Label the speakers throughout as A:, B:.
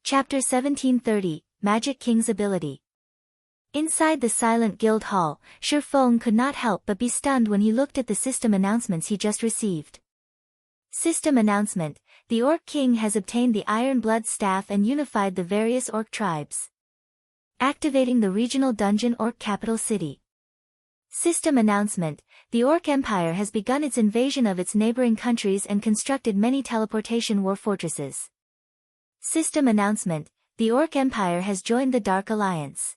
A: Chapter 1730, Magic King's Ability. Inside the silent guild hall, Silverwing could not help but be stunned when he looked at the system announcements he just received. System announcement: the Orc King has obtained the Iron Blood Staff and unified the various Orc tribes. Activating the regional dungeon Orc capital city. System announcement: the Orc Empire has begun its invasion of its neighboring countries and constructed many teleportation war fortresses. System announcement: the Orc Empire has joined the Dark Alliance.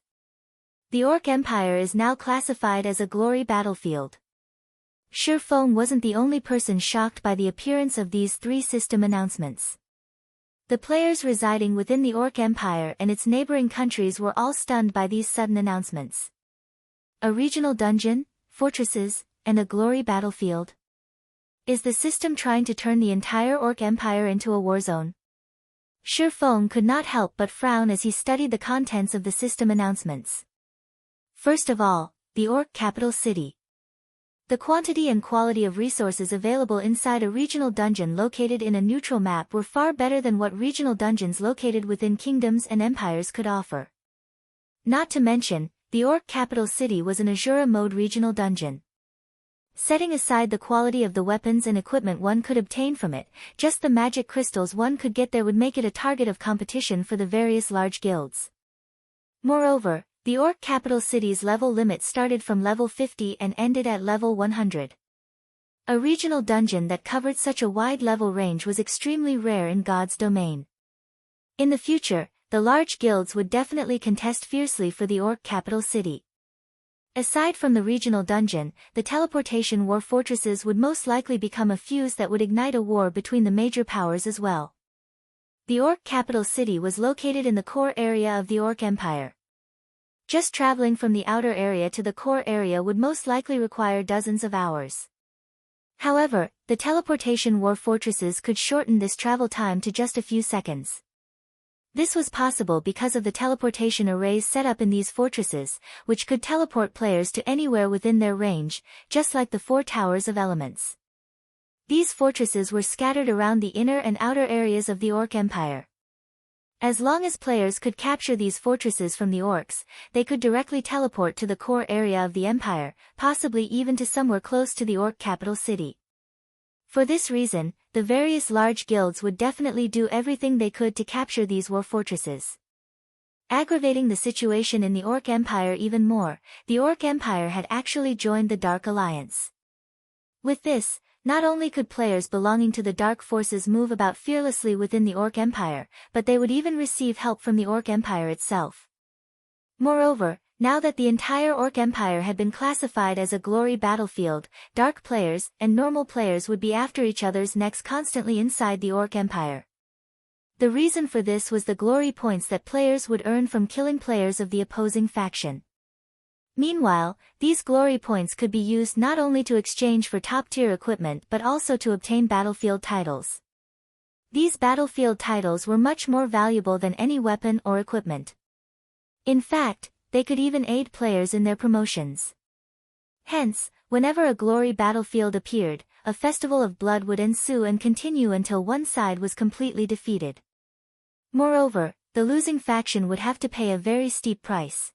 A: The Orc Empire is now classified as a glory battlefield. Silverwing wasn't the only person shocked by the appearance of these three system announcements. The players residing within the Orc Empire and its neighboring countries were all stunned by these sudden announcements. A regional dungeon, fortresses, and a glory battlefield? Is the system trying to turn the entire Orc Empire into a war zone? Silverwing could not help but frown as he studied the contents of the system announcements. First of all, the Orc capital city. The quantity and quality of resources available inside a regional dungeon located in a neutral map were far better than what regional dungeons located within kingdoms and empires could offer. Not to mention, the Orc capital city was an Asura mode regional dungeon. Setting aside the quality of the weapons and equipment one could obtain from it, just the magic crystals one could get there would make it a target of competition for the various large guilds. Moreover, the Orc capital city's level limit started from level 50 and ended at level 100. A regional dungeon that covered such a wide level range was extremely rare in God's domain. In the future, the large guilds would definitely contest fiercely for the Orc capital city. Aside from the regional dungeon, the teleportation war fortresses would most likely become a fuse that would ignite a war between the major powers as well. The Orc capital city was located in the core area of the Orc Empire. Just traveling from the outer area to the core area would most likely require dozens of hours. However, the teleportation war fortresses could shorten this travel time to just a few seconds. This was possible because of the teleportation arrays set up in these fortresses, which could teleport players to anywhere within their range, just like the four towers of elements. These fortresses were scattered around the inner and outer areas of the Orc Empire. As long as players could capture these fortresses from the Orcs, they could directly teleport to the core area of the Empire, possibly even to somewhere close to the Orc capital city. For this reason, the various large guilds would definitely do everything they could to capture these war fortresses. Aggravating the situation in the Orc Empire even more, the Orc Empire had actually joined the Dark Alliance. With this, not only could players belonging to the Dark Forces move about fearlessly within the Orc Empire, but they would even receive help from the Orc Empire itself. Moreover, now that the entire Orc Empire had been classified as a glory battlefield, dark players and normal players would be after each other's necks constantly inside the Orc Empire. The reason for this was the glory points that players would earn from killing players of the opposing faction. Meanwhile, these glory points could be used not only to exchange for top-tier equipment but also to obtain battlefield titles. These battlefield titles were much more valuable than any weapon or equipment. In fact, they could even aid players in their promotions. Hence, whenever a glory battlefield appeared, a festival of blood would ensue and continue until one side was completely defeated. Moreover, the losing faction would have to pay a very steep price.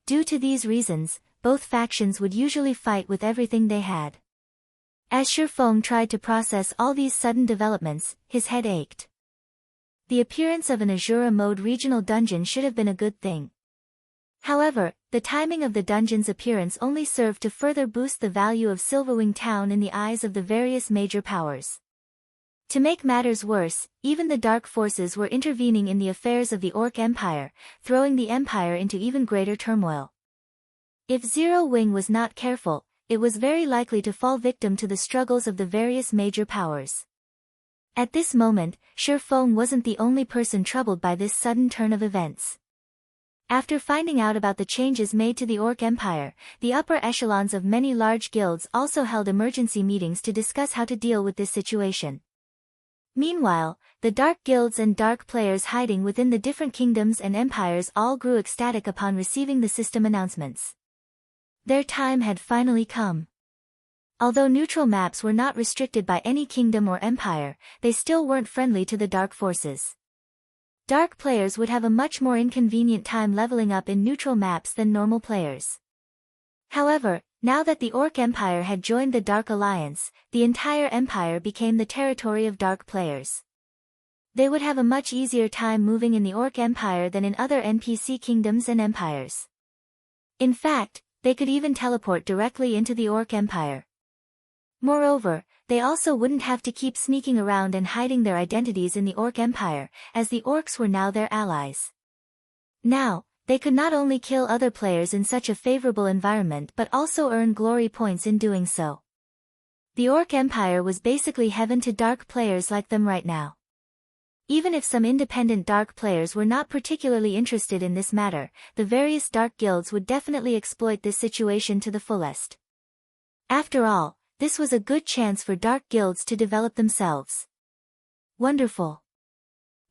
A: Due to these reasons, both factions would usually fight with everything they had. As Silverwing tried to process all these sudden developments, his head ached. The appearance of an Asura mode regional dungeon should have been a good thing. However, the timing of the dungeon's appearance only served to further boost the value of Silverwing Town in the eyes of the various major powers. To make matters worse, even the Dark Forces were intervening in the affairs of the Orc Empire, throwing the Empire into even greater turmoil. If Zero Wing was not careful, it was very likely to fall victim to the struggles of the various major powers. At this moment, Silverwing wasn't the only person troubled by this sudden turn of events. After finding out about the changes made to the Orc Empire, the upper echelons of many large guilds also held emergency meetings to discuss how to deal with this situation. Meanwhile, the dark guilds and dark players hiding within the different kingdoms and empires all grew ecstatic upon receiving the system announcements. Their time had finally come. Although neutral maps were not restricted by any kingdom or empire, they still weren't friendly to the dark forces. Dark players would have a much more inconvenient time leveling up in neutral maps than normal players. However, now that the Orc Empire had joined the Dark Alliance, the entire empire became the territory of dark players. They would have a much easier time moving in the Orc Empire than in other NPC kingdoms and empires. In fact, they could even teleport directly into the Orc Empire. Moreover, they also wouldn't have to keep sneaking around and hiding their identities in the Orc Empire, as the Orcs were now their allies. Now, they could not only kill other players in such a favorable environment but also earn glory points in doing so. The Orc Empire was basically heaven to dark players like them right now. Even if some independent dark players were not particularly interested in this matter, the various dark guilds would definitely exploit this situation to the fullest. After all, this was a good chance for dark guilds to develop themselves. Wonderful.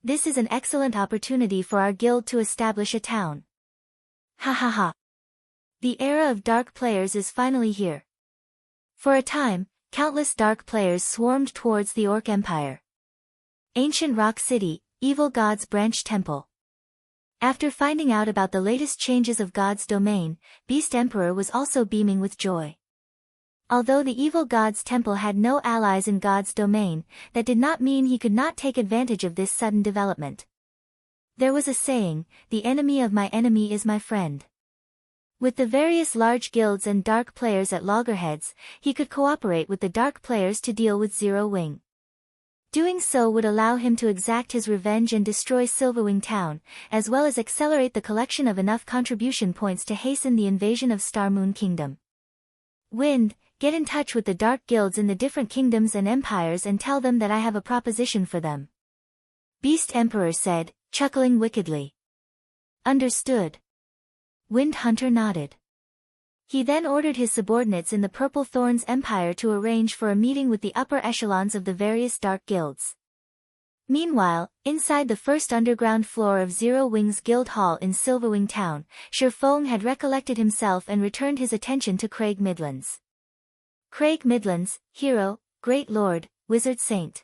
A: This is an excellent opportunity for our guild to establish a town. Ha ha ha. The era of dark players is finally here. For a time, countless dark players swarmed towards the Orc Empire. Ancient Rock City, Evil God's Branch Temple. After finding out about the latest changes of God's domain, Beast Emperor was also beaming with joy. Although the Evil God's Temple had no allies in God's domain, that did not mean he could not take advantage of this sudden development. There was a saying, the enemy of my enemy is my friend. With the various large guilds and dark players at loggerheads, he could cooperate with the dark players to deal with Silverwing. Doing so would allow him to exact his revenge and destroy Silverwing Town, as well as accelerate the collection of enough contribution points to hasten the invasion of Starmoon Kingdom. Wind, get in touch with the dark guilds in the different kingdoms and empires and tell them that I have a proposition for them. Beast Emperor said, chuckling wickedly. Understood. Wind Hunter nodded. He then ordered his subordinates in the Purple Thorns Empire to arrange for a meeting with the upper echelons of the various dark guilds. Meanwhile, inside the first underground floor of Zero Wing's Guild Hall in Silverwing Town, Shurfong had recollected himself and returned his attention to Craig Midlands. Craig Midlands, Hero, Great Lord, Wizard Saint.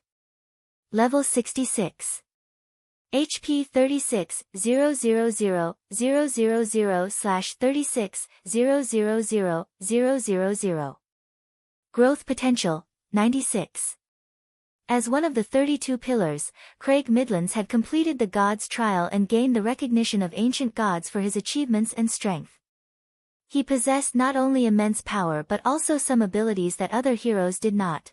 A: Level 66. HP 36,000/36,000,000. Growth potential, 96. As one of the 32 pillars, Craig Midlands had completed the God's Trial and gained the recognition of ancient gods for his achievements and strength. He possessed not only immense power but also some abilities that other heroes did not.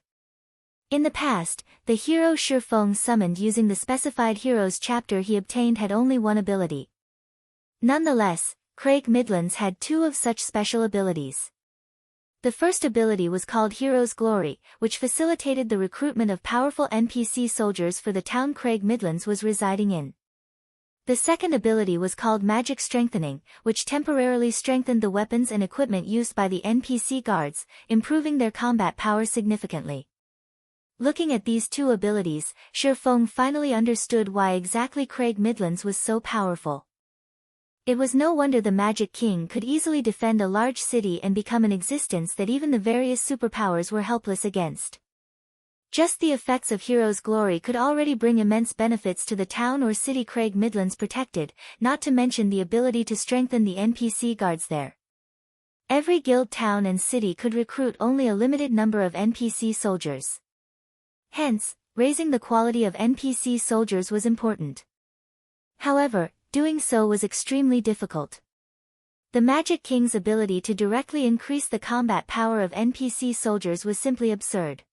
A: In the past, the hero Shurfong summoned using the specified heroes chapter he obtained had only one ability. Nonetheless, Craig Midlands had two of such special abilities. The first ability was called Hero's Glory, which facilitated the recruitment of powerful NPC soldiers for the town Craig Midlands was residing in. The second ability was called Magic Strengthening, which temporarily strengthened the weapons and equipment used by the NPC guards, improving their combat power significantly. Looking at these two abilities, Shurfong finally understood why exactly Craig Midlands was so powerful. It was no wonder the Magic King could easily defend a large city and become an existence that even the various superpowers were helpless against. Just the effects of Hero's Glory could already bring immense benefits to the town or city Craig Midlands protected, not to mention the ability to strengthen the NPC guards there. Every guild town and city could recruit only a limited number of NPC soldiers. Hence, raising the quality of NPC soldiers was important. However, doing so was extremely difficult. The Magic King's ability to directly increase the combat power of NPC soldiers was simply absurd.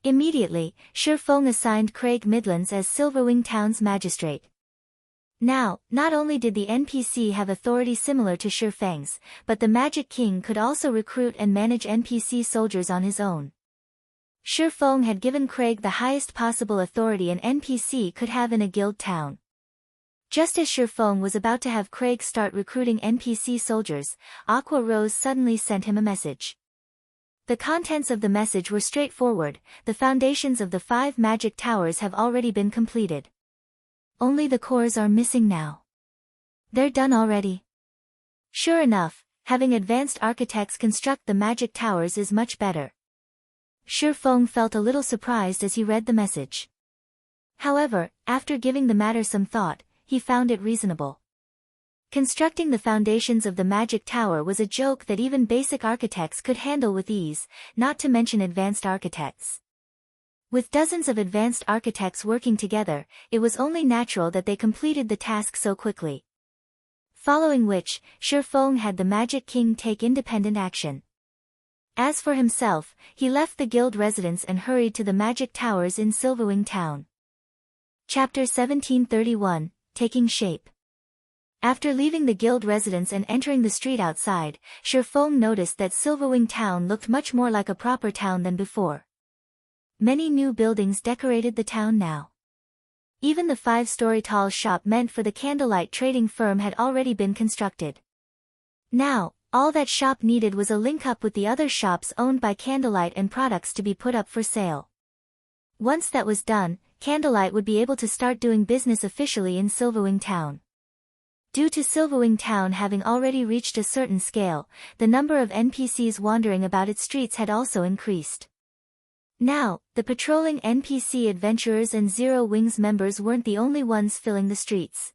A: Immediately, Shurfong assigned Craig Midlands as Silverwing Town's magistrate. Now, not only did the NPC have authority similar to Shurfang's, but the Magic King could also recruit and manage NPC soldiers on his own. Shurfong had given Craig the highest possible authority an NPC could have in a guild town. Just as Shurfong was about to have Craig start recruiting NPC soldiers, Aqua Rose suddenly sent him a message. The contents of the message were straightforward: the foundations of the 5 magic towers have already been completed. Only the cores are missing now. They're done already. Sure enough, having advanced architects construct the magic towers is much better. Shurfong felt a little surprised as he read the message. However, after giving the matter some thought, he found it reasonable. Constructing the foundations of the magic tower was a joke that even basic architects could handle with ease, not to mention advanced architects. With dozens of advanced architects working together, it was only natural that they completed the task so quickly. Following which, Silverwing had the Magic King take independent action. As for himself, he left the guild residence and hurried to the magic towers in Silverwing town. Chapter 1731, Taking Shape. After leaving the guild residence and entering the street outside, Silverwing noticed that Silverwing town looked much more like a proper town than before. Many new buildings decorated the town now. Even the 5-story tall shop meant for the candlelight trading firm had already been constructed. Now, all that shop needed was a link-up with the other shops owned by Candlelight and products to be put up for sale. Once that was done, Candlelight would be able to start doing business officially in Silverwing town. Due to Silverwing town having already reached a certain scale, the number of NPCs wandering about its streets had also increased. Now, the patrolling NPC adventurers and Zero Wings members weren't the only ones filling the streets.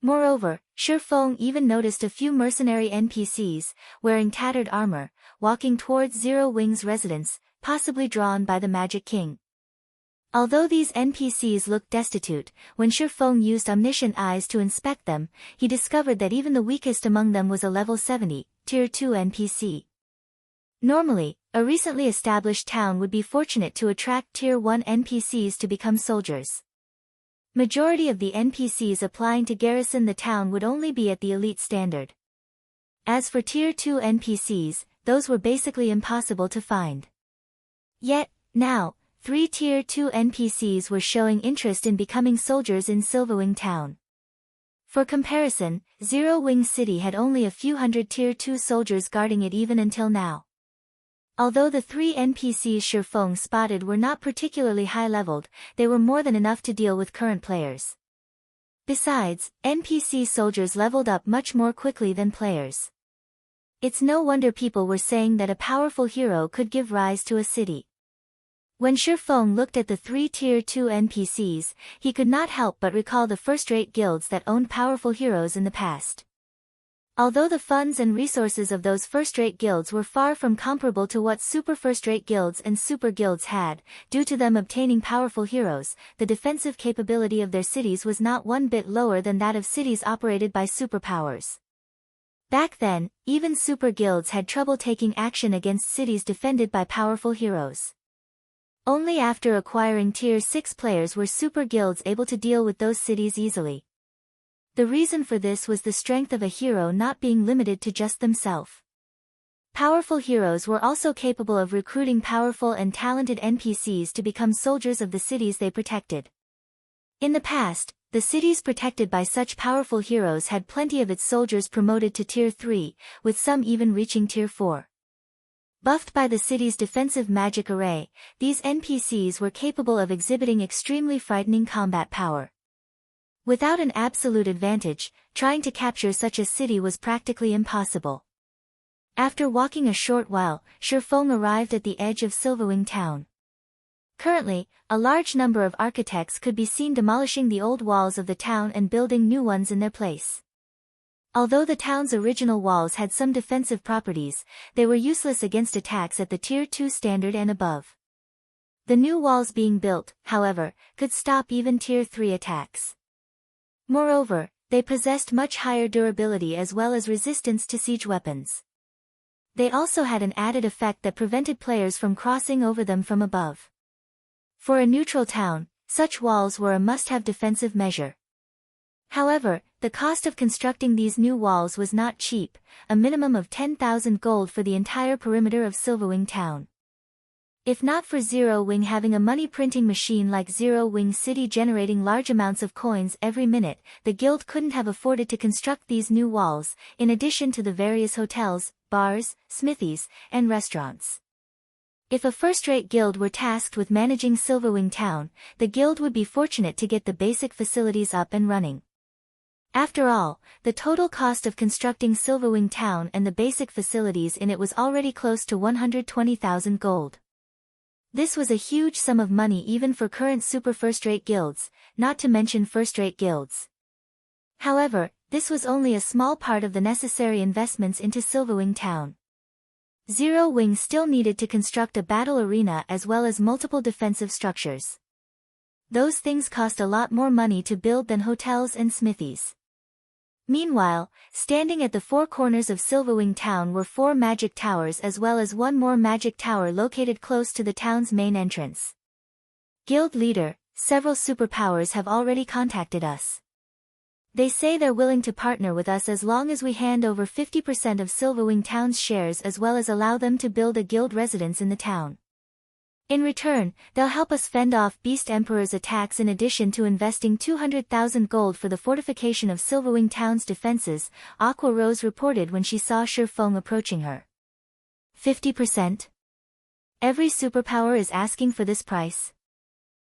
A: Moreover, Silverwing even noticed a few mercenary NPCs, wearing tattered armor, walking towards Zero Wings' residence, possibly drawn by the Magic King. Although these NPCs looked destitute, when Silverwing used omniscient eyes to inspect them, he discovered that even the weakest among them was a level 70, Tier 2 NPC. Normally, a recently established town would be fortunate to attract Tier 1 NPCs to become soldiers. Majority of the NPCs applying to garrison the town would only be at the elite standard. As for Tier 2 NPCs, those were basically impossible to find. Yet, now, 3 Tier 2 NPCs were showing interest in becoming soldiers in Silverwing town. For comparison, Zero Wing City had only a few hundred Tier 2 soldiers guarding it even until now. Although the 3 NPCs Silverwing spotted were not particularly high-leveled, they were more than enough to deal with current players. Besides, NPC soldiers leveled up much more quickly than players. It's no wonder people were saying that a powerful hero could give rise to a city. When Silverwing looked at the 3 Tier 2 NPCs, he could not help but recall the first-rate guilds that owned powerful heroes in the past. Although the funds and resources of those first-rate guilds were far from comparable to what super first-rate guilds and super guilds had, due to them obtaining powerful heroes, the defensive capability of their cities was not one bit lower than that of cities operated by superpowers. Back then, even super guilds had trouble taking action against cities defended by powerful heroes. Only after acquiring Tier 6 players were super guilds able to deal with those cities easily. The reason for this was the strength of a hero not being limited to just themselves. Powerful heroes were also capable of recruiting powerful and talented NPCs to become soldiers of the cities they protected. In the past, the cities protected by such powerful heroes had plenty of its soldiers promoted to Tier 3, with some even reaching Tier 4. Buffed by the city's defensive magic array, these NPCs were capable of exhibiting extremely frightening combat power. Without an absolute advantage, trying to capture such a city was practically impossible. After walking a short while, Silverwing arrived at the edge of Silverwing town. Currently, a large number of architects could be seen demolishing the old walls of the town and building new ones in their place. Although the town's original walls had some defensive properties, they were useless against attacks at the Tier 2 standard and above. The new walls being built, however, could stop even Tier 3 attacks. Moreover, they possessed much higher durability as well as resistance to siege weapons. They also had an added effect that prevented players from crossing over them from above. For a neutral town, such walls were a must-have defensive measure. However, the cost of constructing these new walls was not cheap, a minimum of 10,000 gold for the entire perimeter of Silverwing town. If not for Zero Wing having a money-printing machine like Zero Wing City generating large amounts of coins every minute, the guild couldn't have afforded to construct these new walls, in addition to the various hotels, bars, smithies, and restaurants. If a first-rate guild were tasked with managing Silverwing town, the guild would be fortunate to get the basic facilities up and running. After all, the total cost of constructing Silverwing town and the basic facilities in it was already close to 120,000 gold. This was a huge sum of money even for current super first-rate guilds, not to mention first-rate guilds. However, this was only a small part of the necessary investments into Silverwing Town. Zero Wing still needed to construct a battle arena as well as multiple defensive structures. Those things cost a lot more money to build than hotels and smithies. Meanwhile, standing at the four corners of Silverwing Town were 4 magic towers as well as one more magic tower located close to the town's main entrance. Guild leader, several superpowers have already contacted us. They say they're willing to partner with us as long as we hand over 50% of Silverwing Town's shares as well as allow them to build a guild residence in the town. In return, they'll help us fend off Beast Emperor's attacks in addition to investing 200,000 gold for the fortification of Silverwing Town's defenses, Aqua Rose reported when she saw Shifeng approaching her. 50%? Every superpower is asking for this price?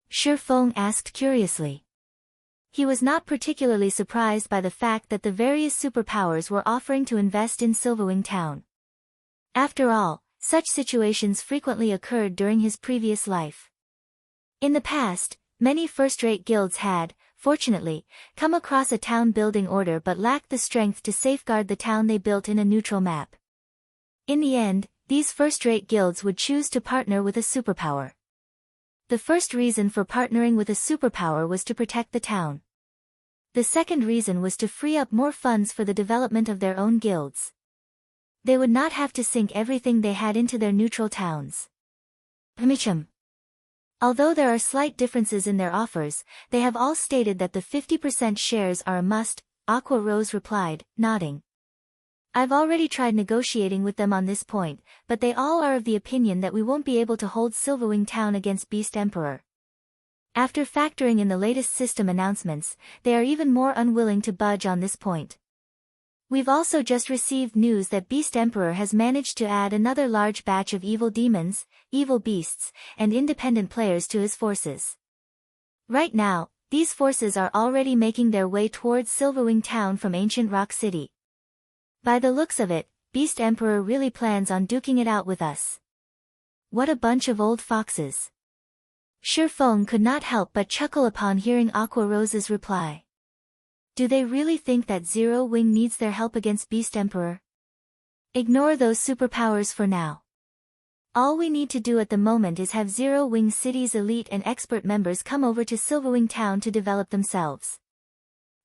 A: Shifeng asked curiously. He was not particularly surprised by the fact that the various superpowers were offering to invest in Silverwing Town. After all, such situations frequently occurred during his previous life. In the past, many first-rate guilds had, fortunately, come across a town-building order but lacked the strength to safeguard the town they built in a neutral map. In the end, these first-rate guilds would choose to partner with a superpower. The first reason for partnering with a superpower was to protect the town. The second reason was to free up more funds for the development of their own guilds. They would not have to sink everything they had into their neutral towns. Although there are slight differences in their offers, they have all stated that the 50% shares are a must, Aqua Rose replied, nodding. I've already tried negotiating with them on this point, but they all are of the opinion that we won't be able to hold Silverwing Town against Beast Emperor. After factoring in the latest system announcements, they are even more unwilling to budge on this point. We've also just received news that Beast Emperor has managed to add another large batch of evil demons, evil beasts, and independent players to his forces. Right now, these forces are already making their way towards Silverwing Town from ancient Rock City. By the looks of it, Beast Emperor really plans on duking it out with us. What a bunch of old foxes. Shifeng could not help but chuckle upon hearing Aqua Rose's reply. Do they really think that Zero Wing needs their help against Beast Emperor? Ignore those superpowers for now. All we need to do at the moment is have Zero Wing City's elite and expert members come over to Silverwing Town to develop themselves.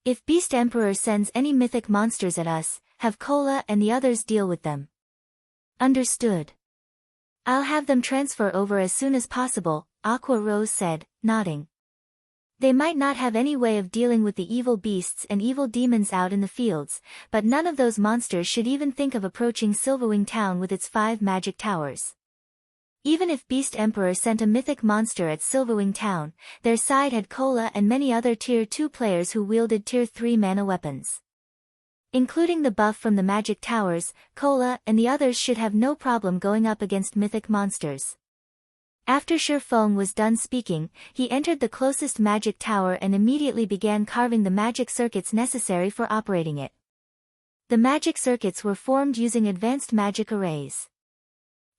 A: If Beast Emperor sends any mythic monsters at us, have Cola and the others deal with them. Understood. I'll have them transfer over as soon as possible, Aqua Rose said, nodding. They might not have any way of dealing with the evil beasts and evil demons out in the fields, but none of those monsters should even think of approaching Silverwing Town with its 5 magic towers. Even if Beast Emperor sent a mythic monster at Silverwing Town, their side had Cola and many other Tier 2 players who wielded Tier 3 mana weapons. Including the buff from the magic towers, Cola and the others should have no problem going up against mythic monsters. After Shifeng was done speaking, he entered the closest magic tower and immediately began carving the magic circuits necessary for operating it. The magic circuits were formed using advanced magic arrays.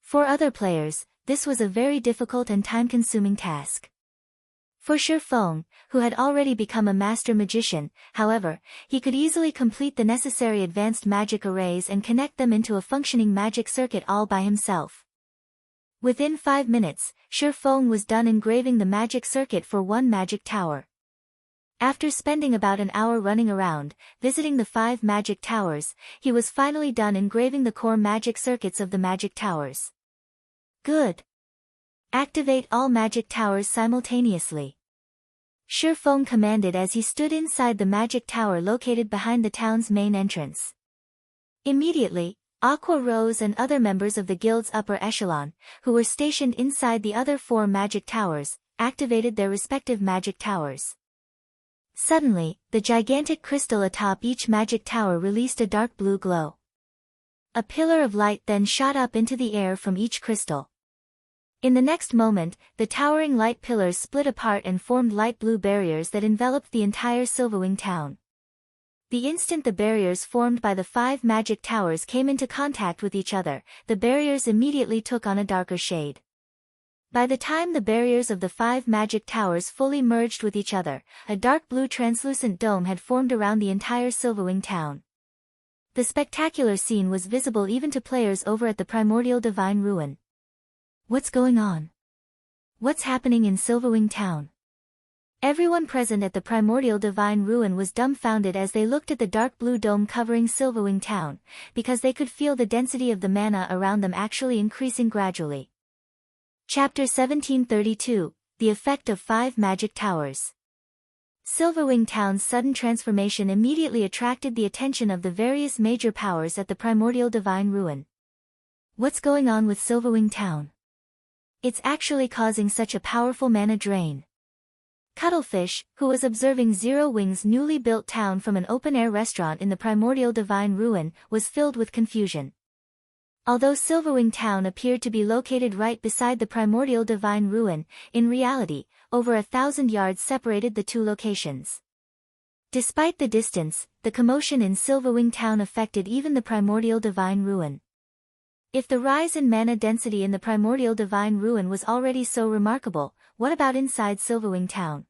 A: For other players, this was a very difficult and time-consuming task. For Shifeng, who had already become a master magician, however, he could easily complete the necessary advanced magic arrays and connect them into a functioning magic circuit all by himself. Within 5 minutes, Shifeng was done engraving the magic circuit for one magic tower. After spending about an hour running around, visiting the 5 magic towers, he was finally done engraving the core magic circuits of the magic towers. Good. Activate all magic towers simultaneously. Shifeng commanded as he stood inside the magic tower located behind the town's main entrance. Immediately, Aqua Rose and other members of the guild's upper echelon, who were stationed inside the other 4 magic towers, activated their respective magic towers. Suddenly, the gigantic crystal atop each magic tower released a dark blue glow. A pillar of light then shot up into the air from each crystal. In the next moment, the towering light pillars split apart and formed light blue barriers that enveloped the entire Silverwing Town. The instant the barriers formed by the 5 magic towers came into contact with each other, the barriers immediately took on a darker shade. By the time the barriers of the 5 magic towers fully merged with each other, a dark blue translucent dome had formed around the entire Silverwing town. The spectacular scene was visible even to players over at the primordial divine ruin. What's going on? What's happening in Silverwing town? Everyone present at the primordial divine ruin was dumbfounded as they looked at the dark blue dome covering Silverwing town, because they could feel the density of the mana around them actually increasing gradually. Chapter 1732, The Effect of 5 Magic Towers. Silverwing town's sudden transformation immediately attracted the attention of the various major powers at the primordial divine ruin. What's going on with Silverwing town? It's actually causing such a powerful mana drain. Cuttlefish, who was observing Zero Wing's newly built town from an open-air restaurant in the primordial divine ruin, was filled with confusion. Although Silverwing town appeared to be located right beside the primordial divine ruin, in reality, over 1,000 yards separated the two locations. Despite the distance, the commotion in Silverwing town affected even the primordial divine ruin. If the rise in mana density in the primordial divine ruin was already so remarkable, what about inside Silverwing town?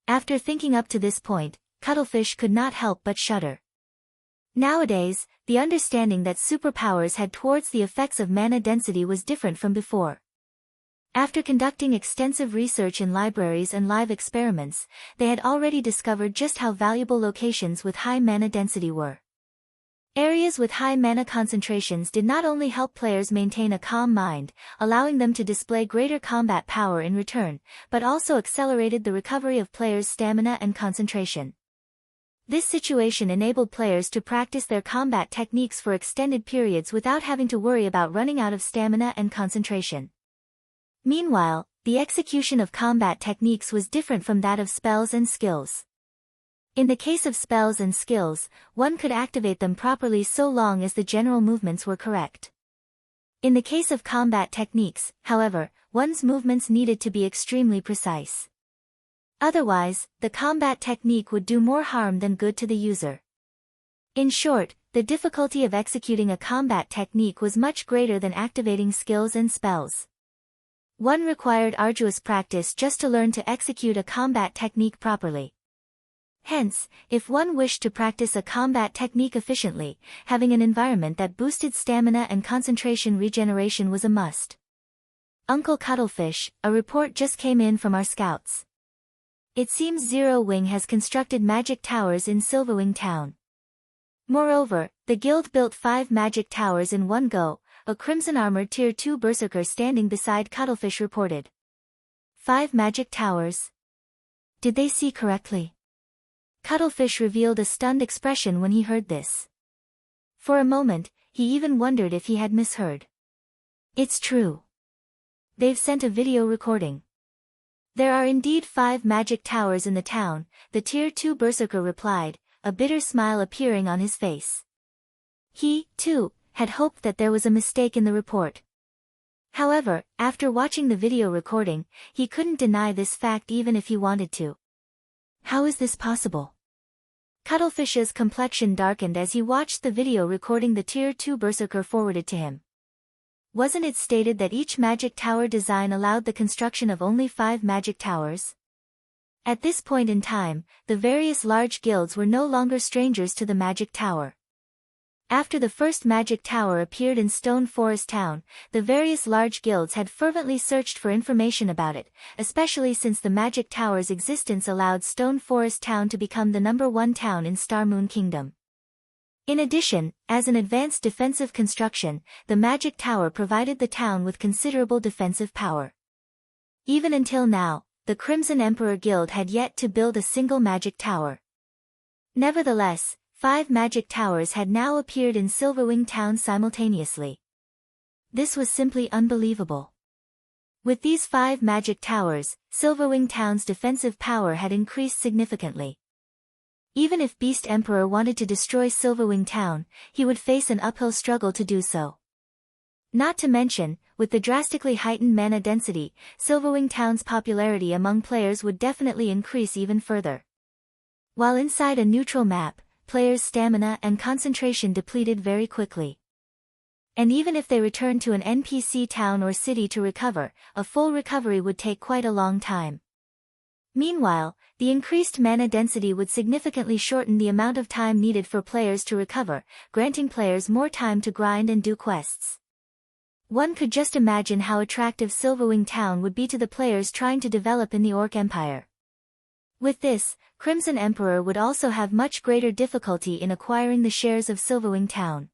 A: After thinking up to this point, Cuttlefish could not help but shudder. Nowadays, the understanding that superpowers had towards the effects of mana density was different from before. After conducting extensive research in libraries and live experiments, they had already discovered just how valuable locations with high mana density were. Areas with high mana concentrations did not only help players maintain a calm mind, allowing them to display greater combat power in return, but also accelerated the recovery of players' stamina and concentration. This situation enabled players to practice their combat techniques for extended periods without having to worry about running out of stamina and concentration. Meanwhile, the execution of combat techniques was different from that of spells and skills. In the case of spells and skills, one could activate them properly so long as the general movements were correct. In the case of combat techniques, however, one's movements needed to be extremely precise. Otherwise, the combat technique would do more harm than good to the user. In short, the difficulty of executing a combat technique was much greater than activating skills and spells. One required arduous practice just to learn to execute a combat technique properly. Hence, if one wished to practice a combat technique efficiently, having an environment that boosted stamina and concentration regeneration was a must. Uncle Cuttlefish, a report just came in from our scouts. It seems Zero Wing has constructed magic towers in Silverwing town. Moreover, the guild built 5 magic towers in one go, a crimson-armored Tier 2 berserker standing beside Cuttlefish reported. 5 magic towers? Did they see correctly? Cuttlefish revealed a stunned expression when he heard this. For a moment, he even wondered if he had misheard. It's true. They've sent a video recording. There are indeed 5 magic towers in the town, the Tier 2 berserker replied, a bitter smile appearing on his face. He, too, had hoped that there was a mistake in the report. However, after watching the video recording, he couldn't deny this fact even if he wanted to. How is this possible? Cuttlefish's complexion darkened as he watched the video recording the Tier 2 berserker forwarded to him. Wasn't it stated that each magic tower design allowed the construction of only 5 magic towers? At this point in time, the various large guilds were no longer strangers to the magic tower. After the first magic tower appeared in Stone Forest Town, the various large guilds had fervently searched for information about it, especially since the magic tower's existence allowed Stone Forest Town to become the #1 town in Starmoon Kingdom. In addition, as an advanced defensive construction, the magic tower provided the town with considerable defensive power. Even until now, the Crimson Emperor Guild had yet to build a single magic tower. Nevertheless, 5 magic towers had now appeared in Silverwing Town simultaneously. This was simply unbelievable. With these 5 magic towers, Silverwing Town's defensive power had increased significantly. Even if Beast Emperor wanted to destroy Silverwing Town, he would face an uphill struggle to do so. Not to mention, with the drastically heightened mana density, Silverwing Town's popularity among players would definitely increase even further. While inside a neutral map, players' stamina and concentration depleted very quickly. And even if they returned to an NPC town or city to recover, a full recovery would take quite a long time. Meanwhile, the increased mana density would significantly shorten the amount of time needed for players to recover, granting players more time to grind and do quests. One could just imagine how attractive Silverwing Town would be to the players trying to develop in the Orc Empire. With this, Crimson Emperor would also have much greater difficulty in acquiring the shares of Silverwing Town.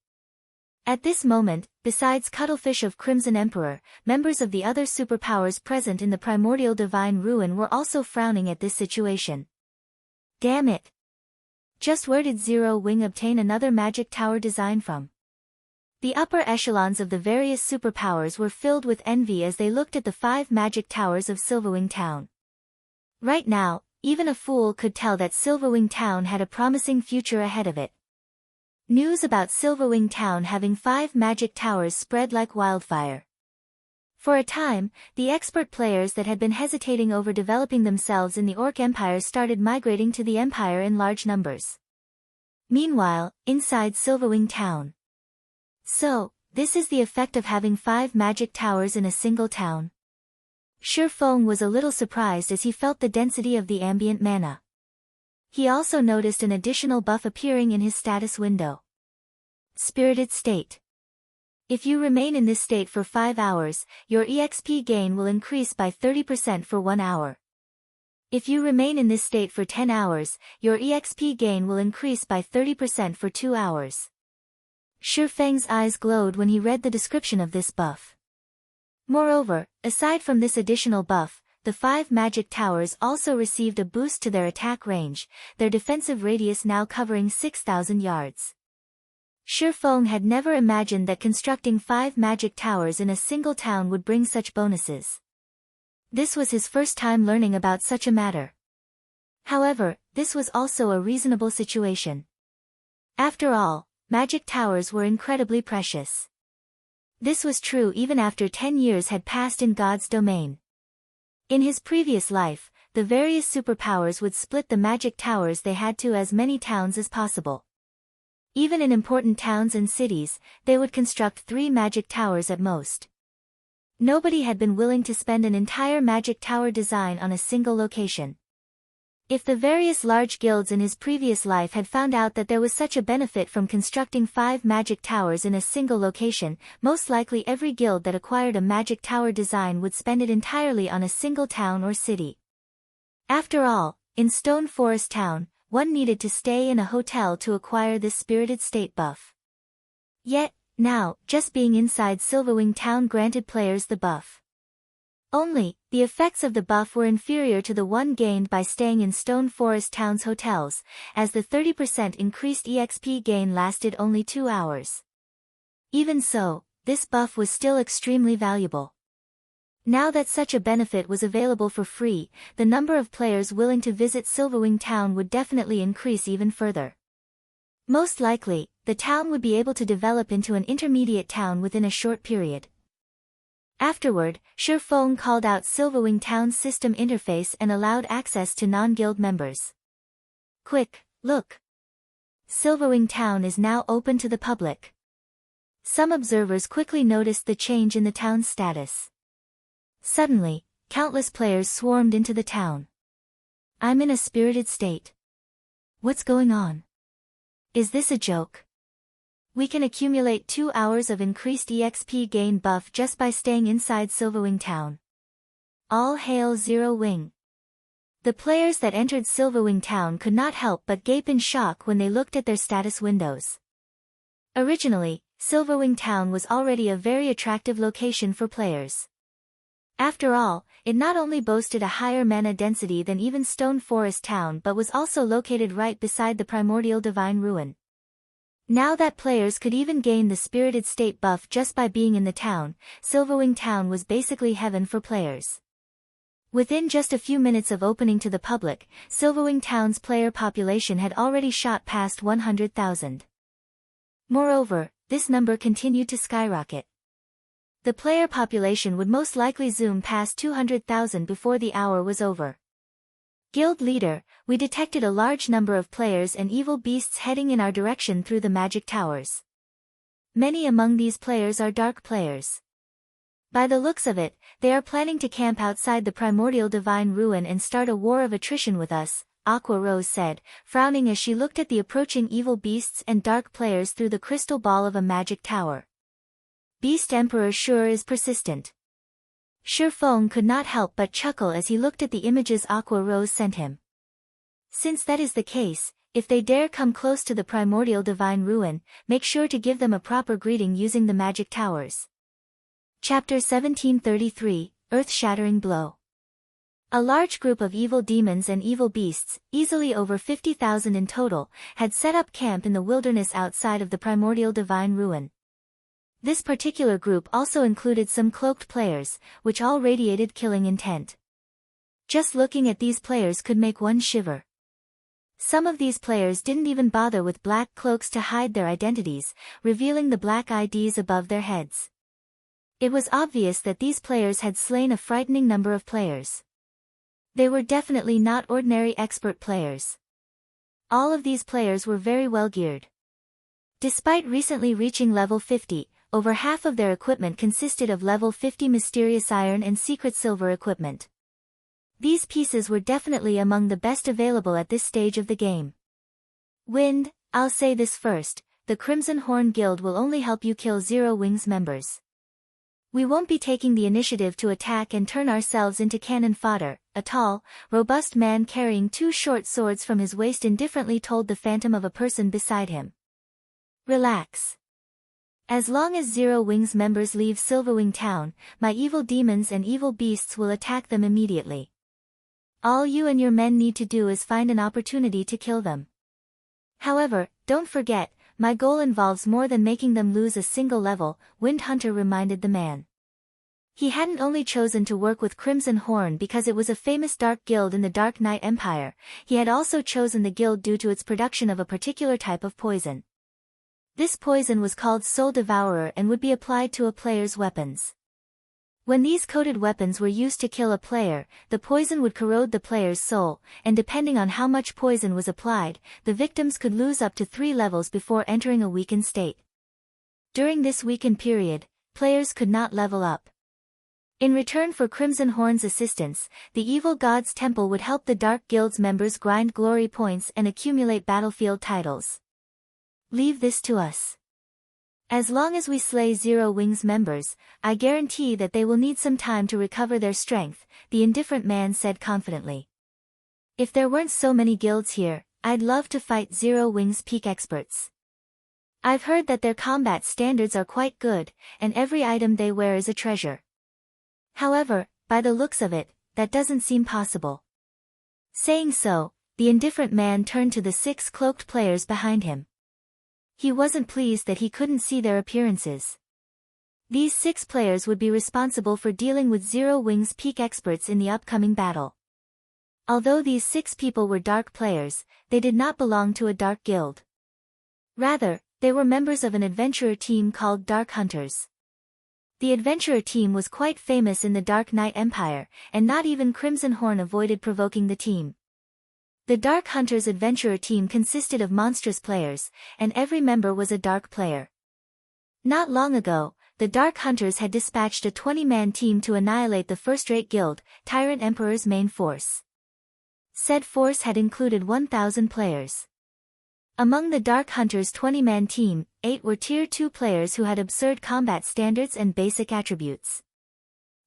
A: At this moment, besides Cuttlefish of Crimson Emperor, members of the other superpowers present in the Primordial Divine Ruin were also frowning at this situation. Damn it! Just where did Zero Wing obtain another magic tower design from? The upper echelons of the various superpowers were filled with envy as they looked at the 5 magic towers of Silverwing Town. Right now, even a fool could tell that Silverwing Town had a promising future ahead of it. News about Silverwing Town having 5 magic towers spread like wildfire. For a time, the expert players that had been hesitating over developing themselves in the Orc Empire started migrating to the Empire in large numbers. Meanwhile, inside Silverwing Town. So, this is the effect of having 5 magic towers in a single town. Shurfeng was a little surprised as he felt the density of the ambient mana. He also noticed an additional buff appearing in his status window. Spirited State. If you remain in this state for 5 hours, your EXP gain will increase by 30% for 1 hour. If you remain in this state for 10 hours, your EXP gain will increase by 30% for 2 hours. Shurfeng's eyes glowed when he read the description of this buff. Moreover, aside from this additional buff, the 5 magic towers also received a boost to their attack range, their defensive radius now covering 6,000 yards. Shurfeng had never imagined that constructing 5 magic towers in a single town would bring such bonuses. This was his first time learning about such a matter. However, this was also a reasonable situation. After all, magic towers were incredibly precious. This was true even after 10 years had passed in God's domain. In his previous life, the various superpowers would split the magic towers they had to as many towns as possible. Even in important towns and cities, they would construct 3 magic towers at most. Nobody had been willing to spend an entire magic tower design on a single location. If the various large guilds in his previous life had found out that there was such a benefit from constructing 5 magic towers in a single location, most likely every guild that acquired a magic tower design would spend it entirely on a single town or city. After all, in Stone Forest Town, one needed to stay in a hotel to acquire this Spirited State buff. Yet, now, just being inside Silverwing Town granted players the buff. Only, the effects of the buff were inferior to the one gained by staying in Stone Forest Town's hotels, as the 30% increased EXP gain lasted only 2 hours. Even so, this buff was still extremely valuable. Now that such a benefit was available for free, the number of players willing to visit Silverwing Town would definitely increase even further. Most likely, the town would be able to develop into an intermediate town within a short period. Afterward, Shurfeng called out Silverwing Town's system interface and allowed access to non-guild members. Quick, look! Silverwing Town is now open to the public. Some observers quickly noticed the change in the town's status. Suddenly, countless players swarmed into the town. I'm in a spirited state. What's going on? Is this a joke? We can accumulate 2 hours of increased EXP gain buff just by staying inside Silverwing Town. All hail Zero Wing. The players that entered Silverwing Town could not help but gape in shock when they looked at their status windows. Originally, Silverwing Town was already a very attractive location for players. After all, it not only boasted a higher mana density than even Stone Forest Town but was also located right beside the Primordial Divine Ruin. Now that players could even gain the Spirited State buff just by being in the town, Silverwing Town was basically heaven for players. Within just a few minutes of opening to the public, Silverwing Town's player population had already shot past 100,000. Moreover, this number continued to skyrocket. The player population would most likely zoom past 200,000 before the hour was over. Guild leader, we detected a large number of players and evil beasts heading in our direction through the magic towers. Many among these players are dark players. By the looks of it, they are planning to camp outside the primordial divine ruin and start a war of attrition with us, Aqua Rose said, frowning as she looked at the approaching evil beasts and dark players through the crystal ball of a magic tower. Beast Emperor sure is persistent. Shifeng could not help but chuckle as he looked at the images Aqua Rose sent him. Since that is the case, if they dare come close to the primordial divine ruin, make sure to give them a proper greeting using the magic towers. Chapter 1733, Earth-shattering blow. A large group of evil demons and evil beasts, easily over 50,000 in total, had set up camp in the wilderness outside of the primordial divine ruin. This particular group also included some cloaked players, which all radiated killing intent. Just looking at these players could make one shiver. Some of these players didn't even bother with black cloaks to hide their identities, revealing the black IDs above their heads. It was obvious that these players had slain a frightening number of players. They were definitely not ordinary expert players. All of these players were very well geared. Despite recently reaching level 50, over half of their equipment consisted of level 50 mysterious iron and secret silver equipment. These pieces were definitely among the best available at this stage of the game. Wind, I'll say this first, the Crimson Horn Guild will only help you kill Zero Wings members. We won't be taking the initiative to attack and turn ourselves into cannon fodder, a tall, robust man carrying two short swords from his waist indifferently told the phantom of a person beside him. Relax. As long as Zero Wings members leave Silverwing town, my evil demons and evil beasts will attack them immediately. All you and your men need to do is find an opportunity to kill them. However, don't forget, my goal involves more than making them lose a single level, Wind Hunter reminded the man. He hadn't only chosen to work with Crimson Horn because it was a famous dark guild in the Dark Knight Empire, he had also chosen the guild due to its production of a particular type of poison. This poison was called Soul Devourer and would be applied to a player's weapons. When these coated weapons were used to kill a player, the poison would corrode the player's soul, and depending on how much poison was applied, the victims could lose up to 3 levels before entering a weakened state. During this weakened period, players could not level up. In return for Crimson Horn's assistance, the Evil God's Temple would help the Dark Guild's members grind glory points and accumulate battlefield titles. Leave this to us. As long as we slay Zero Wings members, I guarantee that they will need some time to recover their strength, the indifferent man said confidently. If there weren't so many guilds here, I'd love to fight Zero Wings peak experts. I've heard that their combat standards are quite good, and every item they wear is a treasure. However, by the looks of it, that doesn't seem possible. Saying so, the indifferent man turned to the 6 cloaked players behind him. He wasn't pleased that he couldn't see their appearances. These 6 players would be responsible for dealing with Zero Wings peak experts in the upcoming battle. Although these 6 people were dark players, they did not belong to a dark guild. Rather, they were members of an adventurer team called Dark Hunters. The adventurer team was quite famous in the Dark Knight Empire, and not even Crimson Horn avoided provoking the team. The Dark Hunters adventurer team consisted of monstrous players, and every member was a dark player. Not long ago, the Dark Hunters had dispatched a 20-man team to annihilate the first-rate guild, Tyrant Emperor's main force. Said force had included 1,000 players. Among the Dark Hunters' 20-man team, 8 were Tier 2 players who had absurd combat standards and basic attributes.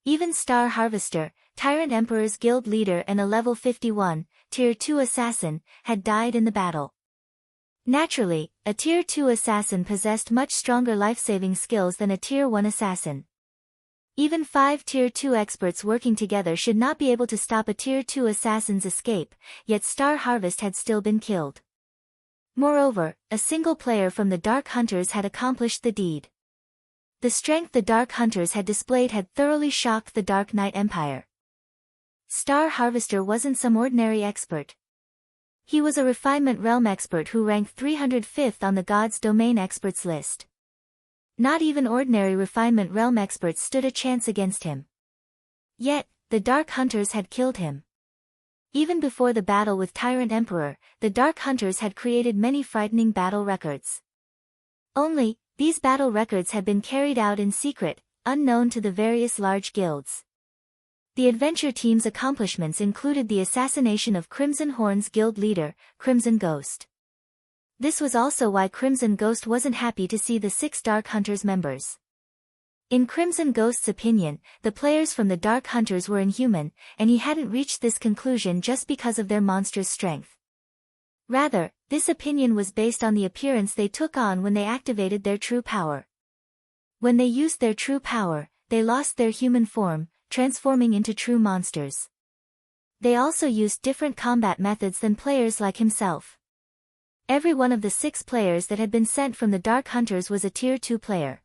A: Even Star Harvester, Tyrant Emperor's guild leader and a level 51, Tier 2 assassin, had died in the battle. Naturally, a Tier 2 assassin possessed much stronger life-saving skills than a Tier 1 assassin. Even 5 Tier 2 experts working together should not be able to stop a Tier 2 assassin's escape, yet Star Harvest had still been killed. Moreover, a single player from the Dark Hunters had accomplished the deed. The strength the Dark Hunters had displayed had thoroughly shocked the Dark Knight Empire. Star Harvester wasn't some ordinary expert. He was a Refinement Realm expert who ranked 305th on the God's Domain experts list. Not even ordinary Refinement Realm experts stood a chance against him. Yet, the Dark Hunters had killed him. Even before the battle with Tyrant Emperor, the Dark Hunters had created many frightening battle records. Only, These battle records had been carried out in secret, unknown to the various large guilds. The adventure team's accomplishments included the assassination of Crimson Horn's guild leader, Crimson Ghost. This was also why Crimson Ghost wasn't happy to see the 6 Dark Hunters members. In Crimson Ghost's opinion, the players from the Dark Hunters were inhuman, and he hadn't reached this conclusion just because of their monstrous strength. Rather, this opinion was based on the appearance they took on when they activated their true power. When they used their true power, they lost their human form, transforming into true monsters. They also used different combat methods than players like himself. Every one of the 6 players that had been sent from the Dark Hunters was a Tier 2 player.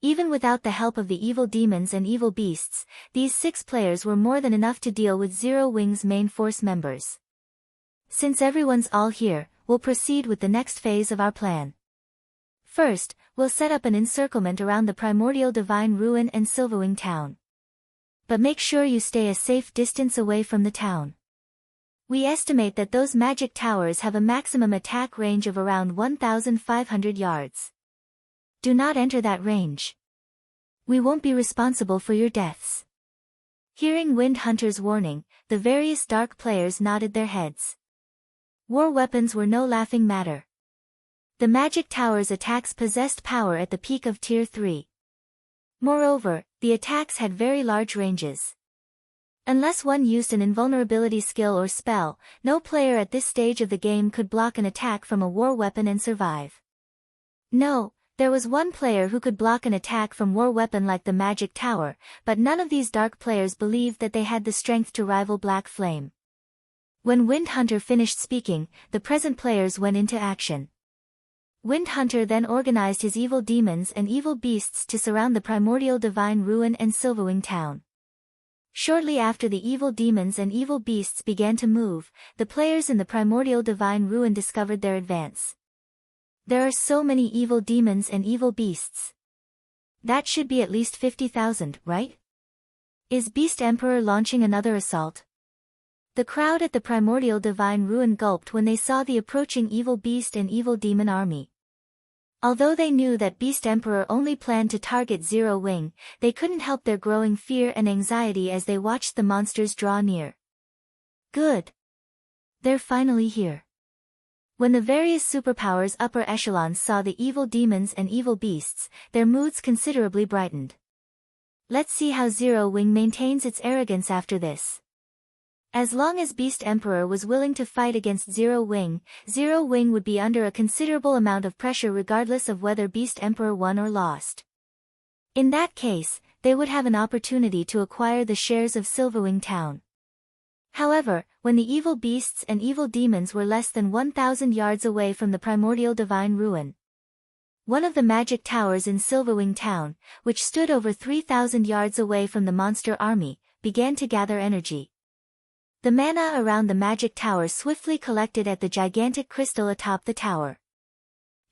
A: Even without the help of the evil demons and evil beasts, these 6 players were more than enough to deal with Zero Wing's main force members. Since everyone's all here, we'll proceed with the next phase of our plan. First, we'll set up an encirclement around the primordial divine ruin and Silverwing town. But make sure you stay a safe distance away from the town. We estimate that those magic towers have a maximum attack range of around 1,500 yards. Do not enter that range. We won't be responsible for your deaths. Hearing Wind Hunter's warning, the various dark players nodded their heads. War weapons were no laughing matter. The magic tower's attacks possessed power at the peak of Tier 3. Moreover, the attacks had very large ranges. Unless one used an invulnerability skill or spell, no player at this stage of the game could block an attack from a war weapon and survive. No, there was one player who could block an attack from war weapon like the magic tower, but none of these dark players believed that they had the strength to rival Black Flame. When Wind Hunter finished speaking, the present players went into action. Wind Hunter then organized his evil demons and evil beasts to surround the primordial divine ruin and Silverwing town. Shortly after the evil demons and evil beasts began to move, the players in the primordial divine ruin discovered their advance. There are so many evil demons and evil beasts. That should be at least 50,000, right? Is Beast Emperor launching another assault? The crowd at the primordial divine ruin gulped when they saw the approaching evil beast and evil demon army. Although they knew that Beast Emperor only planned to target Zero Wing, they couldn't help their growing fear and anxiety as they watched the monsters draw near. Good. They're finally here. When the various superpowers upper echelons saw the evil demons and evil beasts, their moods considerably brightened. Let's see how Zero Wing maintains its arrogance after this. As long as Beast Emperor was willing to fight against Zero Wing would be under a considerable amount of pressure regardless of whether Beast Emperor won or lost. In that case, they would have an opportunity to acquire the shares of Silverwing town. However, when the evil beasts and evil demons were less than 1,000 yards away from the primordial divine ruin, one of the magic towers in Silverwing town, which stood over 3,000 yards away from the monster army, began to gather energy. The mana around the magic tower swiftly collected at the gigantic crystal atop the tower.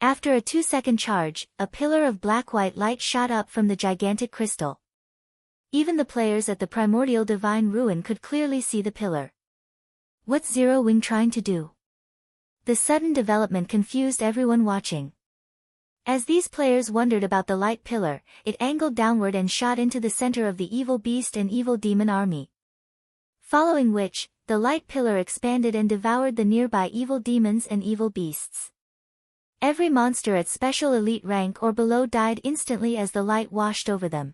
A: After a 2-second charge, a pillar of black-white light shot up from the gigantic crystal. Even the players at the primordial divine ruin could clearly see the pillar. What's Zero Wing trying to do? The sudden development confused everyone watching. As these players wondered about the light pillar, it angled downward and shot into the center of the evil beast and evil demon army. Following which, the light pillar expanded and devoured the nearby evil demons and evil beasts. Every monster at special elite rank or below died instantly as the light washed over them.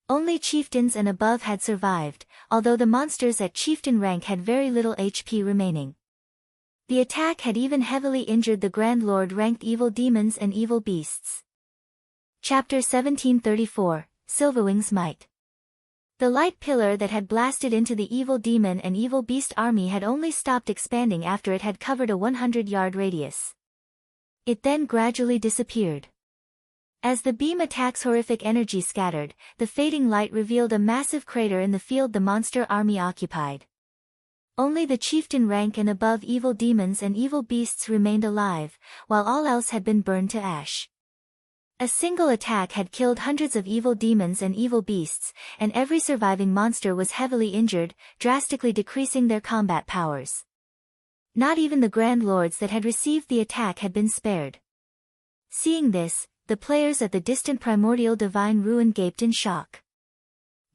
A: Only chieftains and above had survived, although the monsters at chieftain rank had very little HP remaining. The attack had even heavily injured the Grand Lord ranked evil demons and evil beasts. Chapter 1734, Silverwing's Might. The light pillar that had blasted into the evil demon and evil beast army had only stopped expanding after it had covered a 100-yard radius. It then gradually disappeared. As the beam attack's horrific energy scattered, the fading light revealed a massive crater in the field the monster army occupied. Only the chieftain rank and above evil demons and evil beasts remained alive, while all else had been burned to ash. A single attack had killed hundreds of evil demons and evil beasts, and every surviving monster was heavily injured, drastically decreasing their combat powers. Not even the Grand Lords that had received the attack had been spared. Seeing this, the players at the distant primordial divine ruin gaped in shock.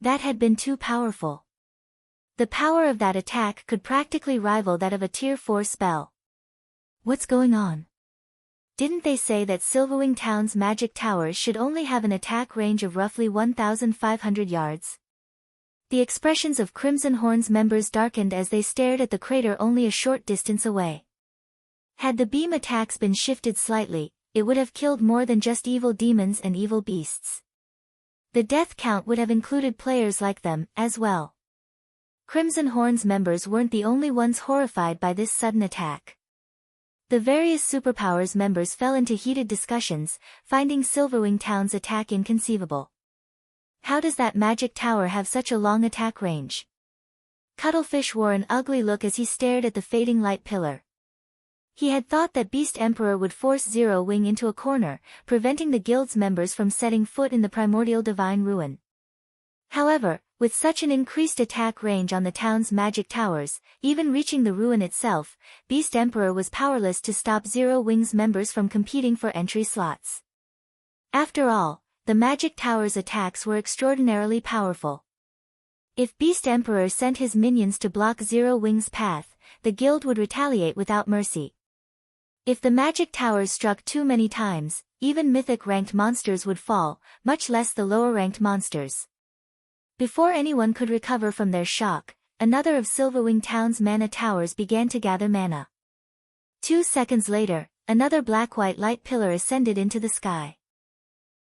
A: That had been too powerful. The power of that attack could practically rival that of a Tier 4 spell. What's going on? Didn't they say that Silverwing Town's magic towers should only have an attack range of roughly 1,500 yards? The expressions of Crimson Horn's members darkened as they stared at the crater only a short distance away. Had the beam attacks been shifted slightly, it would have killed more than just evil demons and evil beasts. The death count would have included players like them, as well. Crimson Horn's members weren't the only ones horrified by this sudden attack. The various superpowers members fell into heated discussions, finding Silverwing Town's attack inconceivable. How does that magic tower have such a long attack range? Cuttlefish wore an ugly look as he stared at the fading light pillar. He had thought that Beast Emperor would force Zero Wing into a corner, preventing the guild's members from setting foot in the primordial divine ruin. However, with such an increased attack range on the town's magic towers, even reaching the ruin itself, Beast Emperor was powerless to stop Zero Wing's members from competing for entry slots. After all, the magic tower's attacks were extraordinarily powerful. If Beast Emperor sent his minions to block Zero Wing's path, the guild would retaliate without mercy. If the magic towers struck too many times, even mythic-ranked monsters would fall, much less the lower-ranked monsters. Before anyone could recover from their shock, another of Silverwing Town's mana towers began to gather mana. 2 seconds later, another black-white light pillar ascended into the sky.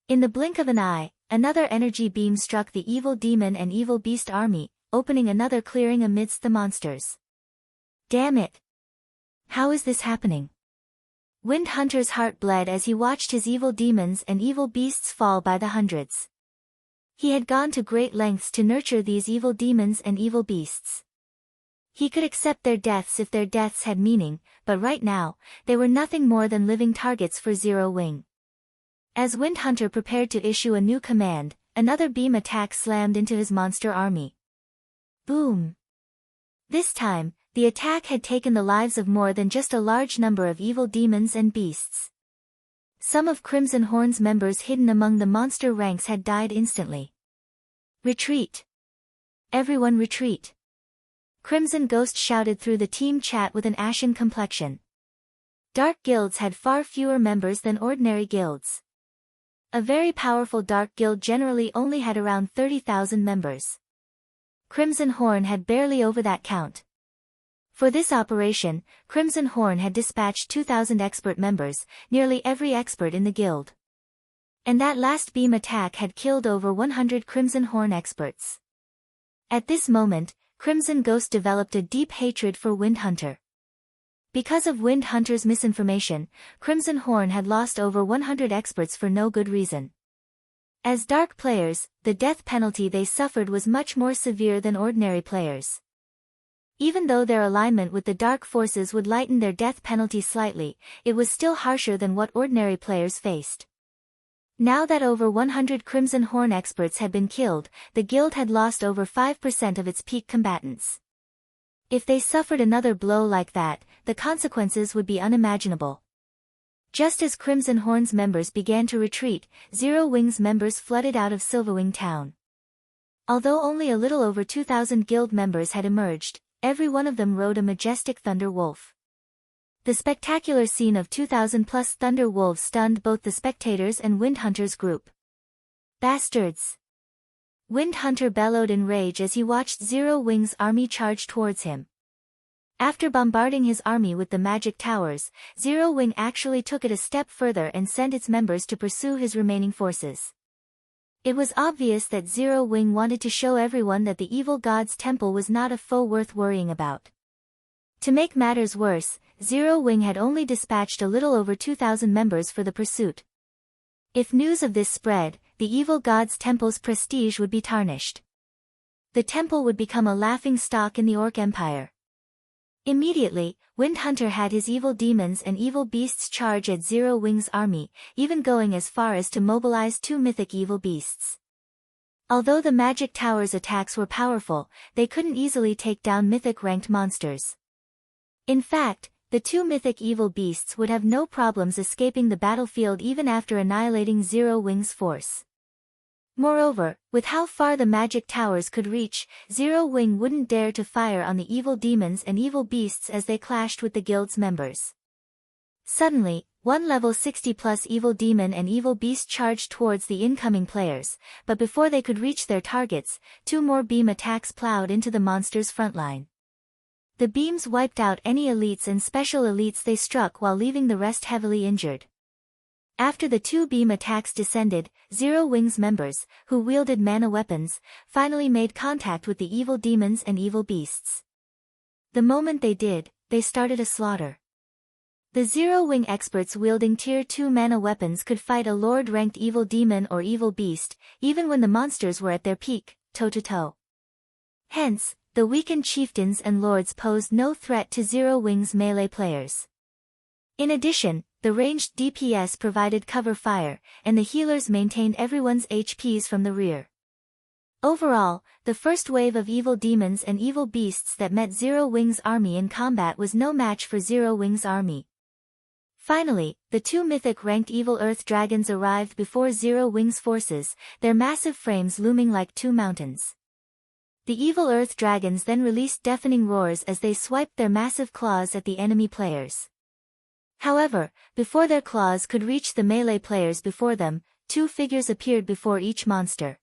A: In the blink of an eye, another energy beam struck the evil demon and evil beast army, opening another clearing amidst the monsters. Damn it! How is this happening? Wind Hunter's heart bled as he watched his evil demons and evil beasts fall by the hundreds. He had gone to great lengths to nurture these evil demons and evil beasts. He could accept their deaths if their deaths had meaning, but right now, they were nothing more than living targets for Zero Wing. As Wind Hunter prepared to issue a new command, another beam attack slammed into his monster army. Boom! This time, the attack had taken the lives of more than just a large number of evil demons and beasts. Some of Crimson Horn's members hidden among the monster ranks had died instantly. Retreat! Everyone retreat! Crimson Ghost shouted through the team chat with an ashen complexion. Dark guilds had far fewer members than ordinary guilds. A very powerful dark guild generally only had around 30,000 members. Crimson Horn had barely over that count. For this operation, Crimson Horn had dispatched 2,000 expert members, nearly every expert in the guild. And that last beam attack had killed over 100 Crimson Horn experts. At this moment, Crimson Ghost developed a deep hatred for Wind Hunter. Because of Wind Hunter's misinformation, Crimson Horn had lost over 100 experts for no good reason. As dark players, the death penalty they suffered was much more severe than ordinary players. Even though their alignment with the dark forces would lighten their death penalty slightly, it was still harsher than what ordinary players faced. Now that over 100 Crimson Horn experts had been killed, the guild had lost over 5% of its peak combatants. If they suffered another blow like that, the consequences would be unimaginable. Just as Crimson Horn's members began to retreat, Zero Wing's members flooded out of Silverwing Town. Although only a little over 2,000 guild members had emerged, every one of them rode a majestic thunder wolf. The spectacular scene of 2,000+ thunder wolves stunned both the spectators and Wind Hunter's group. Bastards! Wind Hunter bellowed in rage as he watched Zero Wing's army charge towards him. After bombarding his army with the magic towers, Zero Wing actually took it a step further and sent its members to pursue his remaining forces. It was obvious that Zero Wing wanted to show everyone that the evil god's temple was not a foe worth worrying about. To make matters worse, Zero Wing had only dispatched a little over 2,000 members for the pursuit. If news of this spread, the evil god's temple's prestige would be tarnished. The temple would become a laughingstock in the Orc Empire. Immediately, Wind Hunter had his evil demons and evil beasts charge at Zero Wing's army, even going as far as to mobilize 2 mythic evil beasts. Although the magic tower's attacks were powerful, they couldn't easily take down mythic-ranked monsters. In fact, the two mythic evil beasts would have no problems escaping the battlefield even after annihilating Zero Wing's force. Moreover, with how far the magic towers could reach, Zero Wing wouldn't dare to fire on the evil demons and evil beasts as they clashed with the guild's members. Suddenly, one level 60+ evil demon and evil beast charged towards the incoming players, but before they could reach their targets, two more beam attacks plowed into the monsters' frontline. The beams wiped out any elites and special elites they struck while leaving the rest heavily injured. After the two beam attacks descended, Zero Wing's members, who wielded mana weapons, finally made contact with the evil demons and evil beasts. The moment they did, they started a slaughter. The Zero Wing experts wielding Tier 2 mana weapons could fight a Lord-ranked evil demon or evil beast, even when the monsters were at their peak, toe-to-toe. Hence, the weakened chieftains and lords posed no threat to Zero Wing's melee players. In addition, the ranged DPS provided cover fire, and the healers maintained everyone's HPs from the rear. Overall, the first wave of evil demons and evil beasts that met Zero Wing's army in combat was no match for Zero Wing's army. Finally, the two mythic ranked evil earth dragons arrived before Zero Wing's forces, their massive frames looming like two mountains. The evil earth dragons then released deafening roars as they swiped their massive claws at the enemy players. However, before their claws could reach the melee players before them, two figures appeared before each monster.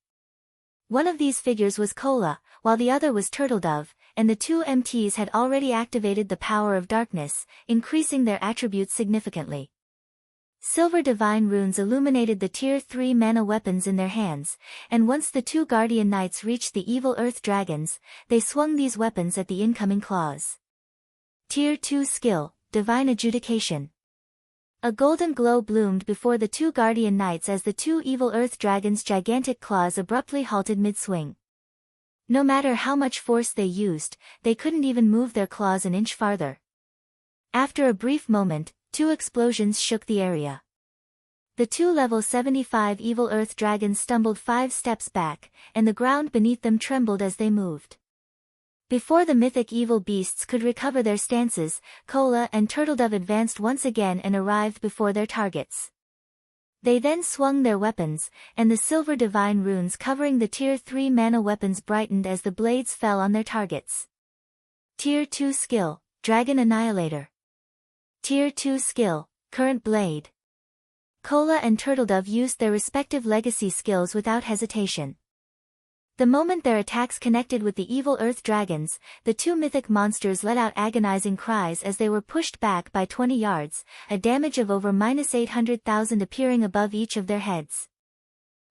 A: One of these figures was Kola, while the other was Turtledove, and the two MTs had already activated the power of darkness, increasing their attributes significantly. Silver divine runes illuminated the Tier 3 mana weapons in their hands, and once the two guardian knights reached the evil earth dragons, they swung these weapons at the incoming claws. Tier 2 skill, Divine Adjudication. A golden glow bloomed before the two guardian knights as the two evil earth dragons' gigantic claws abruptly halted mid-swing. No matter how much force they used, they couldn't even move their claws an inch farther. After a brief moment, two explosions shook the area. The two level 75 evil earth dragons stumbled 5 steps back, and the ground beneath them trembled as they moved. Before the mythic evil beasts could recover their stances, Kola and Turtledove advanced once again and arrived before their targets. They then swung their weapons, and the silver divine runes covering the Tier 3 mana weapons brightened as the blades fell on their targets. Tier 2 skill, Dragon Annihilator. Tier 2 skill, Current Blade. Kola and Turtledove used their respective legacy skills without hesitation. The moment their attacks connected with the evil earth dragons, the two mythic monsters let out agonizing cries as they were pushed back by 20 yards, a damage of over -800,000 appearing above each of their heads.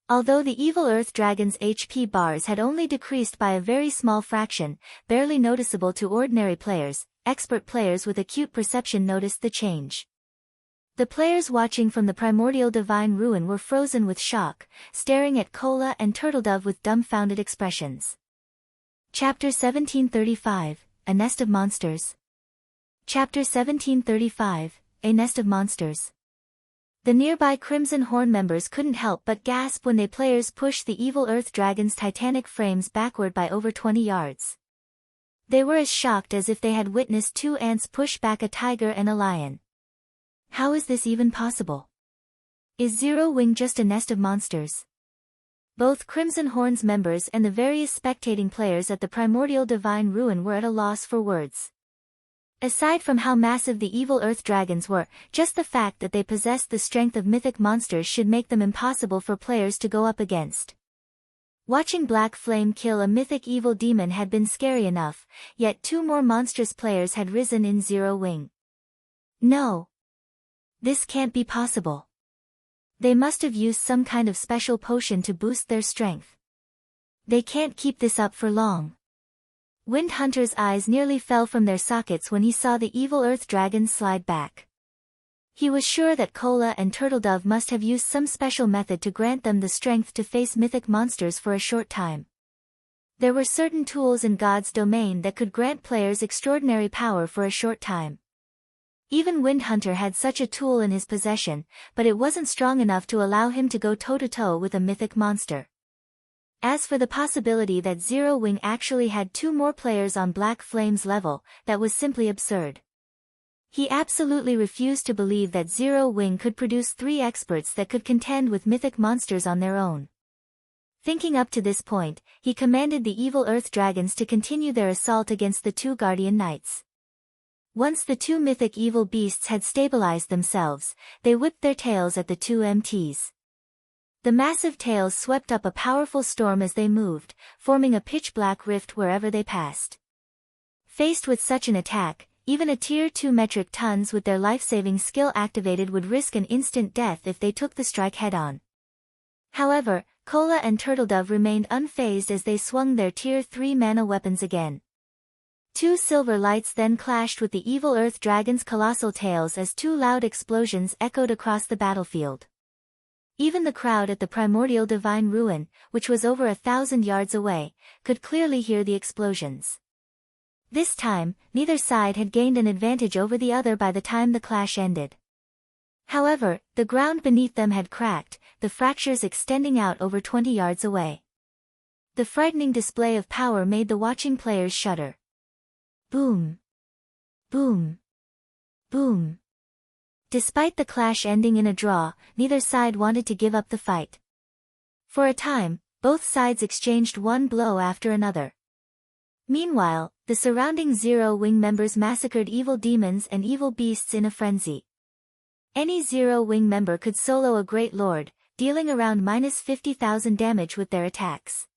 A: Although the evil earth dragons' HP bars had only decreased by a very small fraction, barely noticeable to ordinary players, expert players with acute perception noticed the change. The players watching from the primordial divine ruin were frozen with shock, staring at Kola and Turtledove with dumbfounded expressions. Chapter 1735, A Nest of Monsters. Chapter 1735, A Nest of Monsters. The nearby Crimson Horn members couldn't help but gasp when they players pushed the evil earth dragon's titanic frames backward by over 20 yards. They were as shocked as if they had witnessed two ants push back a tiger and a lion. How is this even possible? Is Zero Wing just a nest of monsters? Both Crimson Horn's members and the various spectating players at the primordial divine ruin were at a loss for words. Aside from how massive the evil earth dragons were, just the fact that they possessed the strength of mythic monsters should make them impossible for players to go up against. Watching Black Flame kill a mythic evil demon had been scary enough, yet two more monstrous players had risen in Zero Wing. No. This can't be possible. They must have used some kind of special potion to boost their strength. They can't keep this up for long. Wind Hunter's eyes nearly fell from their sockets when he saw the evil earth dragons slide back. He was sure that Kola and Turtledove must have used some special method to grant them the strength to face mythic monsters for a short time. There were certain tools in God's domain that could grant players extraordinary power for a short time. Even Wind Hunter had such a tool in his possession, but it wasn't strong enough to allow him to go toe-to-toe with a mythic monster. As for the possibility that Zero Wing actually had two more players on Black Flame's level, that was simply absurd. He absolutely refused to believe that Zero Wing could produce 3 experts that could contend with mythic monsters on their own. Thinking up to this point, he commanded the evil Earth Dragons to continue their assault against the 2 Guardian Knights. Once the 2 mythic evil beasts had stabilized themselves, they whipped their tails at the 2 MTs. The massive tails swept up a powerful storm as they moved, forming a pitch-black rift wherever they passed. Faced with such an attack, even a Tier 2 metric tons with their life-saving skill activated would risk an instant death if they took the strike head-on. However, Kola and Turtledove remained unfazed as they swung their Tier 3 mana weapons again. 2 silver lights then clashed with the evil Earth Dragon's colossal tails as 2 loud explosions echoed across the battlefield. Even the crowd at the primordial divine ruin, which was over 1,000 yards away, could clearly hear the explosions. This time, neither side had gained an advantage over the other by the time the clash ended. However, the ground beneath them had cracked, the fractures extending out over 20 yards away. The frightening display of power made the watching players shudder. Boom! Boom! Boom! Despite the clash ending in a draw, neither side wanted to give up the fight. For a time, both sides exchanged one blow after another. Meanwhile, the surrounding Zero Wing members massacred evil demons and evil beasts in a frenzy. Any Zero Wing member could solo a Great Lord, dealing around -50,000 damage with their attacks.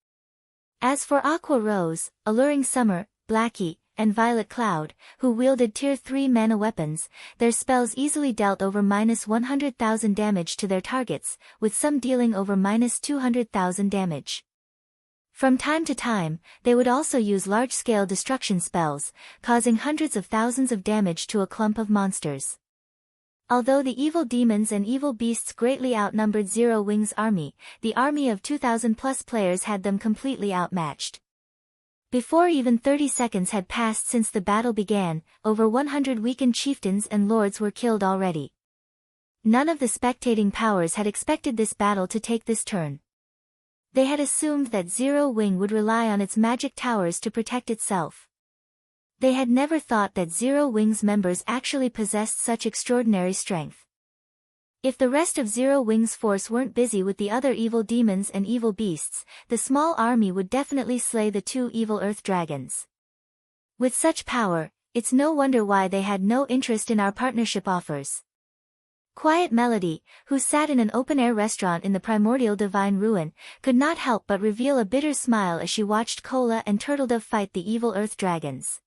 A: As for Aqua Rose, Alluring Summer, Blackie, and Violet Cloud, who wielded Tier 3 mana weapons, their spells easily dealt over -100,000 damage to their targets, with some dealing over -200,000 damage. From time to time, they would also use large-scale destruction spells, causing hundreds of thousands of damage to a clump of monsters. Although the evil demons and evil beasts greatly outnumbered Zero Wing's army, the army of 2,000+ players had them completely outmatched. Before even 30 seconds had passed since the battle began, over 100 weakened chieftains and lords were killed already. None of the spectating powers had expected this battle to take this turn. They had assumed that Zero Wing would rely on its magic towers to protect itself. They had never thought that Zero Wing's members actually possessed such extraordinary strength. If the rest of Zero Wing's force weren't busy with the other evil demons and evil beasts, the small army would definitely slay the 2 evil Earth Dragons. With such power, it's no wonder why they had no interest in our partnership offers. Quiet Melody, who sat in an open-air restaurant in the primordial divine ruin, could not help but reveal a bitter smile as she watched Kola and Turtledove fight the evil Earth Dragons.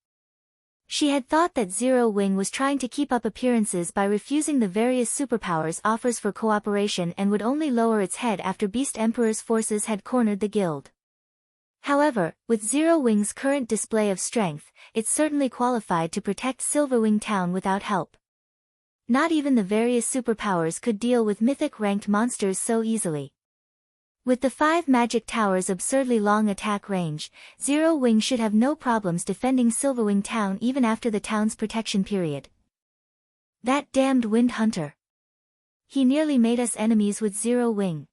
A: She had thought that Zero Wing was trying to keep up appearances by refusing the various superpowers offers for cooperation and would only lower its head after Beast Emperor's forces had cornered the guild. However, with Zero Wing's current display of strength, it certainly qualified to protect Silverwing Town without help. Not even the various superpowers could deal with mythic-ranked monsters so easily. With the 5 magic towers' absurdly long attack range, Zero Wing should have no problems defending Silverwing Town even after the town's protection period. That damned Wind Hunter! He nearly made us enemies with Zero Wing.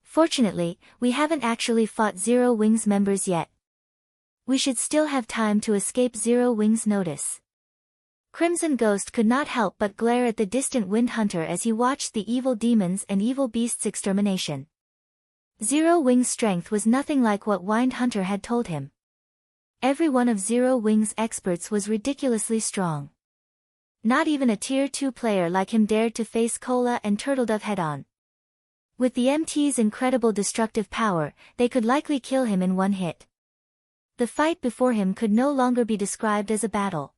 A: Fortunately, we haven't actually fought Zero Wing's members yet. We should still have time to escape Zero Wing's notice. Crimson Ghost could not help but glare at the distant Wind Hunter as he watched the evil demons and evil beasts' extermination. Zero Wing's strength was nothing like what Wind Hunter had told him. Every one of Zero Wing's experts was ridiculously strong. Not even a Tier 2 player like him dared to face Kola and Turtledove head-on. With the MT's incredible destructive power, they could likely kill him in one hit. The fight before him could no longer be described as a battle.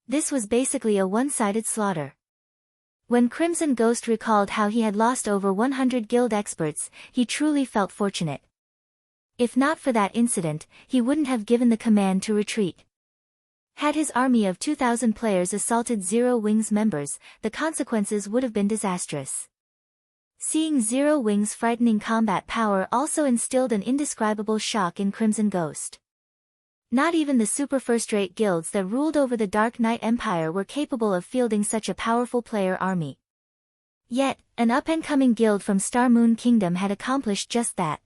A: This was basically a one-sided slaughter. When Crimson Ghost recalled how he had lost over 100 guild experts, he truly felt fortunate. If not for that incident, he wouldn't have given the command to retreat. Had his army of 2,000 players assaulted Zero Wing's members, the consequences would have been disastrous. Seeing Zero Wing's frightening combat power also instilled an indescribable shock in Crimson Ghost. Not even the super first-rate guilds that ruled over the Dark Knight Empire were capable of fielding such a powerful player army. Yet, an up-and-coming guild from Star Moon Kingdom had accomplished just that.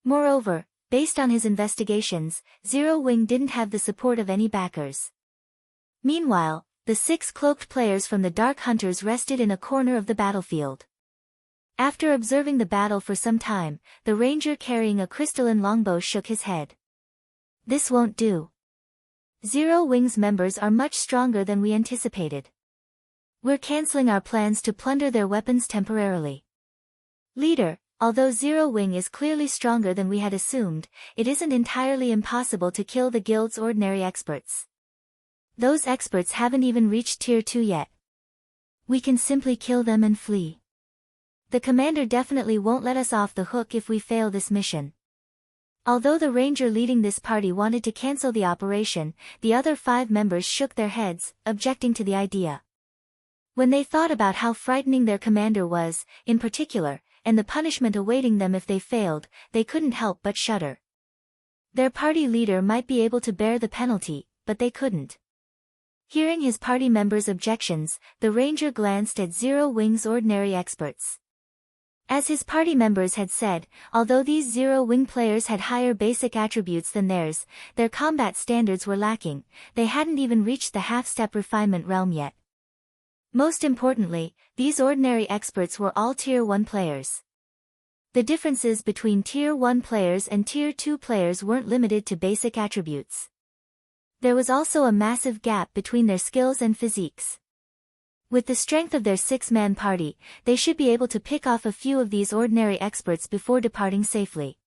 A: Moreover, based on his investigations, Zero Wing didn't have the support of any backers. Meanwhile, The 6 cloaked players from the Dark Hunters rested in a corner of the battlefield. After observing the battle for some time, the ranger carrying a crystalline longbow shook his head. This won't do. Zero Wing's members are much stronger than we anticipated. We're canceling our plans to plunder their weapons temporarily. Leader, although Zero Wing is clearly stronger than we had assumed, it isn't entirely impossible to kill the guild's ordinary experts. Those experts haven't even reached Tier 2 yet. We can simply kill them and flee. The commander definitely won't let us off the hook if we fail this mission. Although the ranger leading this party wanted to cancel the operation, the other 5 members shook their heads, objecting to the idea. When they thought about how frightening their commander was, in particular, and the punishment awaiting them if they failed, they couldn't help but shudder. Their party leader might be able to bear the penalty, but they couldn't. Hearing his party members' objections, the ranger glanced at Zero Wing's ordinary experts. As his party members had said, although these Zero Wing players had higher basic attributes than theirs, their combat standards were lacking. They hadn't even reached the half-step refinement realm yet. Most importantly, these ordinary experts were all Tier 1 players. The differences between Tier 1 players and Tier 2 players weren't limited to basic attributes. There was also a massive gap between their skills and physiques. With the strength of their 6-man party, they should be able to pick off a few of these ordinary experts before departing safely.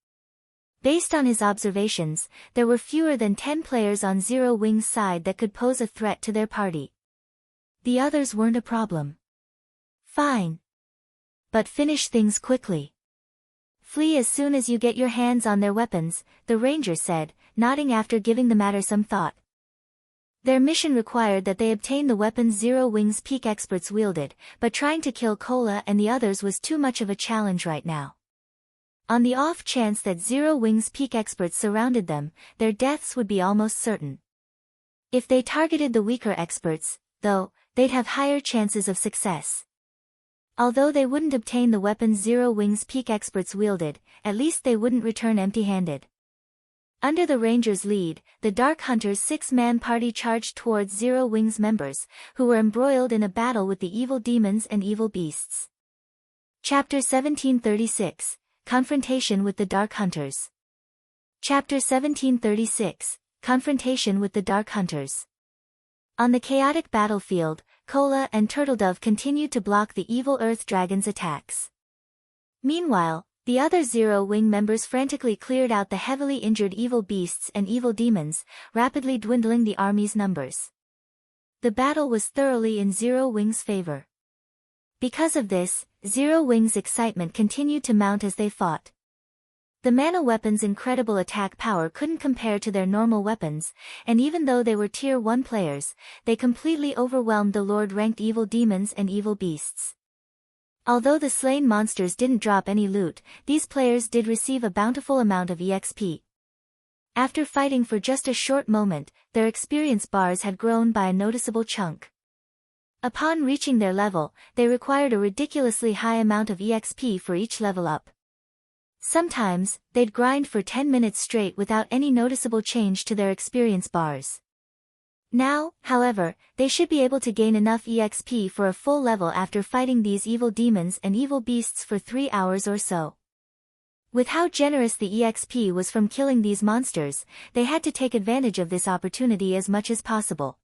A: Based on his observations, there were fewer than 10 players on Zero Wing's side that could pose a threat to their party. The others weren't a problem. Fine. But finish things quickly. Flee as soon as you get your hands on their weapons, the ranger said, nodding after giving the matter some thought. Their mission required that they obtain the weapons Zero Wing's peak experts wielded, but trying to kill Kola and the others was too much of a challenge right now. On the off chance that Zero Wing's peak experts surrounded them, their deaths would be almost certain. If they targeted the weaker experts, though, they'd have higher chances of success. Although they wouldn't obtain the weapons Zero Wing's peak experts wielded, at least they wouldn't return empty-handed. Under the ranger's lead, the Dark Hunters' 6-man party charged towards Zero Wing's members, who were embroiled in a battle with the evil demons and evil beasts. Chapter 1736, Confrontation with the Dark Hunters. Chapter 1736, Confrontation with the Dark Hunters. On the chaotic battlefield, Kola and Turtledove continued to block the evil Earth Dragon's attacks. Meanwhile, the other Zero Wing members frantically cleared out the heavily injured evil beasts and evil demons, rapidly dwindling the army's numbers. The battle was thoroughly in Zero Wing's favor. Because of this, Zero Wing's excitement continued to mount as they fought. The mana weapons' incredible attack power couldn't compare to their normal weapons, and even though they were Tier 1 players, they completely overwhelmed the Lord-ranked evil demons and evil beasts. Although the slain monsters didn't drop any loot, these players did receive a bountiful amount of EXP. After fighting for just a short moment, their experience bars had grown by a noticeable chunk. Upon reaching their level, they required a ridiculously high amount of EXP for each level up. Sometimes, they'd grind for 10 minutes straight without any noticeable change to their experience bars. Now, however, they should be able to gain enough EXP for a full level after fighting these evil demons and evil beasts for 3 hours or so. With how generous the EXP was from killing these monsters, they had to take advantage of this opportunity as much as possible.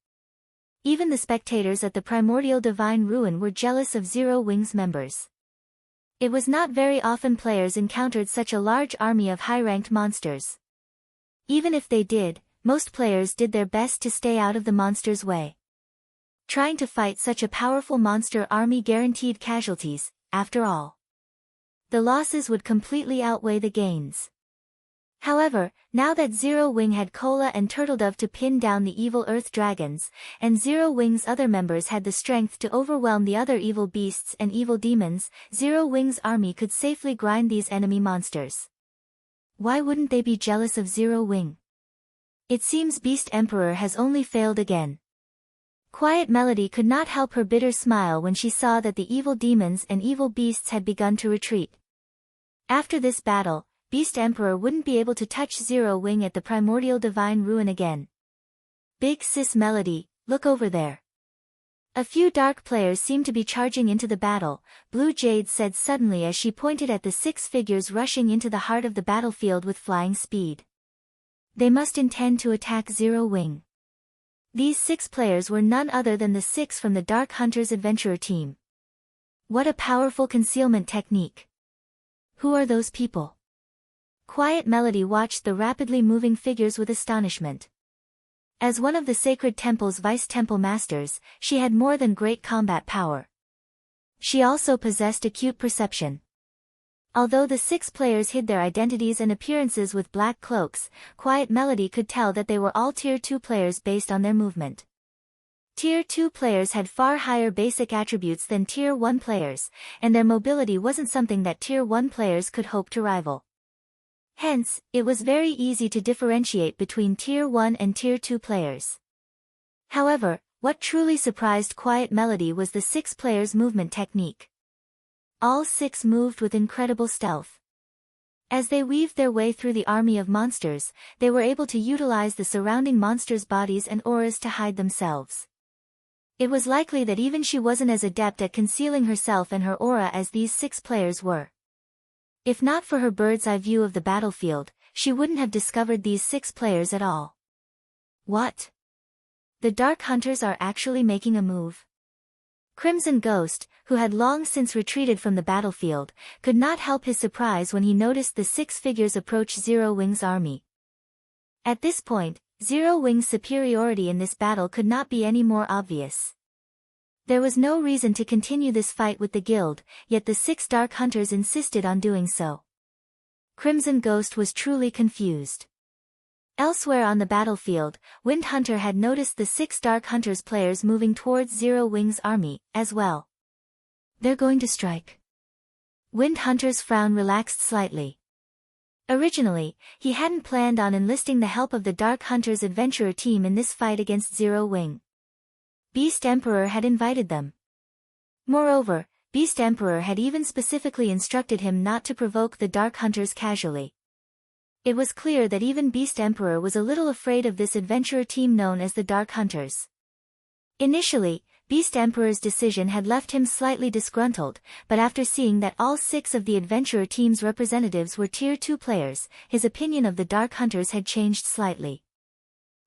A: Even the spectators at the Primordial Divine Ruin were jealous of Zero Wing's members. It was not very often players encountered such a large army of high-ranked monsters. Even if they did, most players did their best to stay out of the monster's way. Trying to fight such a powerful monster army guaranteed casualties, after all. The losses would completely outweigh the gains. However, now that Zero Wing had Kola and Turtledove to pin down the evil Earth Dragons, and Zero Wing's other members had the strength to overwhelm the other evil beasts and evil demons, Zero Wing's army could safely grind these enemy monsters. Why wouldn't they be jealous of Zero Wing? It seems Beast Emperor has only failed again. Quiet Melody could not help her bitter smile when she saw that the evil demons and evil beasts had begun to retreat. After this battle, Beast Emperor wouldn't be able to touch Zero Wing at the Primordial Divine Ruin again. Big Sis Melody, look over there. A few dark players seemed to be charging into the battle, Blue Jade said suddenly as she pointed at the 6 figures rushing into the heart of the battlefield with flying speed. They must intend to attack Zero Wing. These 6 players were none other than the 6 from the Dark Hunters Adventurer team. What a powerful concealment technique. Who are those people? Quiet Melody watched the rapidly moving figures with astonishment. As one of the Sacred Temple's Vice-Temple Masters, she had more than great combat power. She also possessed acute perception. Although the 6 players hid their identities and appearances with black cloaks, Quiet Melody could tell that they were all Tier 2 players based on their movement. Tier 2 players had far higher basic attributes than Tier 1 players, and their mobility wasn't something that Tier 1 players could hope to rival. Hence, it was very easy to differentiate between Tier 1 and Tier 2 players. However, what truly surprised Quiet Melody was the 6 players' movement technique. All 6 moved with incredible stealth. As they weaved their way through the army of monsters, they were able to utilize the surrounding monsters' bodies and auras to hide themselves. It was likely that even she wasn't as adept at concealing herself and her aura as these 6 players were. If not for her bird's-eye view of the battlefield, she wouldn't have discovered these 6 players at all. What? The Dark Hunters are actually making a move? Crimson Ghost, who had long since retreated from the battlefield, could not help his surprise when he noticed the 6 figures approach Zero Wing's army. At this point, Zero Wing's superiority in this battle could not be any more obvious. There was no reason to continue this fight with the guild, yet the 6 Dark Hunters insisted on doing so. Crimson Ghost was truly confused. Elsewhere on the battlefield, Wind Hunter had noticed the 6 Dark Hunters players moving towards Zero Wing's army, as well. They're going to strike. Wind Hunter's frown relaxed slightly. Originally, he hadn't planned on enlisting the help of the Dark Hunters Adventurer team in this fight against Zero Wing. Beast Emperor had invited them. Moreover, Beast Emperor had even specifically instructed him not to provoke the Dark Hunters casually. It was clear that even Beast Emperor was a little afraid of this adventurer team known as the Dark Hunters. Initially, Beast Emperor's decision had left him slightly disgruntled, but after seeing that all 6 of the adventurer team's representatives were Tier 2 players, his opinion of the Dark Hunters had changed slightly.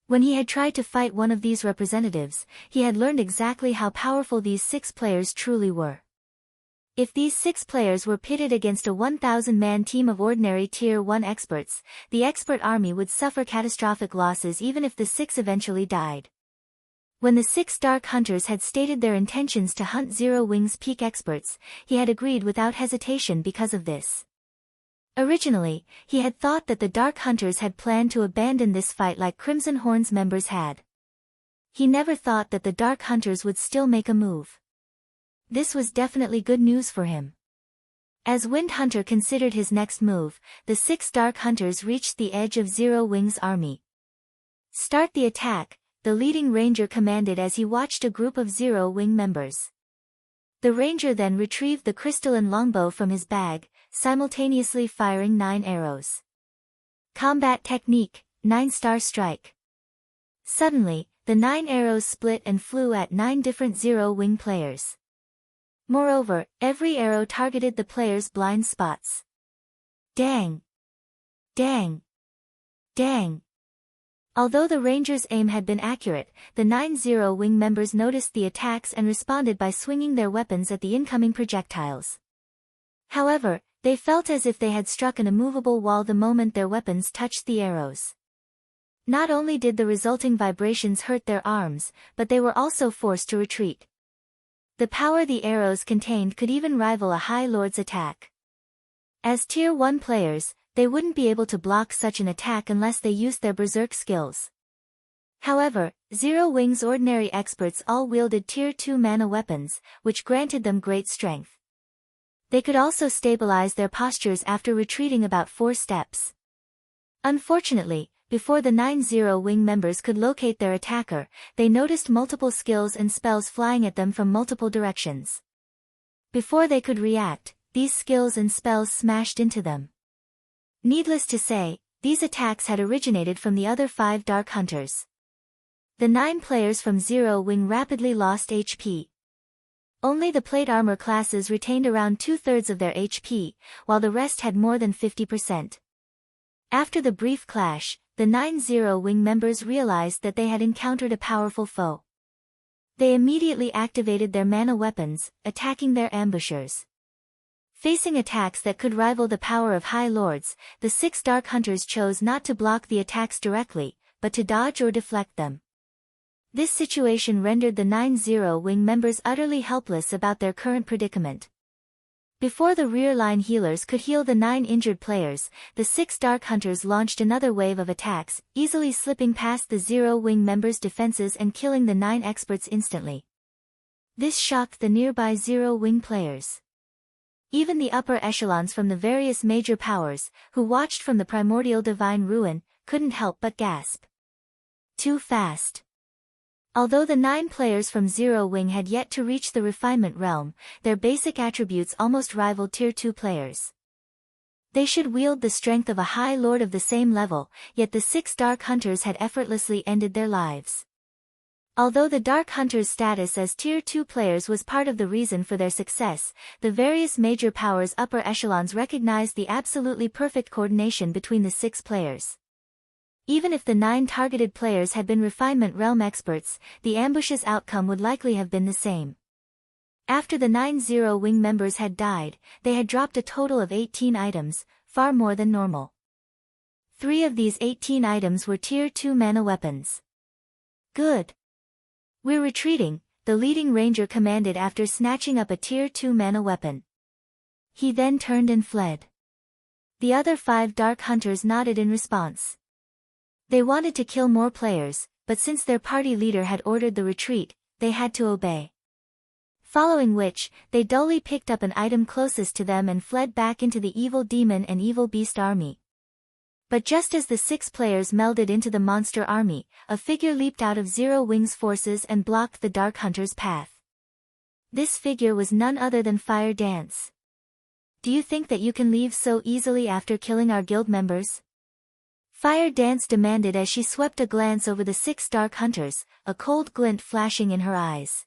A: When he had tried to fight one of these representatives, he had learned exactly how powerful these 6 players truly were. If these 6 players were pitted against a 1,000-man team of ordinary Tier 1 experts, the expert army would suffer catastrophic losses even if the 6 eventually died. When the 6 Dark Hunters had stated their intentions to hunt Zero Wing's peak experts, he had agreed without hesitation because of this. Originally, he had thought that the Dark Hunters had planned to abandon this fight like Crimson Horn's members had. He never thought that the Dark Hunters would still make a move. This was definitely good news for him. As Wind Hunter considered his next move, the 6 Dark Hunters reached the edge of Zero Wing's army. "Start the attack," the leading ranger commanded as he watched a group of Zero Wing members. The ranger then retrieved the crystalline longbow from his bag, simultaneously firing 9 arrows. Combat technique, 9-star strike. Suddenly, the 9 arrows split and flew at 9 different Zero Wing players. Moreover, every arrow targeted the players' blind spots. Dang! Dang! Dang! Although the ranger's aim had been accurate, the 9 Zero Wing members noticed the attacks and responded by swinging their weapons at the incoming projectiles. However, they felt as if they had struck an immovable wall the moment their weapons touched the arrows. Not only did the resulting vibrations hurt their arms, but they were also forced to retreat. The power the arrows contained could even rival a High Lord's attack. As Tier 1 players, they wouldn't be able to block such an attack unless they used their berserk skills. However, Zero Wing's ordinary experts all wielded Tier 2 mana weapons, which granted them great strength. They could also stabilize their postures after retreating about 4 steps. Unfortunately, before the 9 Zero Wing members could locate their attacker, they noticed multiple skills and spells flying at them from multiple directions. Before they could react, these skills and spells smashed into them. Needless to say, these attacks had originated from the other 5 Dark Hunters. The 9 players from Zero Wing rapidly lost HP. Only the plate armor classes retained around 2/3 of their HP, while the rest had more than 50%. After the brief clash, the 9 Zero Wing members realized that they had encountered a powerful foe. They immediately activated their mana weapons, attacking their ambushers. Facing attacks that could rival the power of High Lords, the 6 Dark Hunters chose not to block the attacks directly, but to dodge or deflect them. This situation rendered the 9 Zero Wing members utterly helpless about their current predicament. Before the rear-line healers could heal the 9 injured players, the 6 Dark Hunters launched another wave of attacks, easily slipping past the Zero Wing members' defenses and killing the 9 experts instantly. This shocked the nearby Zero Wing players. Even the upper echelons from the various major powers, who watched from the primordial divine ruin, couldn't help but gasp. Too fast. Although the 9 players from Zero Wing had yet to reach the refinement realm, their basic attributes almost rivaled Tier 2 players. They should wield the strength of a High Lord of the same level, yet the 6 Dark Hunters had effortlessly ended their lives. Although the Dark Hunters' status as Tier 2 players was part of the reason for their success, the various major powers' upper echelons recognized the absolutely perfect coordination between the 6 players. Even if the 9 targeted players had been Refinement Realm experts, the ambush's outcome would likely have been the same. After the 9 Zero Wing members had died, they had dropped a total of 18 items, far more than normal. 3 of these 18 items were Tier 2 mana weapons. Good. We're retreating, the leading ranger commanded after snatching up a Tier 2 mana weapon. He then turned and fled. The other 5 Dark Hunters nodded in response. They wanted to kill more players, but since their party leader had ordered the retreat, they had to obey. Following which, they dully picked up an item closest to them and fled back into the evil demon and evil beast army. But just as the 6 players melded into the monster army, a figure leaped out of Zero Wing's forces and blocked the Dark Hunter's path. This figure was none other than Fire Dance. Do you think that you can leave so easily after killing our guild members? Fire Dance demanded as she swept a glance over the 6 Dark Hunters, a cold glint flashing in her eyes.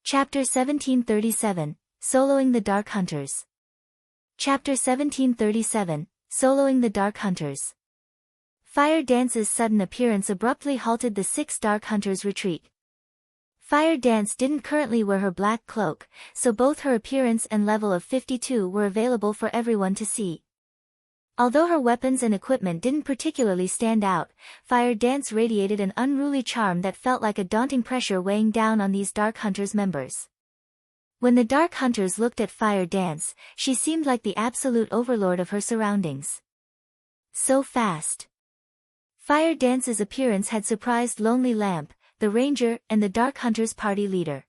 A: Chapter 1737, Soloing the Dark Hunters. Chapter 1737, Soloing the Dark Hunters. Fire Dance's sudden appearance abruptly halted the 6 Dark Hunters' retreat. Fire Dance didn't currently wear her black cloak, so both her appearance and level of 52 were available for everyone to see. Although her weapons and equipment didn't particularly stand out, Fire Dance radiated an unruly charm that felt like a daunting pressure weighing down on these Dark Hunters members. When the Dark Hunters looked at Fire Dance, she seemed like the absolute overlord of her surroundings. So fast. Fire Dance's appearance had surprised Lonely Lamp, the ranger, and the Dark Hunters' party leader.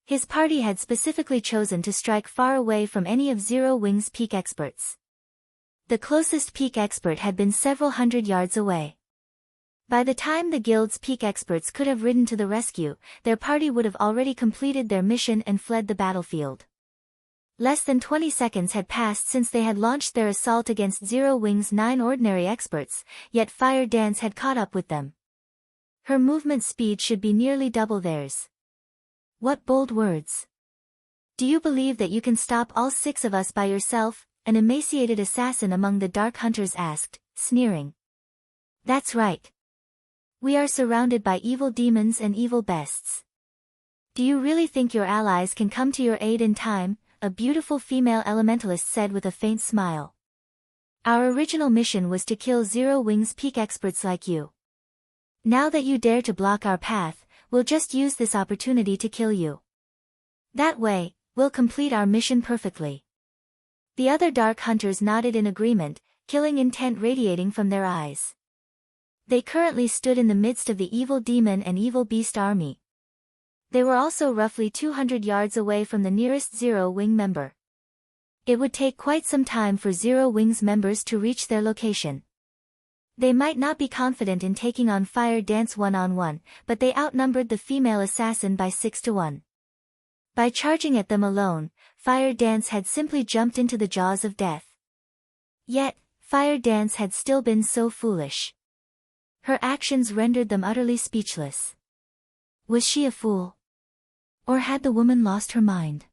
A: His party had specifically chosen to strike far away from any of Zero Wing's peak experts. The closest peak expert had been several hundred yards away. By the time the guild's peak experts could have ridden to the rescue, their party would have already completed their mission and fled the battlefield. Less than 20 seconds had passed since they had launched their assault against Zero Wing's 9 ordinary experts, yet Fire Dance had caught up with them. Her movement speed should be nearly double theirs. What bold words! Do you believe that you can stop all 6 of us by yourself? An emaciated assassin among the Dark Hunters asked, sneering. That's right. We are surrounded by evil demons and evil beasts. Do you really think your allies can come to your aid in time? A beautiful female elementalist said with a faint smile. Our original mission was to kill Zero Wing's peak experts like you. Now that you dare to block our path, we'll just use this opportunity to kill you. That way, we'll complete our mission perfectly. The other Dark Hunters nodded in agreement, killing intent radiating from their eyes. They currently stood in the midst of the evil demon and evil beast army. They were also roughly 200 yards away from the nearest Zero Wing member. It would take quite some time for Zero Wing's members to reach their location. They might not be confident in taking on Fire Dance one-on-one, but they outnumbered the female assassin by 6 to 1. By charging at them alone, Fire Dance had simply jumped into the jaws of death. Yet, Fire Dance had still been so foolish. Her actions rendered them utterly speechless. Was she a fool? Or had the woman lost her mind?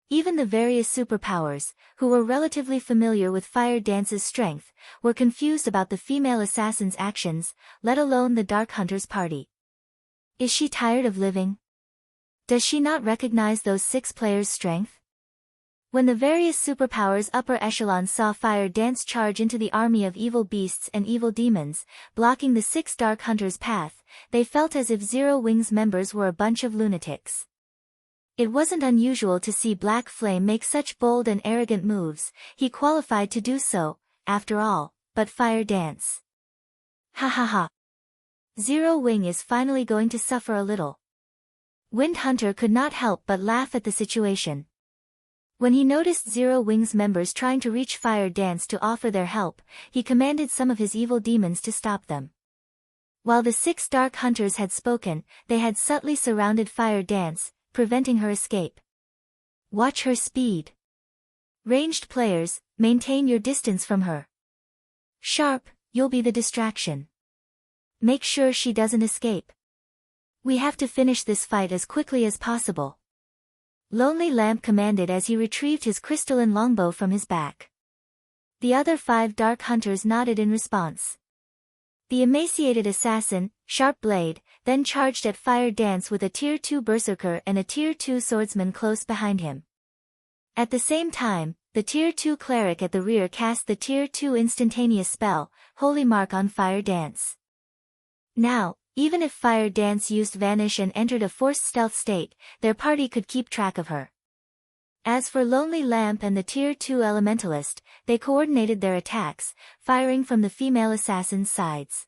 A: Even the various superpowers, who were relatively familiar with Fire Dance's strength, were confused about the female assassin's actions, let alone the Dark Hunter's party. Is she tired of living? Does she not recognize those 6 players' strength? When the various superpowers' upper echelons saw Fire Dance charge into the army of evil beasts and evil demons, blocking the 6 Dark Hunters' path, they felt as if Zero Wing's members were a bunch of lunatics. It wasn't unusual to see Black Flame make such bold and arrogant moves, he qualified to do so, after all, but Fire Dance. Ha ha ha. Zero Wing is finally going to suffer a little. Wind Hunter could not help but laugh at the situation. When he noticed Zero Wing's members trying to reach Fire Dance to offer their help, he commanded some of his evil demons to stop them. While the 6 Dark Hunters had spoken, they had subtly surrounded Fire Dance, preventing her escape. Watch her speed. Ranged players, maintain your distance from her. Sharp, you'll be the distraction. Make sure she doesn't escape. We have to finish this fight as quickly as possible. Lonely Lamp commanded as he retrieved his crystalline longbow from his back. The other 5 Dark Hunters nodded in response. The emaciated assassin, Sharp Blade, then charged at Fire Dance with a Tier 2 Berserker and a Tier 2 Swordsman close behind him. At the same time, the Tier 2 Cleric at the rear cast the Tier 2 instantaneous spell, Holy Mark on Fire Dance. Now, even if Fire Dance used Vanish and entered a forced stealth state, their party could keep track of her. As for Lonely Lamp and the Tier 2 Elementalist, they coordinated their attacks, firing from the female assassin's sides.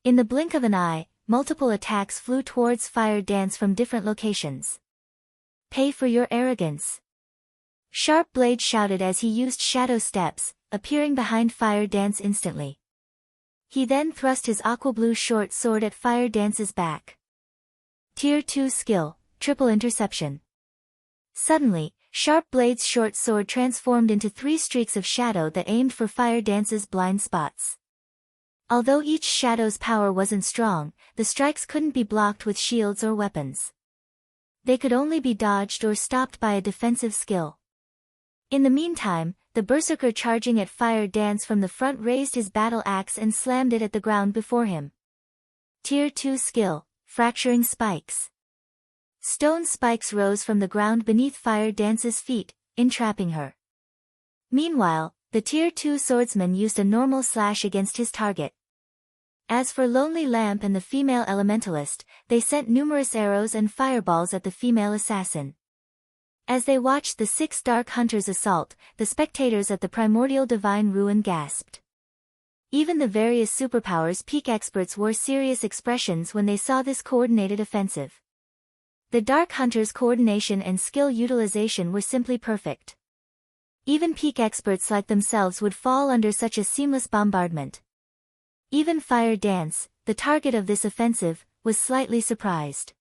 A: In the blink of an eye, multiple attacks flew towards Fire Dance from different locations. Pay for your arrogance. Sharp Blade shouted as he used Shadow Steps, appearing behind Fire Dance instantly. He then thrust his aqua-blue short sword at Fire Dance's back. Tier 2 skill, Triple Interception. Suddenly, Sharp Blade's short sword transformed into 3 streaks of shadow that aimed for Fire Dance's blind spots. Although each shadow's power wasn't strong, the strikes couldn't be blocked with shields or weapons. They could only be dodged or stopped by a defensive skill. In the meantime, the Berserker charging at Fire Dance from the front raised his battle axe and slammed it at the ground before him. Tier 2 skill, Fracturing Spikes. Stone spikes rose from the ground beneath Fire Dance's feet, entrapping her. Meanwhile, the Tier 2 Swordsman used a normal slash against his target. As for Lonely Lamp and the female Elementalist, they sent numerous arrows and fireballs at the female assassin. As they watched the 6 Dark Hunters assault, the spectators at the Primordial Divine Ruin gasped. Even the various superpowers peak experts wore serious expressions when they saw this coordinated offensive. The Dark Hunters' coordination and skill utilization were simply perfect. Even peak experts like themselves would fall under such a seamless bombardment. Even Fire Dance, the target of this offensive, was slightly surprised.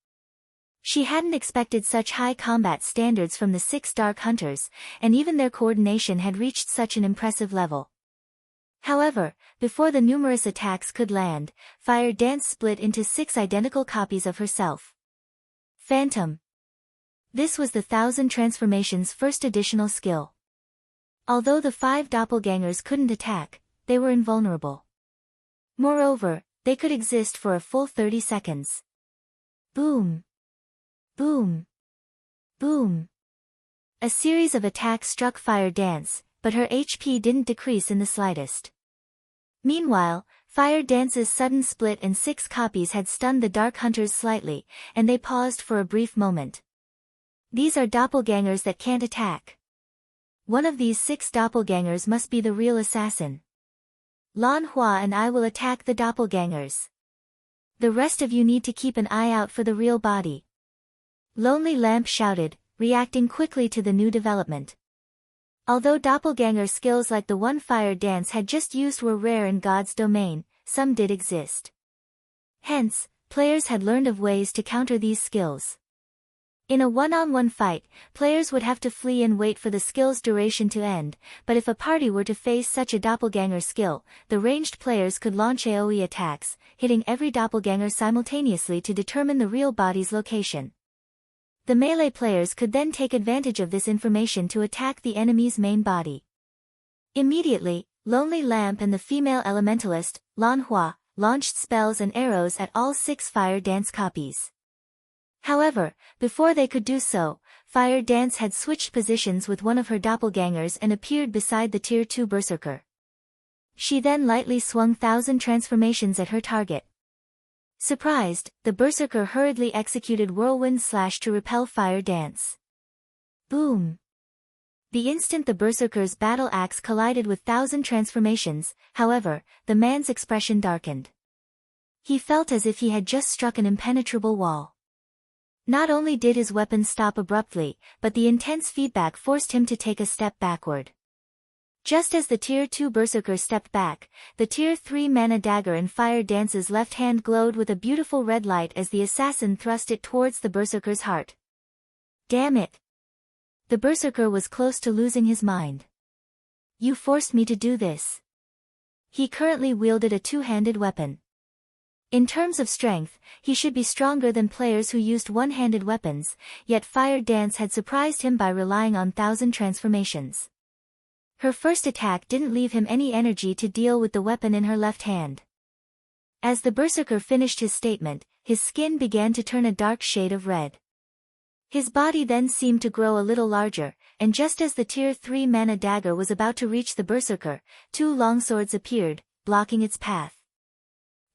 A: She hadn't expected such high combat standards from the 6 Dark Hunters, and even their coordination had reached such an impressive level. However, before the numerous attacks could land, Fire Dance split into 6 identical copies of herself. Phantom. This was the Thousand Transformations' first additional skill. Although the 5 doppelgangers couldn't attack, they were invulnerable. Moreover, they could exist for a full 30 seconds. Boom. Boom. Boom. A series of attacks struck Fire Dance, but her HP didn't decrease in the slightest. Meanwhile, Fire Dance's sudden split and 6 copies had stunned the Dark Hunters slightly, and they paused for a brief moment. These are doppelgangers that can't attack. One of these 6 doppelgangers must be the real assassin. Lan Hua and I will attack the doppelgangers. The rest of you need to keep an eye out for the real body. Lonely Lamp shouted, reacting quickly to the new development. Although doppelganger skills like the one Fire Dance had just used were rare in God's domain, some did exist. Hence, players had learned of ways to counter these skills. In a one-on-one fight, players would have to flee and wait for the skill's duration to end, but if a party were to face such a doppelganger skill, the ranged players could launch AoE attacks, hitting every doppelganger simultaneously to determine the real body's location. The melee players could then take advantage of this information to attack the enemy's main body. Immediately, Lonely Lamp and the female elementalist, Lan Hua, launched spells and arrows at all 6 Fire Dance copies. However, before they could do so, Fire Dance had switched positions with one of her doppelgangers and appeared beside the Tier 2 Berserker. She then lightly swung 1,000 transformations at her target. Surprised, the Berserker hurriedly executed Whirlwind Slash to repel Fire Dance. Boom! The instant the Berserker's battle axe collided with 1,000 transformations, however, the man's expression darkened. He felt as if he had just struck an impenetrable wall. Not only did his weapon stop abruptly, but the intense feedback forced him to take a step backward. Just as the Tier 2 Berserker stepped back, the Tier 3 Mana Dagger in Fire Dance's left hand glowed with a beautiful red light as the assassin thrust it towards the Berserker's heart. Damn it! The Berserker was close to losing his mind. You forced me to do this. He currently wielded a two-handed weapon. In terms of strength, he should be stronger than players who used one-handed weapons, yet Fire Dance had surprised him by relying on 1,000 transformations. Her first attack didn't leave him any energy to deal with the weapon in her left hand. As the Berserker finished his statement, his skin began to turn a dark shade of red. His body then seemed to grow a little larger, and just as the Tier 3 Mana Dagger was about to reach the Berserker, 2 longswords appeared, blocking its path.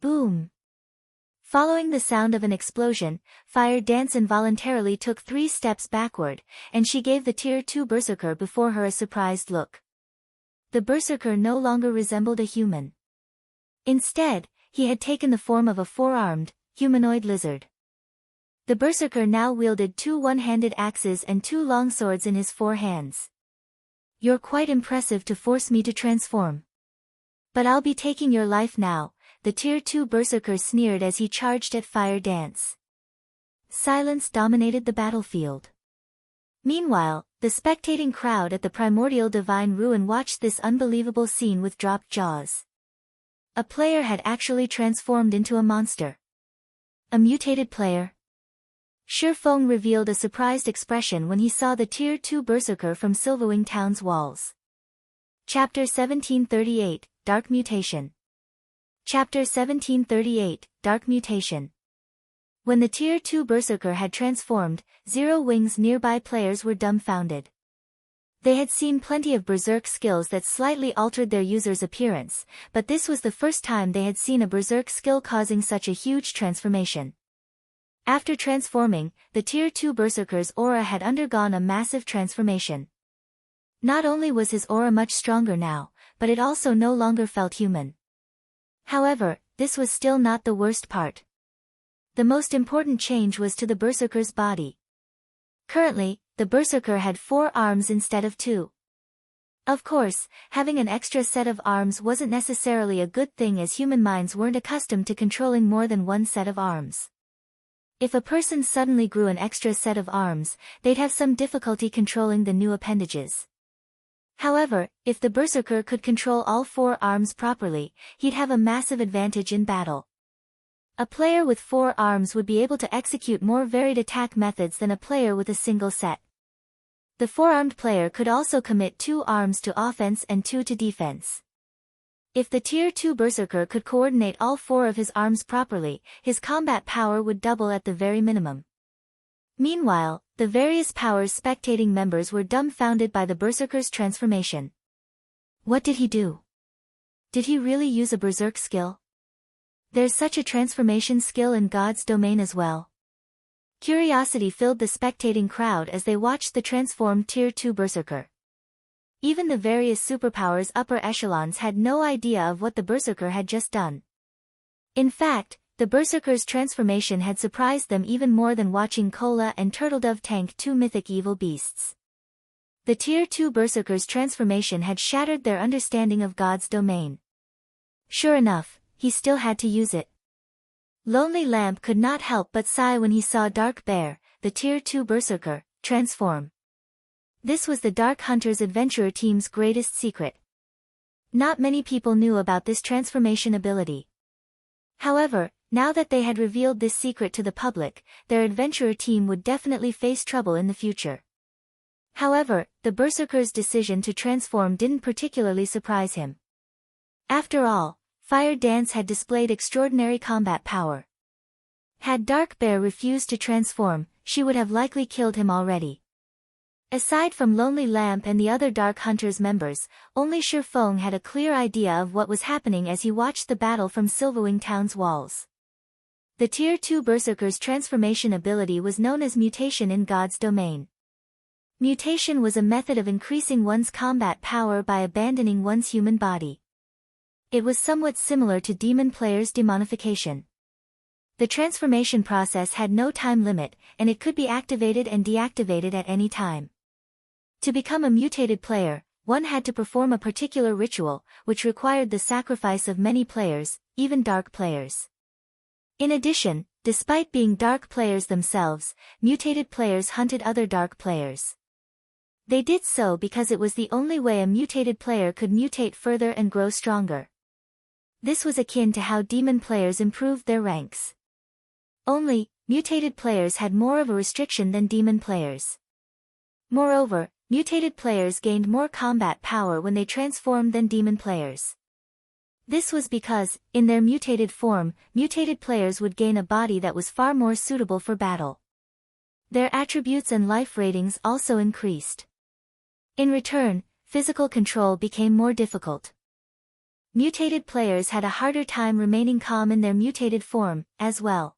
A: Boom! Following the sound of an explosion, Fire Dance involuntarily took 3 steps backward, and she gave the Tier 2 Berserker before her a surprised look. The Berserker no longer resembled a human. Instead, he had taken the form of a 4-armed, humanoid lizard. The Berserker now wielded 2 one-handed axes and 2 longswords in his 4 hands. You're quite impressive to force me to transform. But I'll be taking your life now, the Tier 2 Berserker sneered as he charged at Fire Dance. Silence dominated the battlefield. Meanwhile, the spectating crowd at the primordial divine ruin watched this unbelievable scene with dropped jaws. A player had actually transformed into a monster. A mutated player. Shifeng revealed a surprised expression when he saw the Tier 2 Berserker from Silverwing Town's walls. Chapter 1738, Dark Mutation. Chapter 1738, Dark Mutation. When the Tier 2 Berserker had transformed, Zero Wing's nearby players were dumbfounded. They had seen plenty of berserk skills that slightly altered their user's appearance, but this was the first time they had seen a berserk skill causing such a huge transformation. After transforming, the Tier 2 Berserker's aura had undergone a massive transformation. Not only was his aura much stronger now, but it also no longer felt human. However, this was still not the worst part. The most important change was to the Berserker's body. Currently, the Berserker had 4 arms instead of 2. Of course, having an extra set of arms wasn't necessarily a good thing as human minds weren't accustomed to controlling more than one set of arms. If a person suddenly grew an extra set of arms, they'd have some difficulty controlling the new appendages. However, if the Berserker could control all 4 arms properly, he'd have a massive advantage in battle. A player with 4 arms would be able to execute more varied attack methods than a player with a single set. The 4-armed player could also commit 2 arms to offense and 2 to defense. If the Tier 2 Berserker could coordinate all 4 of his arms properly, his combat power would double at the very minimum. Meanwhile, the various powers spectating members were dumbfounded by the Berserker's transformation. What did he do? Did he really use a berserk skill? There's such a transformation skill in God's domain as well. Curiosity filled the spectating crowd as they watched the transformed Tier 2 Berserker. Even the various superpowers upper echelons had no idea of what the Berserker had just done. In fact, the Berserker's transformation had surprised them even more than watching Cola and Turtledove tank 2 mythic evil beasts. The Tier 2 Berserker's transformation had shattered their understanding of God's domain. Sure enough, he still had to use it. Lonely Lamp could not help but sigh when he saw Dark Bear, the Tier 2 Berserker, transform. This was the Dark Hunter's adventurer team's greatest secret. Not many people knew about this transformation ability. However, now that they had revealed this secret to the public, their adventurer team would definitely face trouble in the future. However, the Berserker's decision to transform didn't particularly surprise him. After all, Fire Dance had displayed extraordinary combat power. Had Dark Bear refused to transform, she would have likely killed him already. Aside from Lonely Lamp and the other Dark Hunters members, only Shifeng had a clear idea of what was happening as he watched the battle from Silverwing Town's walls. The Tier 2 Berserker's transformation ability was known as Mutation in God's domain. Mutation was a method of increasing one's combat power by abandoning one's human body. It was somewhat similar to Demon Player's demonification. The transformation process had no time limit, and it could be activated and deactivated at any time. To become a mutated player, one had to perform a particular ritual, which required the sacrifice of many players, even dark players. In addition, despite being dark players themselves, mutated players hunted other dark players. They did so because it was the only way a mutated player could mutate further and grow stronger. This was akin to how demon players improved their ranks. Only, mutated players had more of a restriction than demon players. Moreover, mutated players gained more combat power when they transformed than demon players. This was because, in their mutated form, mutated players would gain a body that was far more suitable for battle. Their attributes and life ratings also increased. In return, physical control became more difficult. Mutated players had a harder time remaining calm in their mutated form, as well.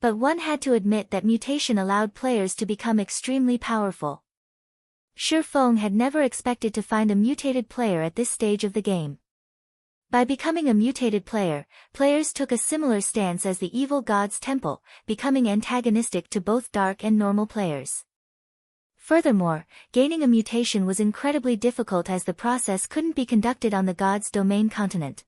A: But one had to admit that mutation allowed players to become extremely powerful. Shifeng had never expected to find a mutated player at this stage of the game. By becoming a mutated player, players took a similar stance as the evil god's temple, becoming antagonistic to both dark and normal players. Furthermore, gaining a mutation was incredibly difficult as the process couldn't be conducted on the god's domain continent.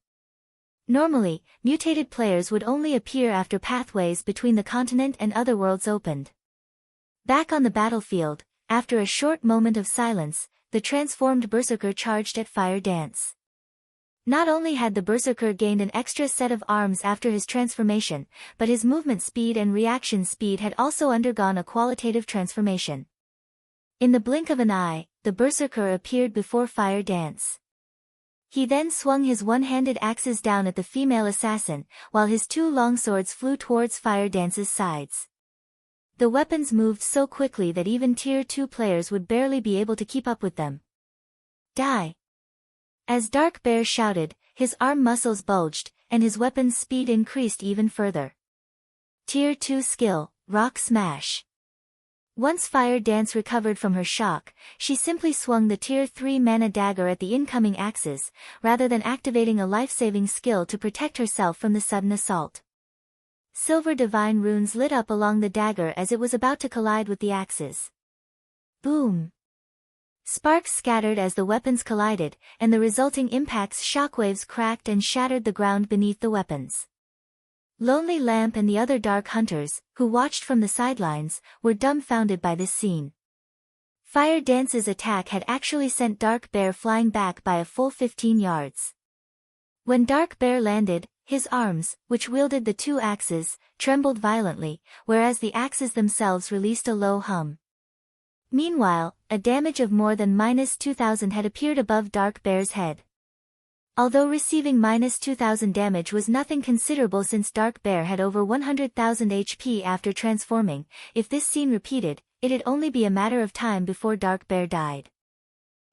A: Normally, mutated players would only appear after pathways between the continent and other worlds opened. Back on the battlefield, after a short moment of silence, the transformed Berserker charged at Fire Dance. Not only had the Berserker gained an extra set of arms after his transformation, but his movement speed and reaction speed had also undergone a qualitative transformation. In the blink of an eye, the Berserker appeared before Fire Dance. He then swung his one-handed axes down at the female assassin, while his two longswords flew towards Fire Dance's sides. The weapons moved so quickly that even Tier 2 players would barely be able to keep up with them. Die! As Dark Bear shouted, his arm muscles bulged, and his weapon's speed increased even further. Tier 2 skill, Rock Smash. Once Fire Dance recovered from her shock, she simply swung the Tier 3 mana dagger at the incoming axes, rather than activating a life-saving skill to protect herself from the sudden assault. Silver divine runes lit up along the dagger as it was about to collide with the axes. Boom! Sparks scattered as the weapons collided, and the resulting impacts shockwaves cracked and shattered the ground beneath the weapons. Lonely Lamp and the other Dark Hunters, who watched from the sidelines, were dumbfounded by this scene. Fire Dance's attack had actually sent Dark Bear flying back by a full 15 yards. When Dark Bear landed, his arms, which wielded the two axes, trembled violently, whereas the axes themselves released a low hum. Meanwhile, a damage of more than -2,000 had appeared above Dark Bear's head. Although receiving -2,000 damage was nothing considerable since Dark Bear had over 100,000 HP after transforming, if this scene repeated, it'd only be a matter of time before Dark Bear died.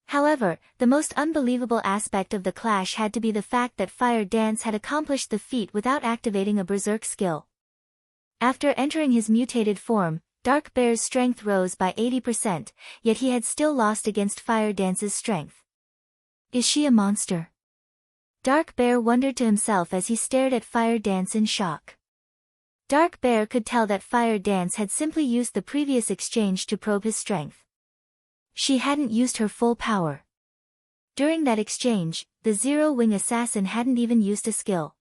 A: However, the most unbelievable aspect of the clash had to be the fact that Fire Dance had accomplished the feat without activating a berserk skill. After entering his mutated form, Dark Bear's strength rose by 80%, yet he had still lost against Fire Dance's strength. Is she a monster? Dark Bear wondered to himself as he stared at Fire Dance in shock. Dark Bear could tell that Fire Dance had simply used the previous exchange to probe his strength. She hadn't used her full power. During that exchange, the Zero-Wing Assassin hadn't even used a skill.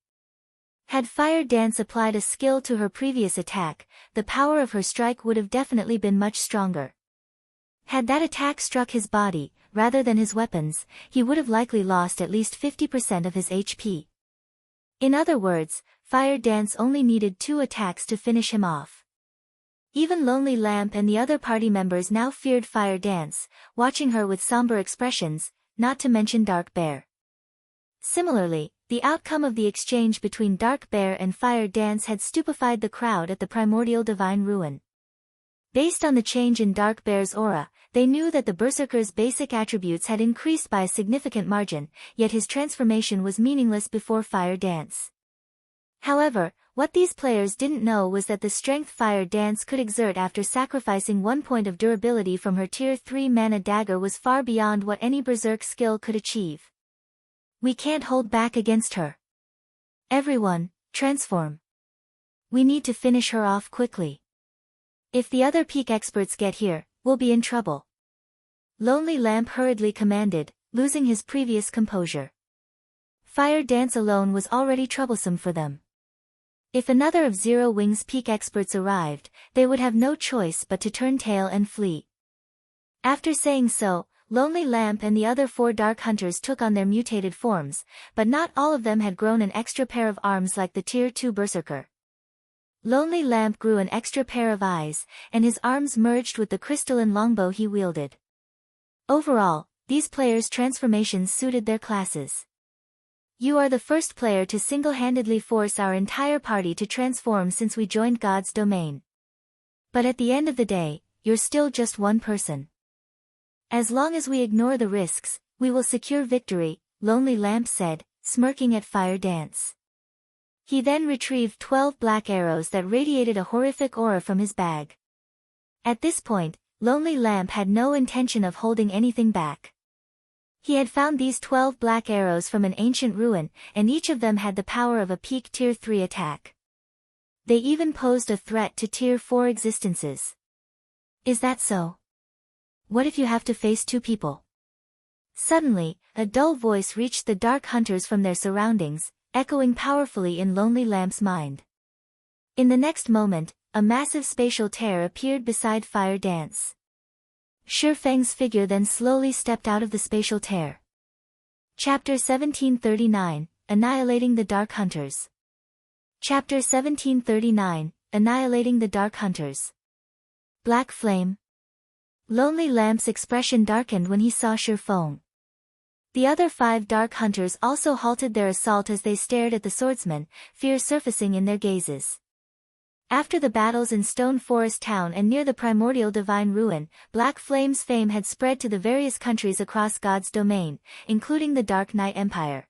A: Had Fire Dance applied a skill to her previous attack, the power of her strike would have definitely been much stronger. Had that attack struck his body, rather than his weapons, he would have likely lost at least 50% of his HP. In other words, Fire Dance only needed 2 attacks to finish him off. Even Lonely Lamp and the other party members now feared Fire Dance, watching her with somber expressions, not to mention Dark Bear. Similarly, the outcome of the exchange between Dark Bear and Fire Dance had stupefied the crowd at the primordial divine ruin. Based on the change in Dark Bear's aura, they knew that the Berserker's basic attributes had increased by a significant margin, yet his transformation was meaningless before Fire Dance. However, what these players didn't know was that the strength Fire Dance could exert after sacrificing 1 point of durability from her Tier 3 mana dagger was far beyond what any Berserk skill could achieve. We can't hold back against her. Everyone, transform. We need to finish her off quickly. If the other peak experts get here, we'll be in trouble. Lonely Lamp hurriedly commanded, losing his previous composure. Fire Dance alone was already troublesome for them. If another of Zero Wing's peak experts arrived, they would have no choice but to turn tail and flee. After saying so, Lonely Lamp and the other 4 Dark Hunters took on their mutated forms, but not all of them had grown an extra pair of arms like the Tier 2 Berserker. Lonely Lamp grew an extra pair of eyes, and his arms merged with the crystalline longbow he wielded. Overall, these players' transformations suited their classes. You are the first player to single-handedly force our entire party to transform since we joined God's domain. But at the end of the day, you're still just one person. As long as we ignore the risks, we will secure victory, Lonely Lamp said, smirking at Fire Dance. He then retrieved 12 black arrows that radiated a horrific aura from his bag. At this point, Lonely Lamp had no intention of holding anything back. He had found these 12 black arrows from an ancient ruin, and each of them had the power of a peak Tier 3 attack. They even posed a threat to Tier 4 existences. Is that so? What if you have to face 2 people? Suddenly, a dull voice reached the Dark Hunters from their surroundings, echoing powerfully in Lonely Lamp's mind. In the next moment, a massive spatial tear appeared beside Fire Dance. Shifeng's figure then slowly stepped out of the spatial tear. Chapter 1739, Annihilating the Dark Hunters. Chapter 1739, Annihilating the Dark Hunters. Black Flame. Lonely Lamp's expression darkened when he saw Shifeng. The other 5 Dark Hunters also halted their assault as they stared at the swordsman, fear surfacing in their gazes. After the battles in Stone Forest Town and near the primordial divine ruin, Black Flame's fame had spread to the various countries across God's domain, including the Dark Knight Empire.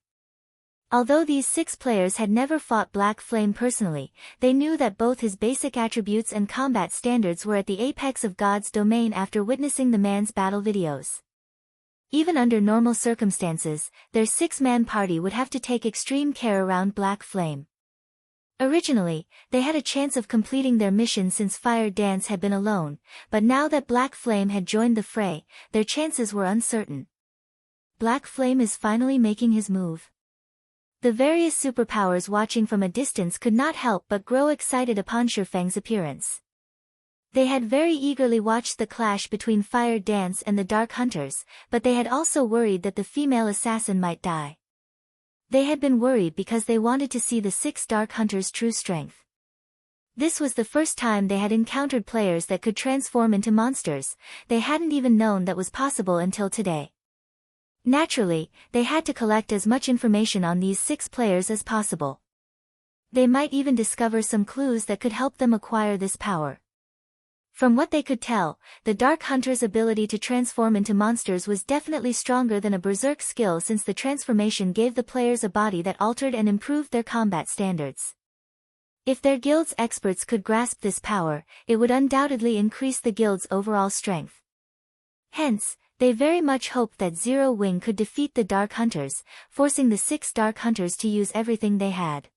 A: Although these 6 players had never fought Black Flame personally, they knew that both his basic attributes and combat standards were at the apex of God's domain after witnessing the man's battle videos. Even under normal circumstances, their 6-man party would have to take extreme care around Black Flame. Originally, they had a chance of completing their mission since Fire Dance had been alone, but now that Black Flame had joined the fray, their chances were uncertain. Black Flame is finally making his move. The various superpowers watching from a distance could not help but grow excited upon Shifeng's appearance. They had very eagerly watched the clash between Fire Dance and the Dark Hunters, but they had also worried that the female assassin might die. They had been worried because they wanted to see the 6 Dark Hunters' true strength. This was the first time they had encountered players that could transform into monsters. They hadn't even known that was possible until today. Naturally, they had to collect as much information on these 6 players as possible. They might even discover some clues that could help them acquire this power. From what they could tell, the Dark Hunter's ability to transform into monsters was definitely stronger than a berserk skill since the transformation gave the players a body that altered and improved their combat standards. If their guild's experts could grasp this power, it would undoubtedly increase the guild's overall strength. Hence, they very much hoped that Zero Wing could defeat the Dark Hunters, forcing the 6 Dark Hunters to use everything they had.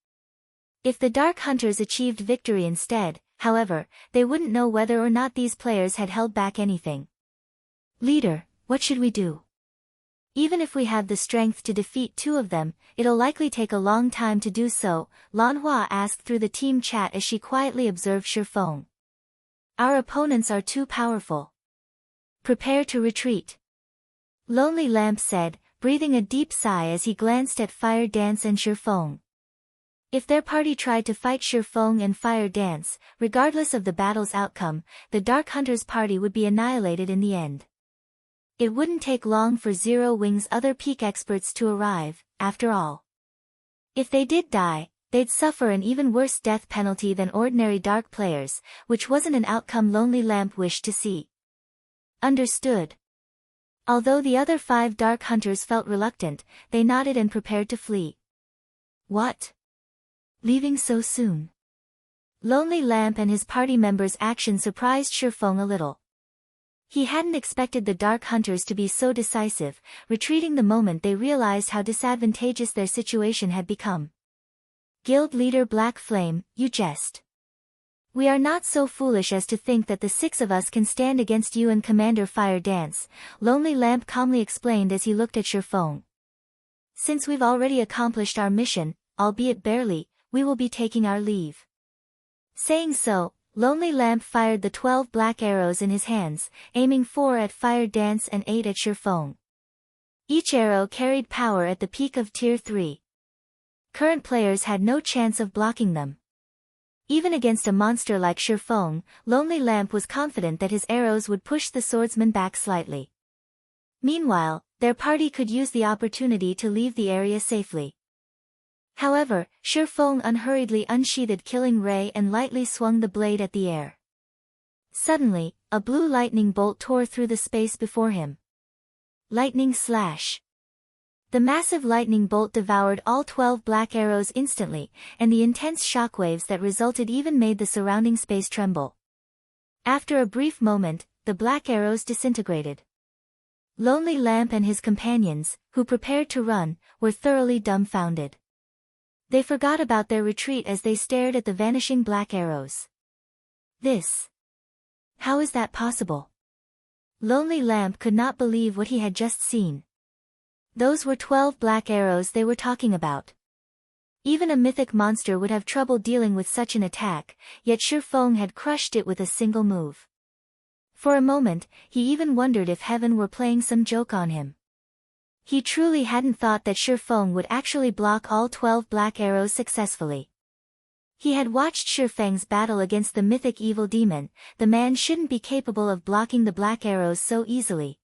A: If the Dark Hunters achieved victory instead, however, they wouldn't know whether or not these players had held back anything. Leader, what should we do? Even if we have the strength to defeat 2 of them, it'll likely take a long time to do so, Lan Hua asked through the team chat as she quietly observed Shifeng. Our opponents are too powerful. Prepare to retreat. Lonely Lamp said, breathing a deep sigh as he glanced at Fire Dance and Shifeng. If their party tried to fight Shifeng and Fire Dance, regardless of the battle's outcome, the Dark Hunter's party would be annihilated in the end. It wouldn't take long for Zero Wing's other peak experts to arrive, after all. If they did die, they'd suffer an even worse death penalty than ordinary Dark players, which wasn't an outcome Lonely Lamp wished to see. Understood. Although the other 5 Dark Hunters felt reluctant, they nodded and prepared to flee. What? Leaving so soon? Lonely Lamp and his party members' action surprised Shifeng a little. He hadn't expected the Dark Hunters to be so decisive, retreating the moment they realized how disadvantageous their situation had become. Guild leader Black Flame, you jest. We are not so foolish as to think that the 6 of us can stand against you and Commander Fire Dance, Lonely Lamp calmly explained as he looked at Shifeng. Since we've already accomplished our mission, albeit barely, we will be taking our leave. Saying so, Lonely Lamp fired the 12 black arrows in his hands, aiming 4 at Fire Dance and 8 at Shifeng. Each arrow carried power at the peak of Tier 3. Current players had no chance of blocking them. Even against a monster like Shifeng, Lonely Lamp was confident that his arrows would push the swordsman back slightly. Meanwhile, their party could use the opportunity to leave the area safely. However, Shifeng unhurriedly unsheathed Killing Ray and lightly swung the blade at the air. Suddenly, a blue lightning bolt tore through the space before him. Lightning slash. The massive lightning bolt devoured all 12 black arrows instantly, and the intense shockwaves that resulted even made the surrounding space tremble. After a brief moment, the black arrows disintegrated. Lonely Lamp and his companions, who prepared to run, were thoroughly dumbfounded. They forgot about their retreat as they stared at the vanishing black arrows. How is that possible? Lonely Lamp could not believe what he had just seen. Those were 12 black arrows they were talking about. Even a mythic monster would have trouble dealing with such an attack, yet Shifeng had crushed it with a single move. For a moment, he even wondered if heaven were playing some joke on him. He truly hadn't thought that Shifeng would actually block all 12 black arrows successfully. He had watched Shifeng's battle against the mythic evil demon. The man shouldn't be capable of blocking the black arrows so easily.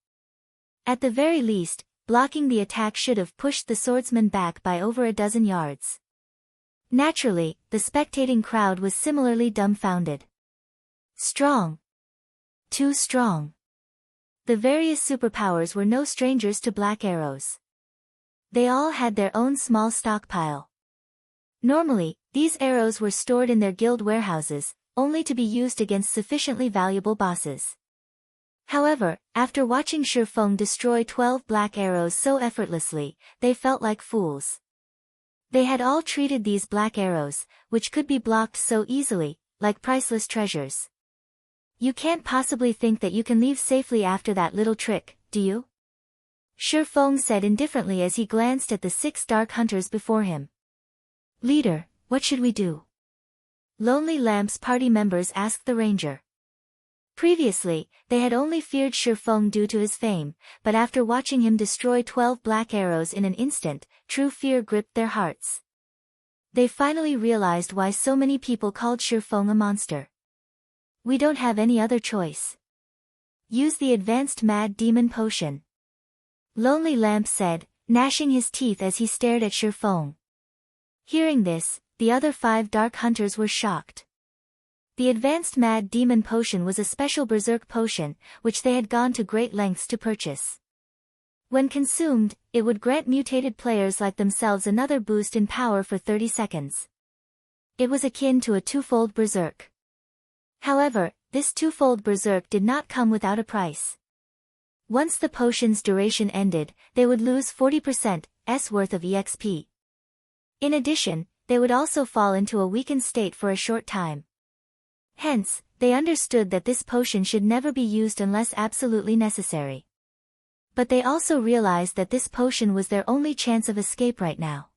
A: At the very least, blocking the attack should have pushed the swordsman back by over a dozen yards. Naturally, the spectating crowd was similarly dumbfounded. Strong. Too strong. The various superpowers were no strangers to black arrows. They all had their own small stockpile. Normally, these arrows were stored in their guild warehouses, only to be used against sufficiently valuable bosses. However, after watching Shifeng destroy 12 black arrows so effortlessly, they felt like fools. They had all treated these black arrows, which could be blocked so easily, like priceless treasures. You can't possibly think that you can leave safely after that little trick, do you? Shifeng said indifferently as he glanced at the 6 Dark Hunters before him. Leader, what should we do? Lonely Lamp's party members asked the ranger. Previously, they had only feared Shifeng due to his fame, but after watching him destroy 12 black arrows in an instant, true fear gripped their hearts. They finally realized why so many people called Shifeng a monster. We don't have any other choice. Use the advanced Mad Demon Potion. Lonely Lamp said, gnashing his teeth as he stared at Shifeng. Hearing this, the other 5 Dark Hunters were shocked. The advanced Mad Demon Potion was a special berserk potion, which they had gone to great lengths to purchase. When consumed, it would grant mutated players like themselves another boost in power for 30 seconds. It was akin to a twofold berserk. However, this twofold berserk did not come without a price. Once the potion's duration ended, they would lose 40%'s worth of EXP. In addition, they would also fall into a weakened state for a short time. Hence, they understood that this potion should never be used unless absolutely necessary. But they also realized that this potion was their only chance of escape right now.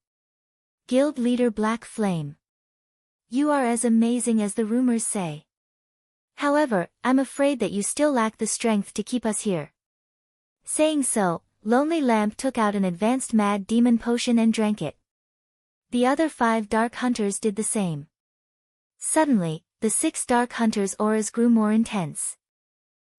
A: Guild Leader Black Flame. You are as amazing as the rumors say. However, I'm afraid that you still lack the strength to keep us here. Saying so, Lonely Lamp took out an advanced Mad Demon potion and drank it. The other 5 Dark Hunters did the same. Suddenly, the 6 Dark Hunters' auras grew more intense.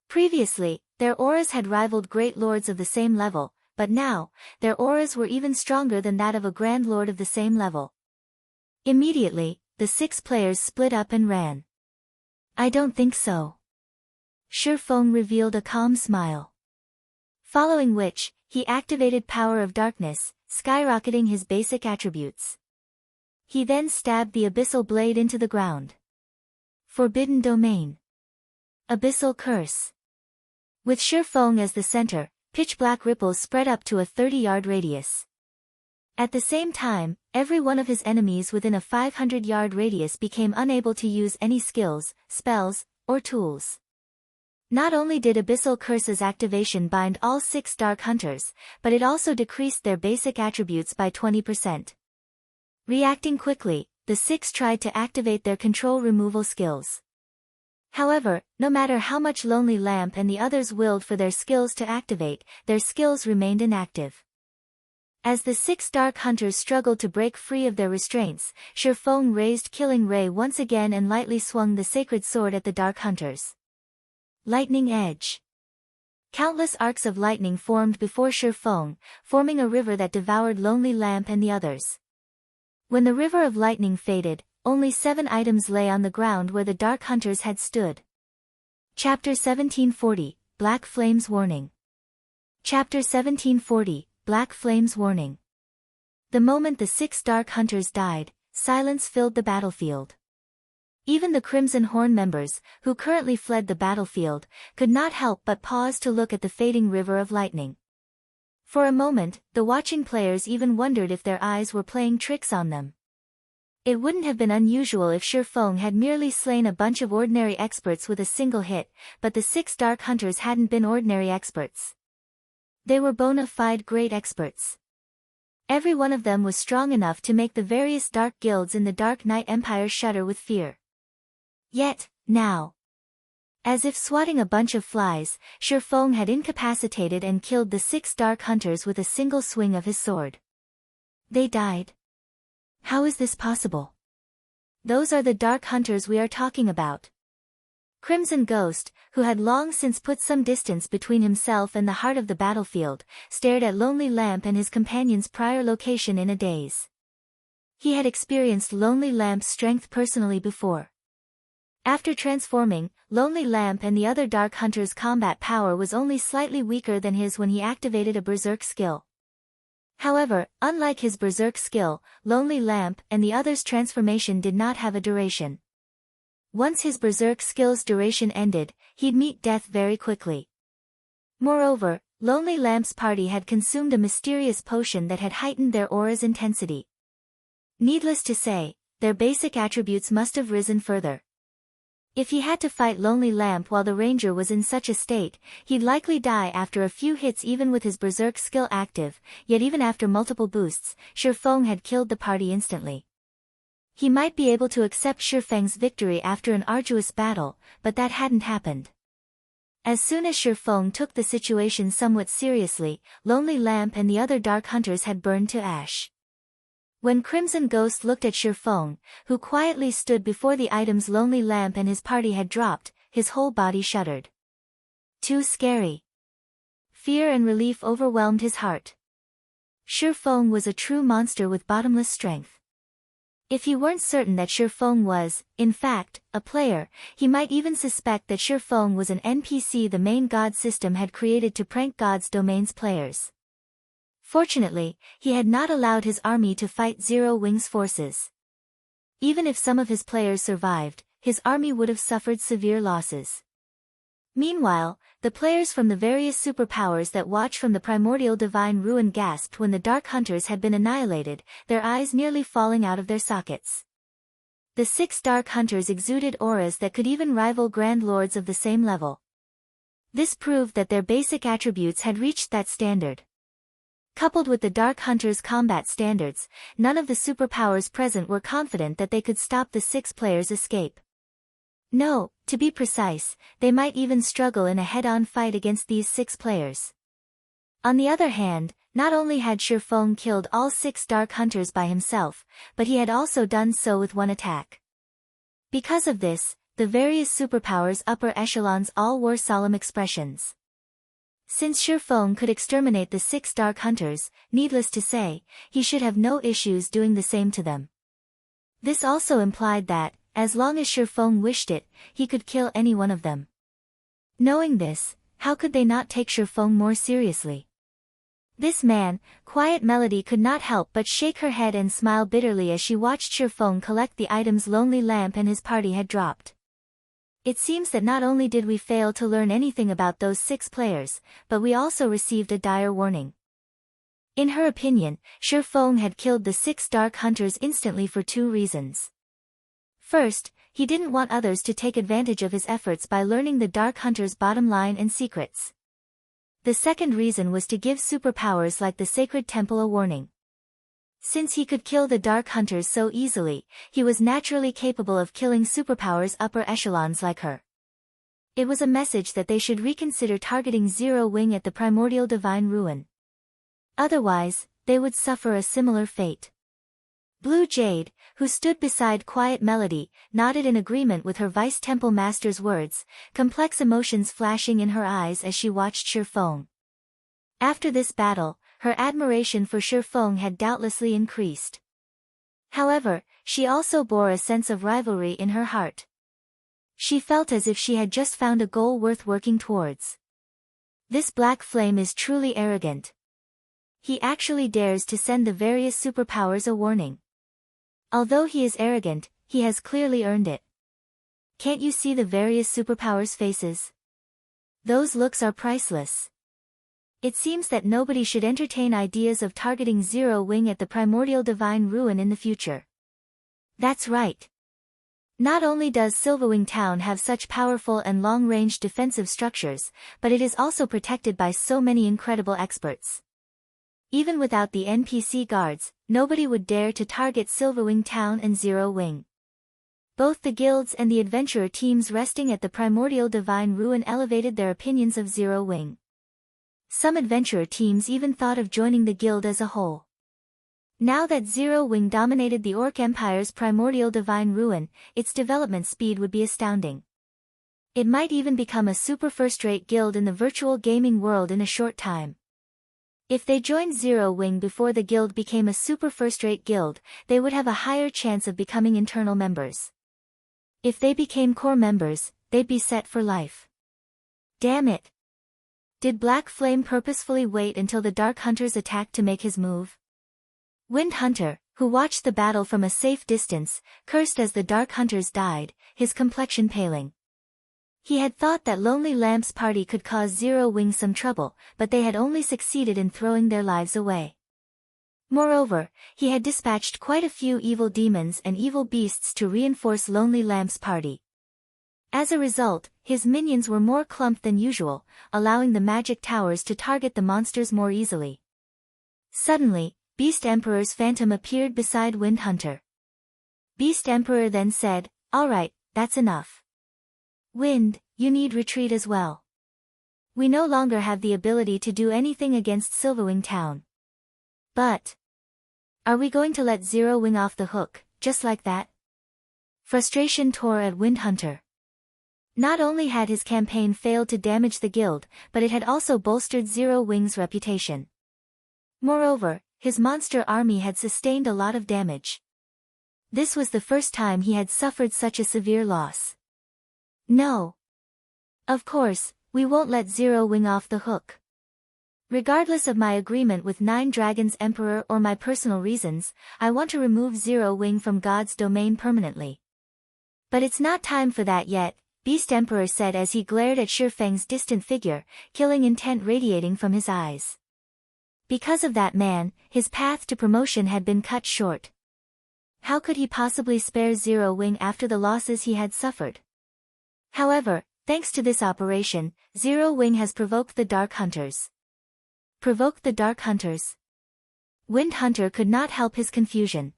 A: Previously, their auras had rivaled great lords of the same level, but now, their auras were even stronger than that of a Grand Lord of the same level. Immediately, the 6 players split up and ran. I don't think so. Shifeng revealed a calm smile. Following which, he activated Power of Darkness, skyrocketing his basic attributes. He then stabbed the abyssal blade into the ground. Forbidden Domain. Abyssal Curse. With Shifeng as the center, pitch-black ripples spread up to a 30-yard radius. At the same time, every one of his enemies within a 500-yard radius became unable to use any skills, spells, or tools. Not only did Abyssal Curse's activation bind all 6 Dark Hunters, but it also decreased their basic attributes by 20%. Reacting quickly, the 6 tried to activate their control removal skills. However, no matter how much Lonely Lamp and the others willed for their skills to activate, their skills remained inactive. As the 6 Dark Hunters struggled to break free of their restraints, Shifeng raised Killing Ray once again and lightly swung the sacred sword at the Dark Hunters. Lightning Edge. Countless arcs of lightning formed before Shifeng, forming a river that devoured Lonely Lamp and the others. When the river of lightning faded, only 7 items lay on the ground where the Dark Hunters had stood. Chapter 1740, Black Flames Warning. Chapter 1740, Black Flames Warning. The moment the 6 Dark Hunters died, silence filled the battlefield. Even the Crimson Horn members, who currently fled the battlefield, could not help but pause to look at the fading river of lightning. For a moment, the watching players even wondered if their eyes were playing tricks on them. It wouldn't have been unusual if Shifeng had merely slain a bunch of ordinary experts with a single hit, but the 6 Dark Hunters hadn't been ordinary experts. They were bona fide great experts. Every one of them was strong enough to make the various dark guilds in the Dark Knight Empire shudder with fear. Yet, now, as if swatting a bunch of flies, Shifeng had incapacitated and killed the 6 Dark Hunters with a single swing of his sword. They died. How is this possible? Those are the Dark Hunters we are talking about. Crimson Ghost, who had long since put some distance between himself and the heart of the battlefield, stared at Lonely Lamp and his companion's prior location in a daze. He had experienced Lonely Lamp's strength personally before. After transforming, Lonely Lamp and the other Dark Hunters' combat power was only slightly weaker than his when he activated a Berserk skill. However, unlike his Berserk skill, Lonely Lamp and the others' transformation did not have a duration. Once his Berserk skill's duration ended, he'd meet death very quickly. Moreover, Lonely Lamp's party had consumed a mysterious potion that had heightened their aura's intensity. Needless to say, their basic attributes must have risen further. If he had to fight Lonely Lamp while the Ranger was in such a state, he'd likely die after a few hits even with his Berserk skill active, yet even after multiple boosts, Shifeng had killed the party instantly. He might be able to accept Shifeng's victory after an arduous battle, but that hadn't happened. As soon as Shifeng took the situation somewhat seriously, Lonely Lamp and the other Dark Hunters had burned to ash. When Crimson Ghost looked at Shifeng, who quietly stood before the items Lonely Lamp and his party had dropped, his whole body shuddered. Too scary. Fear and relief overwhelmed his heart. Shifeng was a true monster with bottomless strength. If he weren't certain that Shifeng was, in fact, a player, he might even suspect that Shifeng was an NPC the main god system had created to prank God's Domain's players. Fortunately, he had not allowed his army to fight Zero Wing's forces. Even if some of his players survived, his army would have suffered severe losses. Meanwhile, the players from the various superpowers that watched from the primordial divine ruin gasped when the Dark Hunters had been annihilated, their eyes nearly falling out of their sockets. The 6 Dark Hunters exuded auras that could even rival Grand Lords of the same level. This proved that their basic attributes had reached that standard. Coupled with the Dark Hunter's combat standards, none of the superpowers present were confident that they could stop the 6 players' escape. No, to be precise, they might even struggle in a head-on fight against these 6 players. On the other hand, not only had Silverwing killed all 6 Dark Hunters by himself, but he had also done so with one attack. Because of this, the various superpowers' upper echelons all wore solemn expressions. Since Silverwing could exterminate the 6 Dark Hunters, needless to say, he should have no issues doing the same to them. This also implied that, as long as Silverwing wished it, he could kill any one of them. Knowing this, how could they not take Silverwing more seriously? This man, Quiet Melody, could not help but shake her head and smile bitterly as she watched Silverwing collect the items Lonely Lamp and his party had dropped. It seems that not only did we fail to learn anything about those 6 players, but we also received a dire warning. In her opinion, Silverwing had killed the 6 Dark Hunters instantly for 2 reasons. First, he didn't want others to take advantage of his efforts by learning the Dark Hunters' bottom line and secrets. The second reason was to give superpowers like the Sacred Temple a warning. Since he could kill the Dark Hunters so easily, he was naturally capable of killing superpowers upper echelons like her. It was a message that they should reconsider targeting Silverwing at the primordial divine ruin. Otherwise, they would suffer a similar fate. Blue Jade, who stood beside Quiet Melody, nodded in agreement with her Vice Temple Master's words, complex emotions flashing in her eyes as she watched Silverwing. After this battle, her admiration for Silverwing had doubtlessly increased. However, she also bore a sense of rivalry in her heart. She felt as if she had just found a goal worth working towards. This black flame is truly arrogant. He actually dares to send the various superpowers a warning. Although he is arrogant, he has clearly earned it. Can't you see the various superpowers' faces? Those looks are priceless. It seems that nobody should entertain ideas of targeting Silverwing at the primordial divine ruin in the future. That's right. Not only does Silverwing Town have such powerful and long-range defensive structures, but it is also protected by so many incredible experts. Even without the NPC guards, nobody would dare to target Silverwing Town and Silverwing. Both the guilds and the adventurer teams resting at the primordial divine ruin elevated their opinions of Silverwing. Some adventurer teams even thought of joining the guild as a whole. Now that Silverwing dominated the Orc Empire's primordial divine ruin, its development speed would be astounding. It might even become a super first-rate guild in the virtual gaming world in a short time. If they joined Silverwing before the guild became a super first-rate guild, they would have a higher chance of becoming internal members. If they became core members, they'd be set for life. Damn it! Did Black Flame purposefully wait until the Dark Hunters attacked to make his move? Wind Hunter, who watched the battle from a safe distance, cursed as the Dark Hunters died, his complexion paling. He had thought that Lonely Lamp's party could cause Silverwing some trouble, but they had only succeeded in throwing their lives away. Moreover, he had dispatched quite a few evil demons and evil beasts to reinforce Lonely Lamp's party. As a result, his minions were more clumped than usual, allowing the magic towers to target the monsters more easily. Suddenly, Beast Emperor's phantom appeared beside Wind Hunter. Beast Emperor then said, "Alright, that's enough. Wind, you need retreat as well. We no longer have the ability to do anything against Silverwing Town. But are we going to let Silverwing off the hook, just like that?" Frustration tore at Wind Hunter. Not only had his campaign failed to damage the guild, but it had also bolstered Silverwing's reputation. Moreover, his monster army had sustained a lot of damage. This was the first time he had suffered such a severe loss. No. Of course, we won't let Silverwing off the hook. Regardless of my agreement with Nine Dragons Emperor or my personal reasons, I want to remove Silverwing from God's domain permanently. But it's not time for that yet, Beast Emperor said as he glared at Silverwing's distant figure, killing intent radiating from his eyes. Because of that man, his path to promotion had been cut short. How could he possibly spare Silverwing after the losses he had suffered? However, Thanks to this operation, Zero Wing has provoked the Dark Hunters. Provoked the Dark Hunters? Wind Hunter could not help his confusion.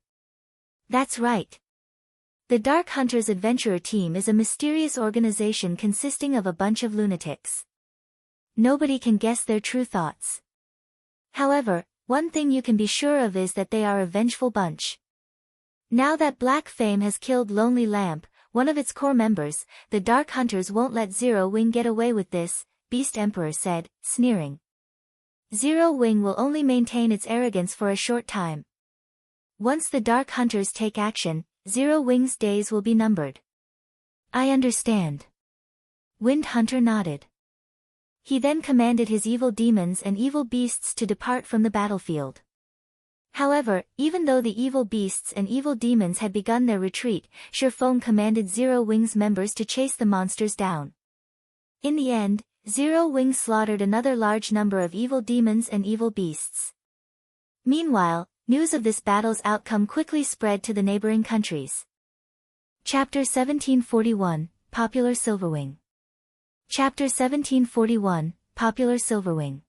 A: That's right. The Dark Hunters Adventurer Team is a mysterious organization consisting of a bunch of lunatics. Nobody can guess their true thoughts. However, one thing you can be sure of is that they are a vengeful bunch. Now that Black Fame has killed Lonely Lamp, one of its core members, the Dark Hunters won't let Zero Wing get away with this, Beast Emperor said, sneering. Zero Wing will only maintain its arrogance for a short time. Once the Dark Hunters take action, Zero Wing's days will be numbered. I understand. Wind Hunter nodded. He then commanded his evil demons and evil beasts to depart from the battlefield. However, even though the evil beasts and evil demons had begun their retreat, Shifeng commanded Zero Wing's members to chase the monsters down. In the end, Zero Wing slaughtered another large number of evil demons and evil beasts. Meanwhile, news of this battle's outcome quickly spread to the neighboring countries. Chapter 1741, Popular Silverwing. Chapter 1741, Popular Silverwing.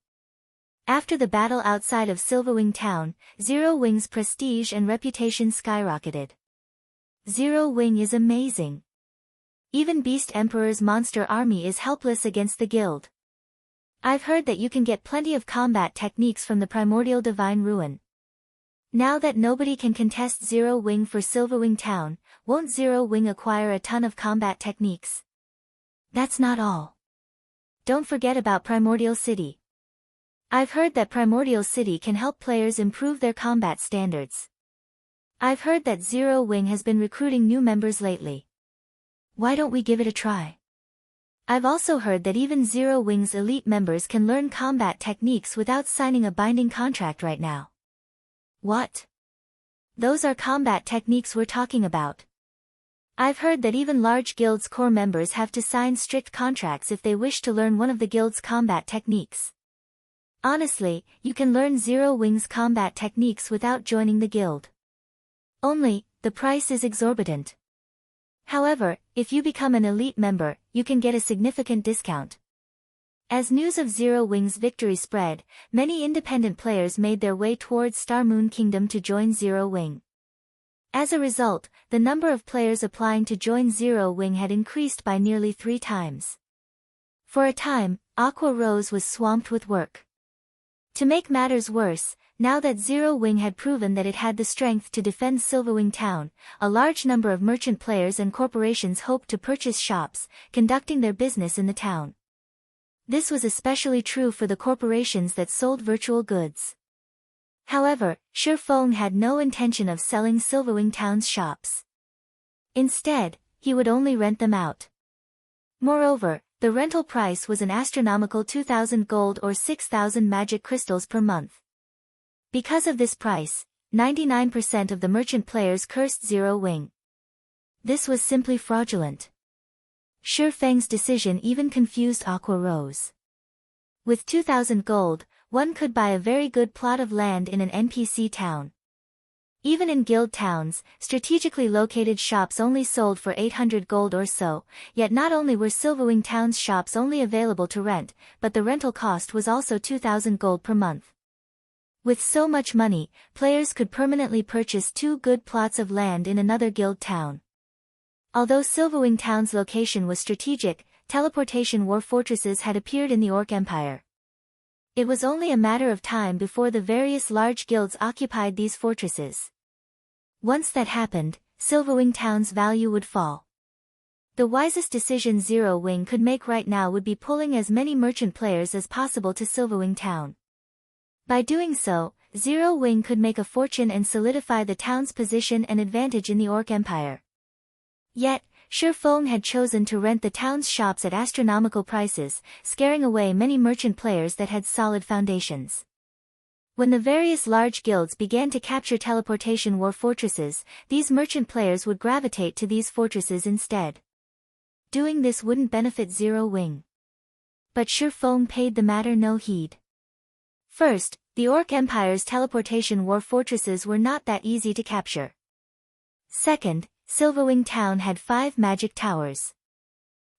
A: After the battle outside of Silverwing Town, Zero Wing's prestige and reputation skyrocketed. Zero Wing is amazing. Even Beast Emperor's monster army is helpless against the guild. I've heard that you can get plenty of combat techniques from the primordial divine ruin. Now that nobody can contest Zero Wing for Silverwing Town, won't Zero Wing acquire a ton of combat techniques? That's not all. Don't forget about Primordial City. I've heard that Primordial City can help players improve their combat standards. I've heard that Zero Wing has been recruiting new members lately. Why don't we give it a try? I've also heard that even Zero Wing's elite members can learn combat techniques without signing a binding contract right now. What? Those are combat techniques we're talking about. I've heard that even large guilds' core members have to sign strict contracts if they wish to learn one of the guild's combat techniques. Honestly, you can learn Zero Wing's combat techniques without joining the guild. Only, the price is exorbitant. However, if you become an elite member, you can get a significant discount. As news of Zero Wing's victory spread, many independent players made their way towards Star Moon Kingdom to join Zero Wing. As a result, the number of players applying to join Zero Wing had increased by nearly 3 times. For a time, Aqua Rose was swamped with work. To make matters worse, now that Zero Wing had proven that it had the strength to defend Silverwing Town, a large number of merchant players and corporations hoped to purchase shops, conducting their business in the town. This was especially true for the corporations that sold virtual goods. However, Shifeng had no intention of selling Silverwing Town's shops. Instead, he would only rent them out. Moreover, the rental price was an astronomical 2,000 gold or 6,000 magic crystals per month. Because of this price, 99% of the merchant players cursed Zero Wing. This was simply fraudulent. Shifeng's decision even confused Aqua Rose. With 2,000 gold, one could buy a very good plot of land in an NPC town. Even in guild towns, strategically located shops only sold for 800 gold or so, yet not only were Silverwing Town's shops only available to rent, but the rental cost was also 2,000 gold per month. With so much money, players could permanently purchase 2 good plots of land in another guild town. Although Silverwing Town's location was strategic, teleportation war fortresses had appeared in the Orc Empire. It was only a matter of time before the various large guilds occupied these fortresses. Once that happened, Silverwing Town's value would fall. The wisest decision Zero Wing could make right now would be pulling as many merchant players as possible to Silverwing Town. By doing so, Zero Wing could make a fortune and solidify the town's position and advantage in the Orc Empire. Yet, Shifeng had chosen to rent the town's shops at astronomical prices, scaring away many merchant players that had solid foundations. When the various large guilds began to capture teleportation war fortresses, these merchant players would gravitate to these fortresses instead. Doing this wouldn't benefit Zero Wing. But Shifeng paid the matter no heed. First, the Orc Empire's teleportation war fortresses were not that easy to capture. Second, Silverwing Town had 5 magic towers.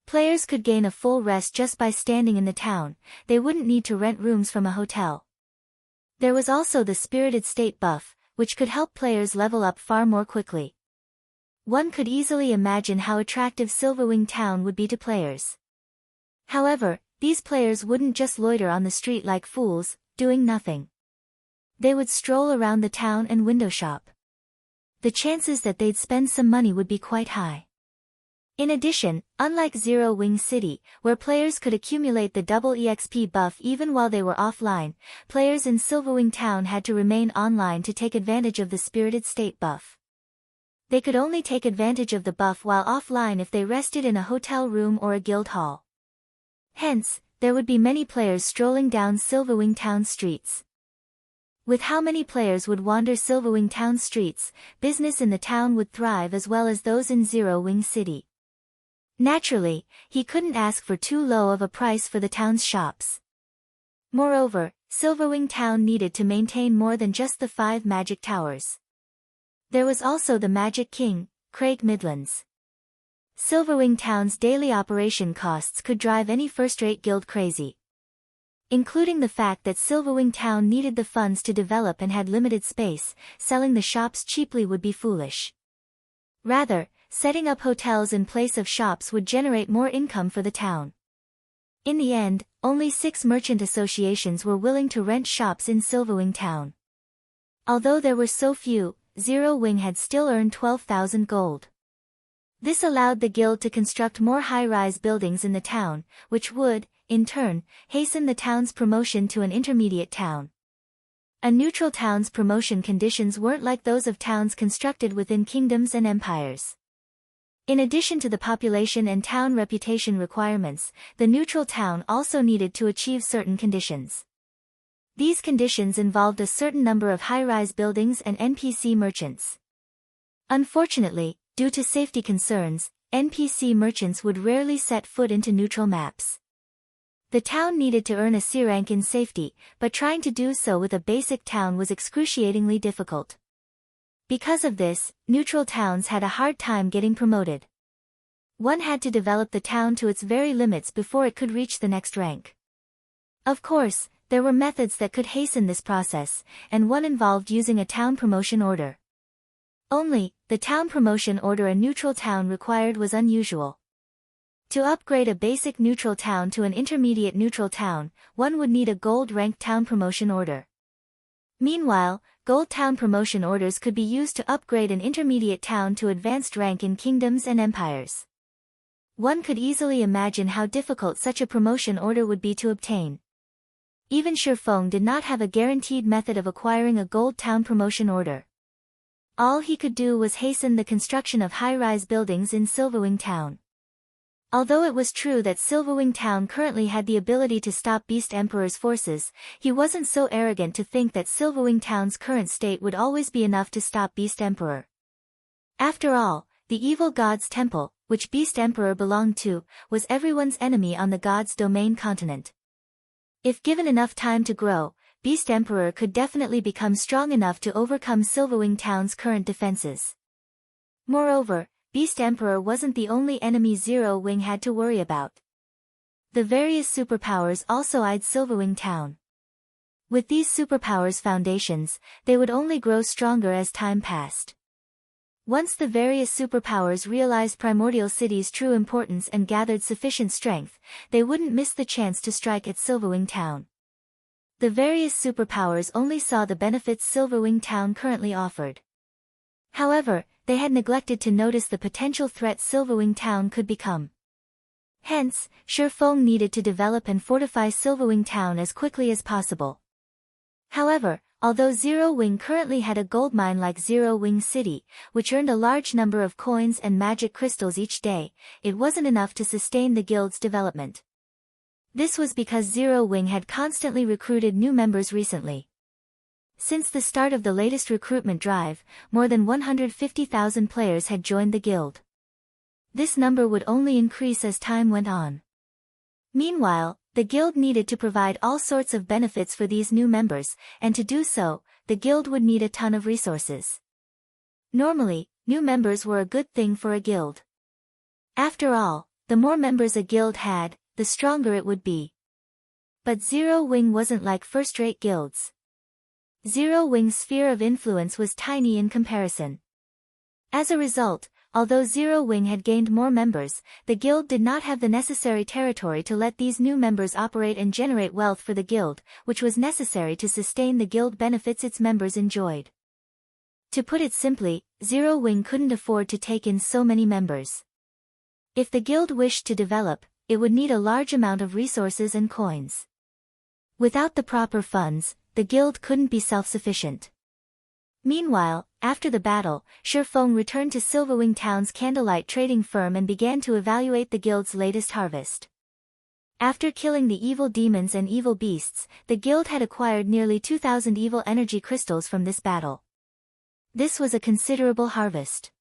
A: Players could gain a full rest just by standing in the town, they wouldn't need to rent rooms from a hotel. There was also the Spirited State buff, which could help players level up far more quickly. One could easily imagine how attractive Silverwing Town would be to players. However, these players wouldn't just loiter on the street like fools, doing nothing. They would stroll around the town and window shop. The chances that they'd spend some money would be quite high. In addition, unlike Zero Wing City, where players could accumulate the double EXP buff even while they were offline, players in Silverwing Town had to remain online to take advantage of the Spirited State buff. They could only take advantage of the buff while offline if they rested in a hotel room or a guild hall. Hence, there would be many players strolling down Silverwing Town streets. With how many players would wander Silverwing Town streets, business in the town would thrive as well as those in Zero Wing City. Naturally, he couldn't ask for too low of a price for the town's shops. Moreover, Silverwing Town needed to maintain more than just the 5 magic towers. There was also the Magic King, Craig Midlands. Silverwing Town's daily operation costs could drive any first-rate guild crazy. Including the fact that Silverwing Town needed the funds to develop and had limited space, selling the shops cheaply would be foolish. Rather, setting up hotels in place of shops would generate more income for the town. In the end, only 6 merchant associations were willing to rent shops in Silverwing Town. Although there were so few, Zero Wing had still earned 12,000 gold. This allowed the guild to construct more high-rise buildings in the town, which would, in turn, hasten the town's promotion to an intermediate town. A neutral town's promotion conditions weren't like those of towns constructed within kingdoms and empires. In addition to the population and town reputation requirements, the neutral town also needed to achieve certain conditions. These conditions involved a certain number of high-rise buildings and NPC merchants. Unfortunately, due to safety concerns, NPC merchants would rarely set foot into neutral maps. The town needed to earn a C rank in safety, but trying to do so with a basic town was excruciatingly difficult. Because of this, neutral towns had a hard time getting promoted. One had to develop the town to its very limits before it could reach the next rank. Of course, there were methods that could hasten this process, and one involved using a town promotion order. Only, the town promotion order a neutral town required was unusual. To upgrade a basic neutral town to an intermediate neutral town, one would need a gold-ranked town promotion order. Meanwhile, gold town promotion orders could be used to upgrade an intermediate town to advanced rank in kingdoms and empires. One could easily imagine how difficult such a promotion order would be to obtain. Even Shifeng did not have a guaranteed method of acquiring a gold town promotion order. All he could do was hasten the construction of high-rise buildings in Silverwing Town. Although it was true that Silverwing Town currently had the ability to stop Beast Emperor's forces, he wasn't so arrogant to think that Silverwing Town's current state would always be enough to stop Beast Emperor. After all, the evil god's temple, which Beast Emperor belonged to, was everyone's enemy on the god's domain continent. If given enough time to grow, Beast Emperor could definitely become strong enough to overcome Silverwing Town's current defenses. Moreover, Beast Emperor wasn't the only enemy Zero Wing had to worry about. The various superpowers also eyed Silverwing Town. With these superpowers' foundations, they would only grow stronger as time passed. Once the various superpowers realized Primordial City's true importance and gathered sufficient strength, they wouldn't miss the chance to strike at Silverwing Town. The various superpowers only saw the benefits Silverwing Town currently offered. However, they had neglected to notice the potential threat Silverwing Town could become. Hence, Shifeng needed to develop and fortify Silverwing Town as quickly as possible. However, although Zero Wing currently had a gold mine like Zero Wing City, which earned a large number of coins and magic crystals each day, it wasn't enough to sustain the guild's development. This was because Zero Wing had constantly recruited new members recently. Since the start of the latest recruitment drive, more than 150,000 players had joined the guild. This number would only increase as time went on. Meanwhile, the guild needed to provide all sorts of benefits for these new members, and to do so, the guild would need a ton of resources. Normally, new members were a good thing for a guild. After all, the more members a guild had, the stronger it would be. But Zero Wing wasn't like first-rate guilds. Zero Wing's sphere of influence was tiny in comparison. As a result, although Zero Wing had gained more members, the guild did not have the necessary territory to let these new members operate and generate wealth for the guild, which was necessary to sustain the guild benefits its members enjoyed. To put it simply, Zero Wing couldn't afford to take in so many members. If the guild wished to develop, it would need a large amount of resources and coins. Without the proper funds, the guild couldn't be self-sufficient. Meanwhile, after the battle, Shifeng returned to Silverwing Town's candlelight trading firm and began to evaluate the guild's latest harvest. After killing the evil demons and evil beasts, the guild had acquired nearly 2,000 evil energy crystals from this battle. This was a considerable harvest.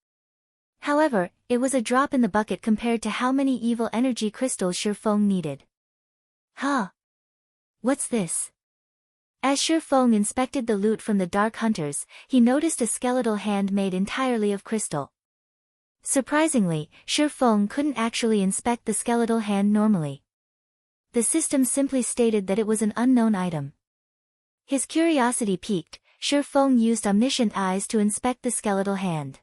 A: However, it was a drop in the bucket compared to how many evil energy crystals Shifeng needed. Huh? What's this? As Shifeng inspected the loot from the Dark Hunters, he noticed a skeletal hand made entirely of crystal. Surprisingly, Shifeng couldn't actually inspect the skeletal hand normally. The system simply stated that it was an unknown item. His curiosity piqued, Shifeng used omniscient eyes to inspect the skeletal hand.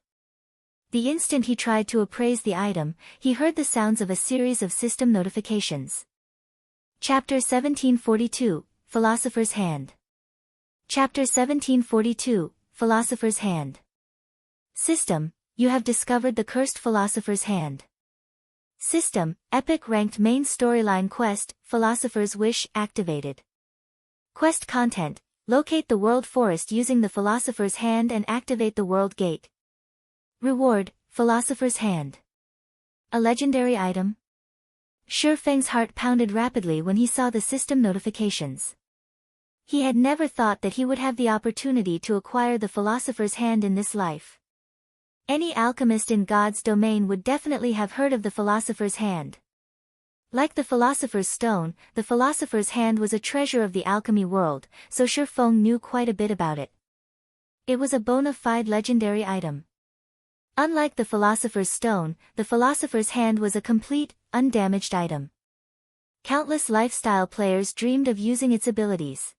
A: The instant he tried to appraise the item, he heard the sounds of a series of system notifications. Chapter 1742, Philosopher's Hand. Chapter 1742, Philosopher's Hand. System, you have discovered the cursed Philosopher's Hand. System, epic ranked main storyline quest, Philosopher's Wish activated. Quest content, locate the World Forest using the Philosopher's Hand and activate the World Gate. Reward, Philosopher's Hand. A legendary item? Shifeng's heart pounded rapidly when he saw the system notifications. He had never thought that he would have the opportunity to acquire the Philosopher's Hand in this life. Any alchemist in God's domain would definitely have heard of the Philosopher's Hand. Like the Philosopher's Stone, the Philosopher's Hand was a treasure of the alchemy world, so Shifeng knew quite a bit about it. It was a bona fide legendary item. Unlike the Philosopher's Stone, the Philosopher's Hand was a complete, undamaged item. Countless lifestyle players dreamed of using its abilities.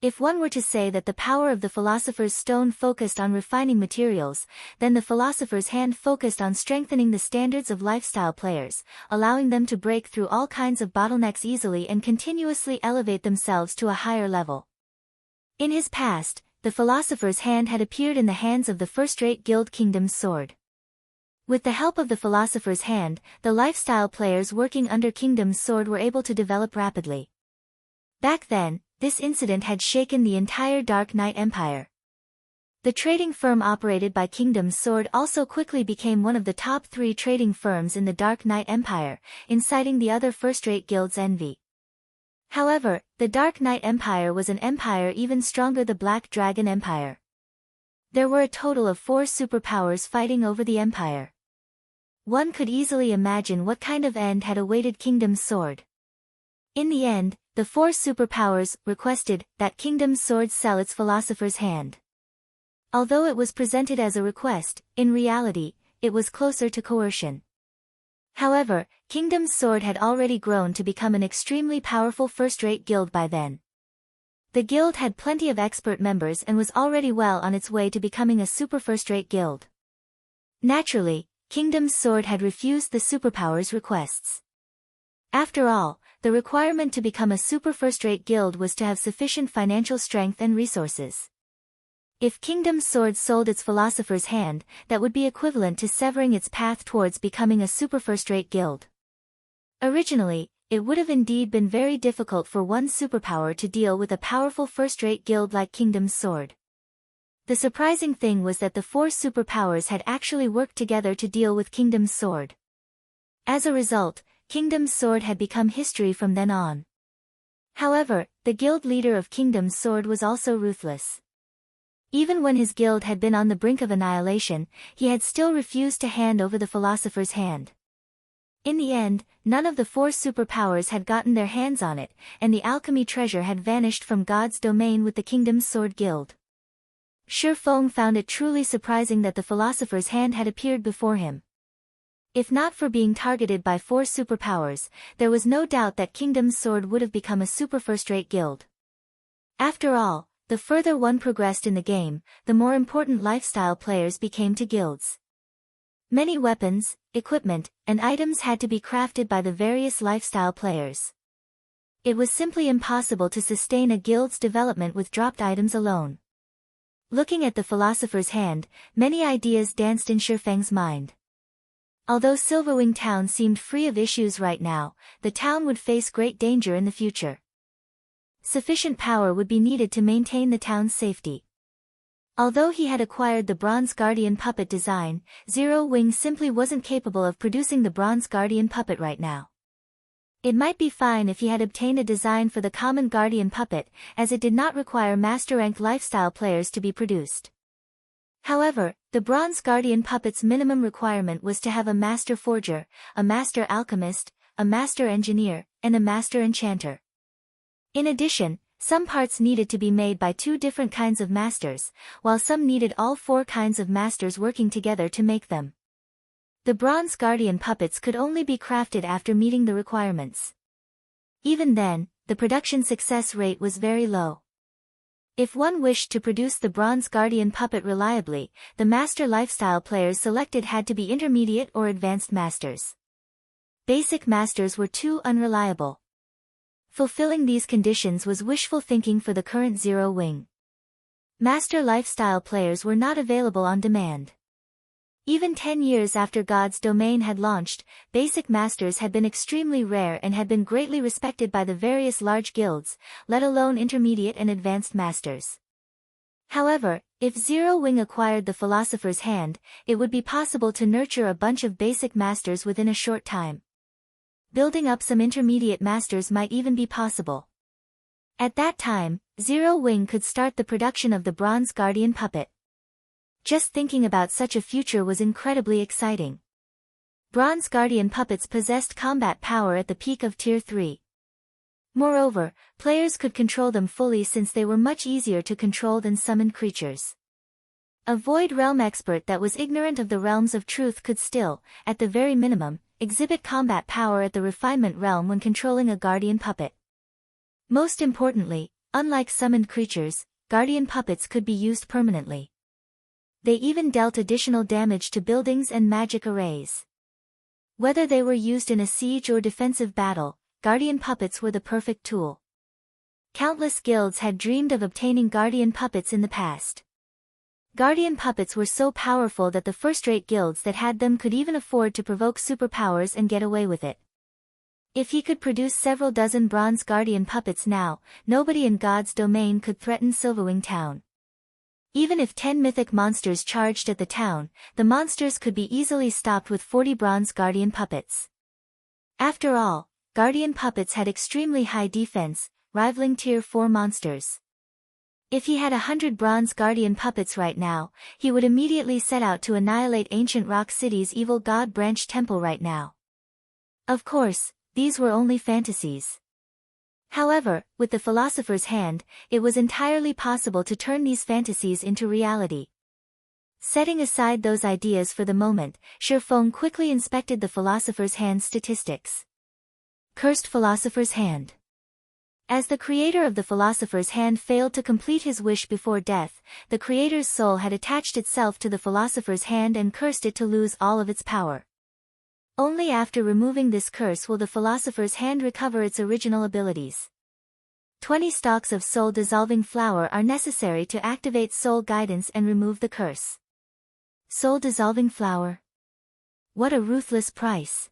A: If one were to say that the power of the Philosopher's Stone focused on refining materials, then the Philosopher's Hand focused on strengthening the standards of lifestyle players, allowing them to break through all kinds of bottlenecks easily and continuously elevate themselves to a higher level. In his past, the Philosopher's Hand had appeared in the hands of the first-rate guild Kingdom's Sword. With the help of the Philosopher's Hand, the lifestyle players working under Kingdom's Sword were able to develop rapidly. Back then, this incident had shaken the entire Dark Knight Empire. The trading firm operated by Kingdom's Sword also quickly became one of the top 3 trading firms in the Dark Knight Empire, inciting the other first-rate guilds' envy. However, the Dark Knight Empire was an empire even stronger, the Black Dragon Empire. There were a total of 4 superpowers fighting over the empire. One could easily imagine what kind of end had awaited Kingdom's Sword. In the end, the 4 superpowers requested that Kingdom's Sword sell its Philosopher's Hand. Although it was presented as a request, in reality, it was closer to coercion. However, Kingdom's Sword had already grown to become an extremely powerful first-rate guild by then. The guild had plenty of expert members and was already well on its way to becoming a super first-rate guild. Naturally, Kingdom's Sword had refused the superpowers' requests. After all, the requirement to become a super first-rate guild was to have sufficient financial strength and resources. If Kingdom's Sword sold its Philosopher's Hand, that would be equivalent to severing its path towards becoming a super first-rate guild. Originally, it would have indeed been very difficult for one superpower to deal with a powerful first-rate guild like Kingdom's Sword. The surprising thing was that the 4 superpowers had actually worked together to deal with Kingdom's Sword. As a result, Kingdom's Sword had become history from then on. However, the guild leader of Kingdom's Sword was also ruthless. Even when his guild had been on the brink of annihilation, he had still refused to hand over the Philosopher's Hand. In the end, none of the 4 superpowers had gotten their hands on it, and the alchemy treasure had vanished from God's domain with the Kingdom's Sword Guild. Shifeng found it truly surprising that the Philosopher's Hand had appeared before him. If not for being targeted by 4 superpowers, there was no doubt that Kingdom's Sword would have become a super first-rate guild. After all, the further one progressed in the game, the more important lifestyle players became to guilds. Many weapons, equipment, and items had to be crafted by the various lifestyle players. It was simply impossible to sustain a guild's development with dropped items alone. Looking at the Philosopher's Hand, many ideas danced in Shifeng's mind. Although Silverwing Town seemed free of issues right now, the town would face great danger in the future. Sufficient power would be needed to maintain the town's safety. Although he had acquired the Bronze Guardian puppet design, Zero Wing simply wasn't capable of producing the Bronze Guardian puppet right now. It might be fine if he had obtained a design for the common Guardian puppet, as it did not require master-ranked lifestyle players to be produced. However, the Bronze Guardian puppet's minimum requirement was to have a master forger, a master alchemist, a master engineer, and a master enchanter. In addition, some parts needed to be made by 2 different kinds of masters, while some needed all 4 kinds of masters working together to make them. The Bronze Guardian puppets could only be crafted after meeting the requirements. Even then, the production success rate was very low. If one wished to produce the Bronze Guardian puppet reliably, the master lifestyle players selected had to be intermediate or advanced masters. Basic masters were too unreliable. Fulfilling these conditions was wishful thinking for the current Zero Wing. Master lifestyle players were not available on demand. Even 10 years after God's Domain had launched, basic masters had been extremely rare and had been greatly respected by the various large guilds, let alone intermediate and advanced masters. However, if Zero Wing acquired the Philosopher's Hand, it would be possible to nurture a bunch of basic masters within a short time. Building up some intermediate masters might even be possible. At that time, Zero Wing could start the production of the Bronze Guardian puppet. Just thinking about such a future was incredibly exciting. Bronze Guardian puppets possessed combat power at the peak of Tier 3. Moreover, players could control them fully since they were much easier to control than summoned creatures. A Void Realm expert that was ignorant of the realms of truth could still, at the very minimum, exhibit combat power at the refinement realm when controlling a Guardian puppet. Most importantly, unlike summoned creatures, Guardian puppets could be used permanently. They even dealt additional damage to buildings and magic arrays. Whether they were used in a siege or defensive battle, Guardian puppets were the perfect tool. Countless guilds had dreamed of obtaining Guardian puppets in the past. Guardian puppets were so powerful that the first-rate guilds that had them could even afford to provoke superpowers and get away with it. If he could produce several dozen Bronze Guardian puppets now, nobody in God's Domain could threaten Silverwing Town. Even if 10 mythic monsters charged at the town, the monsters could be easily stopped with 40 Bronze Guardian puppets. After all, Guardian puppets had extremely high defense, rivaling Tier 4 monsters. If he had 100 Bronze Guardian puppets right now, he would immediately set out to annihilate Ancient Rock City's evil God Branch Temple right now. Of course, these were only fantasies. However, with the Philosopher's Hand, it was entirely possible to turn these fantasies into reality. Setting aside those ideas for the moment, Shifeng quickly inspected the Philosopher's Hand statistics. Cursed Philosopher's Hand. As the creator of the Philosopher's Hand failed to complete his wish before death, the creator's soul had attached itself to the Philosopher's Hand and cursed it to lose all of its power. Only after removing this curse will the Philosopher's Hand recover its original abilities. 20 stalks of soul-dissolving flower are necessary to activate soul guidance and remove the curse. Soul-dissolving flower? What a ruthless price!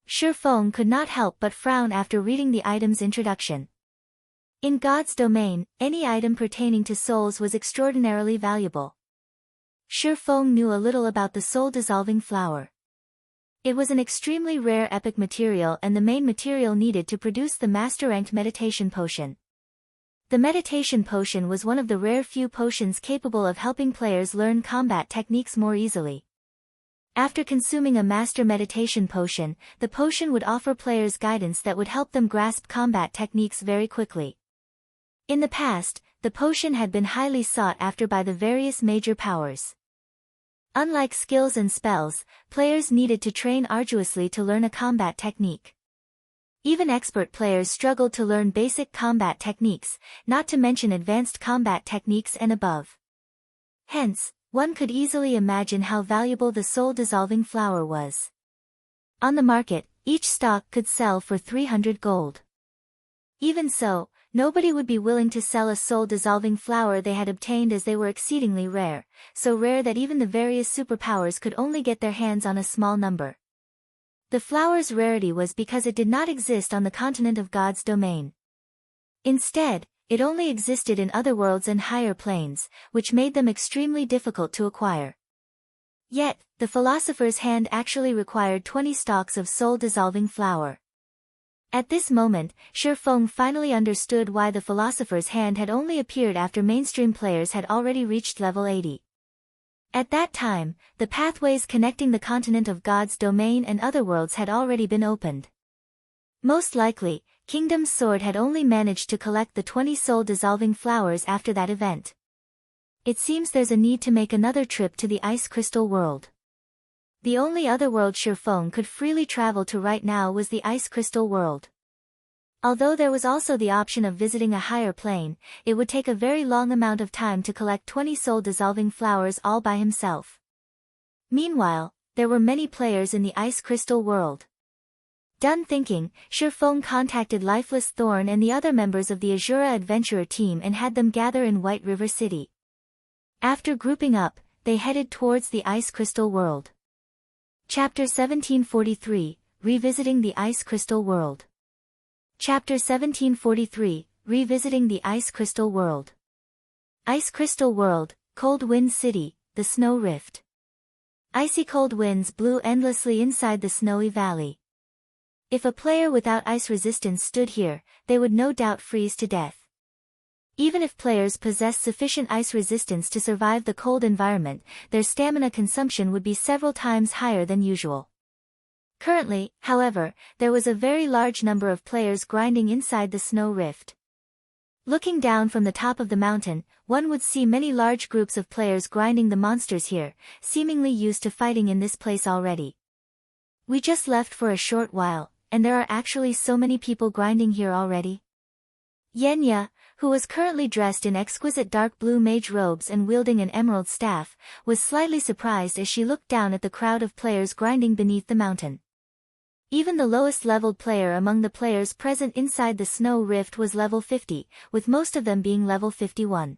A: Shifeng could not help but frown after reading the item's introduction. In God's Domain, any item pertaining to souls was extraordinarily valuable. Shifeng knew a little about the soul-dissolving flower. It was an extremely rare epic material and the main material needed to produce the master-ranked meditation potion. The meditation potion was one of the rare few potions capable of helping players learn combat techniques more easily. After consuming a master meditation potion, the potion would offer players guidance that would help them grasp combat techniques very quickly. In the past, the potion had been highly sought after by the various major powers. Unlike skills and spells, players needed to train arduously to learn a combat technique. Even expert players struggled to learn basic combat techniques, not to mention advanced combat techniques and above. Hence, one could easily imagine how valuable the soul-dissolving flower was. On the market, each stock could sell for 300 gold. Even so, nobody would be willing to sell a soul-dissolving flower they had obtained, as they were exceedingly rare, so rare that even the various superpowers could only get their hands on a small number. The flower's rarity was because it did not exist on the continent of God's domain. Instead, it only existed in other worlds and higher planes, which made them extremely difficult to acquire. Yet, the philosopher's hand actually required 20 stalks of soul-dissolving flower. At this moment, Shifeng finally understood why the philosopher's hand had only appeared after mainstream players had already reached level 80. At that time, the pathways connecting the continent of God's domain and other worlds had already been opened. Most likely, Kingdom's sword had only managed to collect the 20 soul-dissolving flowers after that event. It seems there's a need to make another trip to the Ice Crystal world. The only other world Shifeng could freely travel to right now was the Ice Crystal world. Although there was also the option of visiting a higher plane, it would take a very long amount of time to collect 20 soul-dissolving flowers all by himself. Meanwhile, there were many players in the Ice Crystal world. Done thinking, Shifeng contacted Lifeless Thorn and the other members of the Asura adventurer team and had them gather in White River City. After grouping up, they headed towards the Ice Crystal world. Chapter 1743, Revisiting the Ice Crystal World. Chapter 1743, Revisiting the Ice Crystal World. Ice Crystal World, Cold Wind City, the Snow Rift. Icy cold winds blew endlessly inside the snowy valley. If a player without ice resistance stood here, they would no doubt freeze to death. Even if players possessed sufficient ice resistance to survive the cold environment, their stamina consumption would be several times higher than usual. Currently, however, there was a very large number of players grinding inside the snow rift. Looking down from the top of the mountain, one would see many large groups of players grinding the monsters here, seemingly used to fighting in this place already. We just left for a short while, and there are actually so many people grinding here already. Yenya, who was currently dressed in exquisite dark blue mage robes and wielding an emerald staff, was slightly surprised as she looked down at the crowd of players grinding beneath the mountain. Even the lowest-leveled player among the players present inside the snow rift was level 50, with most of them being level 51.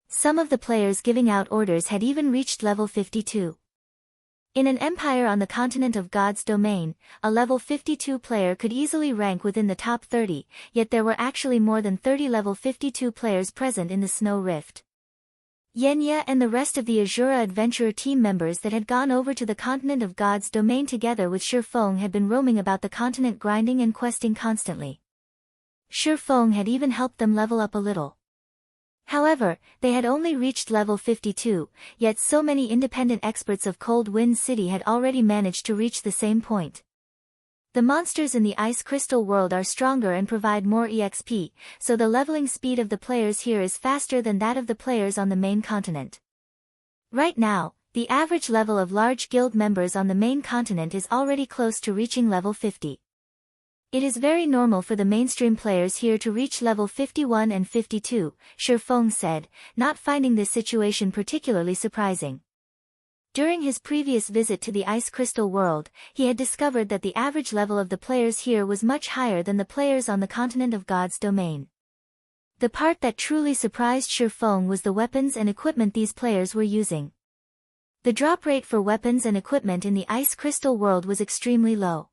A: Some of the players giving out orders had even reached level 52. In an empire on the continent of God's domain, a level 52 player could easily rank within the top 30, yet there were actually more than 30 level 52 players present in the snow rift. Yenya and the rest of the Asura adventurer team members that had gone over to the continent of God's domain together with Shifeng had been roaming about the continent grinding and questing constantly. Shifeng had even helped them level up a little. However, they had only reached level 52, yet so many independent experts of Cold Wind City had already managed to reach the same point. The monsters in the Ice Crystal world are stronger and provide more EXP, so the leveling speed of the players here is faster than that of the players on the main continent. Right now, the average level of large guild members on the main continent is already close to reaching level 50. It is very normal for the mainstream players here to reach level 51 and 52, Shifeng said, not finding this situation particularly surprising. During his previous visit to the Ice Crystal world, he had discovered that the average level of the players here was much higher than the players on the continent of God's domain. The part that truly surprised Shifeng was the weapons and equipment these players were using. The drop rate for weapons and equipment in the Ice Crystal world was extremely low.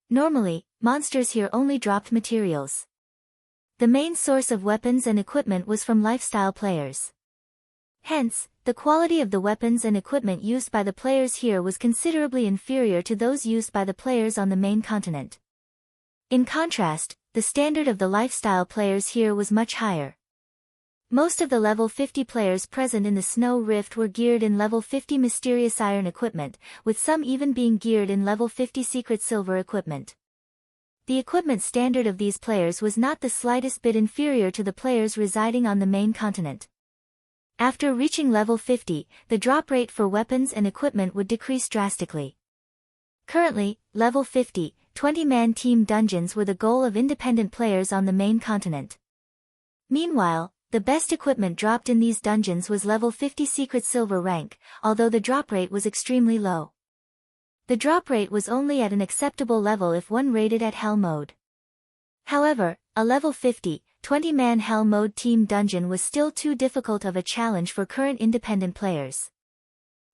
A: Normally, monsters here only dropped materials. The main source of weapons and equipment was from lifestyle players. Hence, the quality of the weapons and equipment used by the players here was considerably inferior to those used by the players on the main continent. In contrast, the standard of the lifestyle players here was much higher. Most of the level 50 players present in the Snow Rift were geared in level 50 mysterious iron equipment, with some even being geared in level 50 secret silver equipment. The equipment standard of these players was not the slightest bit inferior to the players residing on the main continent. After reaching level 50, the drop rate for weapons and equipment would decrease drastically. Currently, level 50, 20-man team dungeons were the goal of independent players on the main continent. Meanwhile, the best equipment dropped in these dungeons was level 50 secret silver rank, although the drop rate was extremely low. The drop rate was only at an acceptable level if one rated at Hell mode. However, a level 50, 20-man Hell mode team dungeon was still too difficult of a challenge for current independent players.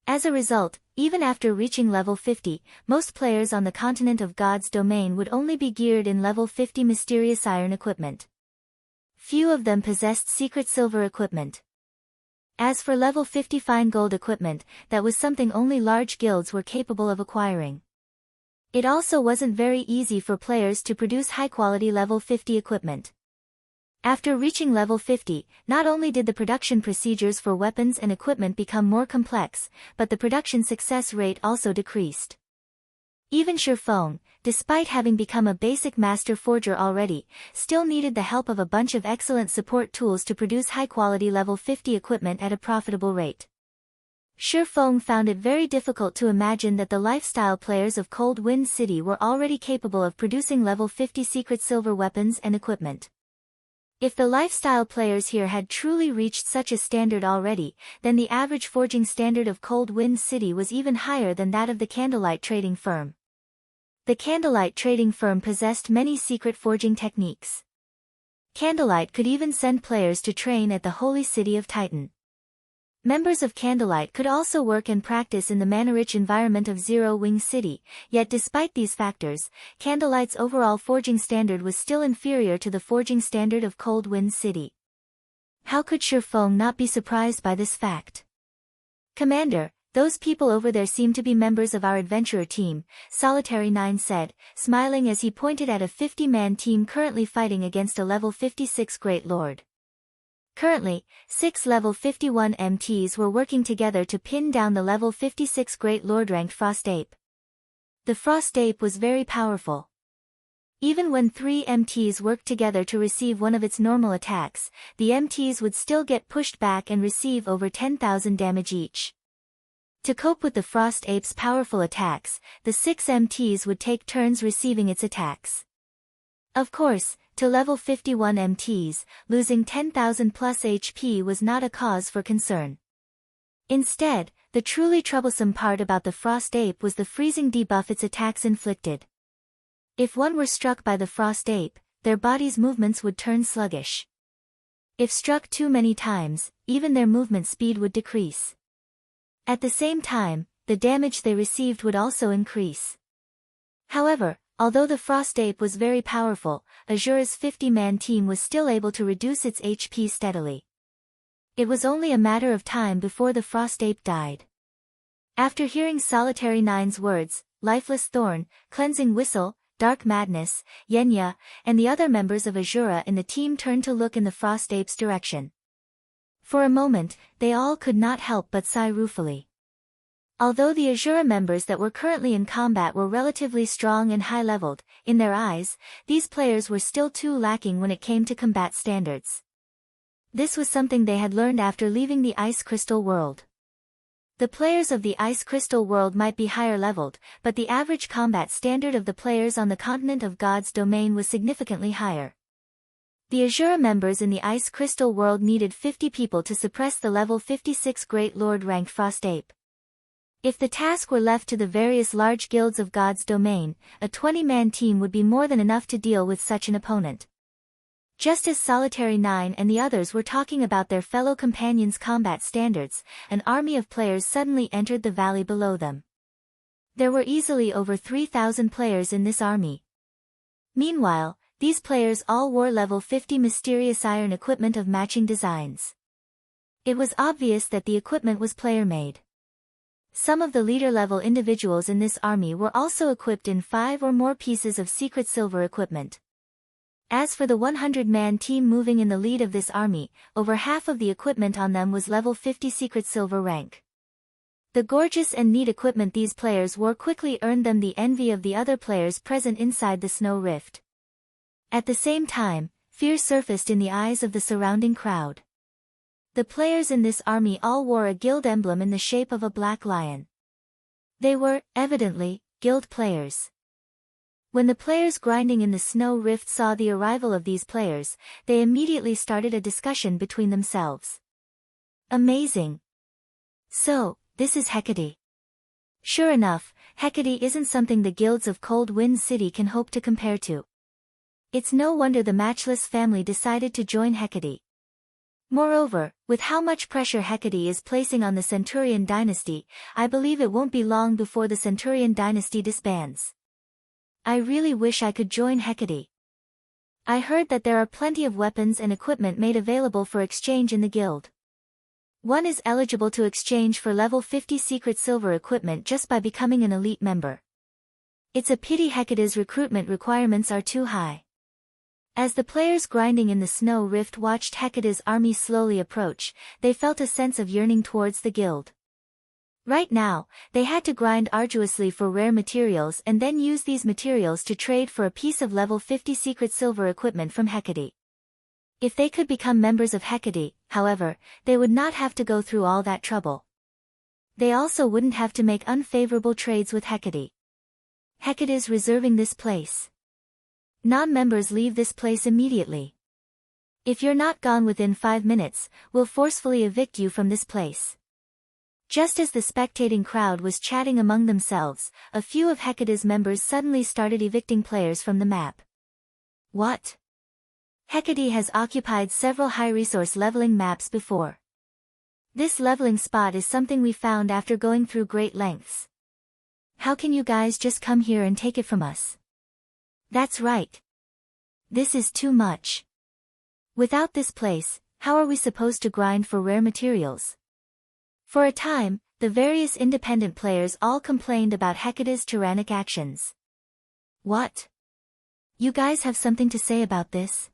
A: As a result, even after reaching level 50, most players on the continent of God's domain would only be geared in level 50 mysterious iron equipment. Few of them possessed secret silver equipment. As for level 50 fine gold equipment, that was something only large guilds were capable of acquiring. It also wasn't very easy for players to produce high-quality level 50 equipment. After reaching level 50, not only did the production procedures for weapons and equipment become more complex, but the production success rate also decreased. Even Silverwing, despite having become a basic master forger already, still needed the help of a bunch of excellent support tools to produce high-quality level 50 equipment at a profitable rate. Silverwing found it very difficult to imagine that the lifestyle players of Cold Wind City were already capable of producing level 50 secret silver weapons and equipment. If the lifestyle players here had truly reached such a standard already, then the average forging standard of Cold Wind City was even higher than that of the Candlelight trading firm. The Candlelight trading firm possessed many secret forging techniques. Candlelight could even send players to train at the holy city of Titan. Members of Candlelight could also work and practice in the mana-rich environment of Zero Wing City, yet despite these factors, Candlelight's overall forging standard was still inferior to the forging standard of Cold Wind City. How could Silverwing not be surprised by this fact? "Commander, those people over there seem to be members of our adventurer team," Solitary 9 said, smiling as he pointed at a 50-man team currently fighting against a level 56 Great Lord. Currently, 6 level 51 MTs were working together to pin down the level 56 Great Lord ranked Frost Ape. The Frost Ape was very powerful. Even when 3 MTs worked together to receive one of its normal attacks, the MTs would still get pushed back and receive over 10,000 damage each. To cope with the Frost Ape's powerful attacks, the 6 MTs would take turns receiving its attacks. Of course, to level 51 MTs, losing 10,000 plus HP was not a cause for concern. Instead, the truly troublesome part about the Frost Ape was the freezing debuff its attacks inflicted. If one were struck by the Frost Ape, their body's movements would turn sluggish. If struck too many times, even their movement speed would decrease. At the same time, the damage they received would also increase. However, although the Frost Ape was very powerful, Asura's 50-man team was still able to reduce its HP steadily. It was only a matter of time before the Frost Ape died. After hearing Solitary 9's words, Lifeless Thorn, Cleansing Whistle, Dark Madness, Yenya, and the other members of Asura in the team turned to look in the Frost Ape's direction. For a moment, they all could not help but sigh ruefully. Although the Asura members that were currently in combat were relatively strong and high-leveled, in their eyes, these players were still too lacking when it came to combat standards. This was something they had learned after leaving the Ice Crystal world. The players of the Ice Crystal world might be higher-leveled, but the average combat standard of the players on the continent of God's domain was significantly higher. The Asura members in the Ice Crystal world needed 50 people to suppress the level 56 Great Lord ranked Frost Ape. If the task were left to the various large guilds of God's domain, a 20-man team would be more than enough to deal with such an opponent. Just as Solitary 9 and the others were talking about their fellow companions' combat standards, an army of players suddenly entered the valley below them. There were easily over 3,000 players in this army. Meanwhile, these players all wore level 50 mysterious iron equipment of matching designs. It was obvious that the equipment was player-made. Some of the leader-level individuals in this army were also equipped in 5 or more pieces of secret silver equipment. As for the 100-man team moving in the lead of this army, over half of the equipment on them was level 50 secret silver rank. The gorgeous and neat equipment these players wore quickly earned them the envy of the other players present inside the snow rift. At the same time, fear surfaced in the eyes of the surrounding crowd. The players in this army all wore a guild emblem in the shape of a black lion. They were, evidently, guild players. When the players grinding in the snow rift saw the arrival of these players, they immediately started a discussion between themselves. Amazing. So, this is Hecate. Sure enough, Hecate isn't something the guilds of Cold Wind City can hope to compare to. It's no wonder the Matchless family decided to join Hecate. Moreover, with how much pressure Hecate is placing on the Centurion dynasty, I believe it won't be long before the Centurion dynasty disbands. I really wish I could join Hecate. I heard that there are plenty of weapons and equipment made available for exchange in the guild. One is eligible to exchange for level 50 secret silver equipment just by becoming an elite member. It's a pity Hecate's recruitment requirements are too high. As the players grinding in the snow rift watched Hecate's army slowly approach, they felt a sense of yearning towards the guild. Right now, they had to grind arduously for rare materials and then use these materials to trade for a piece of level 50 secret silver equipment from Hecate. If they could become members of Hecate, however, they would not have to go through all that trouble. They also wouldn't have to make unfavorable trades with Hecate. Hecate is reserving this place. Non-members leave this place immediately. If you're not gone within 5 minutes, we'll forcefully evict you from this place. Just as the spectating crowd was chatting among themselves, a few of Hecate's members suddenly started evicting players from the map. What? Hecate has occupied several high-resource leveling maps before. This leveling spot is something we found after going through great lengths. How can you guys just come here and take it from us? That's right. This is too much. Without this place, how are we supposed to grind for rare materials? For a time, the various independent players all complained about Hecate's tyrannic actions. What? You guys have something to say about this?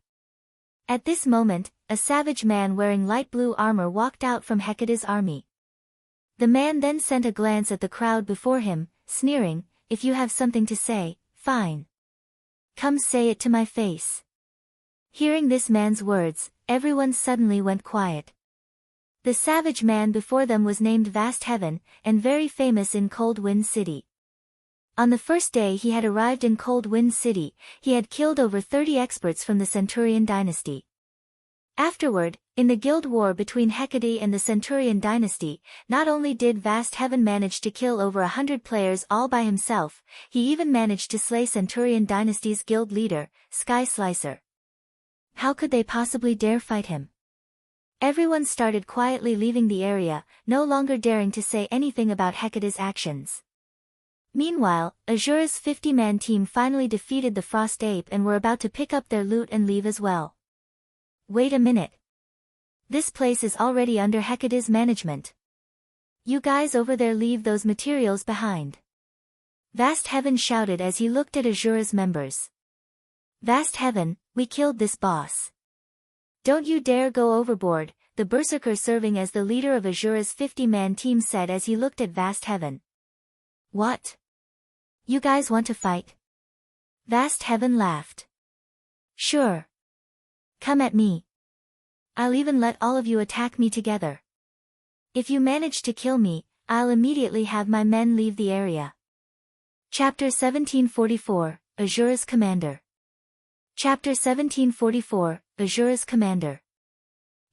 A: At this moment, a savage man wearing light blue armor walked out from Hecate's army. The man then sent a glance at the crowd before him, sneering, "If you have something to say, fine. Come say it to my face." Hearing this man's words, everyone suddenly went quiet. The savage man before them was named Vast Heaven, and very famous in Cold Wind City. On the first day he had arrived in Cold Wind City, he had killed over 30 experts from the Centurion dynasty. Afterward, in the guild war between Hecate and the Centurion dynasty, not only did Vast Heaven manage to kill over 100 players all by himself, he even managed to slay Centurion dynasty's guild leader, Sky Slicer. How could they possibly dare fight him? Everyone started quietly leaving the area, no longer daring to say anything about Hecate's actions. Meanwhile, Asura's 50-man team finally defeated the Frost Ape and were about to pick up their loot and leave as well. Wait a minute. This place is already under Hecate's management. You guys over there leave those materials behind. Vast Heaven shouted as he looked at Asura's members. Vast Heaven, we killed this boss. Don't you dare go overboard, the berserker serving as the leader of Asura's 50-man team said as he looked at Vast Heaven. What? You guys want to fight? Vast Heaven laughed. Sure. Come at me. I'll even let all of you attack me together. If you manage to kill me, I'll immediately have my men leave the area. Chapter 1744, Asura's Commander. Chapter 1744, Asura's Commander.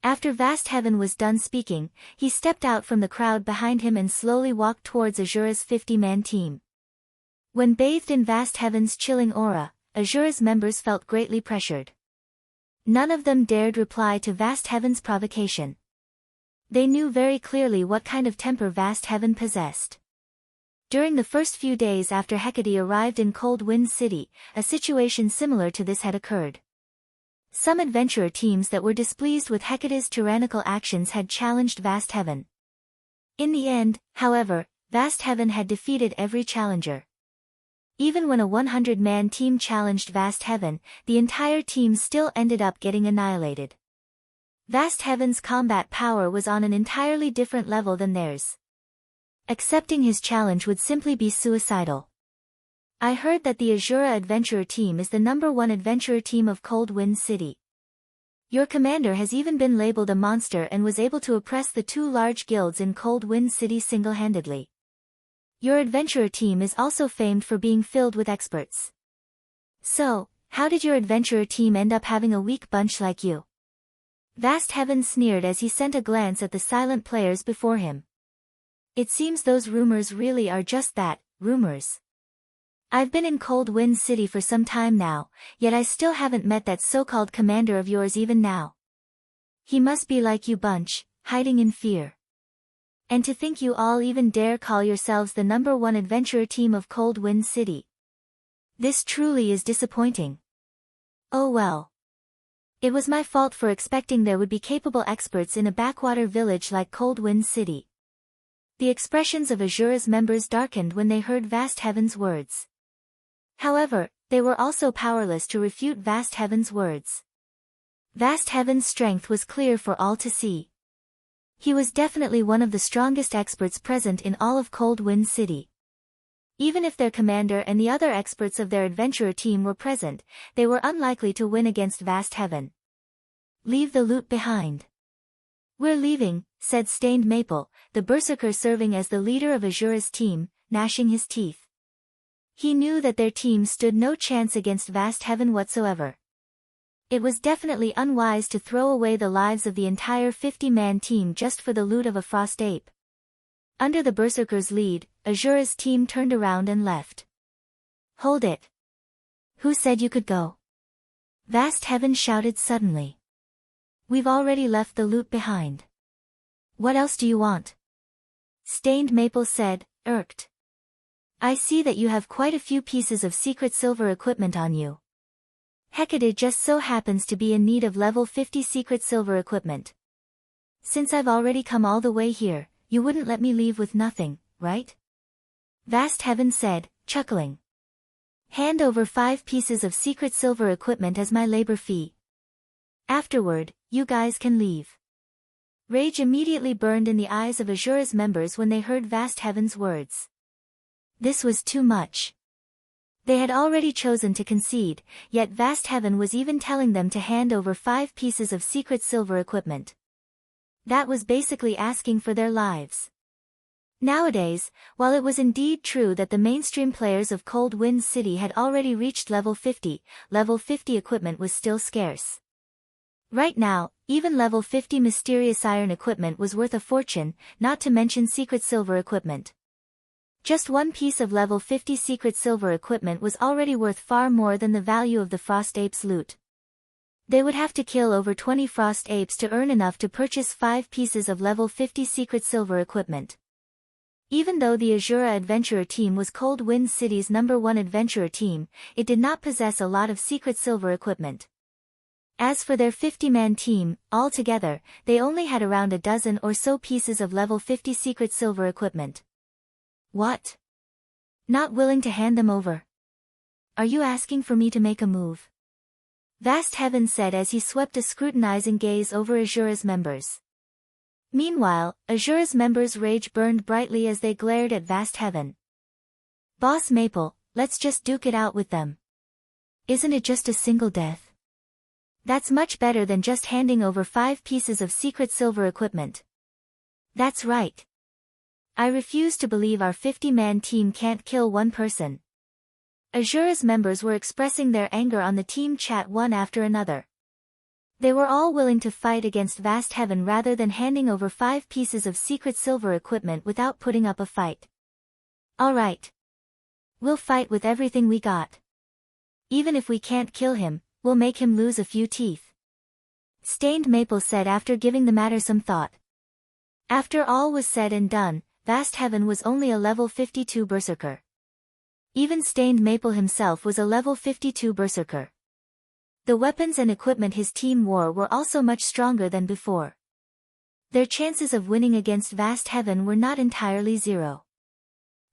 A: After Vast Heaven was done speaking, he stepped out from the crowd behind him and slowly walked towards Asura's 50-man team. When bathed in Vast Heaven's chilling aura, Asura's members felt greatly pressured. None of them dared reply to Vast Heaven's provocation. They knew very clearly what kind of temper Vast Heaven possessed. During the first few days after Hecate arrived in Cold Wind City, a situation similar to this had occurred. Some adventurer teams that were displeased with Hecate's tyrannical actions had challenged Vast Heaven. In the end, however, Vast Heaven had defeated every challenger. Even when a 100-man team challenged Vast Heaven, the entire team still ended up getting annihilated. Vast Heaven's combat power was on an entirely different level than theirs. Accepting his challenge would simply be suicidal. I heard that the Asura adventurer team is the #1 adventurer team of Cold Wind City. Your commander has even been labeled a monster and was able to oppress the two large guilds in Cold Wind City single-handedly. Your adventurer team is also famed for being filled with experts. So, how did your adventurer team end up having a weak bunch like you? Vast Heaven sneered as he sent a glance at the silent players before him. It seems those rumors really are just that, rumors. I've been in Cold Wind City for some time now, yet I still haven't met that so-called commander of yours even now. He must be like you bunch, hiding in fear. And to think you all even dare call yourselves the #1 adventurer team of Cold Wind City. This truly is disappointing. Oh well. It was my fault for expecting there would be capable experts in a backwater village like Cold Wind City. The expressions of Asura's members darkened when they heard Vast Heaven's words. However, they were also powerless to refute Vast Heaven's words. Vast Heaven's strength was clear for all to see. He was definitely one of the strongest experts present in all of Cold Wind City. Even if their commander and the other experts of their adventurer team were present, they were unlikely to win against Vast Heaven. Leave the loot behind. We're leaving, said Stained Maple, the berserker serving as the leader of Asura's team, gnashing his teeth. He knew that their team stood no chance against Vast Heaven whatsoever. It was definitely unwise to throw away the lives of the entire 50-man team just for the loot of a frost ape. Under the berserker's lead, Asura's team turned around and left. Hold it. Who said you could go? Vast Heaven shouted suddenly. We've already left the loot behind. What else do you want? Stained Maple said, irked. I see that you have quite a few pieces of secret silver equipment on you. Hecate just so happens to be in need of level 50 secret silver equipment. Since I've already come all the way here, you wouldn't let me leave with nothing, right? Vast Heaven said, chuckling. Hand over 5 pieces of secret silver equipment as my labor fee. Afterward, you guys can leave. Rage immediately burned in the eyes of Asura's members when they heard Vast Heaven's words. This was too much. They had already chosen to concede, yet Vast Heaven was even telling them to hand over 5 pieces of secret silver equipment. That was basically asking for their lives. Nowadays, while it was indeed true that the mainstream players of Cold Wind City had already reached level 50 equipment was still scarce. Right now, even level 50 mysterious iron equipment was worth a fortune, not to mention secret silver equipment. Just one piece of level 50 secret silver equipment was already worth far more than the value of the Frost Ape's loot. They would have to kill over 20 Frost Apes to earn enough to purchase 5 pieces of level 50 secret silver equipment. Even though the Asura adventurer team was Cold Wind City's #1 adventurer team, it did not possess a lot of secret silver equipment. As for their 50-man team, altogether, they only had around a dozen or so pieces of level 50 secret silver equipment. What? Not willing to hand them over? Are you asking for me to make a move? Vast Heaven said as he swept a scrutinizing gaze over Asura's members. Meanwhile, Asura's members' rage burned brightly as they glared at Vast Heaven. Boss Maple, let's just duke it out with them. Isn't it just a single death? That's much better than just handing over 5 pieces of secret silver equipment. That's right. I refuse to believe our 50-man team can't kill one person. Asura's members were expressing their anger on the team chat one after another. They were all willing to fight against Vast Heaven rather than handing over 5 pieces of secret silver equipment without putting up a fight. Alright. We'll fight with everything we got. Even if we can't kill him, we'll make him lose a few teeth. Stained Maple said after giving the matter some thought. After all was said and done, Vast Heaven was only a level 52 berserker. Even Stained Maple himself was a level 52 berserker. The weapons and equipment his team wore were also much stronger than before. Their chances of winning against Vast Heaven were not entirely zero.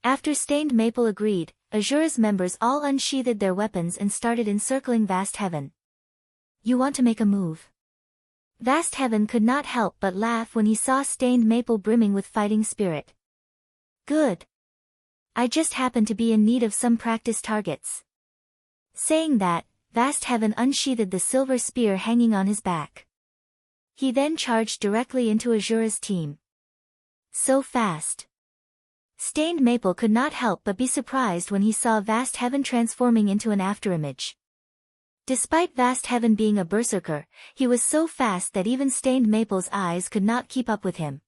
A: After Stained Maple agreed, Asura's members all unsheathed their weapons and started encircling Vast Heaven. You want to make a move? Vast Heaven could not help but laugh when he saw Stained Maple brimming with fighting spirit. Good. I just happen to be in need of some practice targets. Saying that, Vast Heaven unsheathed the silver spear hanging on his back. He then charged directly into Asura's team. So fast. Stained Maple could not help but be surprised when he saw Vast Heaven transforming into an afterimage. Despite Vast Heaven being a berserker, he was so fast that even Stained Maple's eyes could not keep up with him.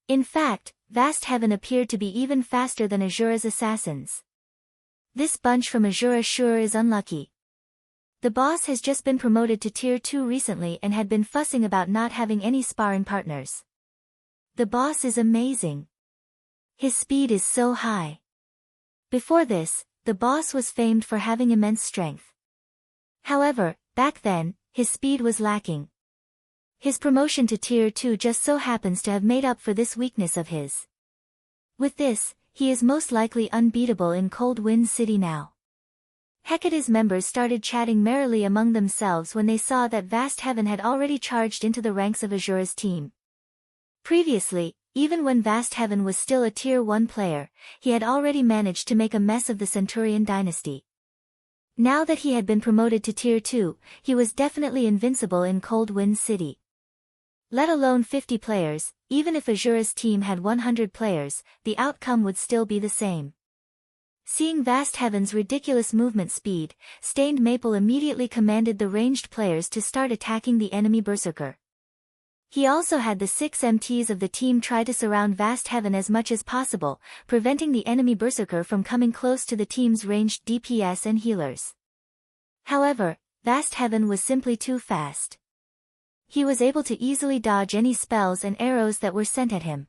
A: In fact, Vast Heaven appeared to be even faster than Asura's assassins. This bunch from Asura sure is unlucky. The boss has just been promoted to Tier 2 recently and had been fussing about not having any sparring partners. The boss is amazing. His speed is so high. Before this, the boss was famed for having immense strength. However, back then, his speed was lacking. His promotion to Tier 2 just so happens to have made up for this weakness of his. With this, he is most likely unbeatable in Cold Wind City now. Hecate's members started chatting merrily among themselves when they saw that Vast Heaven had already charged into the ranks of Asura's team. Previously, even when Vast Heaven was still a Tier 1 player, he had already managed to make a mess of the Centurion dynasty. Now that he had been promoted to Tier 2, he was definitely invincible in Cold Wind City. Let alone 50 players, even if Asura's team had 100 players, the outcome would still be the same. Seeing Vast Heaven's ridiculous movement speed, Stained Maple immediately commanded the ranged players to start attacking the enemy berserker. He also had the 6 MTs of the team try to surround Vast Heaven as much as possible, preventing the enemy berserker from coming close to the team's ranged DPS and healers. However, Vast Heaven was simply too fast. He was able to easily dodge any spells and arrows that were sent at him.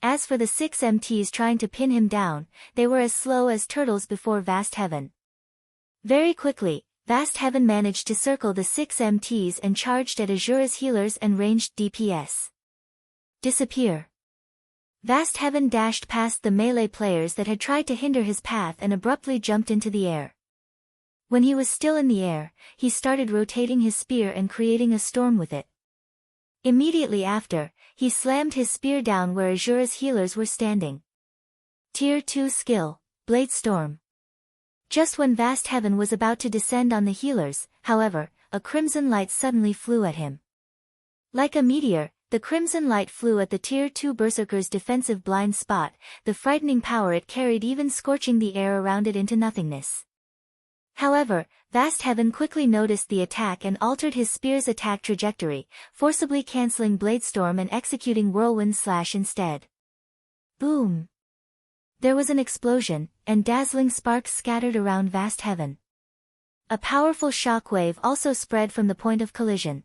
A: As for the 6 MTs trying to pin him down, they were as slow as turtles before Vast Heaven. Very quickly, Vast Heaven managed to circle the 6 MTs and charged at Asura's healers and ranged DPS. Disappear. Vast Heaven dashed past the melee players that had tried to hinder his path and abruptly jumped into the air. When he was still in the air, he started rotating his spear and creating a storm with it. Immediately after, he slammed his spear down where Asura's healers were standing. Tier 2 skill, Blade Storm. Just when Vast Heaven was about to descend on the healers, however, a crimson light suddenly flew at him. Like a meteor, the crimson light flew at the Tier 2 berserker's defensive blind spot, the frightening power it carried even scorching the air around it into nothingness. However, Vast Heaven quickly noticed the attack and altered his spear's attack trajectory, forcibly cancelling Bladestorm and executing Whirlwind Slash instead. Boom! There was an explosion, and dazzling sparks scattered around Vast Heaven. A powerful shockwave also spread from the point of collision.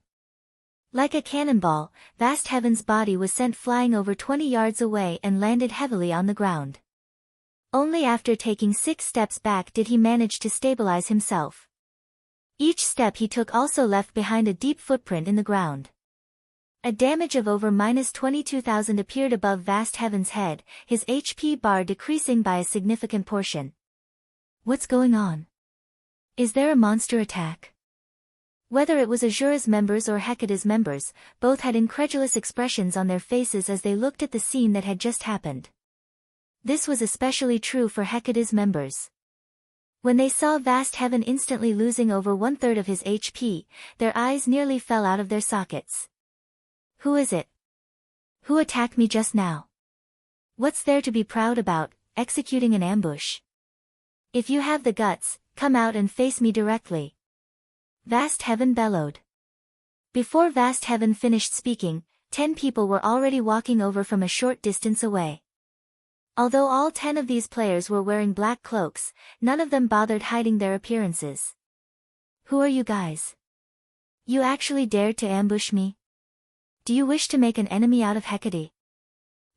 A: Like a cannonball, Vast Heaven's body was sent flying over 20 yards away and landed heavily on the ground. Only after taking 6 steps back did he manage to stabilize himself. Each step he took also left behind a deep footprint in the ground. A damage of over -22,000 appeared above Vast Heaven's head, his HP bar decreasing by a significant portion. What's going on? Is there a monster attack? Whether it was Asura's members or Hecate's members, both had incredulous expressions on their faces as they looked at the scene that had just happened. This was especially true for Hecate's members. When they saw Vast Heaven instantly losing over 1/3 of his HP, their eyes nearly fell out of their sockets. Who is it? Who attacked me just now? What's there to be proud about, executing an ambush? If you have the guts, come out and face me directly. Vast Heaven bellowed. Before Vast Heaven finished speaking, 10 people were already walking over from a short distance away. Although all 10 of these players were wearing black cloaks, none of them bothered hiding their appearances. Who are you guys? You actually dared to ambush me? Do you wish to make an enemy out of Hecate?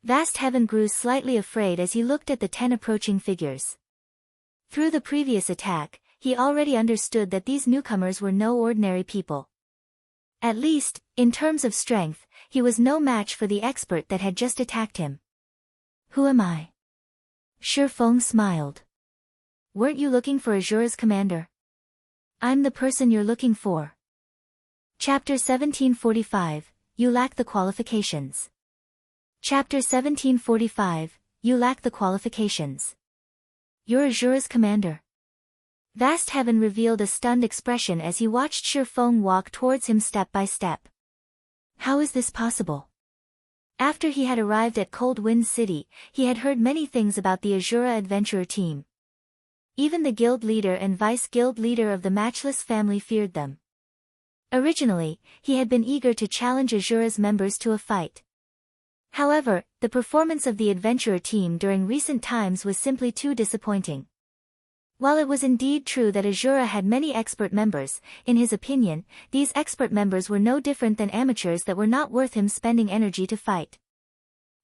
A: Vast Heaven grew slightly afraid as he looked at the 10 approaching figures. Through the previous attack, he already understood that these newcomers were no ordinary people. At least, in terms of strength, he was no match for the expert that had just attacked him. Who am I? Shifeng smiled. Weren't you looking for Asura's commander? I'm the person you're looking for. Chapter 1745, You lack the qualifications. Chapter 1745, You lack the qualifications. You're Asura's commander. Vast Heaven revealed a stunned expression as he watched Shifeng walk towards him step by step. How is this possible? After he had arrived at Cold Wind City, he had heard many things about the Asura adventurer team. Even the guild leader and vice-guild leader of the Matchless family feared them. Originally, he had been eager to challenge Asura's members to a fight. However, the performance of the adventurer team during recent times was simply too disappointing. While it was indeed true that Asura had many expert members, in his opinion, these expert members were no different than amateurs that were not worth him spending energy to fight.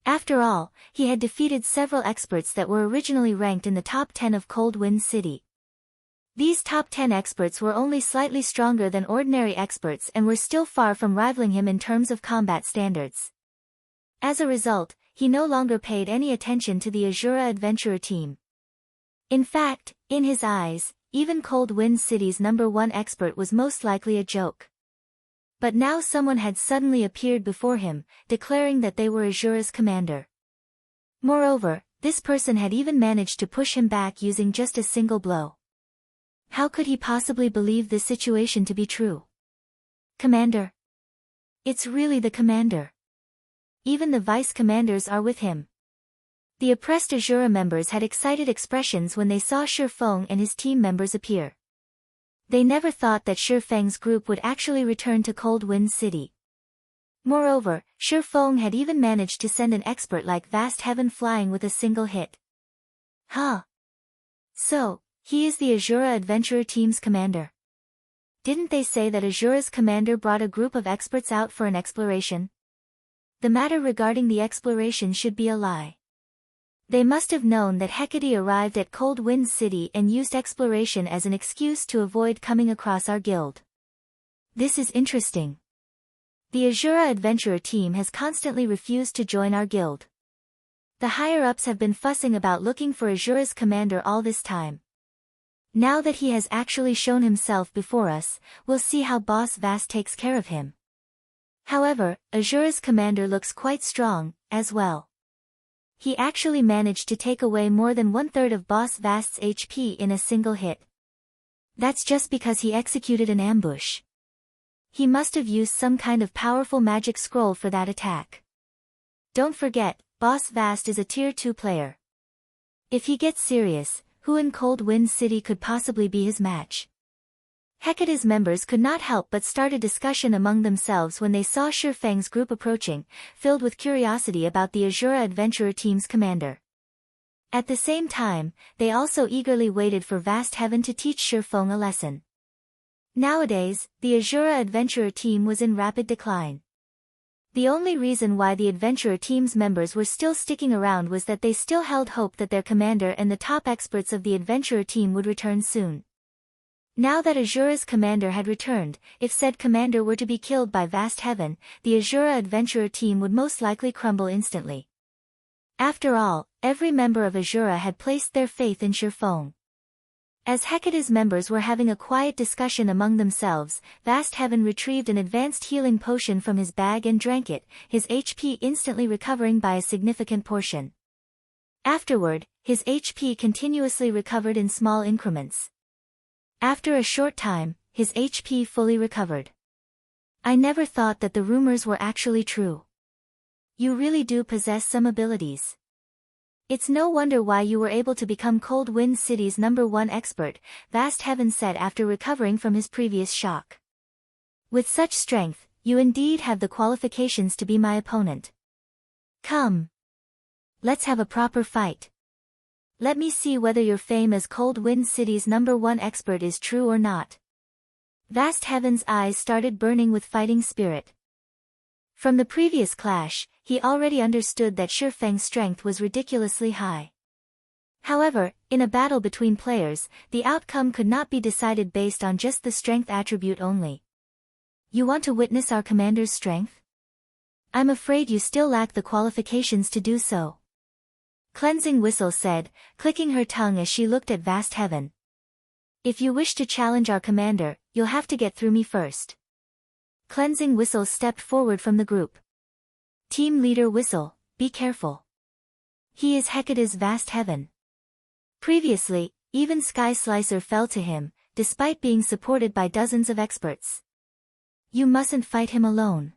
A: After all, he had defeated several experts that were originally ranked in the top 10 of Cold Wind City. These top 10 experts were only slightly stronger than ordinary experts and were still far from rivaling him in terms of combat standards. As a result, he no longer paid any attention to the Asura adventurer team. In fact, in his eyes, even Cold Wind City's #1 expert was most likely a joke. But now someone had suddenly appeared before him, declaring that they were Asura's commander. Moreover, this person had even managed to push him back using just a single blow. How could he possibly believe this situation to be true? Commander? It's really the commander. Even the vice-commanders are with him. The oppressed Asura members had excited expressions when they saw Shifeng and his team members appear. They never thought that Shifeng's group would actually return to Cold Wind City. Moreover, Shifeng had even managed to send an expert like Vast Heaven flying with a single hit. Huh. So, he is the Asura adventurer team's commander. Didn't they say that Asura's commander brought a group of experts out for an exploration? The matter regarding the exploration should be a lie. They must have known that Hecate arrived at Cold Wind City and used exploration as an excuse to avoid coming across our guild. This is interesting. The Asura adventurer team has constantly refused to join our guild. The higher-ups have been fussing about looking for Asura's commander all this time. Now that he has actually shown himself before us, we'll see how Boss Vast takes care of him. However, Asura's commander looks quite strong, as well. He actually managed to take away more than 1/3 of Boss Vast's HP in a single hit. That's just because he executed an ambush. He must have used some kind of powerful magic scroll for that attack. Don't forget, Boss Vast is a Tier 2 player. If he gets serious, who in Cold Wind City could possibly be his match? Hecate's members could not help but start a discussion among themselves when they saw Shifeng's group approaching, filled with curiosity about the Asura adventurer team's commander. At the same time, they also eagerly waited for Vast Heaven to teach Shifeng a lesson. Nowadays, the Asura adventurer team was in rapid decline. The only reason why the adventurer team's members were still sticking around was that they still held hope that their commander and the top experts of the adventurer team would return soon. Now that Asura's commander had returned, if said commander were to be killed by Vast Heaven, the Asura adventurer team would most likely crumble instantly. After all, every member of Asura had placed their faith in Shifeng. As Hecate's members were having a quiet discussion among themselves, Vast Heaven retrieved an advanced healing potion from his bag and drank it, his HP instantly recovering by a significant portion. Afterward, his HP continuously recovered in small increments. After a short time, his HP fully recovered. I never thought that the rumors were actually true. You really do possess some abilities. It's no wonder why you were able to become Cold Wind City's #1 expert, Vast Heaven said after recovering from his previous shock. With such strength, you indeed have the qualifications to be my opponent. Come. Let's have a proper fight. Let me see whether your fame as Cold Wind City's #1 expert is true or not. Vast Heaven's eyes started burning with fighting spirit. From the previous clash, he already understood that Shifeng's strength was ridiculously high. However, in a battle between players, the outcome could not be decided based on just the strength attribute only. You want to witness our commander's strength? I'm afraid you still lack the qualifications to do so. Cleansing Whistle said, clicking her tongue as she looked at Vast Heaven. If you wish to challenge our commander, you'll have to get through me first. Cleansing Whistle stepped forward from the group. Team leader Whistle, be careful. He is Hecate's Vast Heaven. Previously, even Sky Slicer fell to him, despite being supported by dozens of experts. You mustn't fight him alone.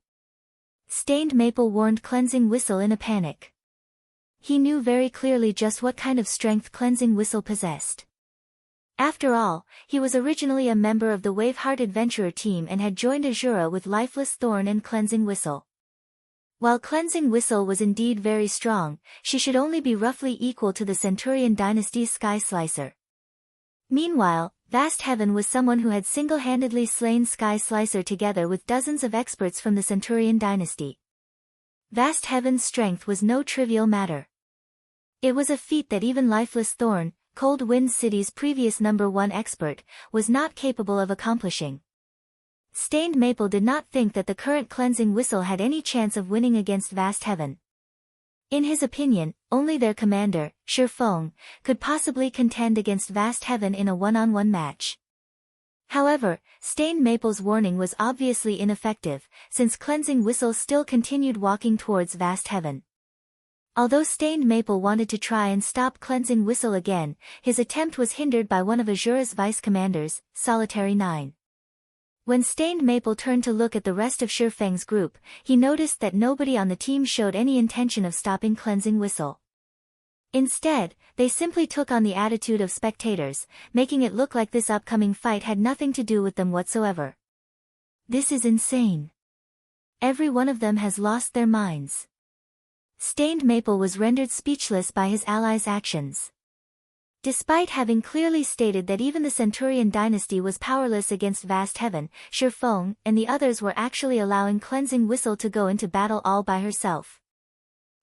A: Stained Maple warned Cleansing Whistle in a panic. He knew very clearly just what kind of strength Cleansing Whistle possessed. After all, he was originally a member of the Waveheart Adventurer team and had joined Asura with Lifeless Thorn and Cleansing Whistle. While Cleansing Whistle was indeed very strong, she should only be roughly equal to the Centurion Dynasty's Sky Slicer. Meanwhile, Vast Heaven was someone who had single-handedly slain Sky Slicer together with dozens of experts from the Centurion Dynasty. Vast Heaven's strength was no trivial matter. It was a feat that even Lifeless Thorn, Cold Wind City's previous #1 expert, was not capable of accomplishing. Stained Maple did not think that the current Cleansing Whistle had any chance of winning against Vast Heaven. In his opinion, only their commander, Silverwing, could possibly contend against Vast Heaven in a one-on-one match. However, Stained Maple's warning was obviously ineffective, since Cleansing Whistle still continued walking towards Vast Heaven. Although Stained Maple wanted to try and stop Cleansing Whistle again, his attempt was hindered by one of Asura's vice-commanders, Solitary 9. When Stained Maple turned to look at the rest of Silverwing's group, he noticed that nobody on the team showed any intention of stopping Cleansing Whistle. Instead, they simply took on the attitude of spectators, making it look like this upcoming fight had nothing to do with them whatsoever. This is insane. Every one of them has lost their minds. Stained Maple was rendered speechless by his allies' actions. Despite having clearly stated that even the Centurion Dynasty was powerless against Vast Heaven, Silverwing and the others were actually allowing Cleansing Whistle to go into battle all by herself.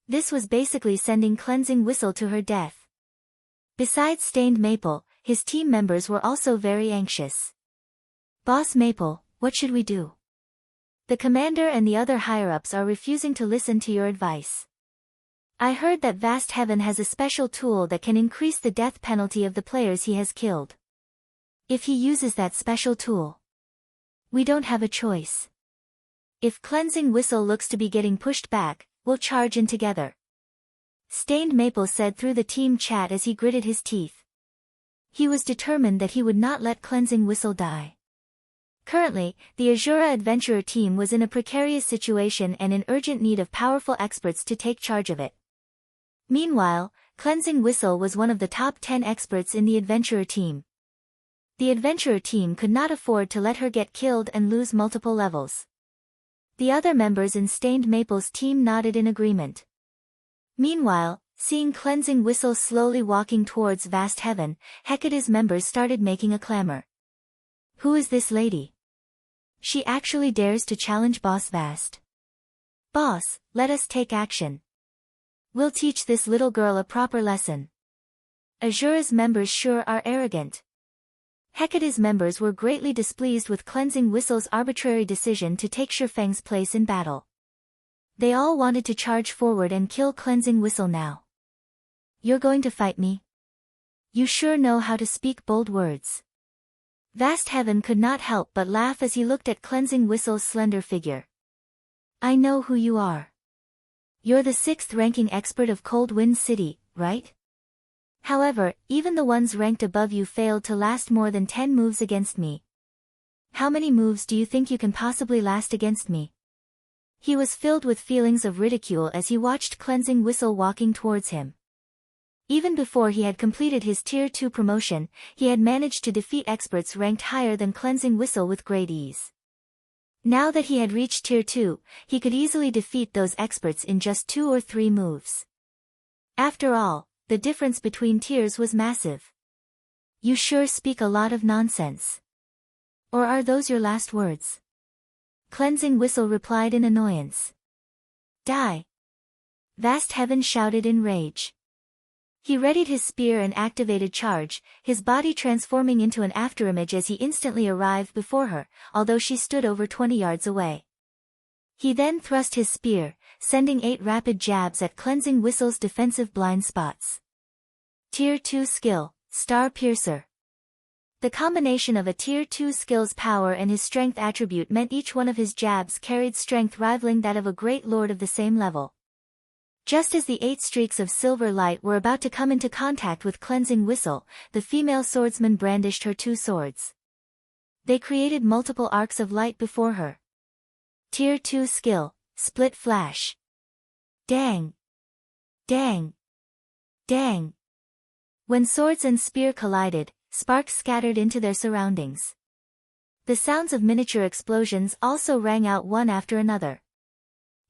A: This was basically sending Cleansing Whistle to her death. Besides Stained Maple, his team members were also very anxious. Boss Maple, what should we do? The commander and the other higher-ups are refusing to listen to your advice. I heard that Vast Heaven has a special tool that can increase the death penalty of the players he has killed. If he uses that special tool, we don't have a choice. If Cleansing Whistle looks to be getting pushed back, we'll charge in together. Stained Maple said through the team chat as he gritted his teeth. He was determined that he would not let Cleansing Whistle die. Currently, the Asura Adventurer team was in a precarious situation and in urgent need of powerful experts to take charge of it. Meanwhile, Cleansing Whistle was one of the top 10 experts in the Adventurer team. The Adventurer team could not afford to let her get killed and lose multiple levels. The other members in Stained Maple's team nodded in agreement. Meanwhile, seeing Cleansing Whistle slowly walking towards Vast Heaven, Hecate's members started making a clamor. Who is this lady? She actually dares to challenge Boss Vast. Boss, let us take action. We'll teach this little girl a proper lesson. Asura's members sure are arrogant. Hecate's members were greatly displeased with Cleansing Whistle's arbitrary decision to take Silverwing's place in battle. They all wanted to charge forward and kill Cleansing Whistle now. You're going to fight me? You sure know how to speak bold words. Vast Heaven could not help but laugh as he looked at Cleansing Whistle's slender figure. I know who you are. You're the 6th-ranking expert of Cold Wind City, right? However, even the ones ranked above you failed to last more than 10 moves against me. How many moves do you think you can possibly last against me? He was filled with feelings of ridicule as he watched Cleansing Whistle walking towards him. Even before he had completed his Tier 2 promotion, he had managed to defeat experts ranked higher than Cleansing Whistle with great ease. Now that he had reached Tier 2, he could easily defeat those experts in just 2 or 3 moves. After all, the difference between tiers was massive. You sure speak a lot of nonsense. Or are those your last words? Cleansing Whistle replied in annoyance. Die! Vast Heaven shouted in rage. He readied his spear and activated charge, his body transforming into an afterimage as he instantly arrived before her, although she stood over 20 yards away. He then thrust his spear, sending 8 rapid jabs at Cleansing Whistle's defensive blind spots. Tier 2 skill, Star Piercer. The combination of a Tier 2 skill's power and his strength attribute meant each one of his jabs carried strength rivaling that of a great lord of the same level. Just as the 8 streaks of silver light were about to come into contact with Cleansing Whistle, the female swordsman brandished her 2 swords. They created multiple arcs of light before her. Tier 2 skill, split flash. Dang! Dang! Dang! When swords and spear collided, sparks scattered into their surroundings. The sounds of miniature explosions also rang out one after another.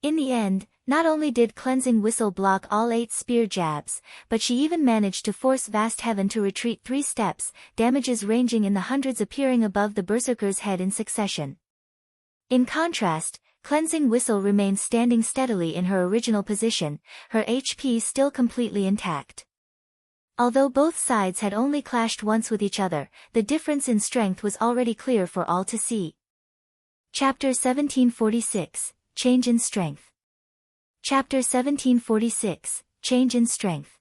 A: In the end, not only did Cleansing Whistle block all 8 spear jabs, but she even managed to force Vast Heaven to retreat 3 steps, damages ranging in the hundreds appearing above the berserker's head in succession. In contrast, Cleansing Whistle remained standing steadily in her original position, her HP still completely intact. Although both sides had only clashed once with each other, the difference in strength was already clear for all to see. Chapter 1746, Change in Strength. Chapter 1746, Change in Strength.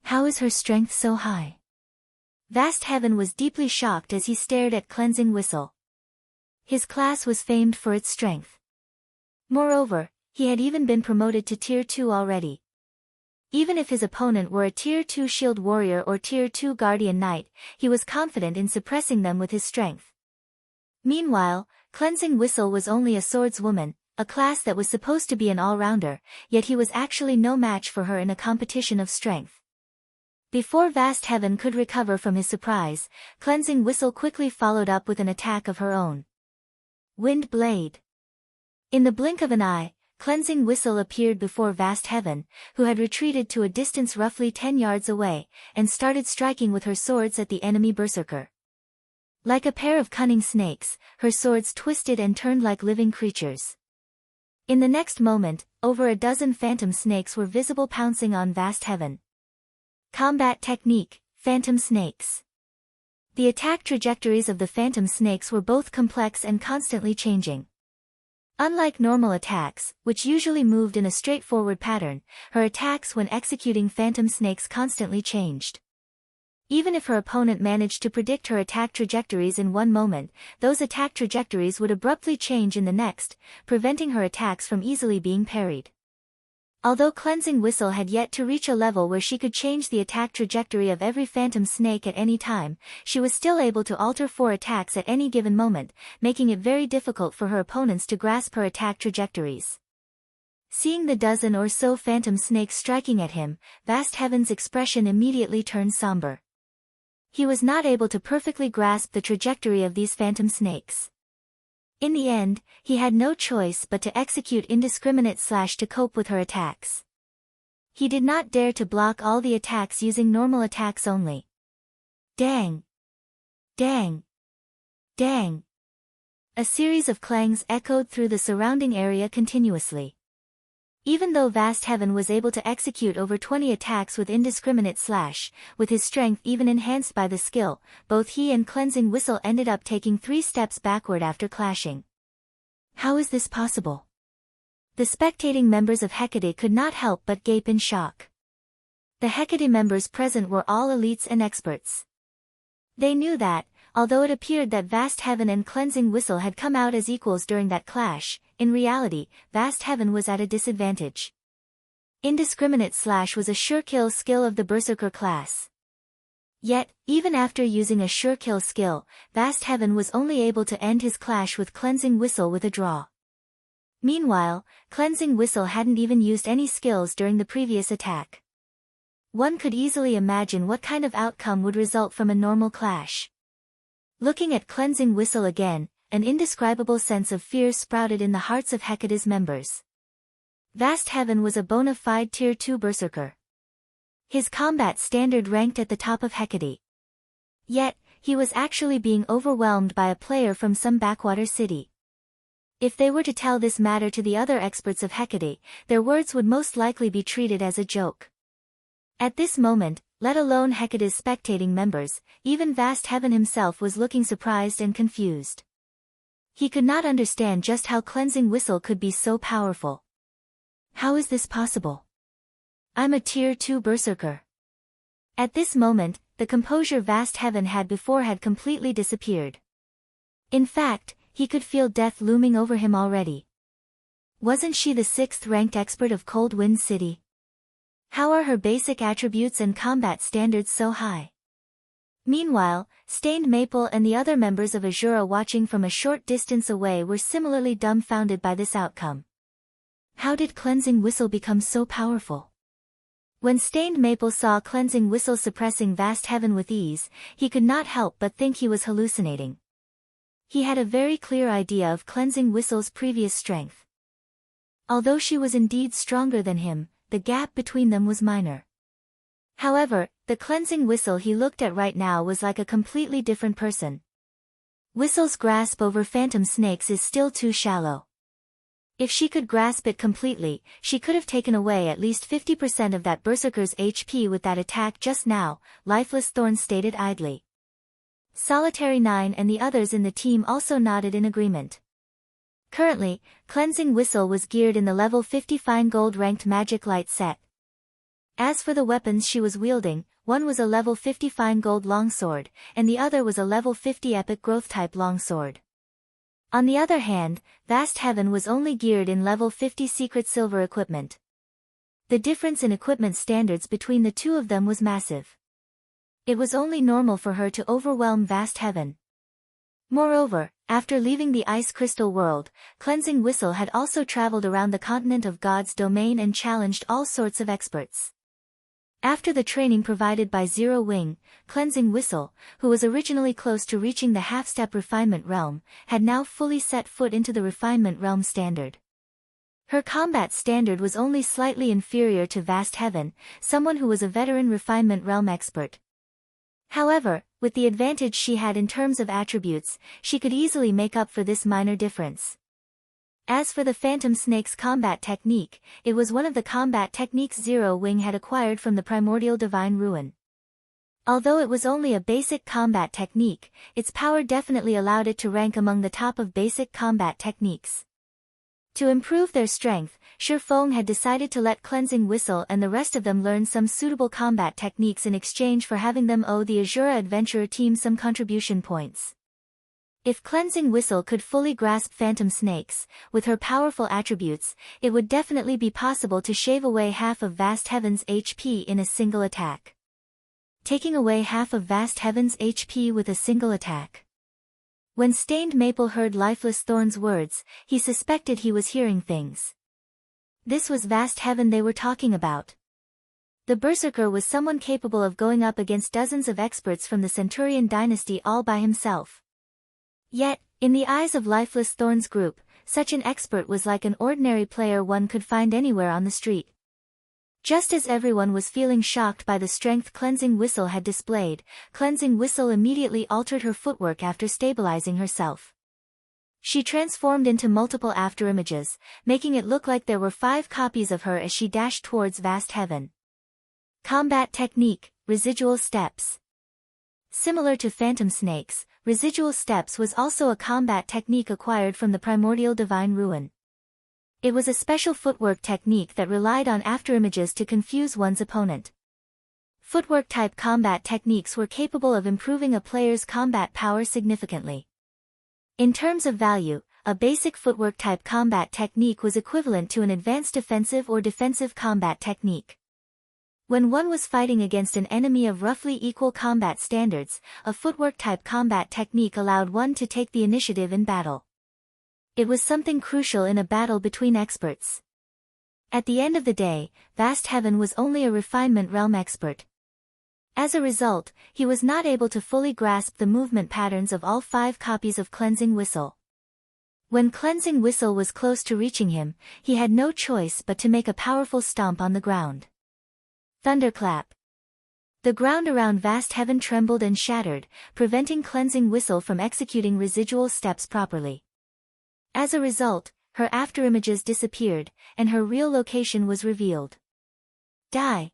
A: How is her strength so high? Vast Heaven was deeply shocked as he stared at Cleansing Whistle. His class was famed for its strength. Moreover, he had even been promoted to Tier 2 already. Even if his opponent were a Tier 2 Shield Warrior or Tier 2 Guardian Knight, he was confident in suppressing them with his strength. Meanwhile, Cleansing Whistle was only a swordswoman, a class that was supposed to be an all-rounder, yet he was actually no match for her in a competition of strength. Before Vast Heaven could recover from his surprise, Cleansing Whistle quickly followed up with an attack of her own. Wind Blade. In the blink of an eye, Cleansing Whistle appeared before Vast Heaven, who had retreated to a distance roughly 10 yards away, and started striking with her swords at the enemy berserker. Like a pair of cunning snakes, her swords twisted and turned like living creatures. In the next moment, over a dozen phantom snakes were visible pouncing on Vast Heaven. Combat Technique, Phantom Snakes. The attack trajectories of the phantom snakes were both complex and constantly changing. Unlike normal attacks, which usually moved in a straightforward pattern, her attacks when executing phantom snakes constantly changed. Even if her opponent managed to predict her attack trajectories in one moment, those attack trajectories would abruptly change in the next, preventing her attacks from easily being parried. Although Cleansing Whistle had yet to reach a level where she could change the attack trajectory of every phantom snake at any time, she was still able to alter 4 attacks at any given moment, making it very difficult for her opponents to grasp her attack trajectories. Seeing the dozen or so phantom snakes striking at him, Vast Heaven's expression immediately turned somber. He was not able to perfectly grasp the trajectory of these phantom snakes. In the end, he had no choice but to execute indiscriminate slash to cope with her attacks. He did not dare to block all the attacks using normal attacks only. Dang! Dang! Dang! A series of clangs echoed through the surrounding area continuously. Even though Vast Heaven was able to execute over 20 attacks with indiscriminate slash, with his strength even enhanced by the skill, both he and Cleansing Whistle ended up taking 3 steps backward after clashing. How is this possible? The spectating members of Hecate could not help but gape in shock. The Hecate members present were all elites and experts. They knew that, although it appeared that Vast Heaven and Cleansing Whistle had come out as equals during that clash, in reality, Vast Heaven was at a disadvantage. Indiscriminate slash was a sure kill skill of the Berserker class. Yet, even after using a sure kill skill, Vast Heaven was only able to end his clash with Cleansing Whistle with a draw. Meanwhile, Cleansing Whistle hadn't even used any skills during the previous attack. One could easily imagine what kind of outcome would result from a normal clash. Looking at Cleansing Whistle again, an indescribable sense of fear sprouted in the hearts of Hecate's members. Vast Heaven was a bona fide Tier 2 Berserker. His combat standard ranked at the top of Hecate. Yet, he was actually being overwhelmed by a player from some backwater city. If they were to tell this matter to the other experts of Hecate, their words would most likely be treated as a joke. At this moment, let alone Hecate's spectating members, even Vast Heaven himself was looking surprised and confused. He could not understand just how Cleansing Whistle could be so powerful. How is this possible? I'm a Tier 2 Berserker. At this moment, the composure Vast Heaven had before had completely disappeared. In fact, he could feel death looming over him already. Wasn't she the 6th-ranked expert of Cold Wind City? How are her basic attributes and combat standards so high? Meanwhile, Stained Maple and the other members of Asura watching from a short distance away were similarly dumbfounded by this outcome. How did Cleansing Whistle become so powerful? When Stained Maple saw Cleansing Whistle suppressing Vast Heaven with ease, he could not help but think he was hallucinating. He had a very clear idea of Cleansing Whistle's previous strength. Although she was indeed stronger than him, the gap between them was minor. However, the Cleansing Whistle he looked at right now was like a completely different person. Whistle's grasp over phantom snakes is still too shallow. If she could grasp it completely, she could have taken away at least 50% of that berserker's HP with that attack just now, Lifeless Thorn stated idly. Solitary 9 and the others in the team also nodded in agreement. Currently, Cleansing Whistle was geared in the level 50 Fine Gold ranked Magic Light set. As for the weapons she was wielding, one was a level 50 Fine Gold longsword, and the other was a level 50 Epic Growth type longsword. On the other hand, Vast Heaven was only geared in level 50 Secret Silver equipment. The difference in equipment standards between the two of them was massive. It was only normal for her to overwhelm Vast Heaven. Moreover, after leaving the Ice Crystal world, Cleansing Whistle had also traveled around the continent of God's domain and challenged all sorts of experts. After the training provided by Zero Wing, Cleansing Whistle, who was originally close to reaching the half-step refinement realm, had now fully set foot into the refinement realm standard. Her combat standard was only slightly inferior to Vast Heaven, someone who was a veteran refinement realm expert. However, with the advantage she had in terms of attributes, she could easily make up for this minor difference. As for the Phantom Snake's combat technique, it was one of the combat techniques Zero Wing had acquired from the primordial divine ruin. Although it was only a basic combat technique, its power definitely allowed it to rank among the top of basic combat techniques. To improve their strength, Shifeng had decided to let Cleansing Whistle and the rest of them learn some suitable combat techniques in exchange for having them owe the Asura adventurer team some contribution points. If Cleansing Whistle could fully grasp Phantom Snakes, with her powerful attributes, it would definitely be possible to shave away half of Vast Heaven's HP in a single attack. Taking away half of Vast Heaven's HP with a single attack. When Stained Maple heard Lifeless Thorn's words, he suspected he was hearing things. This was Vast Heaven they were talking about. The Berserker was someone capable of going up against dozens of experts from the Centurion dynasty all by himself. Yet, in the eyes of Lifeless Thorn's group, such an expert was like an ordinary player one could find anywhere on the street. Just as everyone was feeling shocked by the strength Cleansing Whistle had displayed, Cleansing Whistle immediately altered her footwork after stabilizing herself. She transformed into multiple afterimages, making it look like there were 5 copies of her as she dashed towards Vast Heaven. Combat Technique, Residual Steps. Similar to Phantom Snakes, Residual Steps was also a combat technique acquired from the primordial divine ruin. It was a special footwork technique that relied on afterimages to confuse one's opponent. Footwork-type combat techniques were capable of improving a player's combat power significantly. In terms of value, a basic footwork-type combat technique was equivalent to an advanced offensive or defensive combat technique. When one was fighting against an enemy of roughly equal combat standards, a footwork-type combat technique allowed one to take the initiative in battle. It was something crucial in a battle between experts. At the end of the day, Vast Heaven was only a refinement realm expert. As a result, he was not able to fully grasp the movement patterns of all 5 copies of Cleansing Whistle. When Cleansing Whistle was close to reaching him, he had no choice but to make a powerful stomp on the ground. Thunderclap. The ground around Vast Heaven trembled and shattered, preventing Cleansing Whistle from executing residual steps properly. As a result, her afterimages disappeared, and her real location was revealed. Die.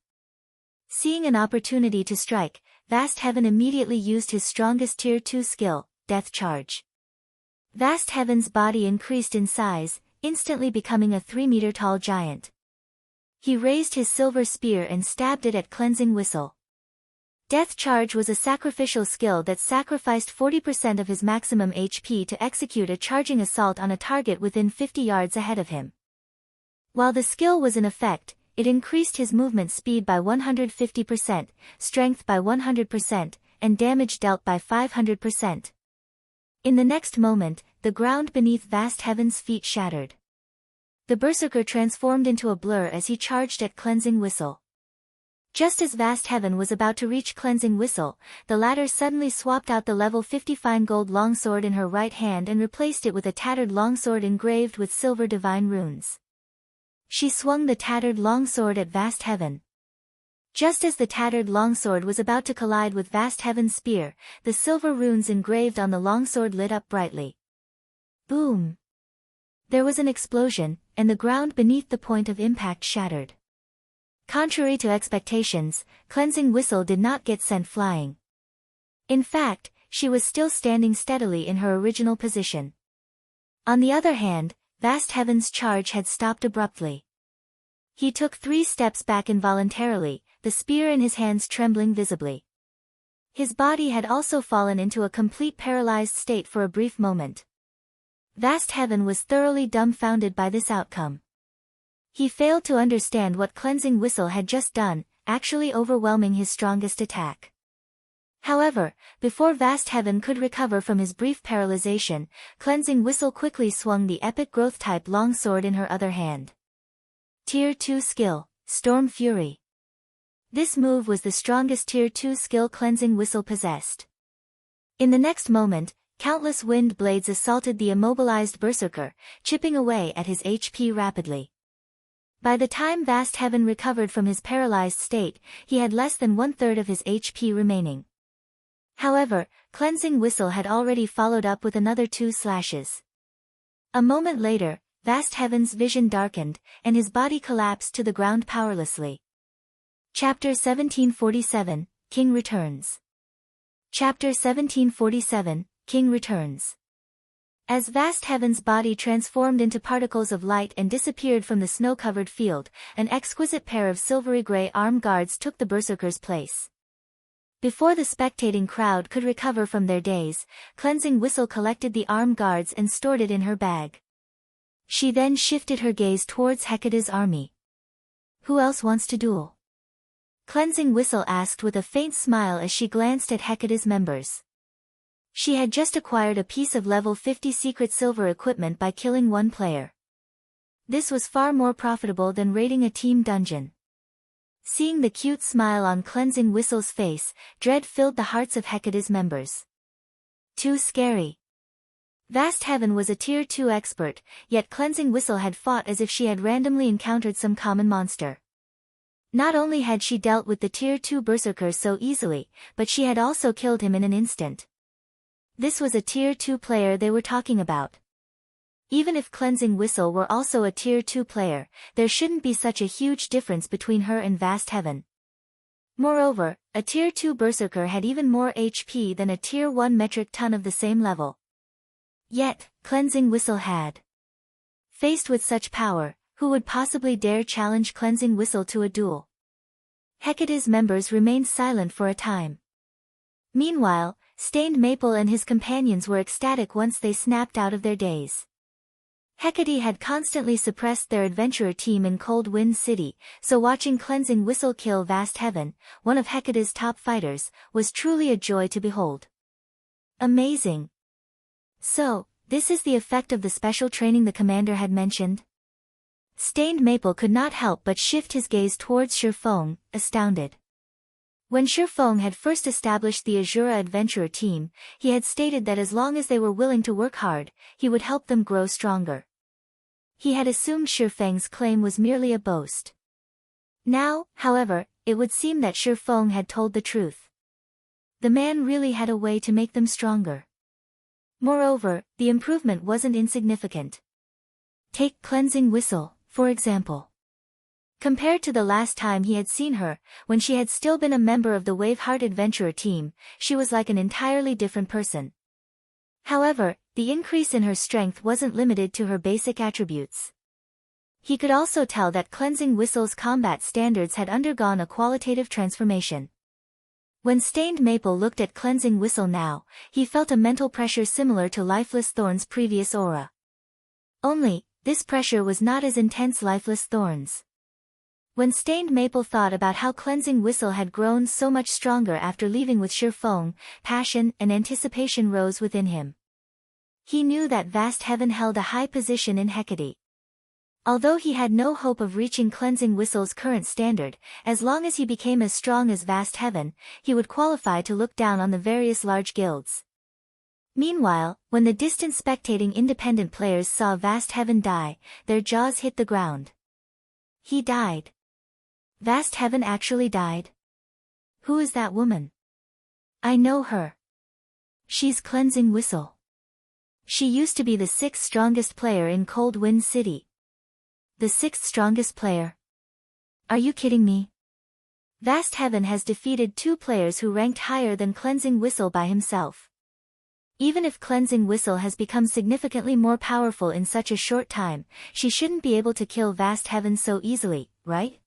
A: Seeing an opportunity to strike, Vast Heaven immediately used his strongest Tier 2 skill, Death Charge. Vast Heaven's body increased in size, instantly becoming a 3-meter-tall giant. He raised his silver spear and stabbed it at Cleansing Whistle. Death Charge was a sacrificial skill that sacrificed 40% of his maximum HP to execute a charging assault on a target within 50 yards ahead of him. While the skill was in effect, it increased his movement speed by 150%, strength by 100%, and damage dealt by 500%. In the next moment, the ground beneath Vast Heaven's feet shattered. The Berserker transformed into a blur as he charged at Cleansing Whistle. Just as Vast Heaven was about to reach Cleansing Whistle, the latter suddenly swapped out the level 50 fine gold longsword in her right hand and replaced it with a tattered longsword engraved with silver divine runes. She swung the tattered longsword at Vast Heaven. Just as the tattered longsword was about to collide with Vast Heaven's spear, the silver runes engraved on the longsword lit up brightly. Boom! There was an explosion, and the ground beneath the point of impact shattered. Contrary to expectations, Cleansing Whistle did not get sent flying. In fact, she was still standing steadily in her original position. On the other hand, Vast Heaven's charge had stopped abruptly. He took 3 steps back involuntarily, the spear in his hands trembling visibly. His body had also fallen into a complete paralyzed state for a brief moment. Vast Heaven was thoroughly dumbfounded by this outcome. He failed to understand what Cleansing Whistle had just done, actually overwhelming his strongest attack. However, before Vast Heaven could recover from his brief paralyzation, Cleansing Whistle quickly swung the epic growth-type longsword in her other hand. Tier 2 skill, Storm Fury. This move was the strongest Tier 2 skill Cleansing Whistle possessed. In the next moment, countless wind blades assaulted the immobilized Berserker, chipping away at his HP rapidly. By the time Vast Heaven recovered from his paralyzed state, he had less than 1/3 of his HP remaining. However, Cleansing Whistle had already followed up with another 2 slashes. A moment later, Vast Heaven's vision darkened, and his body collapsed to the ground powerlessly. Chapter 1747, King Returns. Chapter 1747, King Returns. As Vast Heaven's body transformed into particles of light and disappeared from the snow-covered field, an exquisite pair of silvery gray armed guards took the Berserker's place. Before the spectating crowd could recover from their daze, Cleansing Whistle collected the armed guards and stored it in her bag. She then shifted her gaze towards Hecate's army. Who else wants to duel? Cleansing Whistle asked with a faint smile as she glanced at Hecate's members. She had just acquired a piece of level 50 secret silver equipment by killing one player. This was far more profitable than raiding a team dungeon. Seeing the cute smile on Cleansing Whistle's face, dread filled the hearts of Hecate's members. Too scary. Vast Heaven was a Tier 2 expert, yet Cleansing Whistle had fought as if she had randomly encountered some common monster. Not only had she dealt with the Tier 2 Berserker so easily, but she had also killed him in an instant. This was a Tier 2 player they were talking about. Even if Cleansing Whistle were also a Tier 2 player, there shouldn't be such a huge difference between her and Vast Heaven. Moreover, a Tier 2 Berserker had even more HP than a Tier 1 metric ton of the same level. Yet, Cleansing Whistle had. Faced with such power, who would possibly dare challenge Cleansing Whistle to a duel? Hecate's members remained silent for a time. Meanwhile, Stained Maple and his companions were ecstatic once they snapped out of their daze. Hecate had constantly suppressed their adventurer team in Cold Wind City, so watching Cleansing Whistle kill Vast Heaven, one of Hecate's top fighters, was truly a joy to behold. Amazing. So, this is the effect of the special training the commander had mentioned? Stained Maple could not help but shift his gaze towards Silverwing, astounded. When Silverwing had first established the Asura adventurer team, he had stated that as long as they were willing to work hard, he would help them grow stronger. He had assumed Silverwing's claim was merely a boast. Now, however, it would seem that Silverwing had told the truth. The man really had a way to make them stronger. Moreover, the improvement wasn't insignificant. Take Cleansing Whistle, for example. Compared to the last time he had seen her, when she had still been a member of the Waveheart adventurer team, she was like an entirely different person. However, the increase in her strength wasn't limited to her basic attributes. He could also tell that Cleansing Whistle's combat standards had undergone a qualitative transformation. When Stained Maple looked at Cleansing Whistle now, he felt a mental pressure similar to Lifeless Thorn's previous aura. Only, this pressure was not as intense Lifeless Thorn's. When Stained Maple thought about how Cleansing Whistle had grown so much stronger after leaving with Silverwing, passion and anticipation rose within him. He knew that Vast Heaven held a high position in Hecate. Although he had no hope of reaching Cleansing Whistle's current standard, as long as he became as strong as Vast Heaven, he would qualify to look down on the various large guilds. Meanwhile, when the distant spectating independent players saw Vast Heaven die, their jaws hit the ground. He died. Vast Heaven actually died? Who is that woman? I know her. She's Cleansing Whistle. She used to be the sixth strongest player in Cold Wind City. The sixth strongest player? Are you kidding me? Vast Heaven has defeated 2 players who ranked higher than Cleansing Whistle by himself. Even if Cleansing Whistle has become significantly more powerful in such a short time, she shouldn't be able to kill Vast Heaven so easily, right?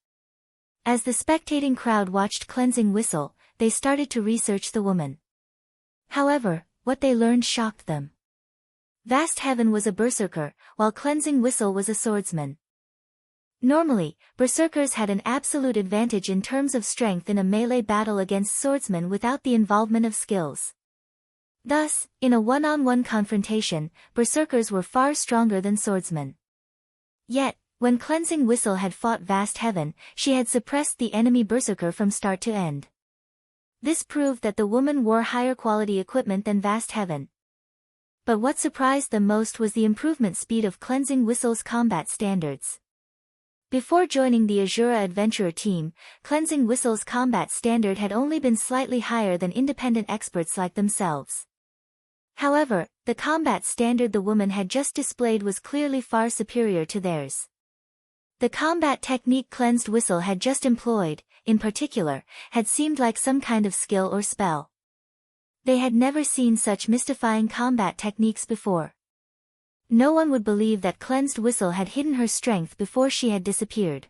A: As the spectating crowd watched Cleansing Whistle, they started to research the woman. However, what they learned shocked them. Vast Heaven was a berserker, while Cleansing Whistle was a swordsman. Normally, berserkers had an absolute advantage in terms of strength in a melee battle against swordsmen without the involvement of skills. Thus, in a one-on-one confrontation, berserkers were far stronger than swordsmen. Yet, when Cleansing Whistle had fought Vast Heaven, she had suppressed the enemy berserker from start to end. This proved that the woman wore higher quality equipment than Vast Heaven. But what surprised them most was the improvement speed of Cleansing Whistle's combat standards. Before joining the Asura Adventurer team, Cleansing Whistle's combat standard had only been slightly higher than independent experts like themselves. However, the combat standard the woman had just displayed was clearly far superior to theirs. The combat technique Cleansed Whistle had just employed, in particular, had seemed like some kind of skill or spell. They had never seen such mystifying combat techniques before. No one would believe that Cleansed Whistle had hidden her strength before she had disappeared.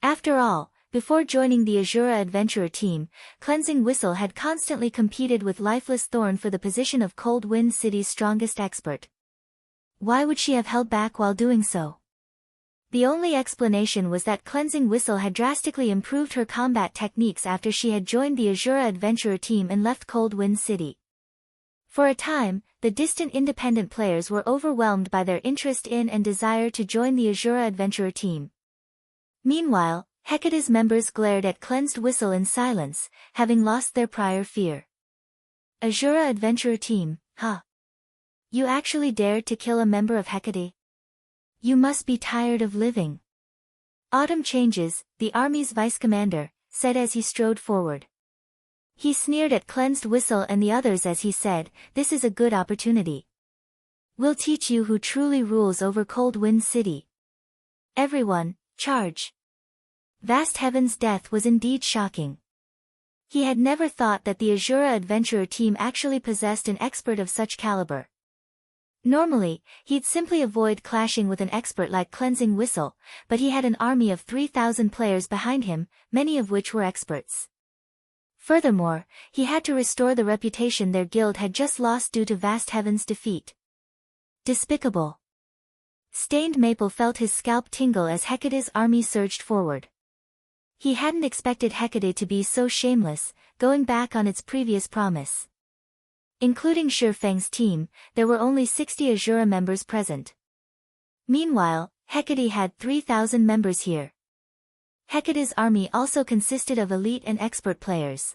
A: After all, before joining the Asura Adventurer team, Cleansing Whistle had constantly competed with Lifeless Thorn for the position of Cold Wind City's strongest expert. Why would she have held back while doing so? The only explanation was that Cleansing Whistle had drastically improved her combat techniques after she had joined the Asura Adventurer team and left Cold Wind City. For a time, the distant independent players were overwhelmed by their interest in and desire to join the Asura Adventurer team. Meanwhile, Hecate's members glared at Cleansed Whistle in silence, having lost their prior fear. Asura Adventurer team, huh? You actually dared to kill a member of Hecate? You must be tired of living. Autumn Changes, the army's vice-commander, said as he strode forward. He sneered at Cleansed Whistle and the others as he said, "This is a good opportunity. We'll teach you who truly rules over Cold Wind City. Everyone, charge." Vast Heaven's death was indeed shocking. He had never thought that the Asura Adventurer team actually possessed an expert of such caliber. Normally, he'd simply avoid clashing with an expert like Cleansing Whistle, but he had an army of 3,000 players behind him, many of which were experts. Furthermore, he had to restore the reputation their guild had just lost due to Vast Heaven's defeat. Despicable. Stained Maple felt his scalp tingle as Hecate's army surged forward. He hadn't expected Hecate to be so shameless, going back on its previous promise. Including Shurfeng's team, there were only 60 Asura members present. Meanwhile, Hecate had 3,000 members here. Hecate's army also consisted of elite and expert players.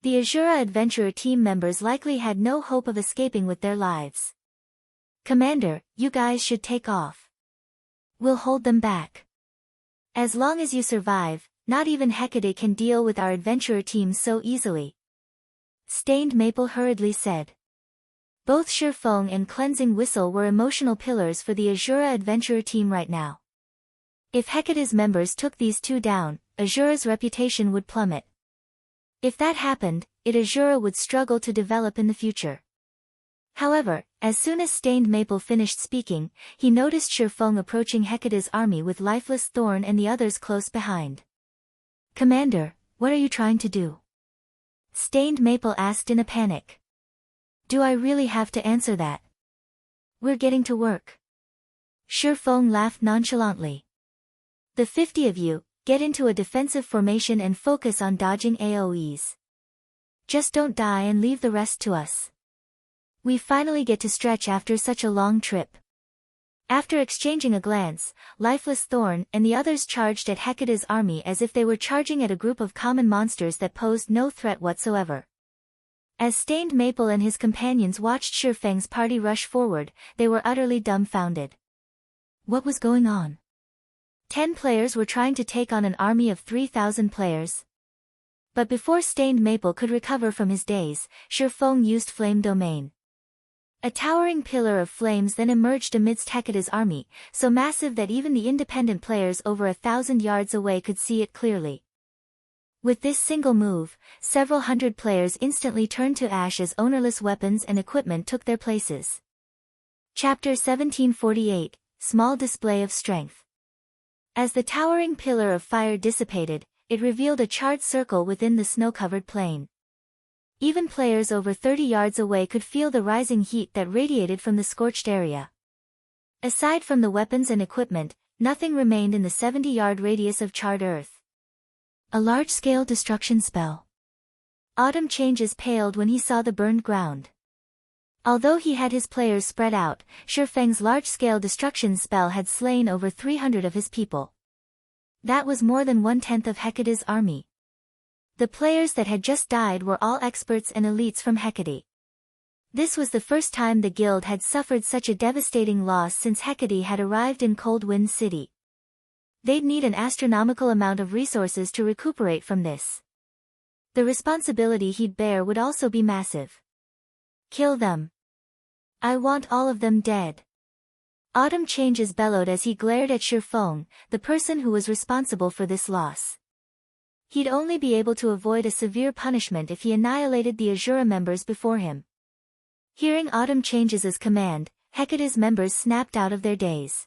A: The Asura Adventurer team members likely had no hope of escaping with their lives. "Commander, you guys should take off. We'll hold them back. As long as you survive, not even Hecate can deal with our adventurer team so easily," Stained Maple hurriedly said. Both Shurfeng and Cleansing Whistle were emotional pillars for the Asura Adventurer team right now. If Hecate's members took these two down, Asura's reputation would plummet. If that happened, Asura would struggle to develop in the future. However, as soon as Stained Maple finished speaking, he noticed Shurfeng approaching Hecate's army with Lifeless Thorn and the others close behind. "Commander, what are you trying to do?" Stained Maple asked in a panic. "Do I really have to answer that? We're getting to work." Shurfeng laughed nonchalantly. "The 50 of you, get into a defensive formation and focus on dodging AoEs. Just don't die and leave the rest to us. We finally get to stretch after such a long trip." After exchanging a glance, Lifeless Thorn and the others charged at Hecate's army as if they were charging at a group of common monsters that posed no threat whatsoever. As Stained Maple and his companions watched Shifeng's party rush forward, they were utterly dumbfounded. What was going on? 10 players were trying to take on an army of 3,000 players. But before Stained Maple could recover from his daze, Shifeng used Flame Domain. A towering pillar of flames then emerged amidst Hecate's army, so massive that even the independent players over 1,000 yards away could see it clearly. With this single move, several hundred players instantly turned to ash as ownerless weapons and equipment took their places. Chapter 1748, Small Display of Strength. As the towering pillar of fire dissipated, it revealed a charred circle within the snow-covered plain. Even players over 30 yards away could feel the rising heat that radiated from the scorched area. Aside from the weapons and equipment, nothing remained in the 70-yard radius of charred earth. A large-scale destruction spell. Autumn Changes paled when he saw the burned ground. Although he had his players spread out, Shifeng's large-scale destruction spell had slain over 300 of his people. That was more than 1/10 of Hecate's army. The players that had just died were all experts and elites from Hecate. This was the first time the guild had suffered such a devastating loss since Hecate had arrived in Cold Wind City. They'd need an astronomical amount of resources to recuperate from this. The responsibility he'd bear would also be massive. Kill them. I want all of them dead. Autumn Changes bellowed as he glared at Shifeng, the person who was responsible for this loss. He'd only be able to avoid a severe punishment if he annihilated the Asura members before him. Hearing Autumn Changes' command, Hecate's members snapped out of their daze.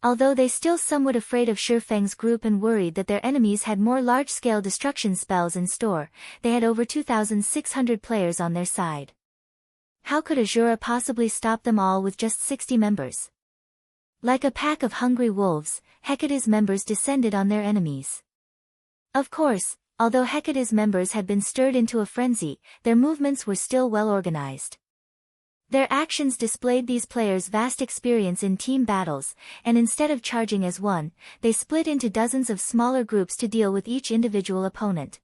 A: Although they still somewhat afraid of Shifeng's group and worried that their enemies had more large-scale destruction spells in store, they had over 2,600 players on their side. How could Asura possibly stop them all with just 60 members? Like a pack of hungry wolves, Hecate's members descended on their enemies. Of course, although Hecate's members had been stirred into a frenzy, their movements were still well organized. Their actions displayed these players' vast experience in team battles, and instead of charging as one, they split into dozens of smaller groups to deal with each individual opponent.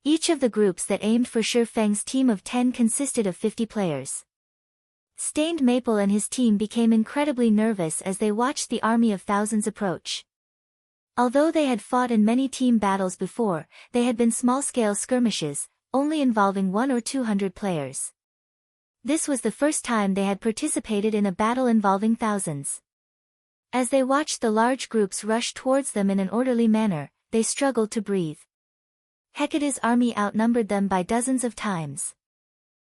A: Each of the groups that aimed for Shifeng's team of 10 consisted of 50 players. Stained Maple and his team became incredibly nervous as they watched the army of thousands approach. Although they had fought in many team battles before, they had been small-scale skirmishes, only involving 100 or 200 players. This was the first time they had participated in a battle involving thousands. As they watched the large groups rush towards them in an orderly manner, they struggled to breathe. Hecate's army outnumbered them by dozens of times.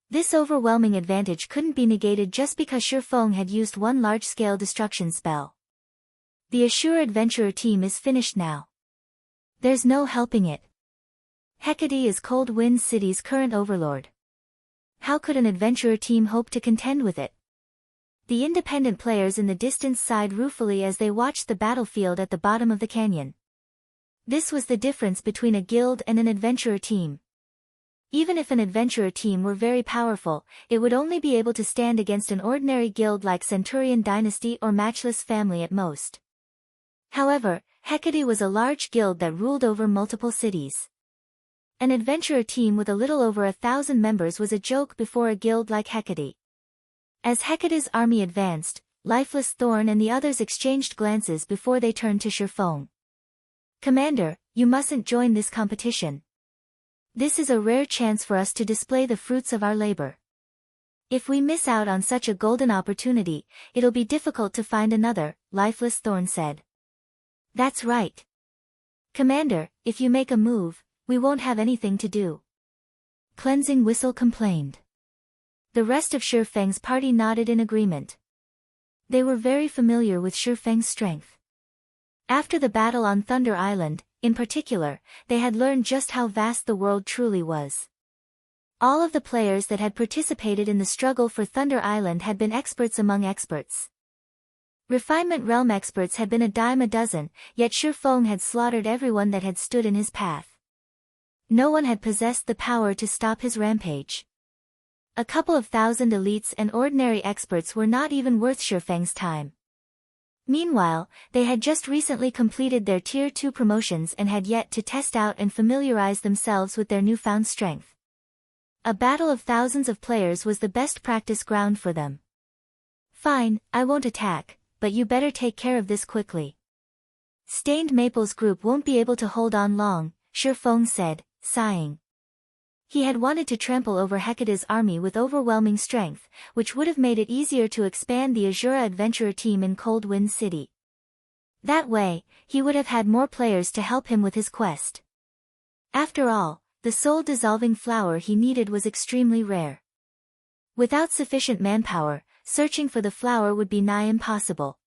A: This overwhelming advantage couldn't be negated just because Shifeng had used one large-scale destruction spell. The Asura adventurer team is finished now. There's no helping it. Hecate is Cold Wind City's current overlord. How could an adventurer team hope to contend with it? The independent players in the distance sighed ruefully as they watched the battlefield at the bottom of the canyon. This was the difference between a guild and an adventurer team. Even if an adventurer team were very powerful, it would only be able to stand against an ordinary guild like Centurion Dynasty or Matchless Family at most. However, Hecate was a large guild that ruled over multiple cities. An adventurer team with a little over 1,000 members was a joke before a guild like Hecate. As Hecate's army advanced, Lifeless Thorn and the others exchanged glances before they turned to Shifeng. Commander, you mustn't join this competition. This is a rare chance for us to display the fruits of our labor. If we miss out on such a golden opportunity, it'll be difficult to find another, Lifeless Thorn said. That's right. Commander, if you make a move, we won't have anything to do. Cleansing Whistle complained. The rest of Shifeng's party nodded in agreement. They were very familiar with Shifeng's strength. After the battle on Thunder Island, in particular, they had learned just how vast the world truly was. All of the players that had participated in the struggle for Thunder Island had been experts among experts. Refinement Realm experts had been a dime a dozen, yet Shifeng had slaughtered everyone that had stood in his path. No one had possessed the power to stop his rampage. A couple of thousand elites and ordinary experts were not even worth Shifeng's time. Meanwhile, they had just recently completed their Tier 2 promotions and had yet to test out and familiarize themselves with their newfound strength. A battle of thousands of players was the best practice ground for them. Fine, I won't attack, but you better take care of this quickly. Stained Maple's group won't be able to hold on long, Shifeng said, sighing. He had wanted to trample over Hecate's army with overwhelming strength, which would have made it easier to expand the Asura adventurer team in Cold Wind City. That way, he would have had more players to help him with his quest. After all, the soul-dissolving flower he needed was extremely rare. Without sufficient manpower, searching for the flower would be nigh impossible.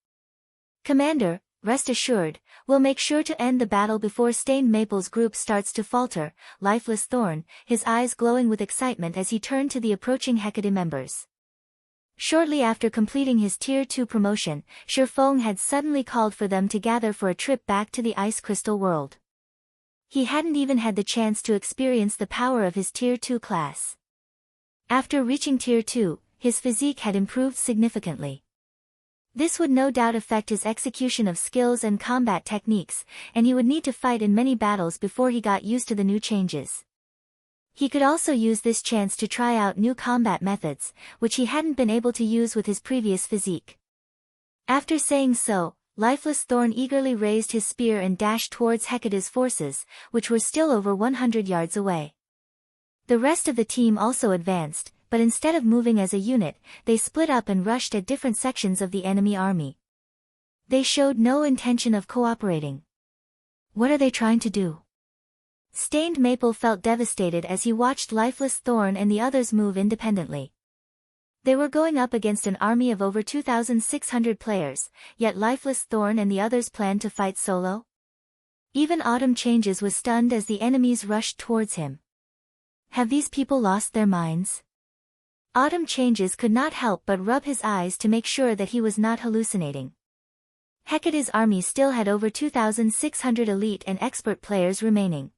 A: Commander, rest assured, we'll make sure to end the battle before Stained Maple's group starts to falter, Lifeless Thorn, his eyes glowing with excitement as he turned to the approaching Hecate members. Shortly after completing his Tier 2 promotion, Shifeng had suddenly called for them to gather for a trip back to the Ice Crystal world. He hadn't even had the chance to experience the power of his Tier 2 class. After reaching Tier 2, his physique had improved significantly. This would no doubt affect his execution of skills and combat techniques, and he would need to fight in many battles before he got used to the new changes. He could also use this chance to try out new combat methods, which he hadn't been able to use with his previous physique. After saying so, Lifeless Thorn eagerly raised his spear and dashed towards Hecate's forces, which were still over 100 yards away. The rest of the team also advanced, but instead of moving as a unit, they split up and rushed at different sections of the enemy army. They showed no intention of cooperating. What are they trying to do? Stained Maple felt devastated as he watched Lifeless Thorn and the others move independently. They were going up against an army of over 2,600 players, yet Lifeless Thorn and the others planned to fight solo? Even Autumn Changes was stunned as the enemies rushed towards him. Have these people lost their minds? Autumn Changes could not help but rub his eyes to make sure that he was not hallucinating. Hecate's army still had over 2,600 elite and expert players remaining.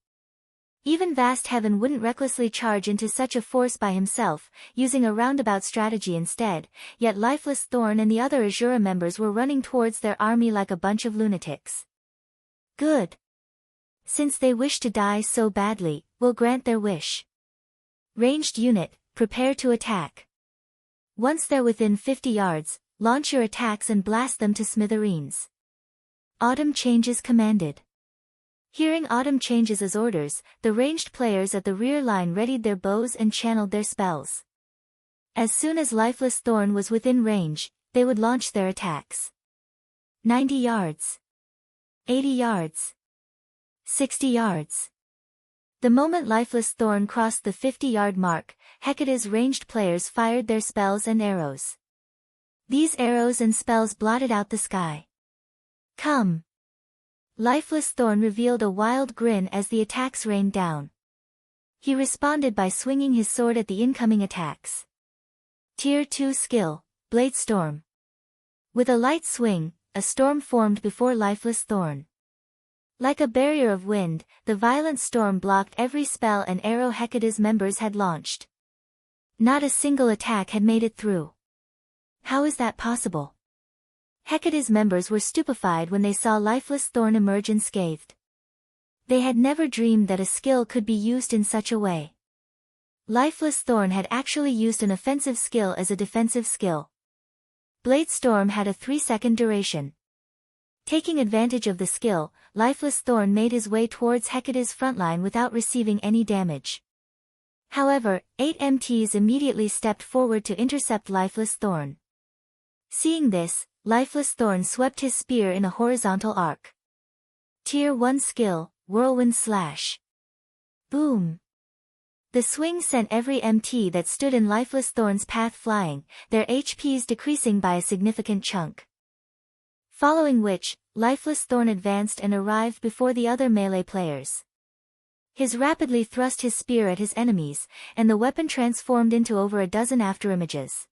A: Even Vast Heaven wouldn't recklessly charge into such a force by himself, using a roundabout strategy instead, yet Lifeless Thorn and the other Asura members were running towards their army like a bunch of lunatics. Good. Since they wish to die so badly, we'll grant their wish. Ranged unit, prepare to attack. Once they're within 50 yards, launch your attacks and blast them to smithereens. Autumn Changes commanded. Hearing Autumn Changes' orders, the ranged players at the rear line readied their bows and channeled their spells. As soon as Lifeless Thorn was within range, they would launch their attacks. 90 yards. 80 yards. 60 yards. The moment Lifeless Thorn crossed the 50-yard mark, Hecate's ranged players fired their spells and arrows. These arrows and spells blotted out the sky. Come! Lifeless Thorn revealed a wild grin as the attacks rained down. He responded by swinging his sword at the incoming attacks. Tier 2 skill, Blade Storm. With a light swing, a storm formed before Lifeless Thorn. Like a barrier of wind, the violent storm blocked every spell and arrow Hecate's members had launched. Not a single attack had made it through. How is that possible? Hecate's members were stupefied when they saw Lifeless Thorn emerge unscathed. They had never dreamed that a skill could be used in such a way. Lifeless Thorn had actually used an offensive skill as a defensive skill. Blade Storm had a 3-second duration. Taking advantage of the skill, Lifeless Thorn made his way towards Hecate's frontline without receiving any damage. However, 8 MTs immediately stepped forward to intercept Lifeless Thorn. Seeing this, Lifeless Thorn swept his spear in a horizontal arc. Tier 1 skill, Whirlwind Slash. Boom! The swing sent every MT that stood in Lifeless Thorn's path flying, their HPs decreasing by a significant chunk. Following which, Lifeless Thorn advanced and arrived before the other melee players. His rapidly thrust his spear at his enemies, and the weapon transformed into over a dozen afterimages.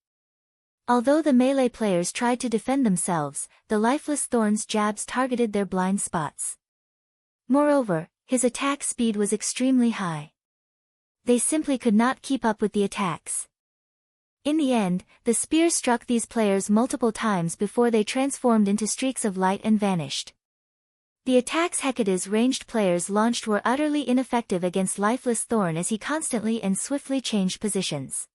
A: Although the melee players tried to defend themselves, the Lifeless Thorn's jabs targeted their blind spots. Moreover, his attack speed was extremely high. They simply could not keep up with the attacks. In the end, the spear struck these players multiple times before they transformed into streaks of light and vanished. The attacks Hecate's ranged players launched were utterly ineffective against Lifeless Thorn as he constantly and swiftly changed positions.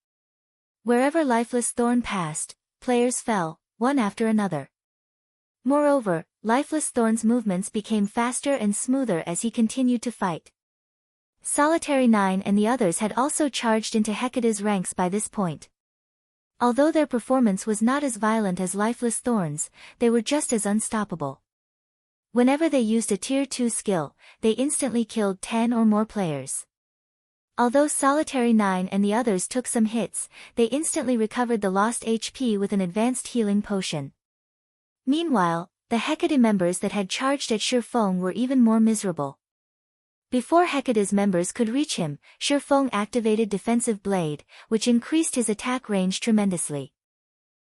A: Wherever Lifeless Thorn passed, players fell, one after another. Moreover, Lifeless Thorn's movements became faster and smoother as he continued to fight. Solitary 9 and the others had also charged into Hecate's ranks by this point. Although their performance was not as violent as Lifeless Thorn's, they were just as unstoppable. Whenever they used a Tier 2 skill, they instantly killed 10 or more players. Although Solitary 9 and the others took some hits, they instantly recovered the lost HP with an advanced healing potion. Meanwhile, the Hecate members that had charged at Silverwing were even more miserable. Before Hecate's members could reach him, Silverwing activated Defensive Blade, which increased his attack range tremendously.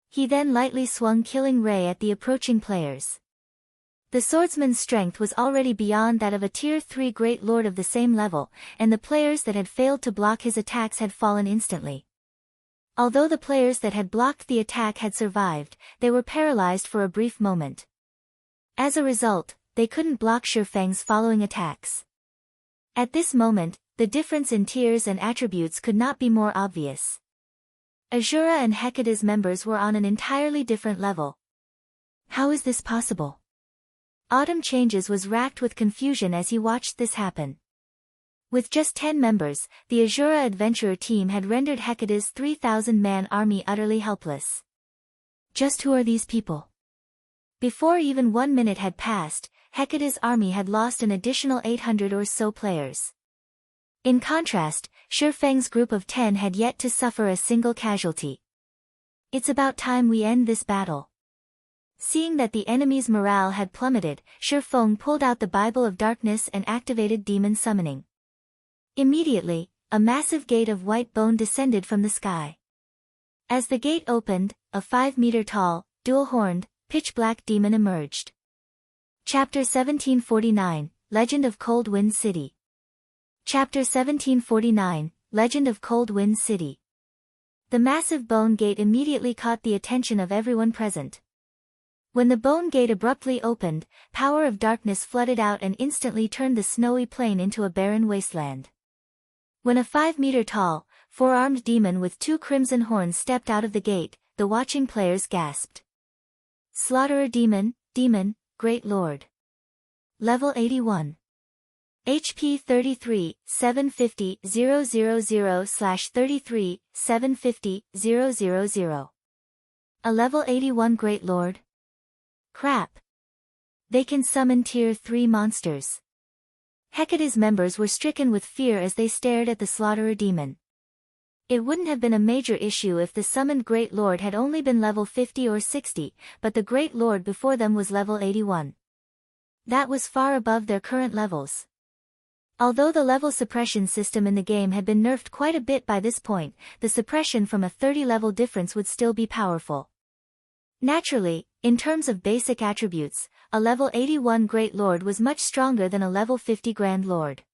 A: He then lightly swung Killing Ray at the approaching players. The swordsman's strength was already beyond that of a Tier 3 Great Lord of the same level, and the players that had failed to block his attacks had fallen instantly. Although the players that had blocked the attack had survived, they were paralyzed for a brief moment. As a result, they couldn't block Silverwing's following attacks. At this moment, the difference in tiers and attributes could not be more obvious. Asura and Hecate's members were on an entirely different level. How is this possible? Autumn Changes was racked with confusion as he watched this happen. With just 10 members, the Asura adventurer team had rendered Hecate's 3,000-man army utterly helpless. Just who are these people? Before even 1 minute had passed, Hecate's army had lost an additional 800 or so players. In contrast, Silverwing's group of 10 had yet to suffer a single casualty. It's about time we end this battle. Seeing that the enemy's morale had plummeted, Silverwing pulled out the Bible of Darkness and activated Demon Summoning. Immediately, a massive gate of white bone descended from the sky. As the gate opened, a 5-meter-tall, dual-horned, pitch-black demon emerged. Chapter 1749, Legend of Cold Wind City. Chapter 1749, Legend of Cold Wind City. The massive bone gate immediately caught the attention of everyone present. When the bone gate abruptly opened, power of darkness flooded out and instantly turned the snowy plain into a barren wasteland. When a 5-meter-tall, 4-armed demon with 2 crimson horns stepped out of the gate, the watching players gasped. Slaughterer Demon, Great Lord. Level 81. HP 33, 750, 000/33, 750, 000. A level 81 Great Lord? Crap. They can summon Tier 3 monsters. Hecate's members were stricken with fear as they stared at the Slaughterer Demon. It wouldn't have been a major issue if the summoned Great Lord had only been level 50 or 60, but the Great Lord before them was level 81. That was far above their current levels. Although the level suppression system in the game had been nerfed quite a bit by this point, the suppression from a 30-level difference would still be powerful. Naturally, in terms of basic attributes, a level 81 Great Lord was much stronger than a level 50 Grand Lord.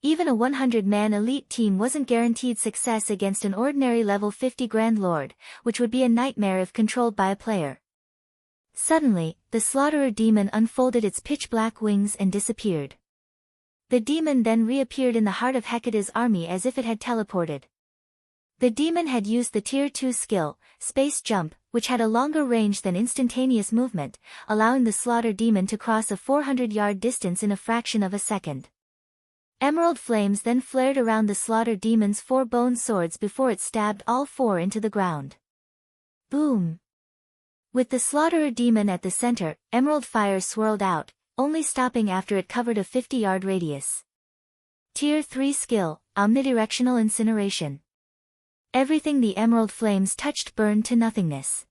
A: Even a 100-man elite team wasn't guaranteed success against an ordinary level 50 Grand Lord, which would be a nightmare if controlled by a player. Suddenly, the Slaughterer Demon unfolded its pitch-black wings and disappeared. The demon then reappeared in the heart of Hecate's army as if it had teleported. The demon had used the Tier 2 skill, Space Jump, which had a longer range than instantaneous movement, allowing the Slaughter Demon to cross a 400-yard distance in a fraction of a second. Emerald flames then flared around the Slaughter Demon's 4 bone swords before it stabbed all 4 into the ground. Boom! With the Slaughterer Demon at the center, emerald fire swirled out, only stopping after it covered a 50-yard radius. Tier 3 skill, Omnidirectional Incineration. Everything the emerald flames touched burned to nothingness.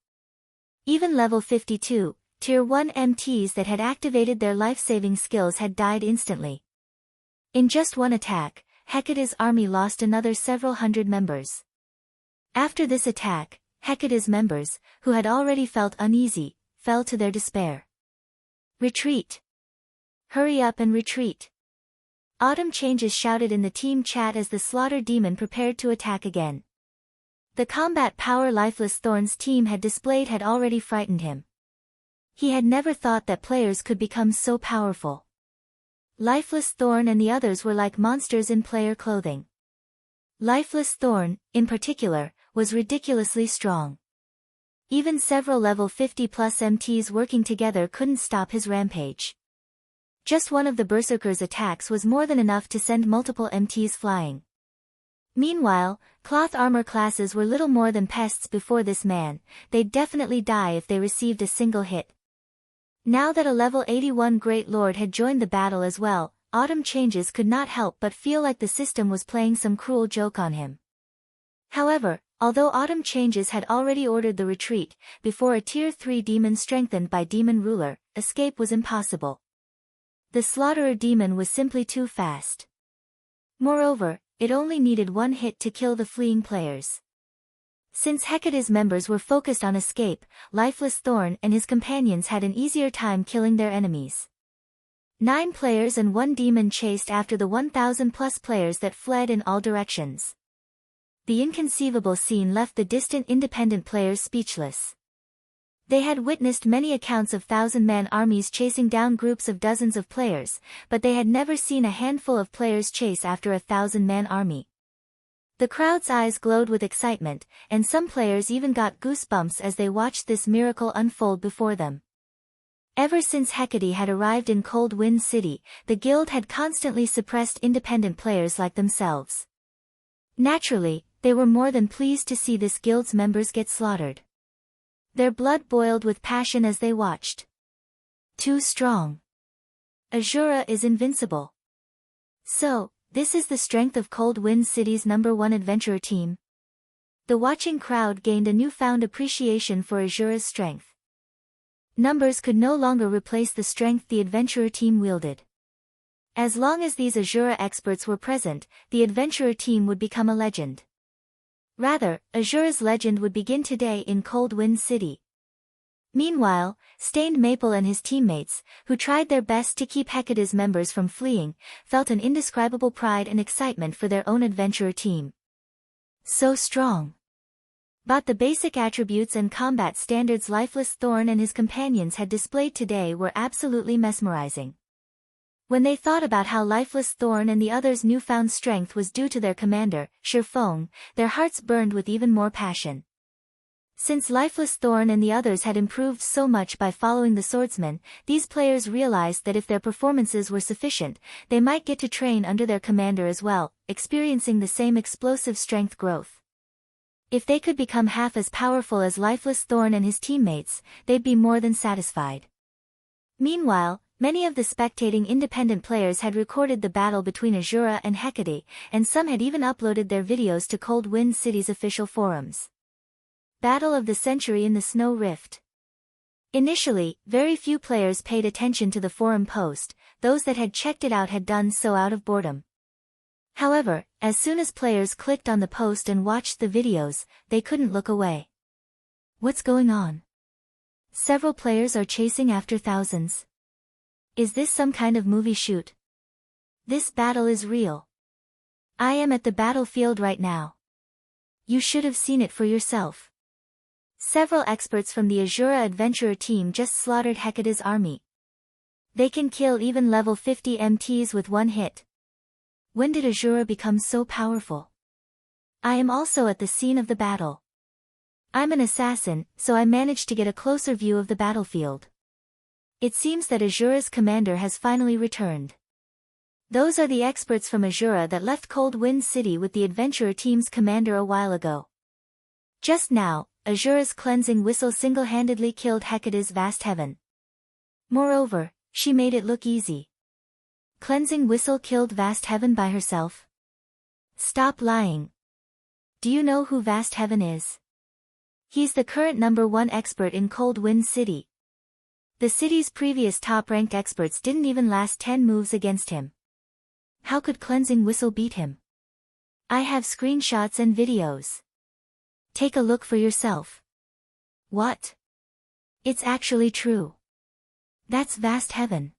A: Even level 52, Tier 1 MTs that had activated their life-saving skills had died instantly. In just one attack, Hecate's army lost another several hundred members. After this attack, Hecate's members, who had already felt uneasy, fell to their despair. Retreat! Hurry up and retreat! Autumn Changes shouted in the team chat as the Slaughter Demon prepared to attack again. The combat power Lifeless Thorn's team had displayed had already frightened him. He had never thought that players could become so powerful. Lifeless Thorn and the others were like monsters in player clothing. Lifeless Thorn, in particular, was ridiculously strong. Even several level 50+ MTs working together couldn't stop his rampage. Just one of the Berserker's attacks was more than enough to send multiple MTs flying. Meanwhile, cloth armor classes were little more than pests before this man. They'd definitely die if they received a single hit. Now that a level 81 Great Lord had joined the battle as well, Autumn Changes could not help but feel like the system was playing some cruel joke on him. However, although Autumn Changes had already ordered the retreat, before a Tier 3 demon strengthened by Demon Ruler, escape was impossible. The Slaughterer demon was simply too fast. Moreover, it only needed one hit to kill the fleeing players. Since Hecate's members were focused on escape, Lifeless Thorn and his companions had an easier time killing their enemies. 9 players and 1 demon chased after the 1,000+ players that fled in all directions. The inconceivable scene left the distant independent players speechless. They had witnessed many accounts of 1,000-man armies chasing down groups of dozens of players, but they had never seen a handful of players chase after a 1,000-man army. The crowd's eyes glowed with excitement, and some players even got goosebumps as they watched this miracle unfold before them. Ever since Hecate had arrived in Cold Wind City, the guild had constantly suppressed independent players like themselves. Naturally, they were more than pleased to see this guild's members get slaughtered. Their blood boiled with passion as they watched. Too strong. Asura is invincible. So, this is the strength of Cold Wind City's #1 adventurer team. The watching crowd gained a newfound appreciation for Asura's strength. Numbers could no longer replace the strength the adventurer team wielded. As long as these Asura experts were present, the adventurer team would become a legend. Rather, Asura's legend would begin today in Cold Wind City. Meanwhile, Stained Maple and his teammates, who tried their best to keep Hecate's members from fleeing, felt an indescribable pride and excitement for their own adventurer team. So strong. But the basic attributes and combat standards Lifeless Thorn and his companions had displayed today were absolutely mesmerizing. When they thought about how Lifeless Thorn and the others' newfound strength was due to their commander, Silverwing, their hearts burned with even more passion. Since Lifeless Thorn and the others had improved so much by following the swordsman, these players realized that if their performances were sufficient, they might get to train under their commander as well, experiencing the same explosive strength growth. If they could become half as powerful as Lifeless Thorn and his teammates, they'd be more than satisfied. Meanwhile, many of the spectating independent players had recorded the battle between Asura and Hecate, and some had even uploaded their videos to Cold Wind City's official forums. Battle of the Century in the Snow Rift. Initially, very few players paid attention to the forum post. Those that had checked it out had done so out of boredom. However, as soon as players clicked on the post and watched the videos, they couldn't look away. What's going on? Several players are chasing after thousands. Is this some kind of movie shoot? This battle is real. I am at the battlefield right now. You should have seen it for yourself. Several experts from the Asura adventurer team just slaughtered Hecate's army. They can kill even level 50 MTs with one hit. When did Asura become so powerful? I am also at the scene of the battle. I'm an assassin, so I managed to get a closer view of the battlefield. It seems that Asura's commander has finally returned. Those are the experts from Asura that left Cold Wind City with the adventurer team's commander a while ago. Just now, Asura's cleansing whistle single-handedly killed Hecate's vast heaven. Moreover, she made it look easy. Cleansing whistle killed vast heaven by herself? Stop lying. Do you know who vast heaven is? He's the current #1 expert in Cold Wind City. The city's previous top-ranked experts didn't even last 10 moves against him. How could Cleansing Whistle beat him? I have screenshots and videos. Take a look for yourself. What? It's actually true. That's vast heaven.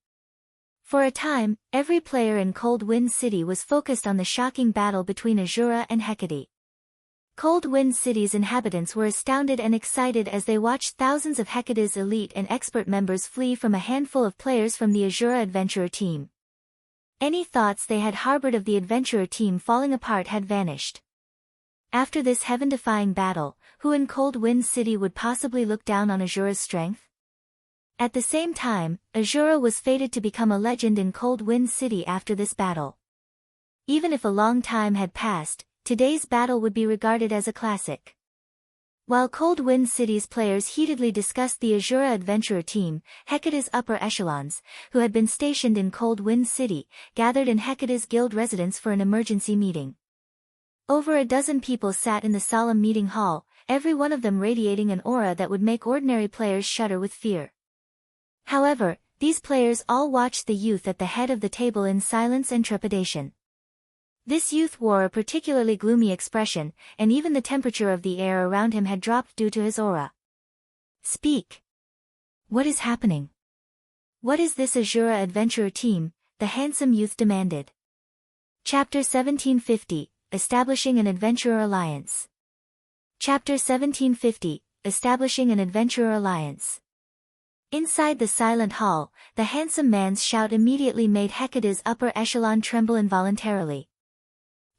A: For a time, every player in Cold Wind City was focused on the shocking battle between Asura and Hecate. Cold Wind City's inhabitants were astounded and excited as they watched thousands of Hecate's elite and expert members flee from a handful of players from the Asura adventurer team. Any thoughts they had harbored of the adventurer team falling apart had vanished. After this heaven-defying battle, who in Cold Wind City would possibly look down on Asura's strength? At the same time, Asura was fated to become a legend in Cold Wind City after this battle. Even if a long time had passed, today's battle would be regarded as a classic. While Cold Wind City's players heatedly discussed the Asura adventurer team, Hecate's upper echelons, who had been stationed in Cold Wind City, gathered in Hecate's guild residence for an emergency meeting. Over a dozen people sat in the solemn meeting hall, every one of them radiating an aura that would make ordinary players shudder with fear. However, these players all watched the youth at the head of the table in silence and trepidation. This youth wore a particularly gloomy expression, and even the temperature of the air around him had dropped due to his aura. "Speak. What is happening? What is this Asura adventurer team?" the handsome youth demanded. Chapter 1750, Establishing an Adventurer Alliance. Chapter 1750, Establishing an Adventurer Alliance. Inside the silent hall, the handsome man's shout immediately made Hecate's upper echelon tremble involuntarily.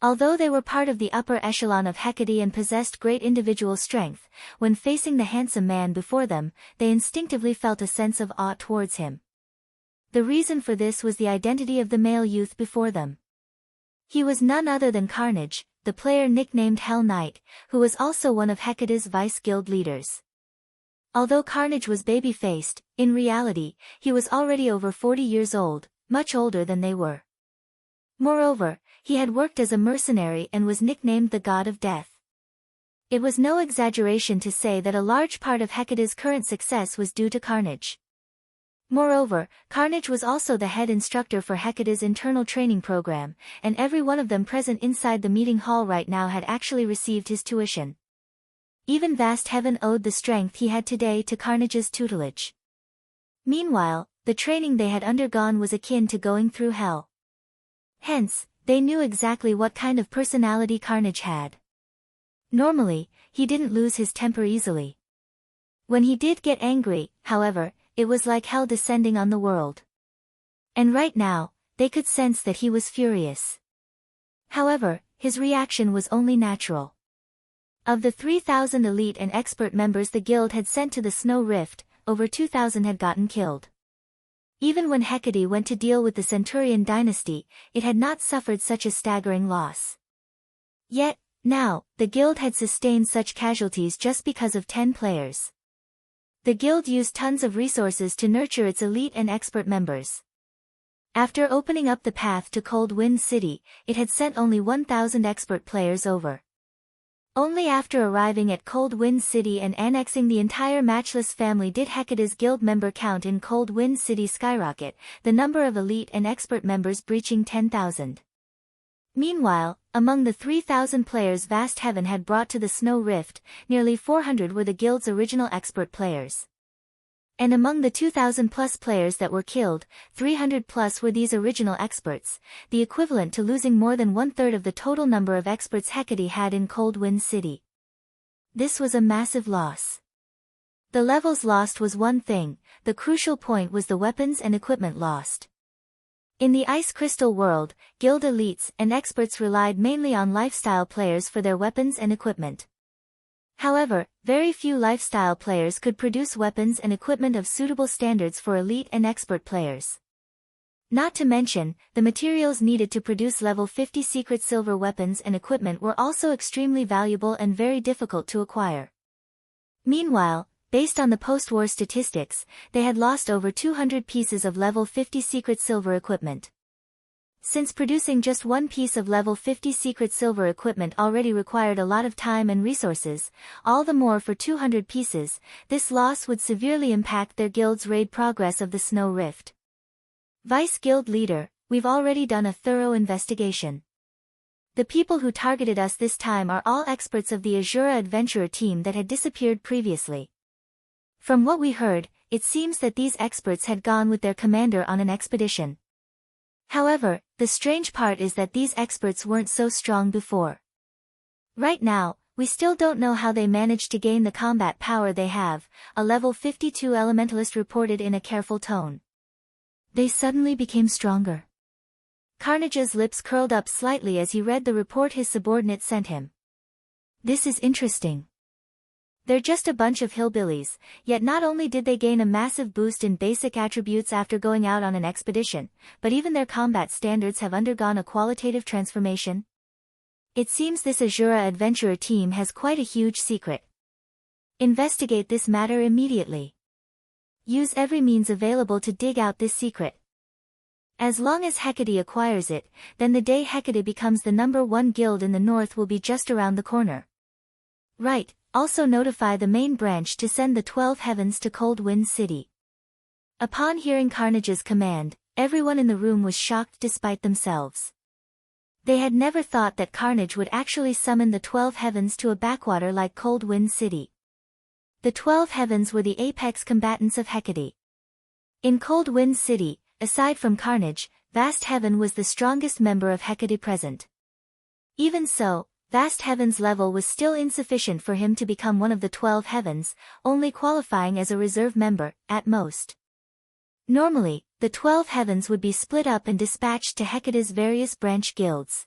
A: Although they were part of the upper echelon of Hecate and possessed great individual strength, when facing the handsome man before them, they instinctively felt a sense of awe towards him. The reason for this was the identity of the male youth before them. He was none other than Carnage, the player nicknamed Hell Knight, who was also one of Hecate's vice guild leaders. Although Carnage was baby-faced, in reality, he was already over 40 years old, much older than they were. Moreover, he had worked as a mercenary and was nicknamed the God of Death. It was no exaggeration to say that a large part of Hecate's current success was due to Carnage. Moreover, Carnage was also the head instructor for Hecate's internal training program, and every one of them present inside the meeting hall right now had actually received his tuition. Even vast heaven owed the strength he had today to Carnage's tutelage. Meanwhile, the training they had undergone was akin to going through hell. Hence, they knew exactly what kind of personality Carnage had. Normally, he didn't lose his temper easily. When he did get angry, however, it was like hell descending on the world. And right now, they could sense that he was furious. However, his reaction was only natural. Of the 3,000 elite and expert members the guild had sent to the Snow Rift, over 2,000 had gotten killed. Even when Hecate went to deal with the Centurion dynasty, it had not suffered such a staggering loss. Yet, now, the guild had sustained such casualties just because of 10 players. The guild used tons of resources to nurture its elite and expert members. After opening up the path to Cold Wind City, it had sent only 1,000 expert players over. Only after arriving at Cold Wind City and annexing the entire Matchless family did Hecate's guild member count in Cold Wind City skyrocket, the number of elite and expert members breaching 10,000. Meanwhile, among the 3,000 players vast heaven had brought to the Snow Rift, nearly 400 were the guild's original expert players. And among the 2,000-plus players that were killed, 300-plus were these original experts, the equivalent to losing more than one-third of the total number of experts Hecate had in Cold Wind City. This was a massive loss. The levels lost was one thing, the crucial point was the weapons and equipment lost. In the Ice Crystal world, guild elites and experts relied mainly on lifestyle players for their weapons and equipment. However, very few lifestyle players could produce weapons and equipment of suitable standards for elite and expert players. Not to mention, the materials needed to produce level 50 secret silver weapons and equipment were also extremely valuable and very difficult to acquire. Meanwhile, based on the post-war statistics, they had lost over 200 pieces of level 50 secret silver equipment. Since producing just one piece of level 50 secret silver equipment already required a lot of time and resources, all the more for 200 pieces, this loss would severely impact their guild's raid progress of the Snow Rift. Vice Guild Leader, we've already done a thorough investigation. The people who targeted us this time are all experts of the Asura adventurer team that had disappeared previously. From what we heard, it seems that these experts had gone with their commander on an expedition. However, the strange part is that these experts weren't so strong before. Right now, We still don't know how they managed to gain the combat power they have, a level 52 elementalist reported in a careful tone. They suddenly became stronger. Carnage's lips curled up slightly as he read the report his subordinate sent him. This is interesting. They're just a bunch of hillbillies, yet not only did they gain a massive boost in basic attributes after going out on an expedition, but even their combat standards have undergone a qualitative transformation. It seems this Asura adventurer team has quite a huge secret. Investigate this matter immediately. Use every means available to dig out this secret. As long as Hecate acquires it, then the day Hecate becomes the #1 guild in the north will be just around the corner. Right, also notify the main branch to send the 12 heavens to Cold Wind City. Upon hearing Carnage's command, everyone in the room was shocked despite themselves. They had never thought that Carnage would actually summon the 12 heavens to a backwater like Cold Wind City. The 12 heavens were the apex combatants of Hecate. In Cold Wind City, aside from Carnage, Vast Heaven was the strongest member of Hecate present. Even so, Vast Heaven's level was still insufficient for him to become one of the 12 heavens, only qualifying as a reserve member, at most. Normally, the 12 heavens would be split up and dispatched to Hecate's various branch guilds.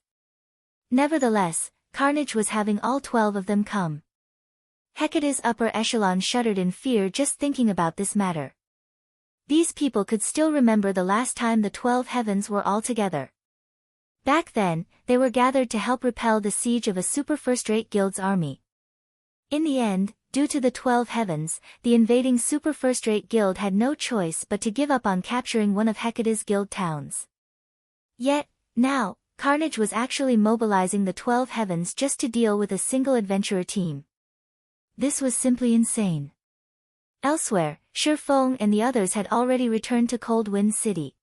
A: Nevertheless, Carnage was having all 12 of them come. Hecate's upper echelon shuddered in fear just thinking about this matter. These people could still remember the last time the 12 heavens were all together. Back then, they were gathered to help repel the siege of a super first-rate guild's army. In the end, due to the 12 heavens, the invading super first-rate guild had no choice but to give up on capturing one of Hecate's guild towns. Yet, now, Carnage was actually mobilizing the 12 heavens just to deal with a single adventurer team. This was simply insane. Elsewhere, Silverwing and the others had already returned to Cold Wind City.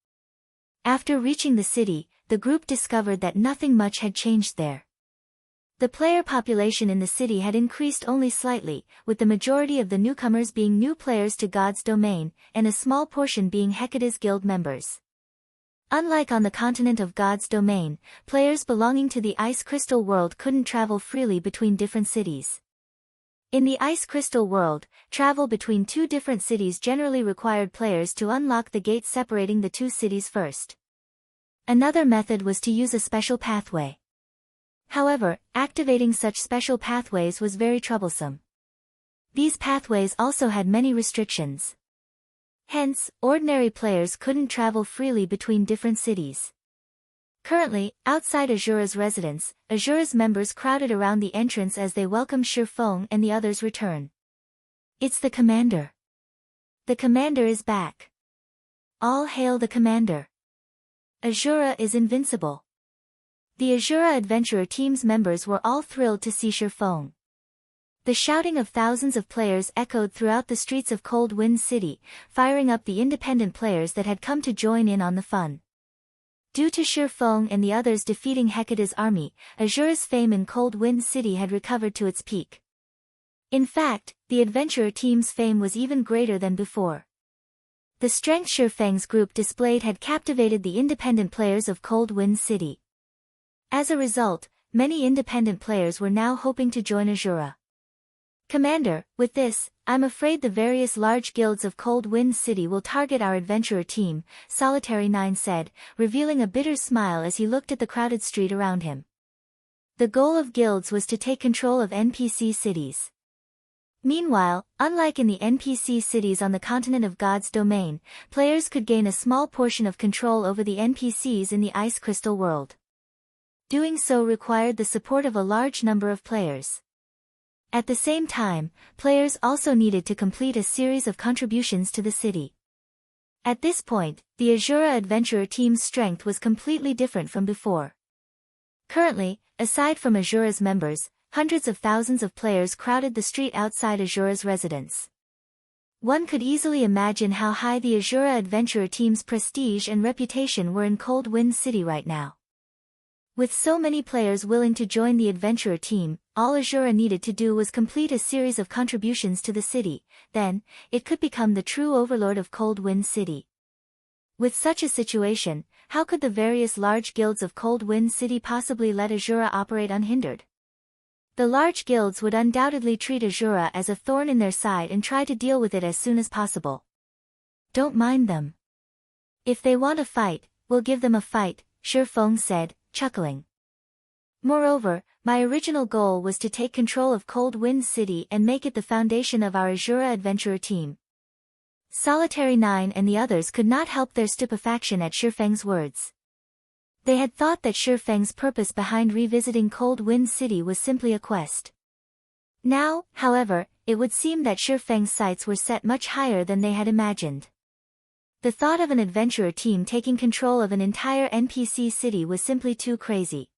A: After reaching the city, the group discovered that nothing much had changed there. The player population in the city had increased only slightly, with the majority of the newcomers being new players to God's domain, and a small portion being Hecate's guild members. Unlike on the continent of God's domain, players belonging to the Ice Crystal world couldn't travel freely between different cities. In the Ice Crystal world, travel between two different cities generally required players to unlock the gate separating the two cities first. Another method was to use a special pathway. However, activating such special pathways was very troublesome. These pathways also had many restrictions. Hence, ordinary players couldn't travel freely between different cities. Currently, outside Asura's residence, Asura's members crowded around the entrance as they welcomed Silverwing and the others' return. It's the commander. The commander is back. All hail the commander. Asura is invincible. The Asura adventurer team's members were all thrilled to see Silverwing. The shouting of thousands of players echoed throughout the streets of Cold Wind City, firing up the independent players that had come to join in on the fun. Due to Silverwing and the others defeating Hecate's army, Asura's fame in Cold Wind City had recovered to its peak. In fact, the adventurer team's fame was even greater than before. The strength Silverwing's group displayed had captivated the independent players of Cold Wind City. As a result, many independent players were now hoping to join Asura. Commander, with this, I'm afraid the various large guilds of Cold Wind City will target our adventurer team, Solitary 9 said, revealing a bitter smile as he looked at the crowded street around him. The goal of guilds was to take control of NPC cities. Meanwhile, unlike in the NPC cities on the continent of God's domain, players could gain a small portion of control over the NPCs in the Ice Crystal world. Doing so required the support of a large number of players. At the same time, players also needed to complete a series of contributions to the city. At this point, the Asura adventurer team's strength was completely different from before. Currently, aside from Asura's members, hundreds of thousands of players crowded the street outside Asura's residence. One could easily imagine how high the Asura adventurer team's prestige and reputation were in Cold Wind City right now. With so many players willing to join the adventurer team, all Asura needed to do was complete a series of contributions to the city, then, it could become the true overlord of Cold Wind City. With such a situation, how could the various large guilds of Cold Wind City possibly let Asura operate unhindered? The large guilds would undoubtedly treat Asura as a thorn in their side and try to deal with it as soon as possible. Don't mind them. If they want a fight, we'll give them a fight, Silverwing said, chuckling. Moreover, my original goal was to take control of Cold Wind City and make it the foundation of our Asura adventurer team. Solitary 9 and the others could not help their stupefaction at Silverwing's words. They had thought that Silverwing's purpose behind revisiting Cold Wind City was simply a quest. Now, however, it would seem that Silverwing's sights were set much higher than they had imagined. The thought of an adventurer team taking control of an entire NPC city was simply too crazy.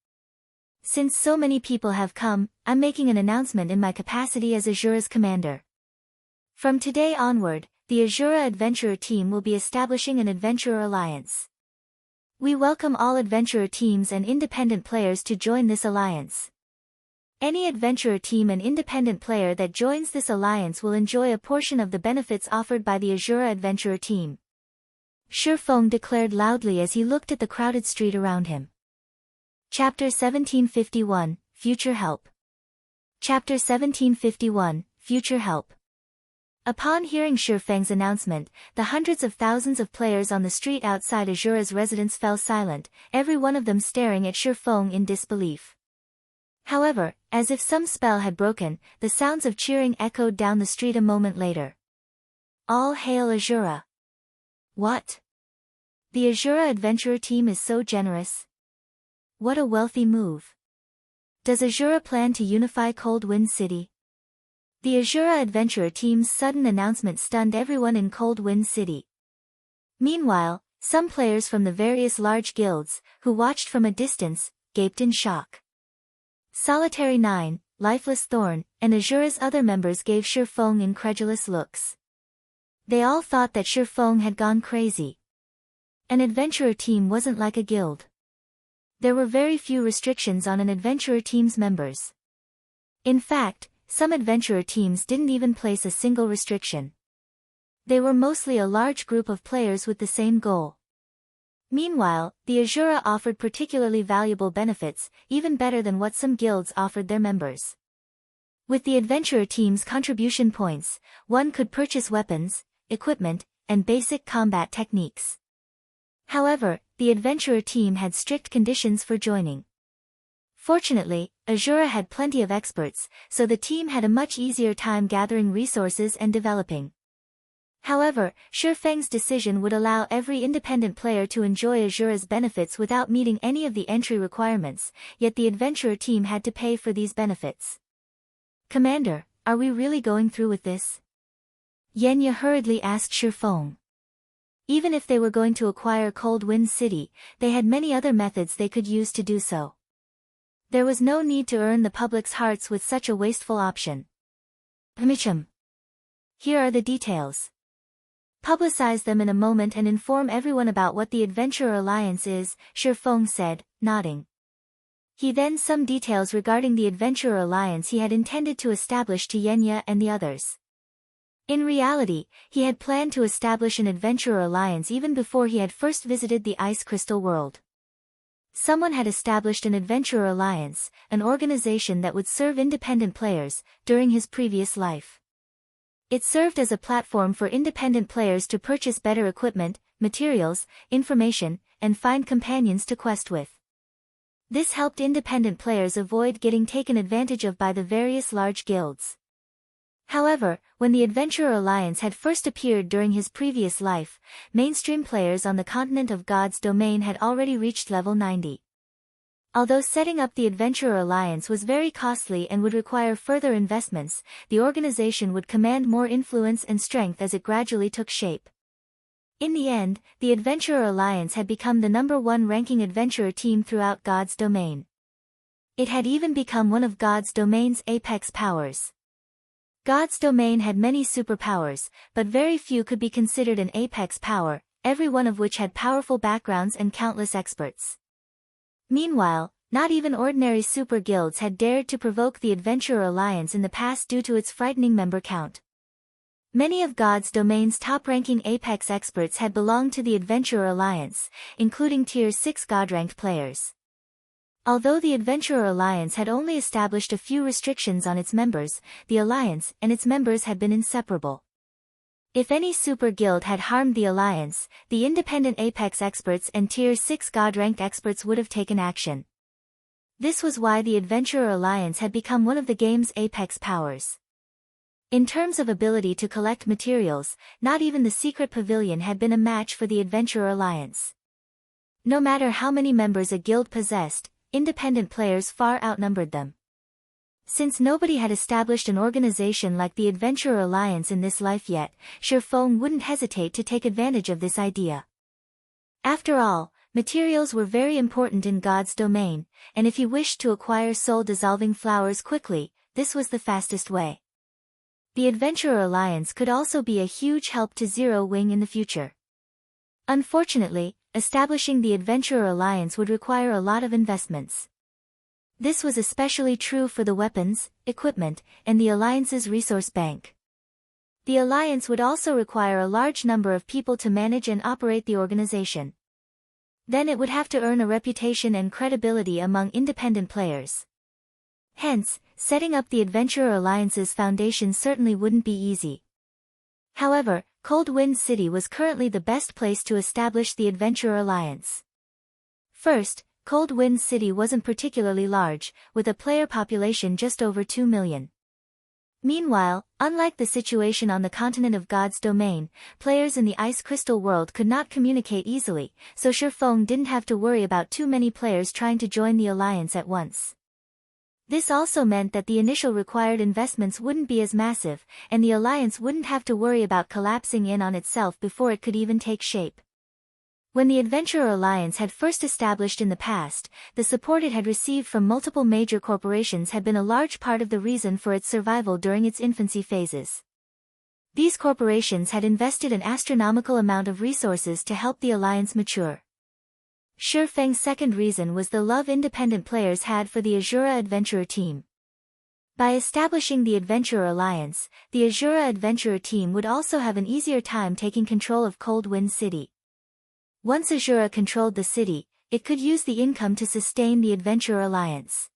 A: Since so many people have come, I'm making an announcement in my capacity as Asura's commander. From today onward, the Asura adventurer team will be establishing an adventurer alliance. We welcome all adventurer teams and independent players to join this alliance. Any adventurer team and independent player that joins this alliance will enjoy a portion of the benefits offered by the Asura adventurer team. Silverwing declared loudly as he looked at the crowded street around him. Chapter 1751, Future Help. Chapter 1751, Future Help. Upon hearing Silverwing's announcement, the hundreds of thousands of players on the street outside Asura's residence fell silent, every one of them staring at Silverwing in disbelief. However, as if some spell had broken, the sounds of cheering echoed down the street a moment later. All hail Asura! What? The Asura adventurer team is so generous. What a wealthy move. Does Asura plan to unify Cold Wind City? The Asura adventurer team's sudden announcement stunned everyone in Cold Wind City. Meanwhile, some players from the various large guilds, who watched from a distance, gaped in shock. Solitary 9, Lifeless Thorn, and Asura's other members gave Silverwing incredulous looks. They all thought that Silverwing had gone crazy. An adventurer team wasn't like a guild. There were very few restrictions on an adventurer team's members. In fact, some adventurer teams didn't even place a single restriction. They were mostly a large group of players with the same goal. Meanwhile, the Asura offered particularly valuable benefits, even better than what some guilds offered their members. With the adventurer team's contribution points, one could purchase weapons, equipment, and basic combat techniques. However, the adventurer team had strict conditions for joining. Fortunately, Asura had plenty of experts, so the team had a much easier time gathering resources and developing. However, Silverwing's decision would allow every independent player to enjoy Asura's benefits without meeting any of the entry requirements, yet the adventurer team had to pay for these benefits. Commander, are we really going through with this? Yenya hurriedly asked Silverwing. Even if they were going to acquire Cold Wind City, they had many other methods they could use to do so. There was no need to earn the public's hearts with such a wasteful option. Here are the details. Publicize them in a moment and inform everyone about what the Adventurer Alliance is, Silverwing said, nodding. He then summed details regarding the Adventurer Alliance he had intended to establish to Yenya and the others. In reality, he had planned to establish an Adventurer Alliance even before he had first visited the Ice Crystal World. Someone had established an Adventurer Alliance, an organization that would serve independent players, during his previous life. It served as a platform for independent players to purchase better equipment, materials, information, and find companions to quest with. This helped independent players avoid getting taken advantage of by the various large guilds. However, when the Adventurer Alliance had first appeared during his previous life, mainstream players on the continent of God's domain had already reached level 90. Although setting up the Adventurer Alliance was very costly and would require further investments, the organization would command more influence and strength as it gradually took shape. In the end, the Adventurer Alliance had become the #1 ranking adventurer team throughout God's domain. It had even become one of God's domain's apex powers. God's domain had many superpowers, but very few could be considered an apex power, every one of which had powerful backgrounds and countless experts. Meanwhile, not even ordinary super guilds had dared to provoke the Adventurer Alliance in the past due to its frightening member count. Many of God's domain's top-ranking apex experts had belonged to the Adventurer Alliance, including Tier 6 God-ranked players. Although the Adventurer Alliance had only established a few restrictions on its members, the Alliance and its members had been inseparable. If any super guild had harmed the Alliance, the independent Apex experts and Tier 6 God-ranked experts would have taken action. This was why the Adventurer Alliance had become one of the game's apex powers. In terms of ability to collect materials, not even the Secret Pavilion had been a match for the Adventurer Alliance. No matter how many members a guild possessed, independent players far outnumbered them. Since nobody had established an organization like the Adventurer Alliance in this life yet, Silverwing wouldn't hesitate to take advantage of this idea. After all, materials were very important in God's domain, and if he wished to acquire soul-dissolving flowers quickly, this was the fastest way. The Adventurer Alliance could also be a huge help to Silverwing in the future. Unfortunately, establishing the Adventurer Alliance would require a lot of investments. This was especially true for the weapons, equipment, and the Alliance's resource bank. The Alliance would also require a large number of people to manage and operate the organization. Then it would have to earn a reputation and credibility among independent players. Hence, setting up the Adventurer Alliance's foundation certainly wouldn't be easy. However, Cold Wind City was currently the best place to establish the Adventurer Alliance. First, Cold Wind City wasn't particularly large, with a player population just over 2 million. Meanwhile, unlike the situation on the continent of God's domain, players in the Ice Crystal world could not communicate easily, so Silverwing didn't have to worry about too many players trying to join the alliance at once. This also meant that the initial required investments wouldn't be as massive, and the alliance wouldn't have to worry about collapsing in on itself before it could even take shape. When the Adventurer Alliance had first established in the past, the support it had received from multiple major corporations had been a large part of the reason for its survival during its infancy phases. These corporations had invested an astronomical amount of resources to help the Alliance mature. Silverwing's second reason was the love independent players had for the Asura Adventurer team. By establishing the Adventurer Alliance, the Asura Adventurer team would also have an easier time taking control of Cold Wind City. Once Asura controlled the city, it could use the income to sustain the Adventurer Alliance.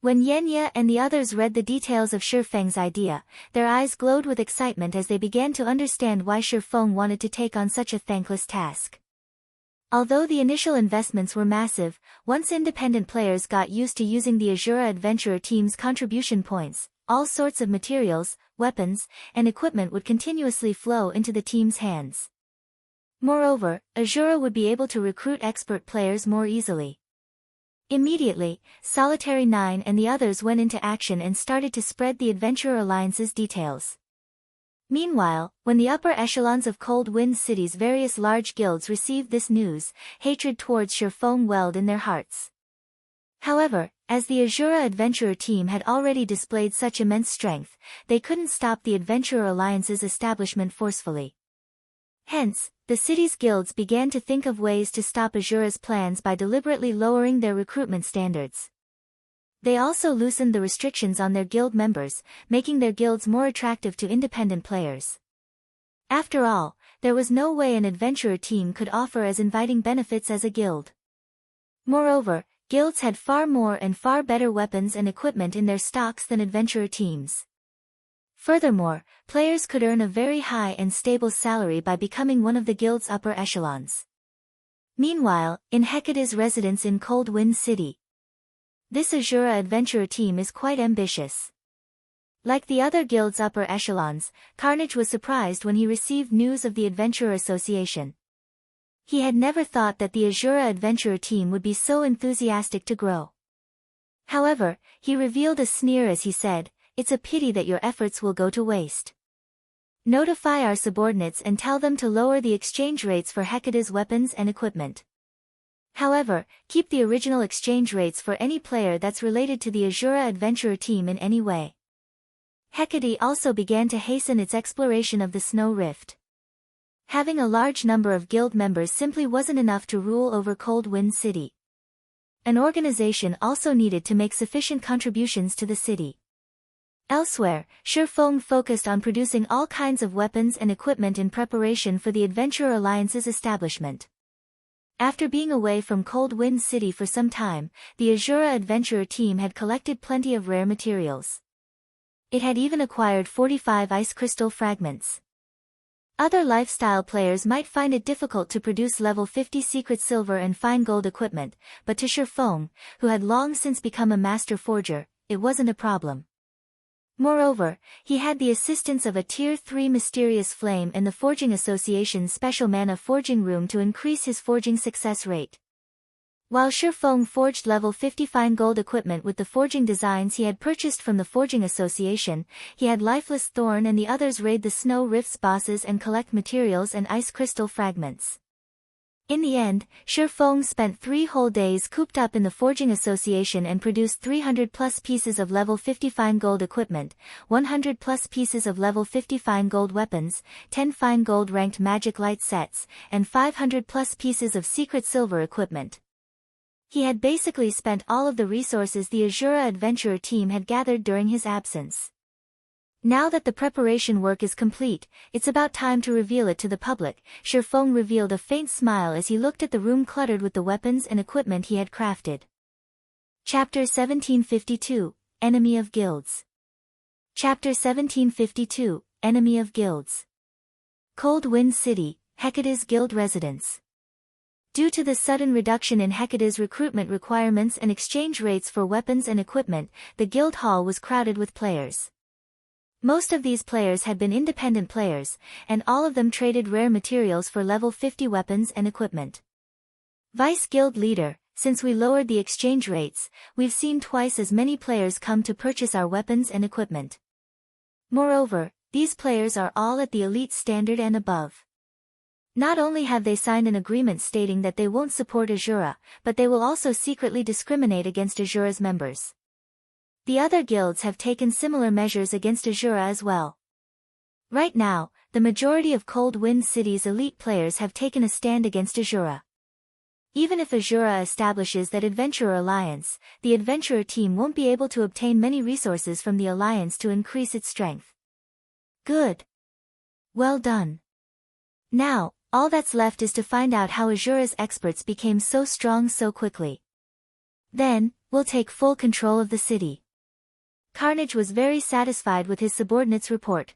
A: When Yenya and the others read the details of Silverwing's idea, their eyes glowed with excitement as they began to understand why Silverwing wanted to take on such a thankless task. Although the initial investments were massive, once independent players got used to using the Asura Adventurer team's contribution points, all sorts of materials, weapons, and equipment would continuously flow into the team's hands. Moreover, Asura would be able to recruit expert players more easily. Immediately, Solitary 9 and the others went into action and started to spread the Adventurer Alliance's details. Meanwhile, when the upper echelons of Cold Wind City's various large guilds received this news, hatred towards Silverwing welled in their hearts. However, as the Asura Adventurer team had already displayed such immense strength, they couldn't stop the Adventurer Alliance's establishment forcefully. Hence, the city's guilds began to think of ways to stop Asura's plans by deliberately lowering their recruitment standards. They also loosened the restrictions on their guild members, making their guilds more attractive to independent players. After all, there was no way an adventurer team could offer as inviting benefits as a guild. Moreover, guilds had far more and far better weapons and equipment in their stocks than adventurer teams. Furthermore, players could earn a very high and stable salary by becoming one of the guild's upper echelons. Meanwhile, in Hecate's residence in Cold Wind City, this Asura adventurer team is quite ambitious. Like the other guild's upper echelons, Carnage was surprised when he received news of the Adventurer Association. He had never thought that the Asura adventurer team would be so enthusiastic to grow. However, he revealed a sneer as he said, "It's a pity that your efforts will go to waste. Notify our subordinates and tell them to lower the exchange rates for Hecate's weapons and equipment. However, keep the original exchange rates for any player that's related to the Asura adventurer team in any way." Hecate also began to hasten its exploration of the Snow Rift. Having a large number of guild members simply wasn't enough to rule over Cold Wind City. An organization also needed to make sufficient contributions to the city. Elsewhere, Silverwing focused on producing all kinds of weapons and equipment in preparation for the Adventurer Alliance's establishment. After being away from Cold Wind City for some time, the Asura adventurer team had collected plenty of rare materials. It had even acquired 45 ice crystal fragments. Other lifestyle players might find it difficult to produce level 50 secret silver and fine gold equipment, but to Silverwing, who had long since become a master forger, it wasn't a problem. Moreover, he had the assistance of a Tier 3 mysterious flame and the Forging Association's special mana forging room to increase his forging success rate. While Silverwing forged level 50 fine gold equipment with the forging designs he had purchased from the Forging Association, he had Lifeless Thorn and the others raid the Snow Rifts bosses and collect materials and ice crystal fragments. In the end, Silverwing spent 3 whole days cooped up in the Forging Association and produced 300 plus pieces of level 50 fine gold equipment, 100 plus pieces of level 50 fine gold weapons, 10 fine gold ranked magic light sets, and 500 plus pieces of secret silver equipment. He had basically spent all of the resources the Asura adventurer team had gathered during his absence. Now that the preparation work is complete, it's about time to reveal it to the public. Silverwing revealed a faint smile as he looked at the room cluttered with the weapons and equipment he had crafted. Chapter 1752, Enemy of Guilds. Chapter 1752, Enemy of Guilds. Cold Wind City, Hecate's guild residence. Due to the sudden reduction in Hecate's recruitment requirements and exchange rates for weapons and equipment, the guild hall was crowded with players. Most of these players had been independent players, and all of them traded rare materials for level 50 weapons and equipment. Vice Guild Leader, since we lowered the exchange rates, we've seen twice as many players come to purchase our weapons and equipment. Moreover, these players are all at the elite standard and above. Not only have they signed an agreement stating that they won't support Asura, but they will also secretly discriminate against Asura's members. The other guilds have taken similar measures against Asura as well. Right now, the majority of Cold Wind City's elite players have taken a stand against Asura. Even if Asura establishes that Adventurer Alliance, the adventurer team won't be able to obtain many resources from the alliance to increase its strength. Good. Well done. Now, all that's left is to find out how Asura's experts became so strong so quickly. Then, we'll take full control of the city. Carnage was very satisfied with his subordinate's report.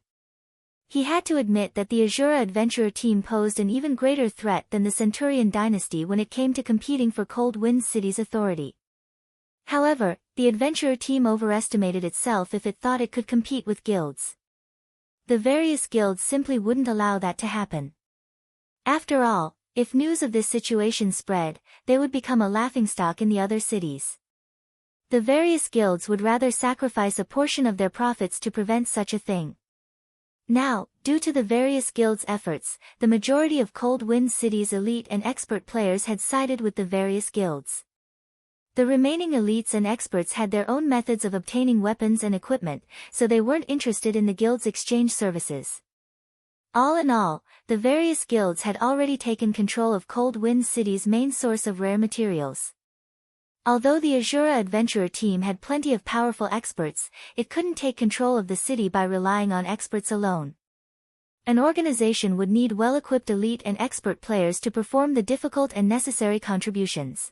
A: He had to admit that the Asura adventurer team posed an even greater threat than the Centurion dynasty when it came to competing for Cold Wind City's authority. However, the adventurer team overestimated itself if it thought it could compete with guilds. The various guilds simply wouldn't allow that to happen. After all, if news of this situation spread, they would become a laughingstock in the other cities. The various guilds would rather sacrifice a portion of their profits to prevent such a thing. Now, due to the various guilds' efforts, the majority of Cold Wind City's elite and expert players had sided with the various guilds. The remaining elites and experts had their own methods of obtaining weapons and equipment, so they weren't interested in the guild's exchange services. All in all, the various guilds had already taken control of Cold Wind City's main source of rare materials. Although the Asura adventurer team had plenty of powerful experts, it couldn't take control of the city by relying on experts alone. An organization would need well-equipped elite and expert players to perform the difficult and necessary contributions.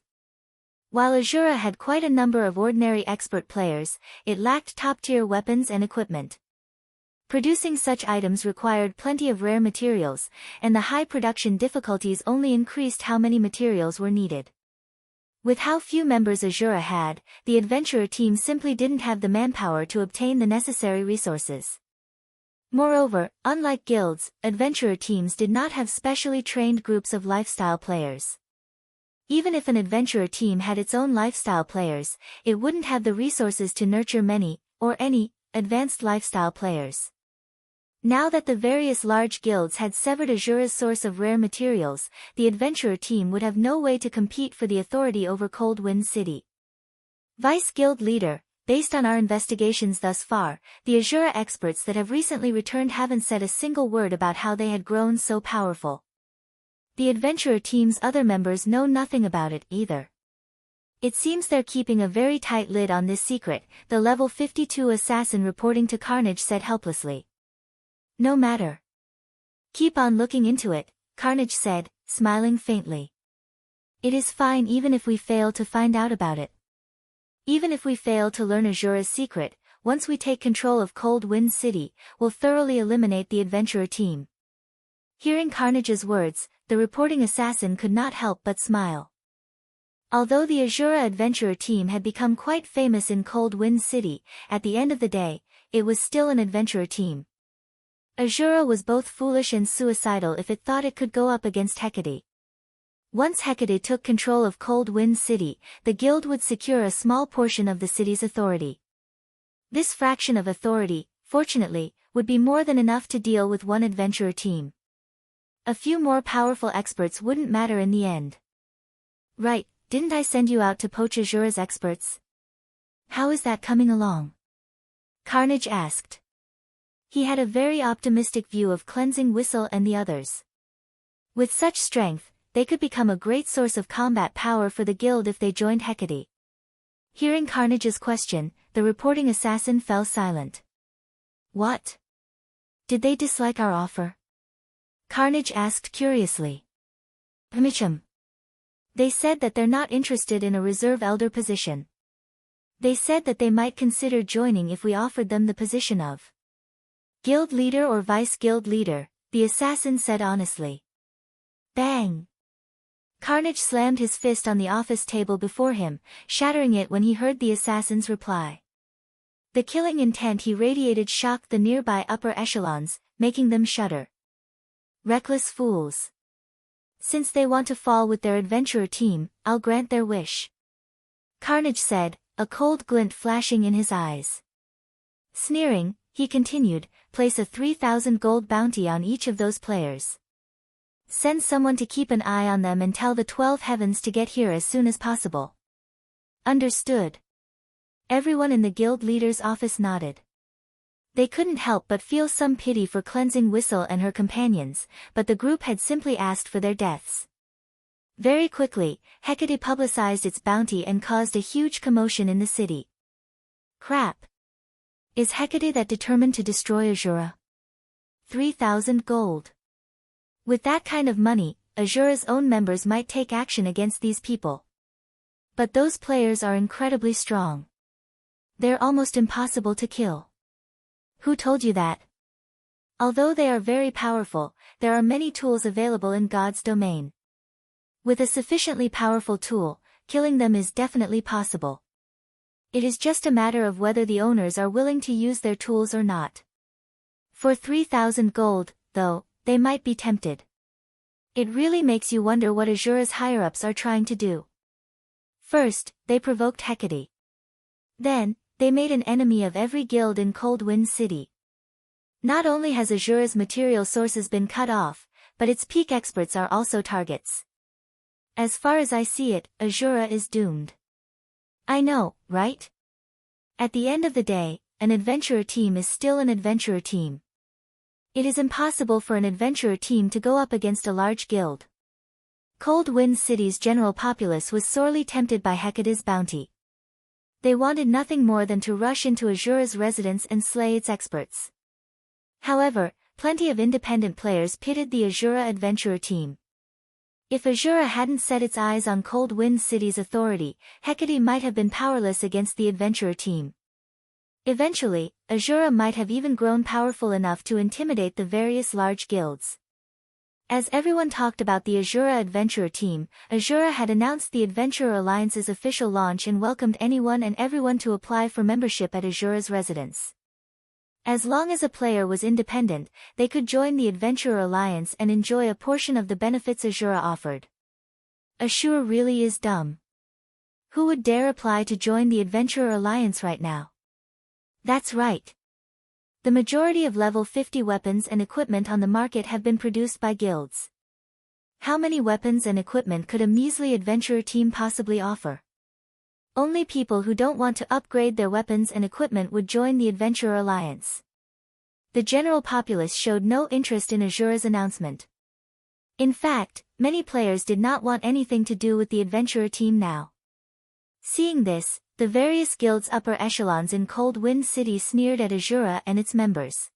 A: While Asura had quite a number of ordinary expert players, it lacked top-tier weapons and equipment. Producing such items required plenty of rare materials, and the high production difficulties only increased how many materials were needed. With how few members Asura had, the adventurer team simply didn't have the manpower to obtain the necessary resources. Moreover, unlike guilds, adventurer teams did not have specially trained groups of lifestyle players. Even if an adventurer team had its own lifestyle players, it wouldn't have the resources to nurture many, or any, advanced lifestyle players. Now that the various large guilds had severed Asura's source of rare materials, the adventurer team would have no way to compete for the authority over Cold Wind City. Vice Guild Leader, based on our investigations thus far, the Asura experts that have recently returned haven't said a single word about how they had grown so powerful. The adventurer team's other members know nothing about it either. It seems they're keeping a very tight lid on this secret, the level 52 assassin reporting to Carnage said helplessly. No matter. Keep on looking into it, Carnage said, smiling faintly. It is fine even if we fail to find out about it. Even if we fail to learn Asura's secret, once we take control of Cold Wind City, we'll thoroughly eliminate the adventurer team. Hearing Carnage's words, the reporting assassin could not help but smile. Although the Asura adventurer team had become quite famous in Cold Wind City, at the end of the day, it was still an adventurer team. Asura was both foolish and suicidal if it thought it could go up against Hecate. Once Hecate took control of Cold Wind City, the guild would secure a small portion of the city's authority. This fraction of authority, fortunately, would be more than enough to deal with one adventurer team. A few more powerful experts wouldn't matter in the end. Right, didn't I send you out to poach Asura's experts? How is that coming along? Carnage asked. He had a very optimistic view of Cleansing Whistle and the others. With such strength, they could become a great source of combat power for the guild if they joined Hecate. Hearing Carnage's question, the reporting assassin fell silent. What? Did they dislike our offer? Carnage asked curiously. Mitchum. They said that they're not interested in a reserve elder position. They said that they might consider joining if we offered them the position of guild leader or vice guild leader, the assassin said honestly. Bang! Carnage slammed his fist on the office table before him, shattering it when he heard the assassin's reply. The killing intent he radiated shocked the nearby upper echelons, making them shudder. Reckless fools. Since they want to fall with their adventurer team, I'll grant their wish. Carnage said, a cold glint flashing in his eyes. Sneering, he continued, place a 3,000 gold bounty on each of those players. Send someone to keep an eye on them and tell the 12 heavens to get here as soon as possible. Understood. Everyone in the guild leader's office nodded. They couldn't help but feel some pity for Cleansing Whistle and her companions, but the group had simply asked for their deaths. Very quickly, Hecate publicized its bounty and caused a huge commotion in the city. Crap. Is Hecate that determined to destroy Asura? 3,000 gold. With that kind of money, Asura's own members might take action against these people. But those players are incredibly strong. They're almost impossible to kill. Who told you that? Although they are very powerful, there are many tools available in God's domain. With a sufficiently powerful tool, killing them is definitely possible. It is just a matter of whether the owners are willing to use their tools or not. For 3,000 gold, though, they might be tempted. It really makes you wonder what Asura's higher-ups are trying to do. First, they provoked Hecate. Then, they made an enemy of every guild in Cold Wind City. Not only has Asura's material sources been cut off, but its peak experts are also targets. As far as I see it, Asura is doomed. I know, right? At the end of the day, an adventurer team is still an adventurer team. It is impossible for an adventurer team to go up against a large guild. Cold Wind City's general populace was sorely tempted by Hecate's bounty. They wanted nothing more than to rush into Asura's residence and slay its experts. However, plenty of independent players pitted the Asura adventurer team. If Asura hadn't set its eyes on Cold Wind City's authority, Hecate might have been powerless against the adventurer team. Eventually, Asura might have even grown powerful enough to intimidate the various large guilds. As everyone talked about the Asura adventurer team, Asura had announced the Adventurer Alliance's official launch and welcomed anyone and everyone to apply for membership at Asura's residence. As long as a player was independent, they could join the Adventurer Alliance and enjoy a portion of the benefits Asura offered. Asura really is dumb. Who would dare apply to join the Adventurer Alliance right now? That's right. The majority of level 50 weapons and equipment on the market have been produced by guilds. How many weapons and equipment could a measly adventurer team possibly offer? Only people who don't want to upgrade their weapons and equipment would join the Adventurer Alliance. The general populace showed no interest in Asura's announcement. In fact, many players did not want anything to do with the adventurer team now. Seeing this, the various guilds' upper echelons in Cold Wind City sneered at Asura and its members.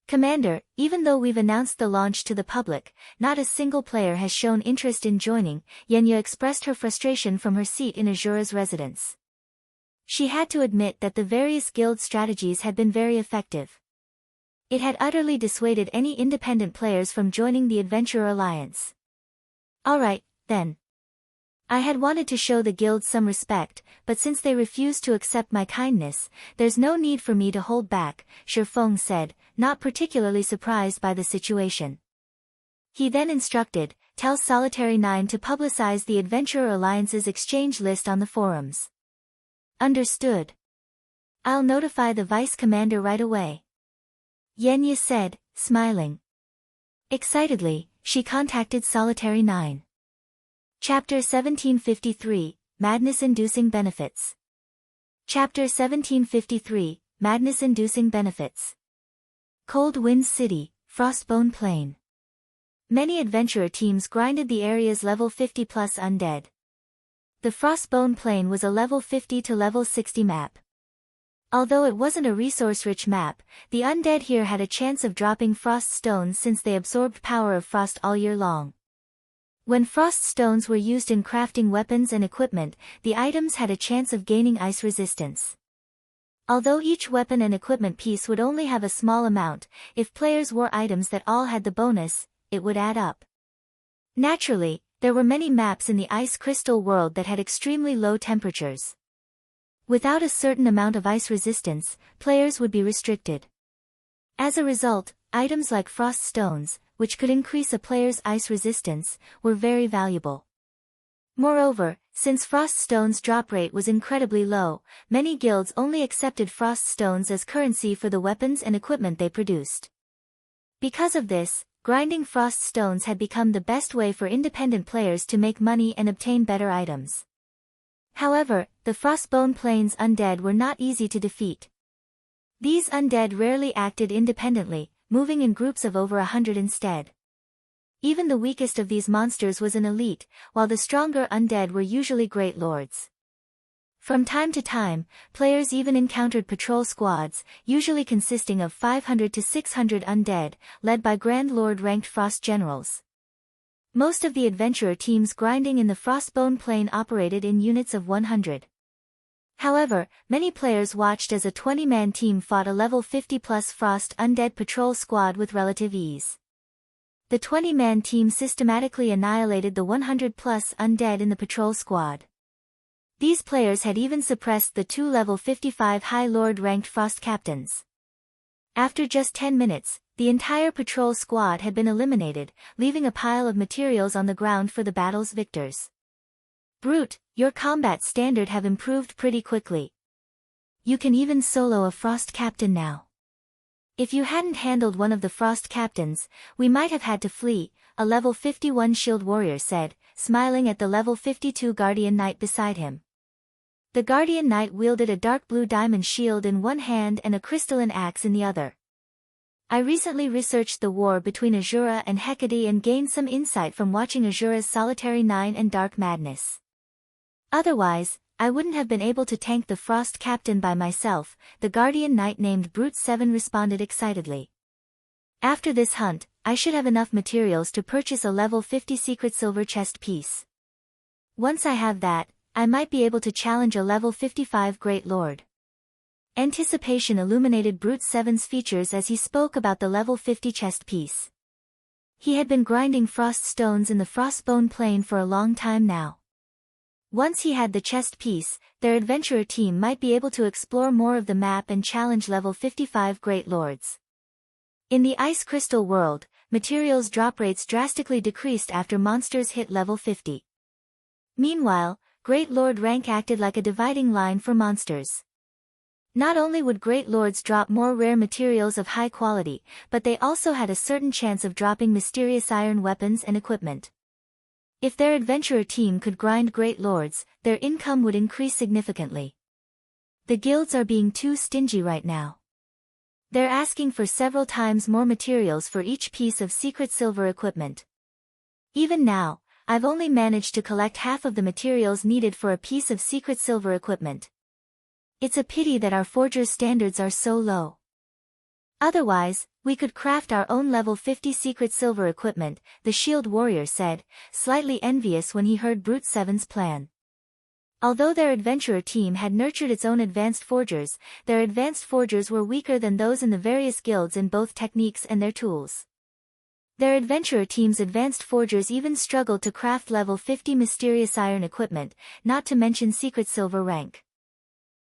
A: Commander, even though we've announced the launch to the public, not a single player has shown interest in joining. Yenya expressed her frustration from her seat in Asura's residence. She had to admit that the various guild strategies had been very effective. It had utterly dissuaded any independent players from joining the Adventurer Alliance. Alright, then. I had wanted to show the guild some respect, but since they refused to accept my kindness, there's no need for me to hold back, Shifeng said, not particularly surprised by the situation. He then instructed, tell Solitary 9 to publicize the Adventurer Alliance's exchange list on the forums. Understood. I'll notify the Vice Commander right away. Yenya said, smiling. Excitedly, she contacted Solitary 9. Chapter 1753, Madness-inducing benefits. Chapter 1753, Madness-inducing benefits. Cold Wind City, Frostbone Plain. Many adventurer teams grinded the area's level 50 plus undead. The Frostbone Plain was a level 50 to level 60 map. Although it wasn't a resource-rich map, the undead here had a chance of dropping frost stones since they absorbed power of frost all year long. When frost stones were used in crafting weapons and equipment, the items had a chance of gaining ice resistance. Although each weapon and equipment piece would only have a small amount, if players wore items that all had the bonus, it would add up. Naturally, there were many maps in the ice crystal world that had extremely low temperatures. Without a certain amount of ice resistance, players would be restricted. As a result, items like frost stones, which could increase a player's ice resistance, were very valuable. Moreover, since frost stones' drop rate was incredibly low, many guilds only accepted frost stones as currency for the weapons and equipment they produced. Because of this, grinding frost stones had become the best way for independent players to make money and obtain better items. However, the Frostbone Plains undead were not easy to defeat. These undead rarely acted independently, moving in groups of over 100 instead. Even the weakest of these monsters was an elite, while the stronger undead were usually great lords. From time to time, players even encountered patrol squads, usually consisting of 500 to 600 undead, led by Grand Lord-ranked frost generals. Most of the adventurer teams grinding in the Frostbone Plain operated in units of 100. However, many players watched as a 20-man team fought a level 50-plus Frost Undead patrol squad with relative ease. The 20-man team systematically annihilated the 100-plus undead in the patrol squad. These players had even suppressed the 2 level 55 High Lord-ranked Frost captains. After just 10 minutes, the entire patrol squad had been eliminated, leaving a pile of materials on the ground for the battle's victors. Brute, your combat standard have improved pretty quickly. You can even solo a Frost captain now. If you hadn't handled one of the Frost captains, we might have had to flee, a level 51 shield warrior said, smiling at the level 52 Guardian Knight beside him. The Guardian Knight wielded a dark blue diamond shield in one hand and a crystalline axe in the other. I recently researched the war between Asura and Hecate and gained some insight from watching Asura's Solitary 9 and Dark Madness. Otherwise, I wouldn't have been able to tank the Frost captain by myself, the Guardian Knight named Brute 7 responded excitedly. After this hunt, I should have enough materials to purchase a level 50 secret silver chest piece. Once I have that, I might be able to challenge a level 55 Great Lord. Anticipation illuminated Brute 7's features as he spoke about the level 50 chest piece. He had been grinding frost stones in the Frostbone Plain for a long time now. Once he had the chest piece, their adventurer team might be able to explore more of the map and challenge level 55 Great Lords. In the Ice Crystal world, materials drop rates drastically decreased after monsters hit level 50. Meanwhile, Great Lord rank acted like a dividing line for monsters. Not only would Great Lords drop more rare materials of high quality, but they also had a certain chance of dropping mysterious iron weapons and equipment. If their adventurer team could grind Great Lords, their income would increase significantly. The guilds are being too stingy right now. They're asking for several times more materials for each piece of secret silver equipment. Even now, I've only managed to collect half of the materials needed for a piece of secret silver equipment. It's a pity that our forger's standards are so low. Otherwise, we could craft our own level 50 secret silver equipment, the shield warrior said, slightly envious when he heard Brute 7's plan. Although their adventurer team had nurtured its own advanced forgers, their advanced forgers were weaker than those in the various guilds in both techniques and their tools. Their adventurer team's advanced forgers even struggled to craft level 50 mysterious iron equipment, not to mention secret silver rank.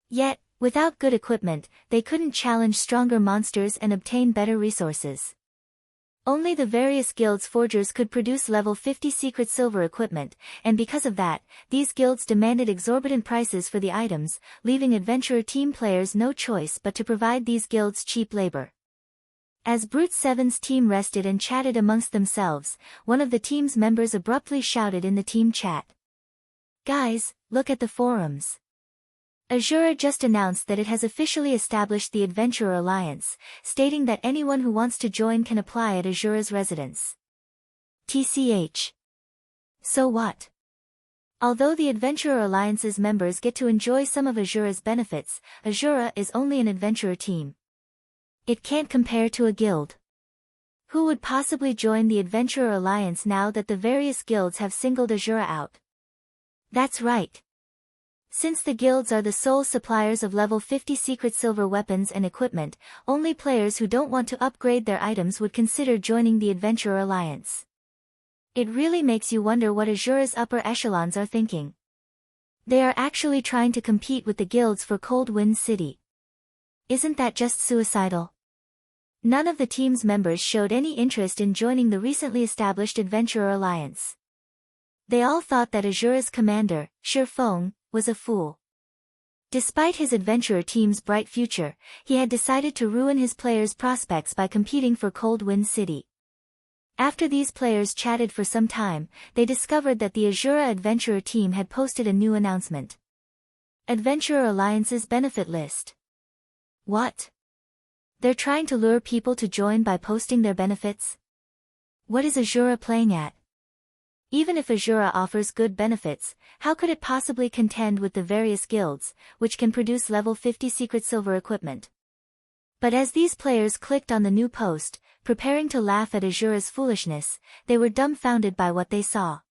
A: Yet, without good equipment, they couldn't challenge stronger monsters and obtain better resources. Only the various guilds' forgers could produce level 50 secret silver equipment, and because of that, these guilds demanded exorbitant prices for the items, leaving adventurer team players no choice but to provide these guilds cheap labor. As Brute 7's team rested and chatted amongst themselves, one of the team's members abruptly shouted in the team chat. "Guys, look at the forums. Asura just announced that it has officially established the Adventurer Alliance, stating that anyone who wants to join can apply at Asura's residence. TCH. So what? Although the Adventurer Alliance's members get to enjoy some of Asura's benefits, Asura is only an adventurer team. It can't compare to a guild. Who would possibly join the Adventurer Alliance now that the various guilds have singled Asura out? That's right. Since the guilds are the sole suppliers of level 50 secret silver weapons and equipment, only players who don't want to upgrade their items would consider joining the Adventurer Alliance. It really makes you wonder what Asura's upper echelons are thinking. They are actually trying to compete with the guilds for Cold Wind City. Isn't that just suicidal? None of the team's members showed any interest in joining the recently established Adventurer Alliance. They all thought that Asura's commander, Silverwing, was a fool. Despite his adventurer team's bright future, he had decided to ruin his players' prospects by competing for Cold Wind City. After these players chatted for some time, they discovered that the Asura adventurer team had posted a new announcement. Adventurer Alliance's benefit list. What? They're trying to lure people to join by posting their benefits? What is Asura playing at? Even if Asura offers good benefits, how could it possibly contend with the various guilds, which can produce level 50 secret silver equipment? But as these players clicked on the new post, preparing to laugh at Asura's foolishness, they were dumbfounded by what they saw.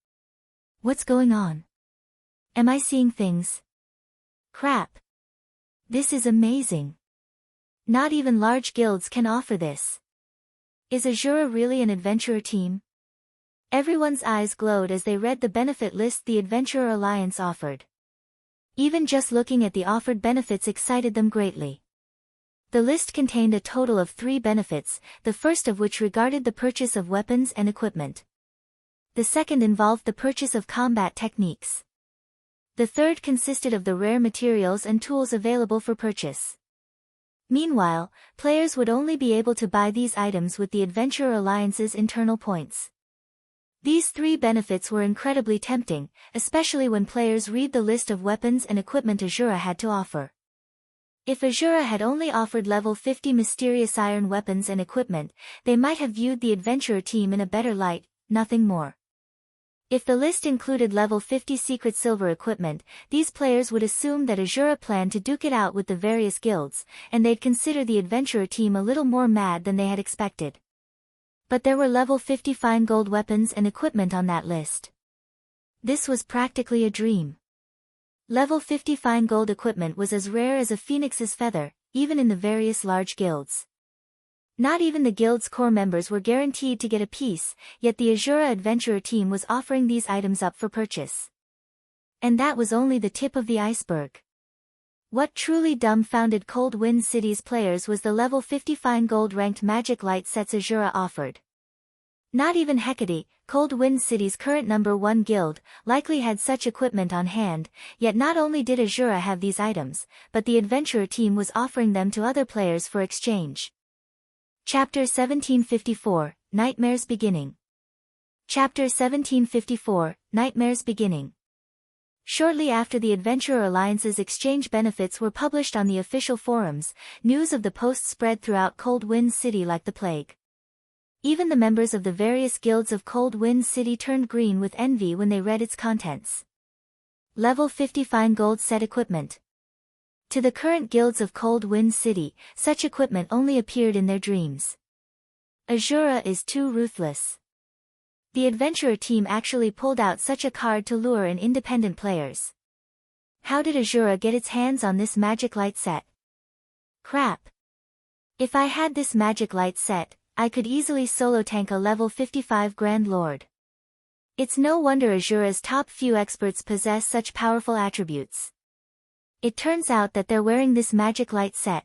A: What's going on? Am I seeing things? Crap. This is amazing. Not even large guilds can offer this. Is Asura really an adventurer team? Everyone's eyes glowed as they read the benefit list the Adventurer Alliance offered. Even just looking at the offered benefits excited them greatly. The list contained a total of 3 benefits, the first of which regarded the purchase of weapons and equipment. The second involved the purchase of combat techniques. The third consisted of the rare materials and tools available for purchase. Meanwhile, players would only be able to buy these items with the Adventurer Alliance's internal points. These 3 benefits were incredibly tempting, especially when players read the list of weapons and equipment Asura had to offer. If Asura had only offered level 50 mysterious iron weapons and equipment, they might have viewed the adventurer team in a better light, nothing more. If the list included level 50 secret silver equipment, these players would assume that Asura planned to duke it out with the various guilds, and they'd consider the adventurer team a little more mad than they had expected. But there were level 50 fine gold weapons and equipment on that list. This was practically a dream. Level 50 fine gold equipment was as rare as a phoenix's feather, even in the various large guilds. Not even the guild's core members were guaranteed to get a piece, yet the Asura adventurer team was offering these items up for purchase. And that was only the tip of the iceberg. What truly dumbfounded Cold Wind City's players was the level 50 fine gold ranked magic light sets Asura offered. Not even Hecate, Cold Wind City's current number 1 guild, likely had such equipment on hand, yet not only did Asura have these items, but the adventurer team was offering them to other players for exchange. Chapter 1754, Nightmares Beginning. Chapter 1754, Nightmares Beginning. Shortly after the Adventurer Alliance's exchange benefits were published on the official forums, news of the post spread throughout Cold Wind City like the plague. Even the members of the various guilds of Cold Wind City turned green with envy when they read its contents. Level 50 fine gold set equipment. To the current guilds of Cold Wind City, such equipment only appeared in their dreams. Asura is too ruthless. The adventurer team actually pulled out such a card to lure in independent players. How did Asura get its hands on this magic light set? Crap. If I had this magic light set, I could easily solo tank a level 55 Grand Lord. It's no wonder Asura's top few experts possess such powerful attributes. It turns out that they're wearing this magic light set.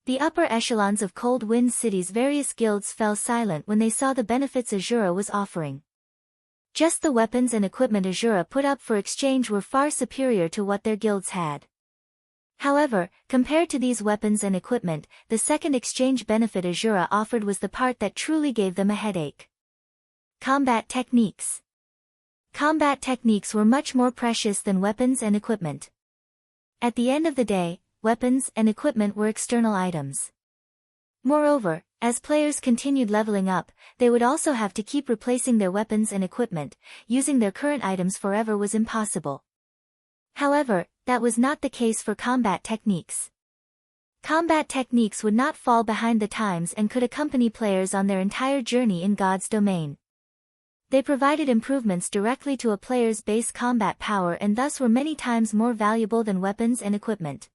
A: The upper echelons of Cold Wind City's various guilds fell silent when they saw the benefits Asura was offering. Just the weapons and equipment Asura put up for exchange were far superior to what their guilds had. However, compared to these weapons and equipment, the second exchange benefit Asura offered was the part that truly gave them a headache. Combat techniques. Combat techniques were much more precious than weapons and equipment. At the end of the day, weapons and equipment were external items. Moreover, as players continued leveling up, they would also have to keep replacing their weapons and equipment. Using their current items forever was impossible. However, that was not the case for combat techniques. Combat techniques would not fall behind the times and could accompany players on their entire journey in God's domain. They provided improvements directly to a player's base combat power and thus were many times more valuable than weapons and equipment.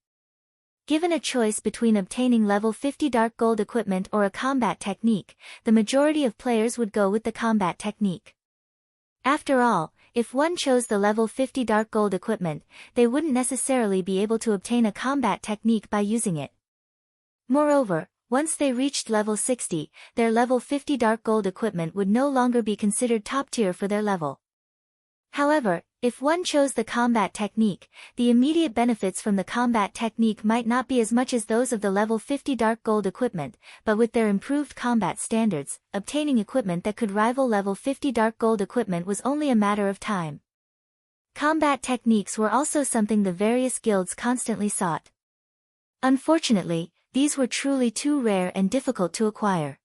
A: Given a choice between obtaining level 50 Dark Gold equipment or a combat technique, the majority of players would go with the combat technique. After all, if one chose the level 50 Dark Gold equipment, they wouldn't necessarily be able to obtain a combat technique by using it. Moreover, once they reached level 60, their level 50 Dark Gold equipment would no longer be considered top tier for their level. However, if one chose the combat technique, the immediate benefits from the combat technique might not be as much as those of the level 50 Dark Gold equipment, but with their improved combat standards, obtaining equipment that could rival level 50 Dark Gold equipment was only a matter of time. Combat techniques were also something the various guilds constantly sought. Unfortunately, these were truly too rare and difficult to acquire.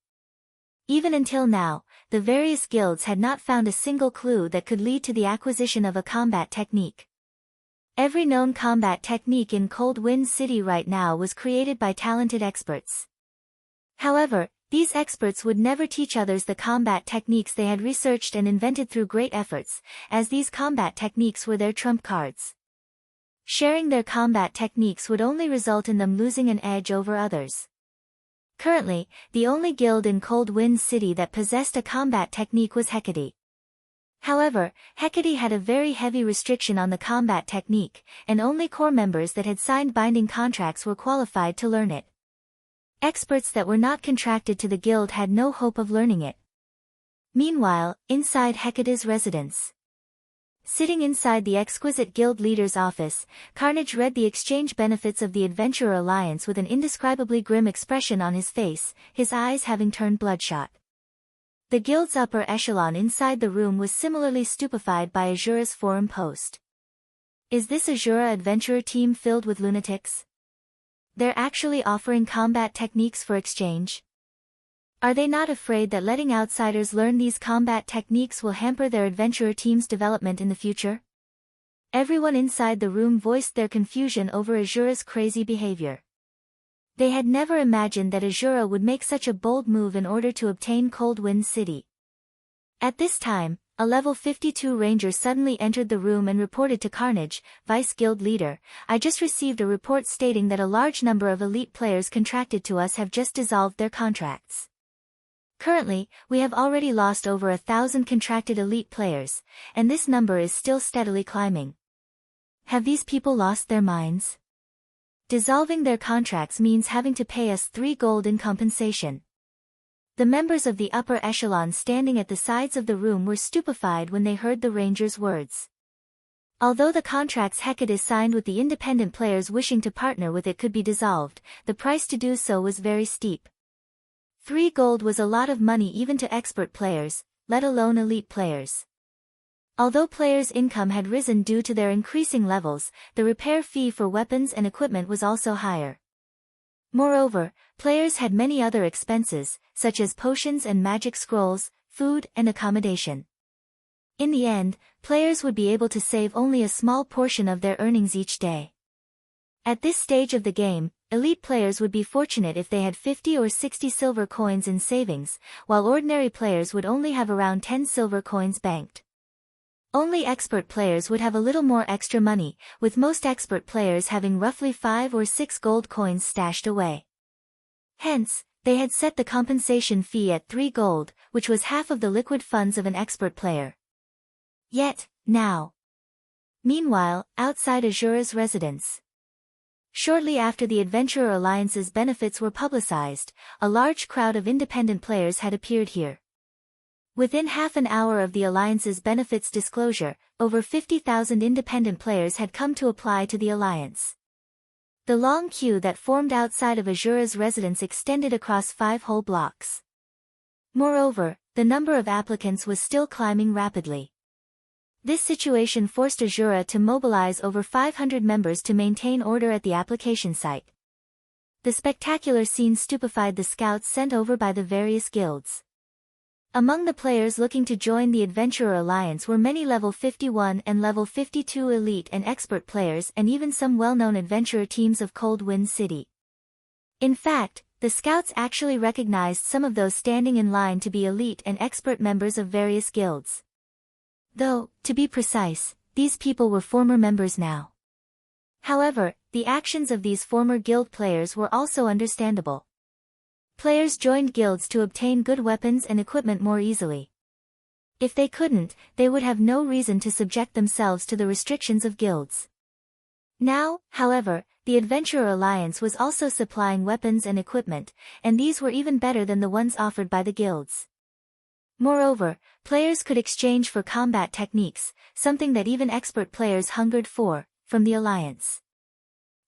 A: Even until now, the various guilds had not found a single clue that could lead to the acquisition of a combat technique. Every known combat technique in Cold Wind City right now was created by talented experts. However, these experts would never teach others the combat techniques they had researched and invented through great efforts, as these combat techniques were their trump cards. Sharing their combat techniques would only result in them losing an edge over others. Currently, the only guild in Cold Wind City that possessed a combat technique was Hecate. However, Hecate had a very heavy restriction on the combat technique, and only core members that had signed binding contracts were qualified to learn it. Experts that were not contracted to the guild had no hope of learning it. Meanwhile, inside Hecate's residence. Sitting inside the exquisite guild leader's office, Carnage read the exchange benefits of the Adventurer Alliance with an indescribably grim expression on his face, his eyes having turned bloodshot. The guild's upper echelon inside the room was similarly stupefied by Asura's forum post. Is this Asura adventurer team filled with lunatics? They're actually offering combat techniques for exchange? Are they not afraid that letting outsiders learn these combat techniques will hamper their adventurer team's development in the future? Everyone inside the room voiced their confusion over Asura's crazy behavior. They had never imagined that Asura would make such a bold move in order to obtain Cold Wind City. At this time, a level 52 ranger suddenly entered the room and reported to Carnage, Vice Guild Leader, "I just received a report stating that a large number of elite players contracted to us have just dissolved their contracts. Currently, we have already lost over 1,000 contracted elite players, and this number is still steadily climbing. Have these people lost their minds? Dissolving their contracts means having to pay us 3 gold in compensation." The members of the upper echelon standing at the sides of the room were stupefied when they heard the ranger's words. Although the contracts Hecate signed with the independent players wishing to partner with it could be dissolved, the price to do so was very steep. 3 gold was a lot of money even to expert players, let alone elite players. Although players' income had risen due to their increasing levels, the repair fee for weapons and equipment was also higher. Moreover, players had many other expenses, such as potions and magic scrolls, food and accommodation. In the end, players would be able to save only a small portion of their earnings each day. At this stage of the game, elite players would be fortunate if they had 50 or 60 silver coins in savings, while ordinary players would only have around 10 silver coins banked. Only expert players would have a little more extra money, with most expert players having roughly 5 or 6 gold coins stashed away. Hence, they had set the compensation fee at 3 gold, which was half of the liquid funds of an expert player. Yet, now. Meanwhile, outside Asura's residence. Shortly after the Adventurer Alliance's benefits were publicized, a large crowd of independent players had appeared here. Within half an hour of the Alliance's benefits disclosure, over 50,000 independent players had come to apply to the Alliance. The long queue that formed outside of Asura's residence extended across 5 whole blocks. Moreover, the number of applicants was still climbing rapidly. This situation forced Asura to mobilize over 500 members to maintain order at the application site. The spectacular scene stupefied the scouts sent over by the various guilds. Among the players looking to join the Adventurer Alliance were many level 51 and level 52 elite and expert players and even some well-known adventurer teams of Cold Wind City. In fact, the scouts actually recognized some of those standing in line to be elite and expert members of various guilds. Though, to be precise, these people were former members now. However, the actions of these former guild players were also understandable. Players joined guilds to obtain good weapons and equipment more easily. If they couldn't, they would have no reason to subject themselves to the restrictions of guilds. Now, however, the Adventurer Alliance was also supplying weapons and equipment, and these were even better than the ones offered by the guilds. Moreover, players could exchange for combat techniques, something that even expert players hungered for, from the Alliance.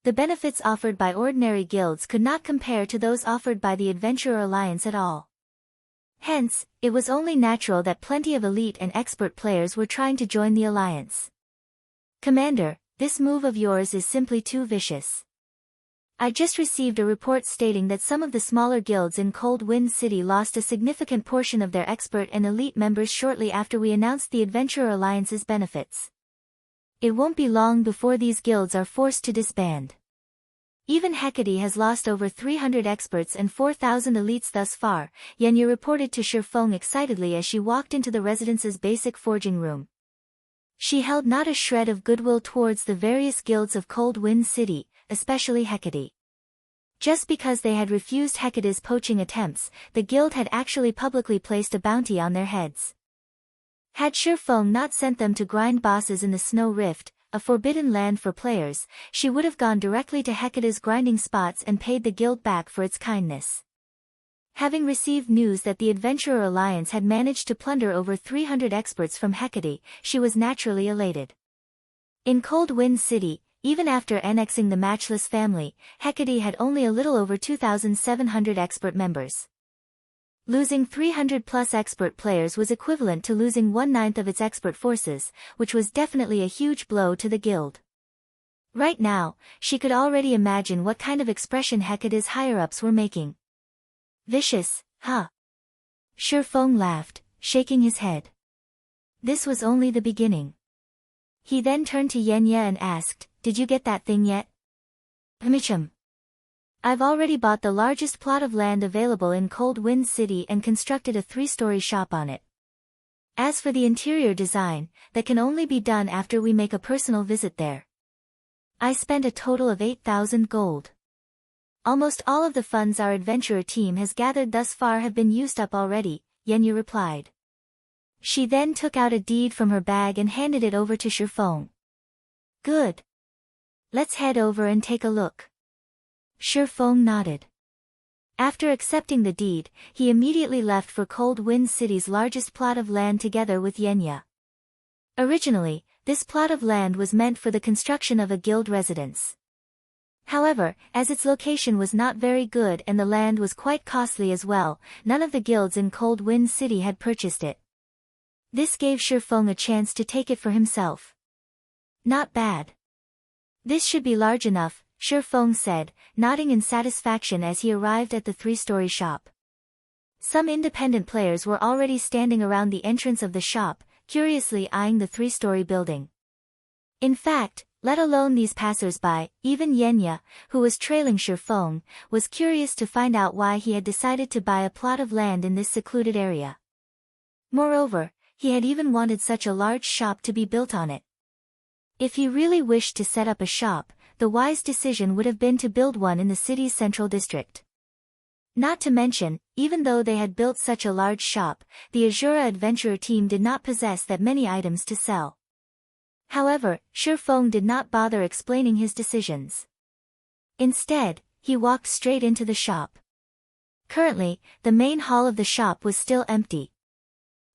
A: The benefits offered by ordinary guilds could not compare to those offered by the Adventurer Alliance at all. Hence, it was only natural that plenty of elite and expert players were trying to join the Alliance. Commander, this move of yours is simply too vicious. I just received a report stating that some of the smaller guilds in Cold Wind City lost a significant portion of their expert and elite members shortly after we announced the Adventurer Alliance's benefits. It won't be long before these guilds are forced to disband. Even Hecate has lost over 300 experts and 4,000 elites thus far, Yenya reported to Shifeng excitedly as she walked into the residence's basic forging room. She held not a shred of goodwill towards the various guilds of Cold Wind City, especially Hecate. Just because they had refused Hecate's poaching attempts, the guild had actually publicly placed a bounty on their heads. Had Shifeng not sent them to grind bosses in the Snow Rift, a forbidden land for players, she would have gone directly to Hecate's grinding spots and paid the guild back for its kindness. Having received news that the Adventurer Alliance had managed to plunder over 300 experts from Hecate, she was naturally elated. In Cold Wind City, even after annexing the Matchless family, Hecate had only a little over 2,700 expert members. Losing 300-plus expert players was equivalent to losing 1/9 of its expert forces, which was definitely a huge blow to the guild. Right now, she could already imagine what kind of expression Hecate's higher-ups were making. Vicious, huh? Shifeng laughed, shaking his head. This was only the beginning. He then turned to Yenya and asked, "Did you get that thing yet?" "Michum. I've already bought the largest plot of land available in Cold Wind City and constructed a 3-story shop on it. As for the interior design, that can only be done after we make a personal visit there. I spent a total of 8,000 gold. Almost all of the funds our adventurer team has gathered thus far have been used up already," Yenya replied. She then took out a deed from her bag and handed it over to Shifeng. "Good. Let's head over and take a look." Shifeng nodded. After accepting the deed, he immediately left for Cold Wind City's largest plot of land together with Yenya. Originally, this plot of land was meant for the construction of a guild residence. However, as its location was not very good and the land was quite costly as well, none of the guilds in Cold Wind City had purchased it. This gave Shifeng a chance to take it for himself. "Not bad. This should be large enough," Shifeng said, nodding in satisfaction as he arrived at the 3-story shop. Some independent players were already standing around the entrance of the shop, curiously eyeing the 3-story building. In fact, let alone these passers-by. Even Yenya, who was trailing Shifeng, was curious to find out why he had decided to buy a plot of land in this secluded area. Moreover, he had even wanted such a large shop to be built on it. If he really wished to set up a shop, the wise decision would have been to build one in the city's central district. Not to mention, even though they had built such a large shop, the Asura adventurer team did not possess that many items to sell. However, Shifeng did not bother explaining his decisions. Instead, he walked straight into the shop. Currently, the main hall of the shop was still empty.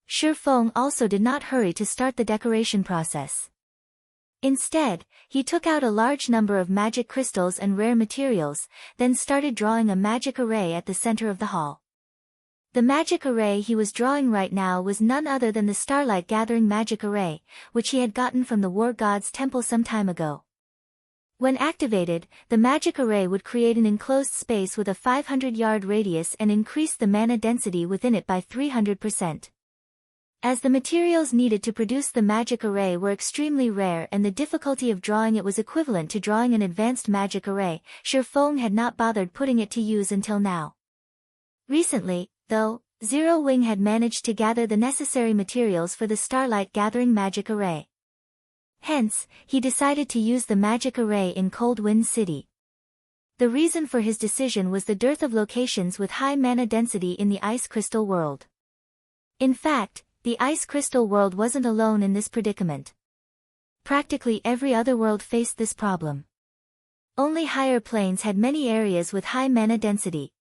A: Shifeng also did not hurry to start the decoration process. Instead, he took out a large number of magic crystals and rare materials, then started drawing a magic array at the center of the hall. The magic array he was drawing right now was none other than the Starlight Gathering magic array, which he had gotten from the War God's temple some time ago. When activated, the magic array would create an enclosed space with a 500-yard radius and increase the mana density within it by 300%. As the materials needed to produce the magic array were extremely rare and the difficulty of drawing it was equivalent to drawing an advanced magic array, Shifeng had not bothered putting it to use until now. Recently, though, Zero-Wing had managed to gather the necessary materials for the Starlight Gathering magic array. Hence, he decided to use the magic array in Cold Wind City. The reason for his decision was the dearth of locations with high mana density in the Ice Crystal world. In fact, the Ice Crystal world wasn't alone in this predicament. Practically every other world faced this problem. Only higher planes had many areas with high mana density.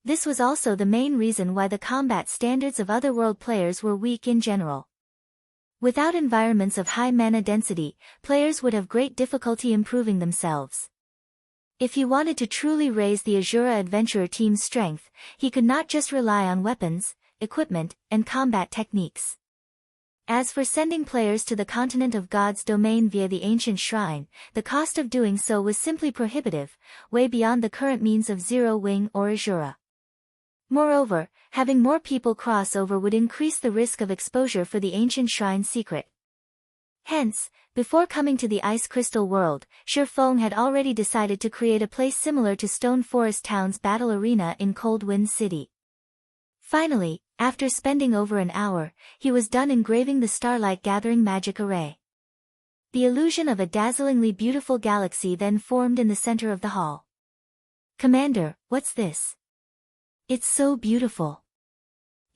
A: This was also the main reason why the combat standards of other world players were weak in general. Without environments of high mana density, players would have great difficulty improving themselves. If he wanted to truly raise the Asura adventurer team's strength, he could not just rely on weapons, equipment, and combat techniques. As for sending players to the continent of God's domain via the ancient shrine, the cost of doing so was simply prohibitive, way beyond the current means of Zero-Wing or Asura. Moreover, having more people cross over would increase the risk of exposure for the ancient shrine secret. Hence, before coming to the Ice Crystal world, Shifeng had already decided to create a place similar to Stone Forest Town's battle arena in Cold Wind City. Finally, after spending over an hour, he was done engraving the Starlight Gathering magic array. The illusion of a dazzlingly beautiful galaxy then formed in the center of the hall. "Commander, what's this? It's so beautiful."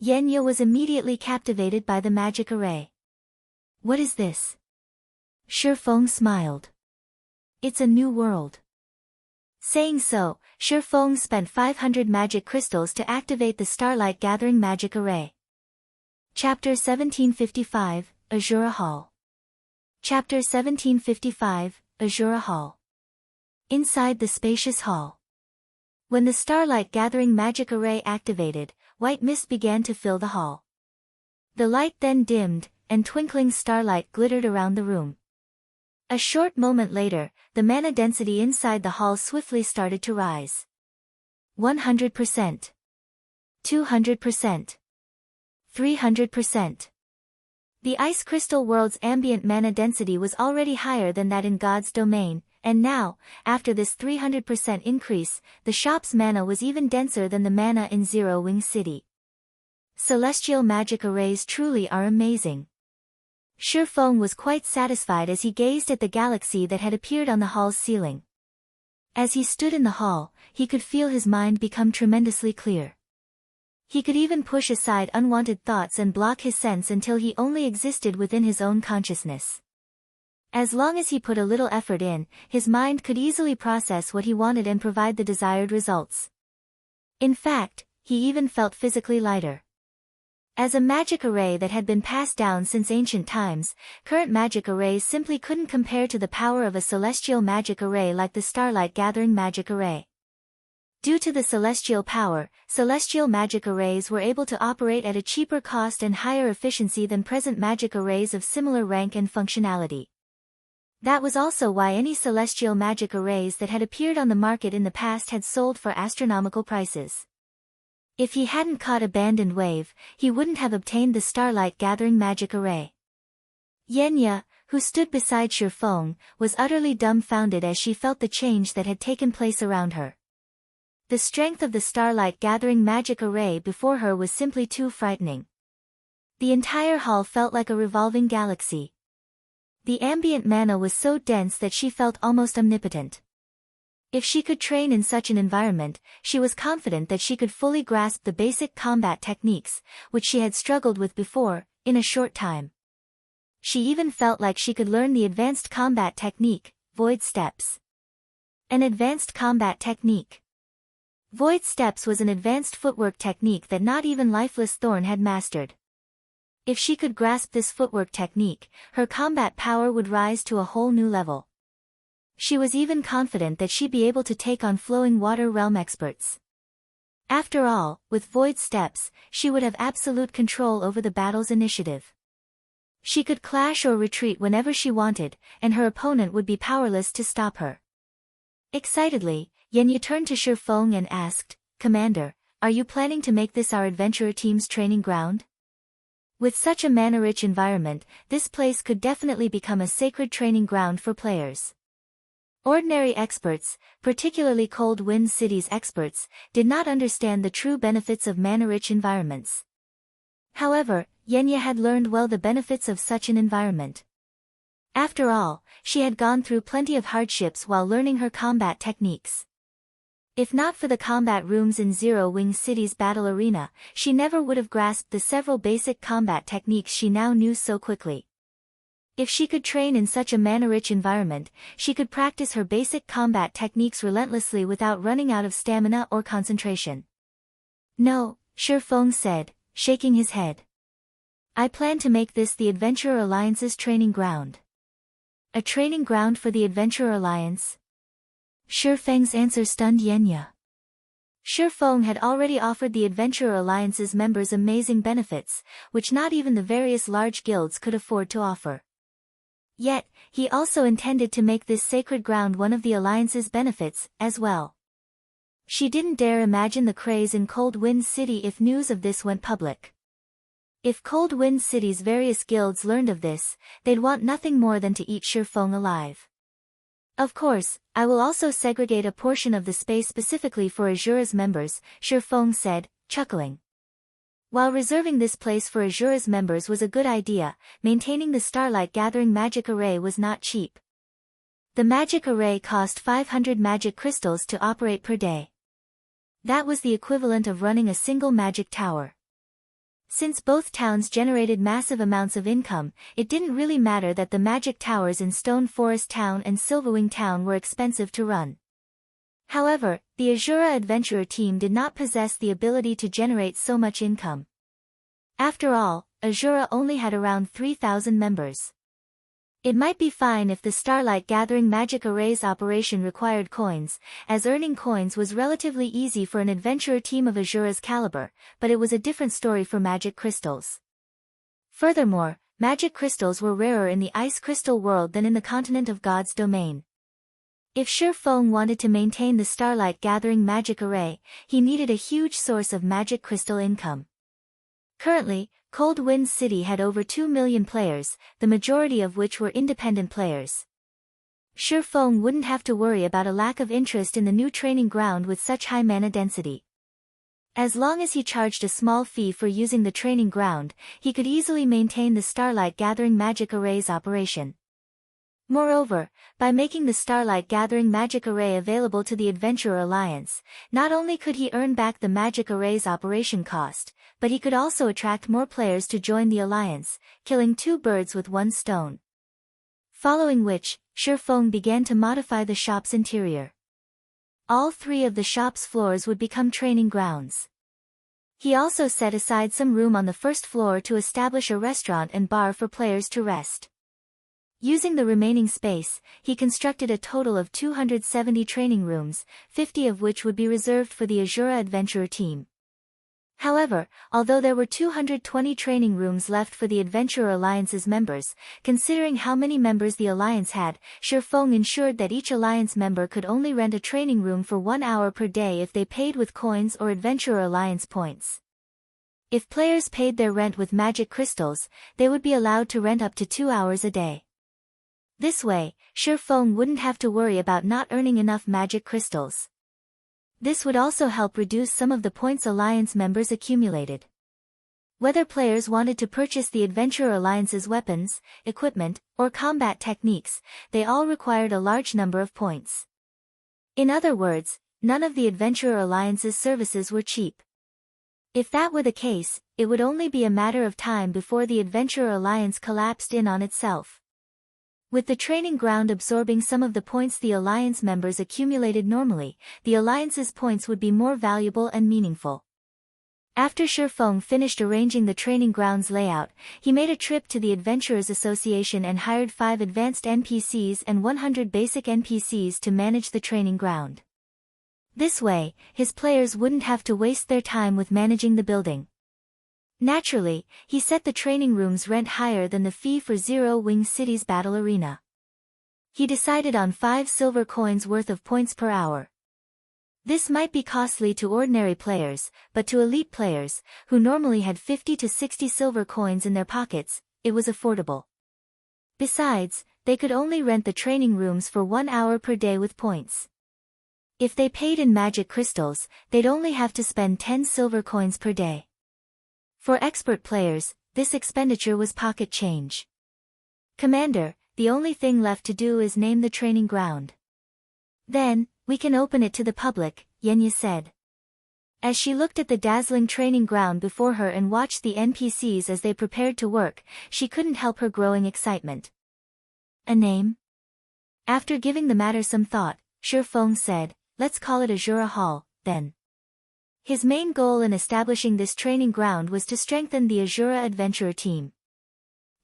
A: Yenya was immediately captivated by the magic array. "What is this?" Shifeng smiled. "It's a new world." Saying so, Shifeng spent 500 magic crystals to activate the Starlight Gathering magic array. Chapter 1755, Asura Hall. Chapter 1755, Asura Hall. Inside the spacious hall. When the Starlight Gathering magic array activated, white mist began to fill the hall. The light then dimmed, and twinkling starlight glittered around the room. A short moment later, the mana density inside the hall swiftly started to rise. 100%. 200%. 300%. The Ice Crystal world's ambient mana density was already higher than that in God's domain, and now, after this 300% increase, the shop's mana was even denser than the mana in Zero-Wing City. Celestial magic arrays truly are amazing. Shifeng was quite satisfied as he gazed at the galaxy that had appeared on the hall's ceiling. As he stood in the hall, he could feel his mind become tremendously clear. He could even push aside unwanted thoughts and block his sense until he only existed within his own consciousness. As long as he put a little effort in, his mind could easily process what he wanted and provide the desired results. In fact, he even felt physically lighter. As a magic array that had been passed down since ancient times, current magic arrays simply couldn't compare to the power of a celestial magic array like the Starlight Gathering magic array. Due to the celestial power, celestial magic arrays were able to operate at a cheaper cost and higher efficiency than present magic arrays of similar rank and functionality. That was also why any celestial magic arrays that had appeared on the market in the past had sold for astronomical prices. If he hadn't caught Abandoned Wave, he wouldn't have obtained the Starlight Gathering magic array. Yenya, who stood beside Shifeng, was utterly dumbfounded as she felt the change that had taken place around her. The strength of the starlight gathering magic array before her was simply too frightening. The entire hall felt like a revolving galaxy. The ambient mana was so dense that she felt almost omnipotent. If she could train in such an environment, she was confident that she could fully grasp the basic combat techniques, which she had struggled with before, in a short time. She even felt like she could learn the advanced combat technique, Void Steps. An advanced combat technique. Void Steps was an advanced footwork technique that not even Lifeless Thorn had mastered. If she could grasp this footwork technique, her combat power would rise to a whole new level. She was even confident that she'd be able to take on Flowing Water Realm experts. After all, with Void Steps, she would have absolute control over the battle's initiative. She could clash or retreat whenever she wanted, and her opponent would be powerless to stop her. Excitedly, Yenya turned to Shifeng and asked, "Commander, are you planning to make this our adventurer team's training ground?" With such a mana-rich environment, this place could definitely become a sacred training ground for players. Ordinary experts, particularly Cold Wind City's experts, did not understand the true benefits of mana-rich environments. However, Yenya had learned well the benefits of such an environment. After all, she had gone through plenty of hardships while learning her combat techniques. If not for the combat rooms in Zero Wing City's battle arena, she never would have grasped the several basic combat techniques she now knew so quickly. If she could train in such a mana-rich environment, she could practice her basic combat techniques relentlessly without running out of stamina or concentration. "No," Shifeng said, shaking his head. "I plan to make this the Adventurer Alliance's training ground." "A training ground for the Adventurer Alliance?" Shifeng's answer stunned Yenya. Shifeng had already offered the Adventurer Alliance's members amazing benefits, which not even the various large guilds could afford to offer. Yet, he also intended to make this sacred ground one of the Alliance's benefits, as well. She didn't dare imagine the craze in Cold Wind City if news of this went public. If Cold Wind City's various guilds learned of this, they'd want nothing more than to eat Shifeng alive. "Of course, I will also segregate a portion of the space specifically for Asura's members," Shifeng said, chuckling. While reserving this place for Asura's members was a good idea, maintaining the Starlight Gathering magic array was not cheap. The magic array cost 500 magic crystals to operate per day. That was the equivalent of running a single magic tower. Since both towns generated massive amounts of income, it didn't really matter that the magic towers in Stone Forest Town and Silverwing Town were expensive to run. However, the Asura Adventurer team did not possess the ability to generate so much income. After all, Asura only had around 3,000 members. It might be fine if the Starlight Gathering magic array's operation required coins, as earning coins was relatively easy for an adventurer team of Asura's caliber, but it was a different story for magic crystals. Furthermore, magic crystals were rarer in the Ice Crystal world than in the Continent of God's domain. If Shifeng wanted to maintain the Starlight Gathering magic array, he needed a huge source of magic crystal income. Currently, Cold Wind City had over 2 million players, the majority of which were independent players. Shifeng wouldn't have to worry about a lack of interest in the new training ground with such high mana density. As long as he charged a small fee for using the training ground, he could easily maintain the Starlight Gathering magic array's operation. Moreover, by making the Starlight Gathering magic array available to the Adventurer Alliance, not only could he earn back the magic array's operation cost, but he could also attract more players to join the Alliance, killing two birds with one stone. Following which, Shifeng began to modify the shop's interior. All three of the shop's floors would become training grounds. He also set aside some room on the first floor to establish a restaurant and bar for players to rest. Using the remaining space, he constructed a total of 270 training rooms, 50 of which would be reserved for the Asura Adventurer team. However, although there were 220 training rooms left for the Adventurer Alliance's members, considering how many members the Alliance had, Shifeng ensured that each Alliance member could only rent a training room for 1 hour per day if they paid with coins or Adventurer Alliance points. If players paid their rent with magic crystals, they would be allowed to rent up to 2 hours a day. This way, Shifeng wouldn't have to worry about not earning enough magic crystals. This would also help reduce some of the points Alliance members accumulated. Whether players wanted to purchase the Adventurer Alliance's weapons, equipment, or combat techniques, they all required a large number of points. In other words, none of the Adventurer Alliance's services were cheap. If that were the case, it would only be a matter of time before the Adventurer Alliance collapsed in on itself. With the training ground absorbing some of the points the Alliance members accumulated normally, the Alliance's points would be more valuable and meaningful. After Shifeng finished arranging the training ground's layout, he made a trip to the Adventurers Association and hired 5 advanced NPCs and 100 basic NPCs to manage the training ground. This way, his players wouldn't have to waste their time with managing the building. Naturally, he set the training room's rent higher than the fee for Zero-Wing City's battle arena. He decided on 5 silver coins worth of points per hour. This might be costly to ordinary players, but to elite players, who normally had 50 to 60 silver coins in their pockets, it was affordable. Besides, they could only rent the training rooms for 1 hour per day with points. If they paid in magic crystals, they'd only have to spend 10 silver coins per day. For expert players, this expenditure was pocket change. Commander, the only thing left to do is name the training ground. Then, we can open it to the public, Yenya said. As she looked at the dazzling training ground before her and watched the NPCs as they prepared to work, she couldn't help her growing excitement. A name? After giving the matter some thought, Shifeng said, "Let's call it Asura Hall, then." His main goal in establishing this training ground was to strengthen the Asura Adventurer team.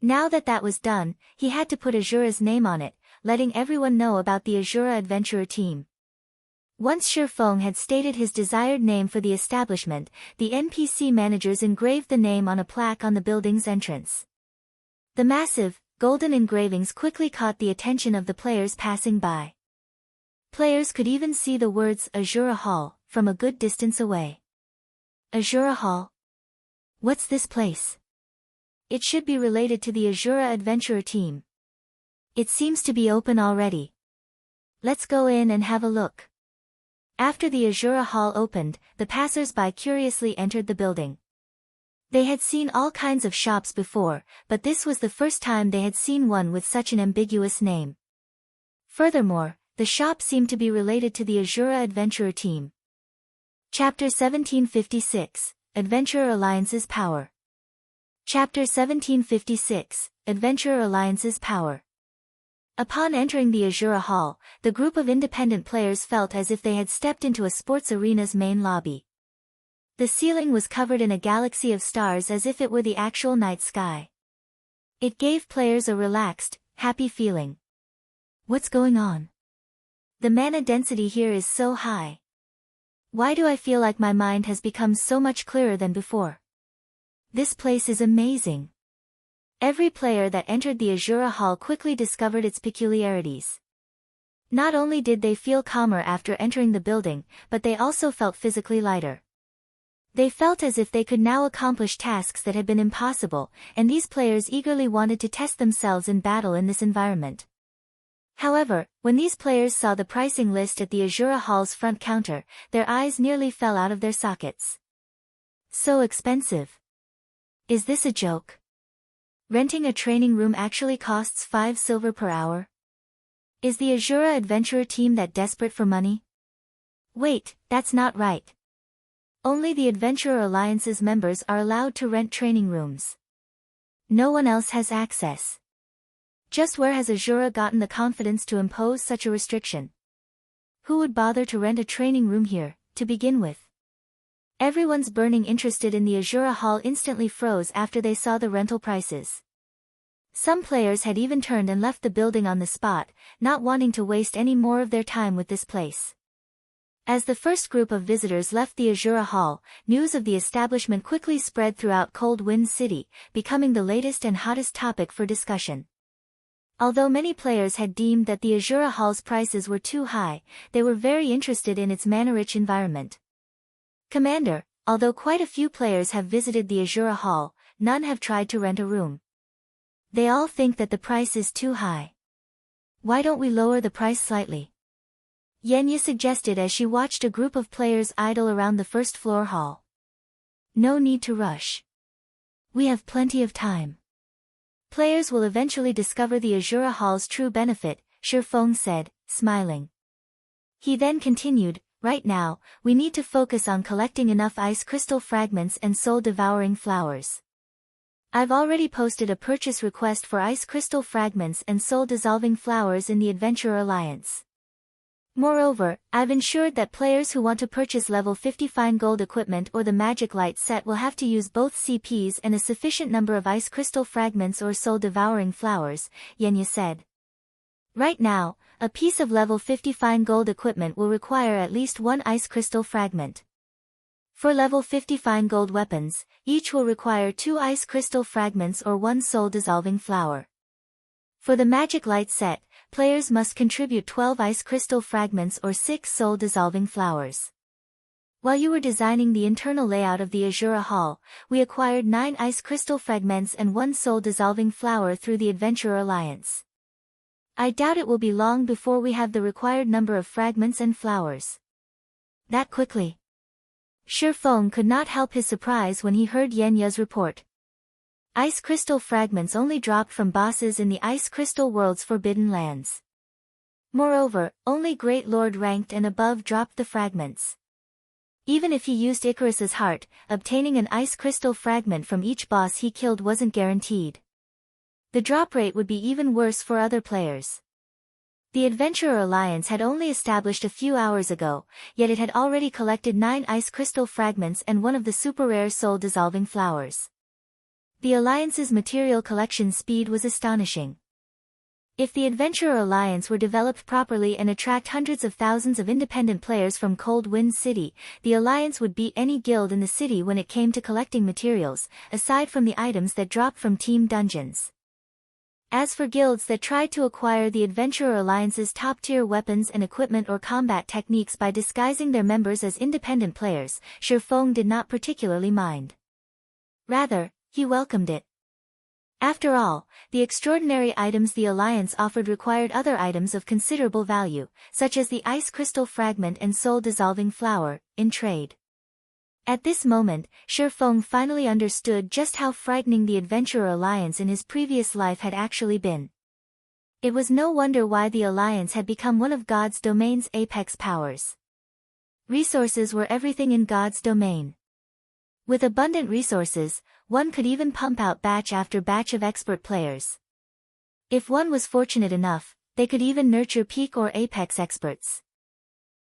A: Now that was done, he had to put Asura's name on it, letting everyone know about the Asura Adventurer team. Once Shifeng had stated his desired name for the establishment, the NPC managers engraved the name on a plaque on the building's entrance. The massive, golden engravings quickly caught the attention of the players passing by. Players could even see the words Asura Hall from a good distance away. Asura Hall? What's this place? It should be related to the Asura Adventurer team. It seems to be open already. Let's go in and have a look. After the Asura Hall opened, the passers-by curiously entered the building. They had seen all kinds of shops before, but this was the first time they had seen one with such an ambiguous name. Furthermore, the shop seemed to be related to the Asura Adventurer team. Chapter 1756, Adventurer Alliance's Power. Chapter 1756, Adventurer Alliance's Power. Upon entering the Asura Hall, the group of independent players felt as if they had stepped into a sports arena's main lobby. The ceiling was covered in a galaxy of stars as if it were the actual night sky. It gave players a relaxed, happy feeling. What's going on? The mana density here is so high. Why do I feel like my mind has become so much clearer than before? This place is amazing. Every player that entered the Asura Hall quickly discovered its peculiarities. Not only did they feel calmer after entering the building, but they also felt physically lighter. They felt as if they could now accomplish tasks that had been impossible, and these players eagerly wanted to test themselves in battle in this environment. However, when these players saw the pricing list at the Asura Hall's front counter, their eyes nearly fell out of their sockets. So expensive. Is this a joke? Renting a training room actually costs 5 silver per hour? Is the Asura Adventurer team that desperate for money? Wait, that's not right. Only the Adventurer Alliance's members are allowed to rent training rooms. No one else has access. Just where has Asura gotten the confidence to impose such a restriction? Who would bother to rent a training room here, to begin with? Everyone's burning interested in the Asura Hall instantly froze after they saw the rental prices. Some players had even turned and left the building on the spot, not wanting to waste any more of their time with this place. As the first group of visitors left the Asura Hall, news of the establishment quickly spread throughout Cold Wind City, becoming the latest and hottest topic for discussion. Although many players had deemed that the Asura Hall's prices were too high, they were very interested in its mana-rich environment. Commander, although quite a few players have visited the Asura Hall, none have tried to rent a room. They all think that the price is too high. Why don't we lower the price slightly? Yenya suggested as she watched a group of players idle around the first floor hall. No need to rush. We have plenty of time. Players will eventually discover the Asura Hall's true benefit, Shifeng said, smiling. He then continued, right now, we need to focus on collecting enough ice crystal fragments and soul-devouring flowers. I've already posted a purchase request for ice crystal fragments and soul-dissolving flowers in the Adventurer Alliance. Moreover, I've ensured that players who want to purchase level 50 fine gold equipment or the magic light set will have to use both CPs and a sufficient number of ice crystal fragments or soul-devouring flowers, Yenya said. Right now, a piece of level 50 fine gold equipment will require at least one ice crystal fragment. For level 50 fine gold weapons, each will require 2 ice crystal fragments or 1 soul-dissolving flower. For the magic light set, players must contribute 12 ice crystal fragments or 6 soul-dissolving flowers. While you were designing the internal layout of the Asura Hall, we acquired 9 ice crystal fragments and 1 soul-dissolving flower through the Adventurer Alliance. I doubt it will be long before we have the required number of fragments and flowers. That quickly? Shifeng could not help his surprise when he heard Yenya's report. Ice crystal fragments only dropped from bosses in the Ice Crystal World's Forbidden Lands. Moreover, only Great Lord ranked and above dropped the fragments. Even if he used Icarus's heart, obtaining an ice crystal fragment from each boss he killed wasn't guaranteed. The drop rate would be even worse for other players. The Adventurer Alliance had only established a few hours ago, yet it had already collected 9 ice crystal fragments and one of the super rare soul-dissolving flowers. The Alliance's material collection speed was astonishing. If the Adventurer Alliance were developed properly and attract hundreds of thousands of independent players from Cold Wind City, the Alliance would beat any guild in the city when it came to collecting materials, aside from the items that dropped from team dungeons. As for guilds that tried to acquire the Adventurer Alliance's top-tier weapons and equipment or combat techniques by disguising their members as independent players, Shifeng did not particularly mind. Rather, he welcomed it. After all, the extraordinary items the Alliance offered required other items of considerable value, such as the ice crystal fragment and soul-dissolving flower, in trade. At this moment, Shifeng finally understood just how frightening the Adventurer Alliance in his previous life had actually been. It was no wonder why the Alliance had become one of God's domain's apex powers. Resources were everything in God's domain. With abundant resources, one could even pump out batch after batch of expert players. If one was fortunate enough, they could even nurture peak or apex experts.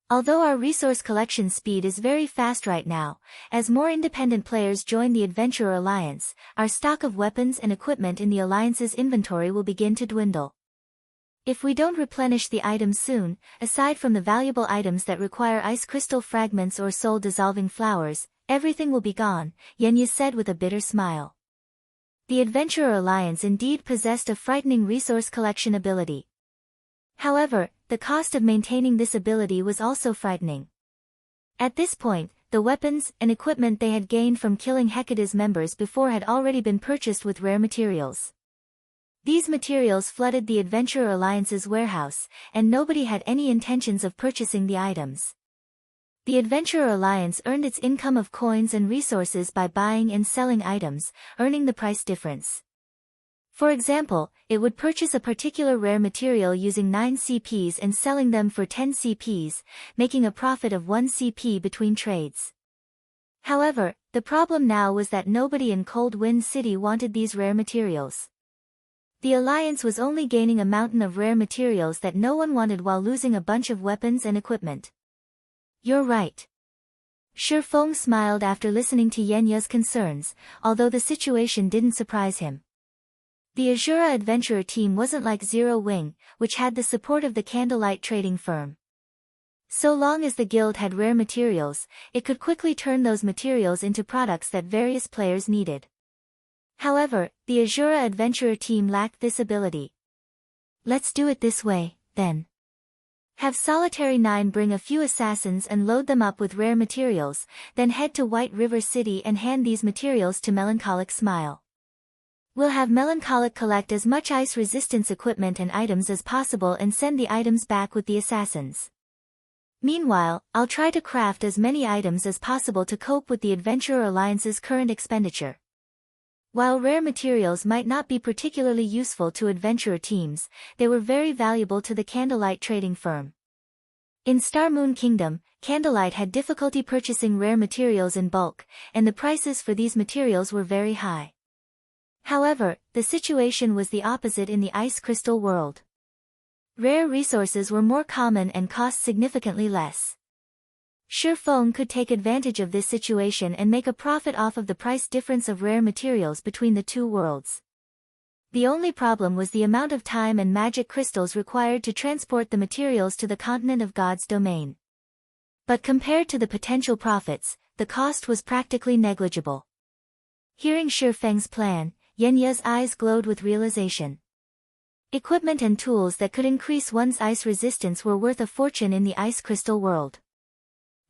A: Although our resource collection speed is very fast right now, as more independent players join the Adventurer Alliance, our stock of weapons and equipment in the Alliance's inventory will begin to dwindle. If we don't replenish the items soon, aside from the valuable items that require ice crystal fragments or soul-dissolving flowers, everything will be gone, Yenya said with a bitter smile. The Adventurer Alliance indeed possessed a frightening resource collection ability. However, the cost of maintaining this ability was also frightening. At this point, the weapons and equipment they had gained from killing Hecate's members before had already been purchased with rare materials. These materials flooded the Adventurer Alliance's warehouse, and nobody had any intentions of purchasing the items. The Adventurer Alliance earned its income of coins and resources by buying and selling items, earning the price difference. For example, it would purchase a particular rare material using 9 CPs and selling them for 10 CPs, making a profit of 1 CP between trades. However, the problem now was that nobody in Cold Wind City wanted these rare materials. The Alliance was only gaining a mountain of rare materials that no one wanted while losing a bunch of weapons and equipment. You're right. Shifeng smiled after listening to Yenya's concerns, although the situation didn't surprise him. The Asura adventurer team wasn't like Zero Wing, which had the support of the Candlelight trading firm. So long as the guild had rare materials, it could quickly turn those materials into products that various players needed. However, the Asura adventurer team lacked this ability. Let's do it this way, then. Have Solitary 9 bring a few assassins and load them up with rare materials, then head to White River City and hand these materials to Melancholic Smile. We'll have Melancholic collect as much ice resistance equipment and items as possible and send the items back with the assassins. Meanwhile, I'll try to craft as many items as possible to cope with the Adventurer Alliance's current expenditure. While rare materials might not be particularly useful to adventurer teams, they were very valuable to the Candlelight trading firm. In Star Moon Kingdom, Candlelight had difficulty purchasing rare materials in bulk, and the prices for these materials were very high. However, the situation was the opposite in the Ice Crystal world. Rare resources were more common and cost significantly less. Shifeng could take advantage of this situation and make a profit off of the price difference of rare materials between the two worlds. The only problem was the amount of time and magic crystals required to transport the materials to the continent of God's domain. But compared to the potential profits, the cost was practically negligible. Hearing Shifeng's plan, Yenya's eyes glowed with realization. Equipment and tools that could increase one's ice resistance were worth a fortune in the Ice Crystal world.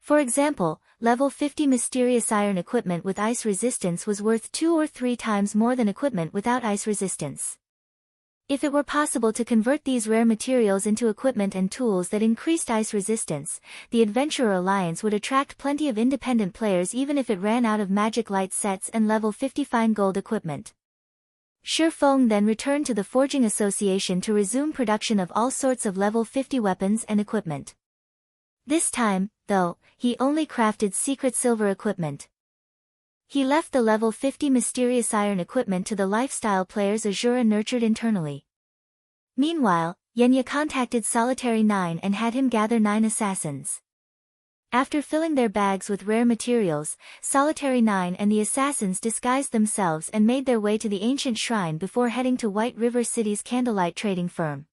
A: For example, level 50 mysterious iron equipment with ice resistance was worth 2 or 3 times more than equipment without ice resistance. If it were possible to convert these rare materials into equipment and tools that increased ice resistance, the Adventurer Alliance would attract plenty of independent players even if it ran out of magic light sets and level 50 fine gold equipment. Shifeng then returned to the Forging Association to resume production of all sorts of level 50 weapons and equipment. This time, though, he only crafted secret silver equipment. He left the level 50 mysterious iron equipment to the lifestyle players Asura nurtured internally. Meanwhile, Yenya contacted Solitary 9 and had him gather 9 assassins. After filling their bags with rare materials, Solitary 9 and the assassins disguised themselves and made their way to the ancient shrine before heading to White River City's Candlelight trading firm.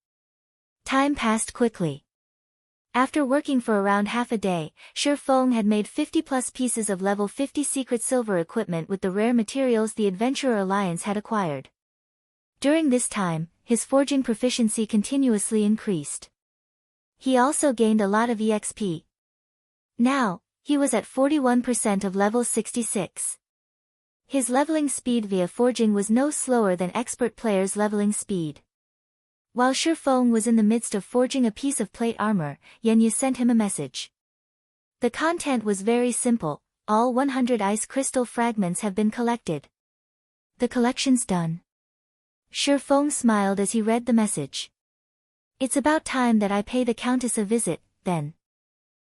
A: Time passed quickly. After working for around half a day, Shifeng had made 50-plus pieces of level 50 secret silver equipment with the rare materials the Adventurer Alliance had acquired. During this time, his forging proficiency continuously increased. He also gained a lot of EXP. Now, he was at 41% of level 66. His leveling speed via forging was no slower than expert players' leveling speed. While Shifeng was in the midst of forging a piece of plate armor, Yenya sent him a message. The content was very simple: all 100 ice crystal fragments have been collected. The collection's done. Shifeng smiled as he read the message. It's about time that I pay the Countess a visit, then.